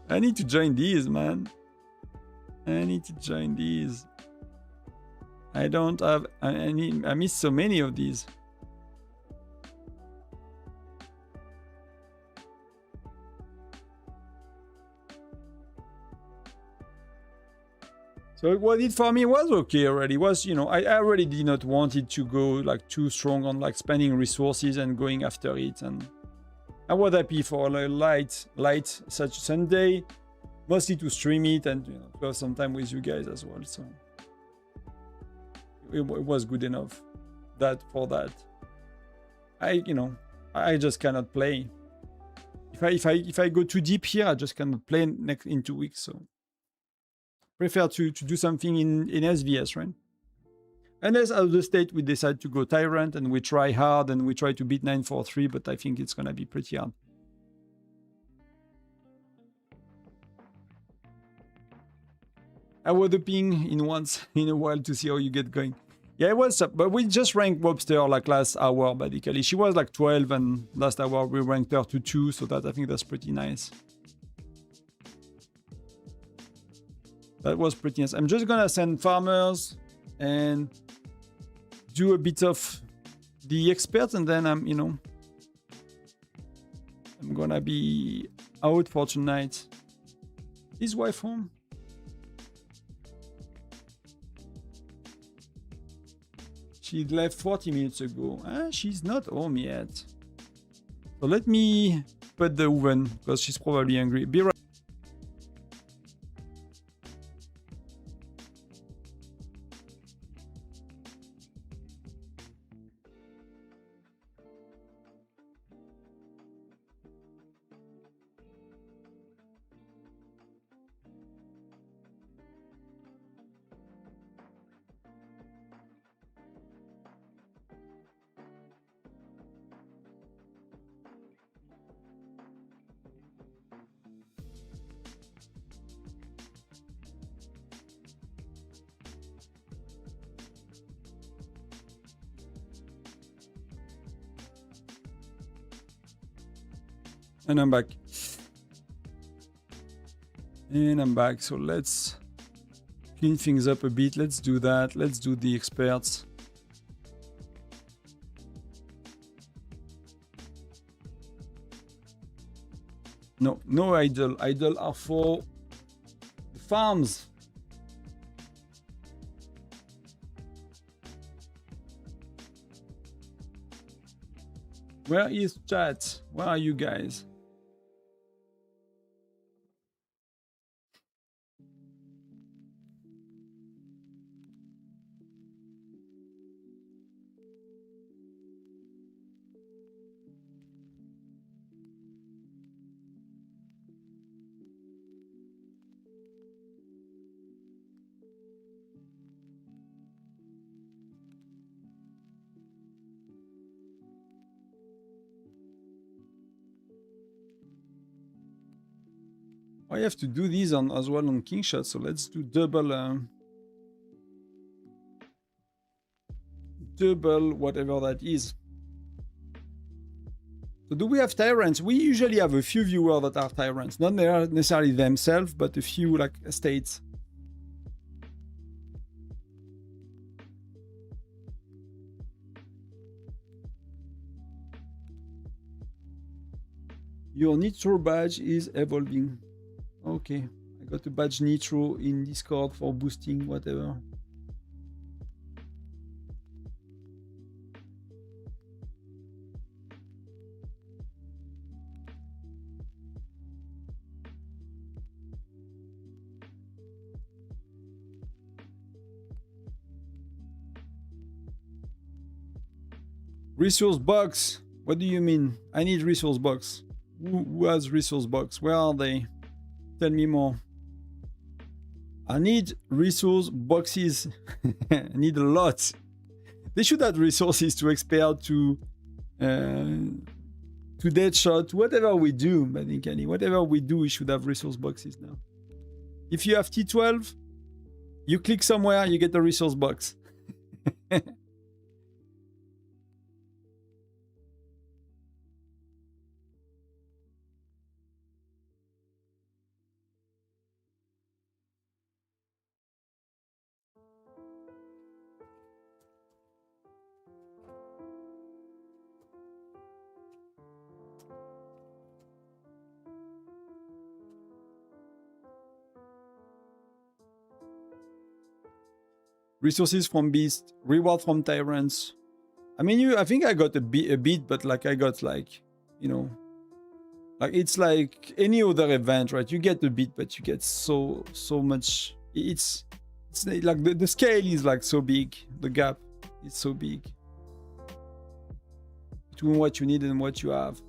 I need to join these, man. I need to join these. I don't have... I miss so many of these. So what it for me was okay already. Was, you know, I already did not want it to go like too strong on like spending resources and going after it. And I was happy for a light such Sunday, mostly to stream it and, you know, to have some time with you guys as well. So it was good enough for that. I just cannot play. If I go too deep here, I just cannot play in 2 weeks. So prefer to do something in SVS, right? Unless out of the state we decide to go Tyrant and we try hard and we try to beat 943, but I think it's gonna be pretty hard. I was hoping once in a while to see how you get going. Yeah, it was, but we just ranked Wobster like last hour, basically. She was like 12 and last hour we ranked her to 2, so that I think that's pretty nice. That was pretty nice. I'm just gonna send farmers and do a bit of the experts, and then I'm gonna be out for tonight. Is wife home? She left 40 minutes ago. She's not home yet. So let me put the oven because she's probably angry. Be right. And I'm back. And I'm back. So let's clean things up a bit. Let's do that. Let's do the experts. No, no idle. Idle are for the farms. Where is chat? Where are you guys? I have to do these on as well on king shot, so let's do double double whatever that is. So do we have tyrants? We usually have a few viewers that are tyrants, not necessarily themselves, but a few like estates. Your Nitro badge is evolving. Okay, I got a badge Nitro in Discord for boosting whatever. Resource box. What do you mean? I need resource box. Who has resource box? Where are they? Tell me more. I need resource boxes. I need a lot. They should have resources to expert, to deadshot, whatever we do, basically. Whatever we do, we should have resource boxes now. If you have T12, you click somewhere, you get a resource box. Resources from beast, reward from tyrants. I mean, I think I got a bit, but like I got like, you know, like it's like any other event, right? You get a bit, but you get so much. It's like the scale is like so big. The gap is so big between what you need and what you have.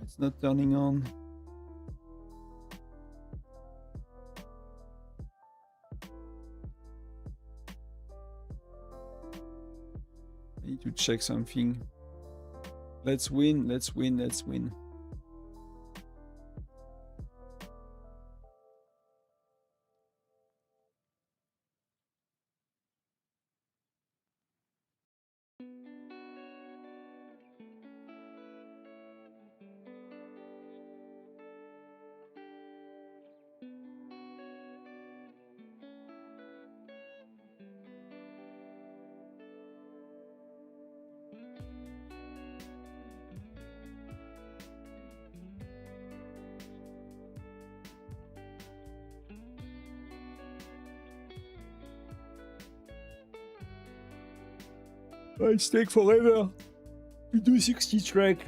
It's not turning on. I need to check something. Let's win, let's win, let's win. It takes forever to do 60 track.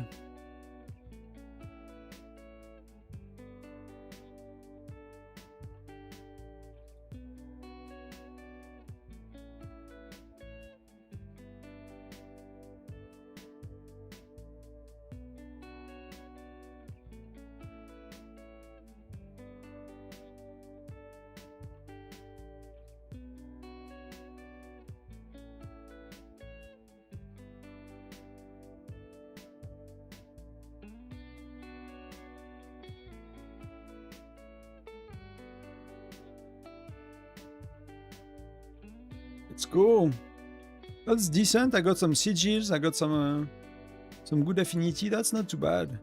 It's cool. That's decent. I got some sigils. I got some good affinity. That's not too bad.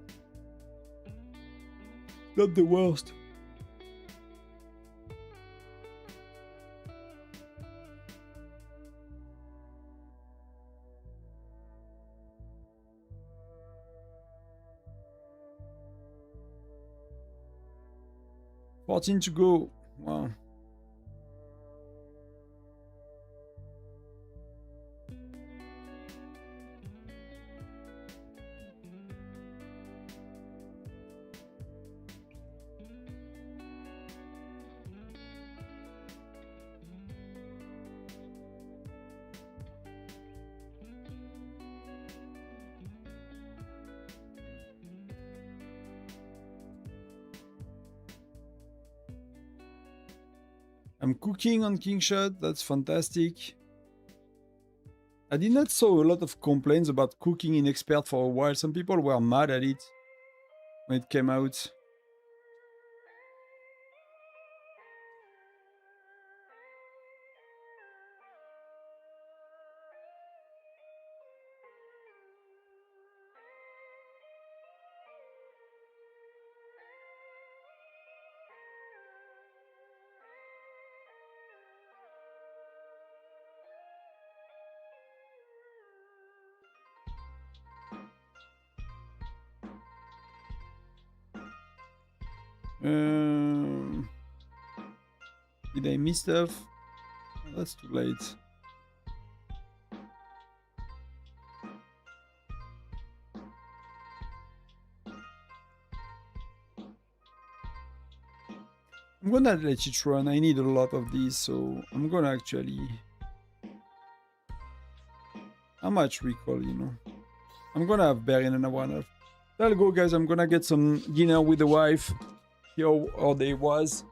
Not the worst. $14 to go. Wow. I'm cooking on Kingshot. That's fantastic. I did not saw a lot of complaints about cooking in expert for a while. Some people were mad at it when it came out. Did I miss stuff? Oh, that's too late. I'm gonna let it run. I need a lot of these, so I'm gonna actually... How much recall, you know? I'm gonna have Baron and a one-off. That'll go, guys. I'm gonna get some dinner with the wife. Here our day was.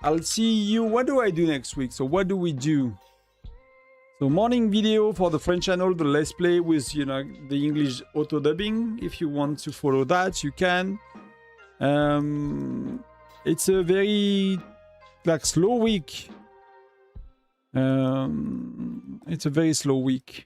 I'll see you. What do I do next week? So what do we do? So morning video for the French channel, the Let's Play with, you know, the English auto dubbing. If you want to follow that, you can. It's a very like slow week. It's a very slow week.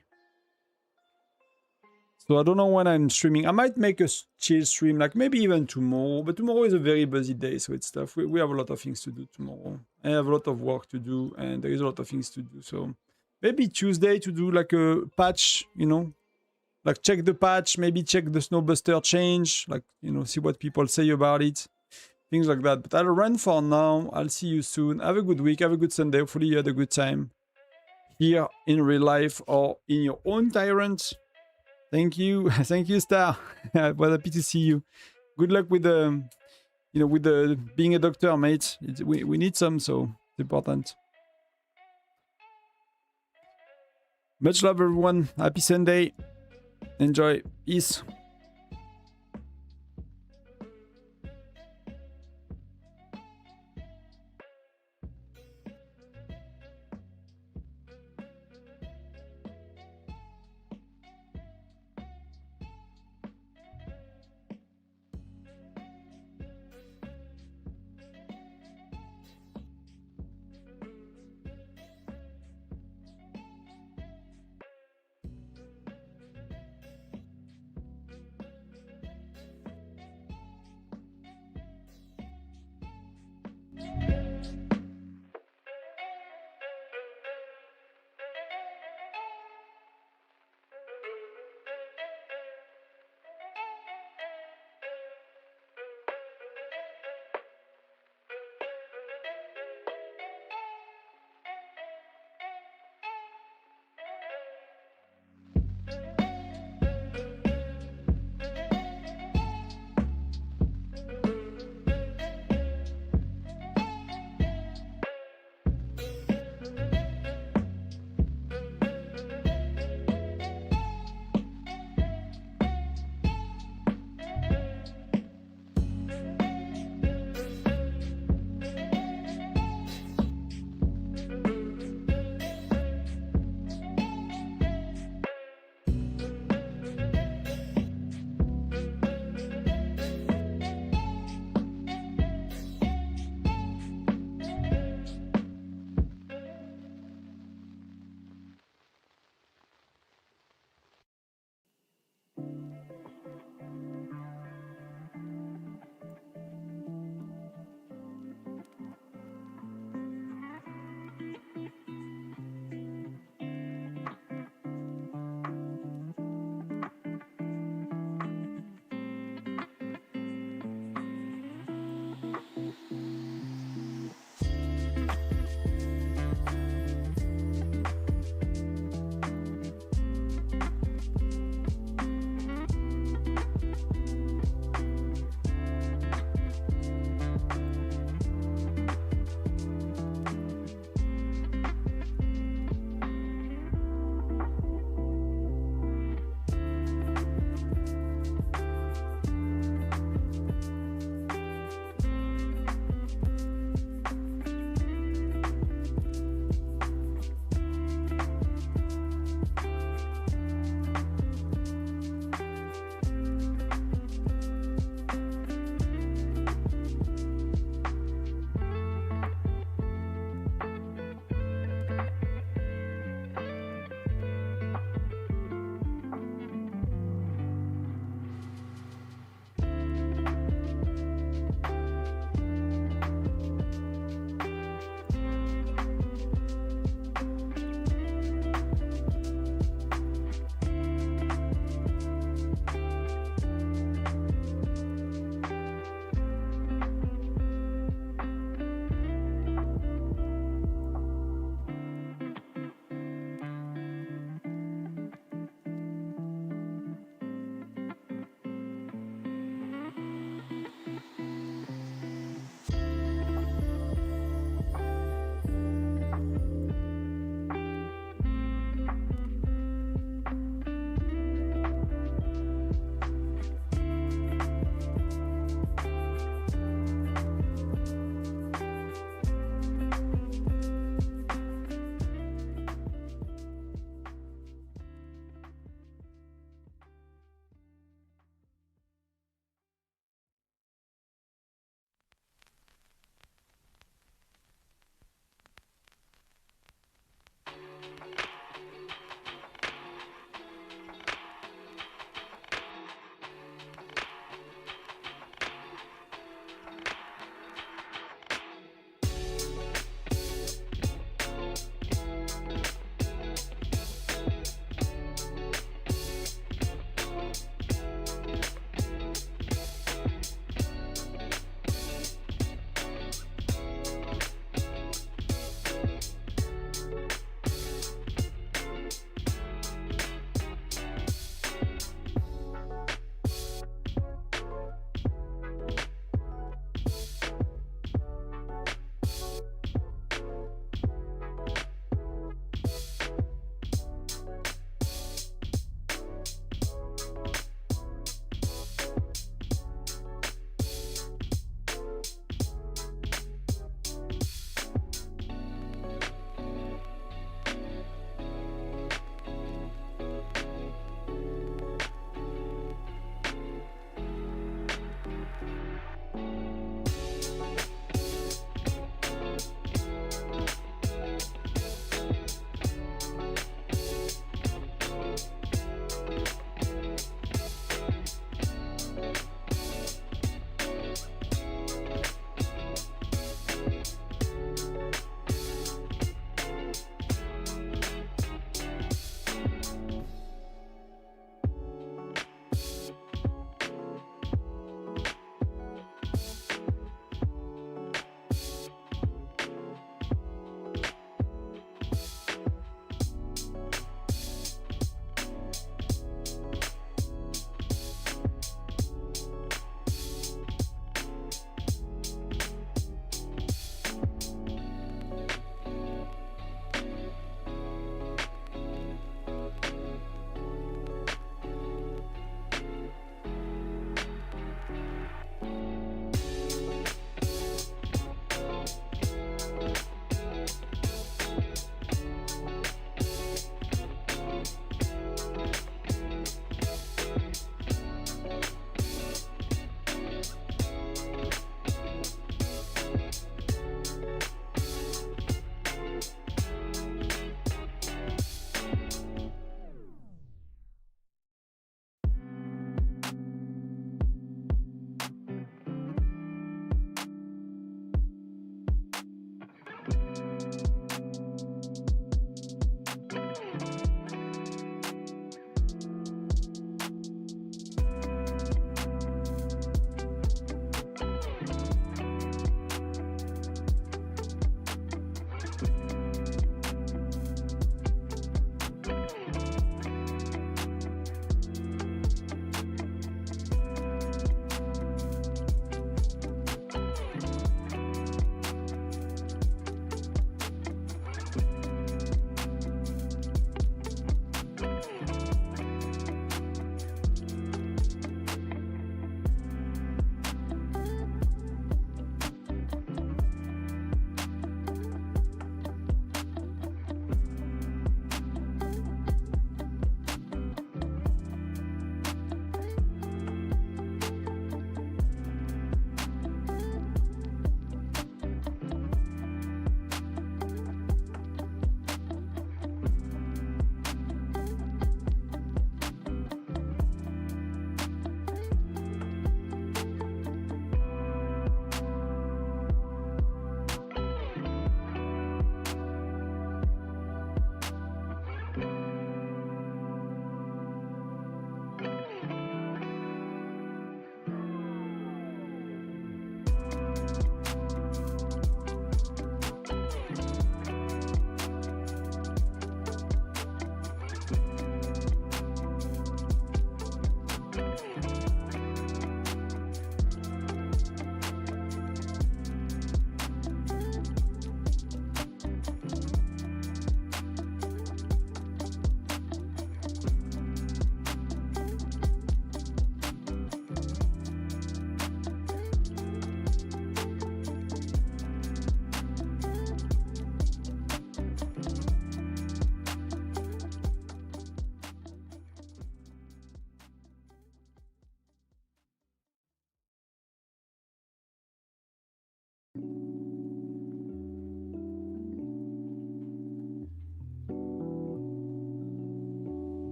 So I don't know when I'm streaming. I might make a chill stream, like maybe even tomorrow. But tomorrow is a very busy day, so it's tough. We have a lot of things to do tomorrow. I have a lot of work to do, and there is a lot of things to do. So maybe Tuesday to do like a patch, you know, like check the patch, maybe check the Snowbuster change, like, you know, see what people say about it. Things like that. But I'll run for now. I'll see you soon. Have a good week. Have a good Sunday. Hopefully you had a good time here in real life or in your own Tyrant. Thank you. Thank you, Star. I was happy to see you. Good luck with the, you know, with the being a doctor, mate. We need some, so it's important. Much love, everyone. Happy Sunday. Enjoy. Peace.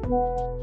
Bye.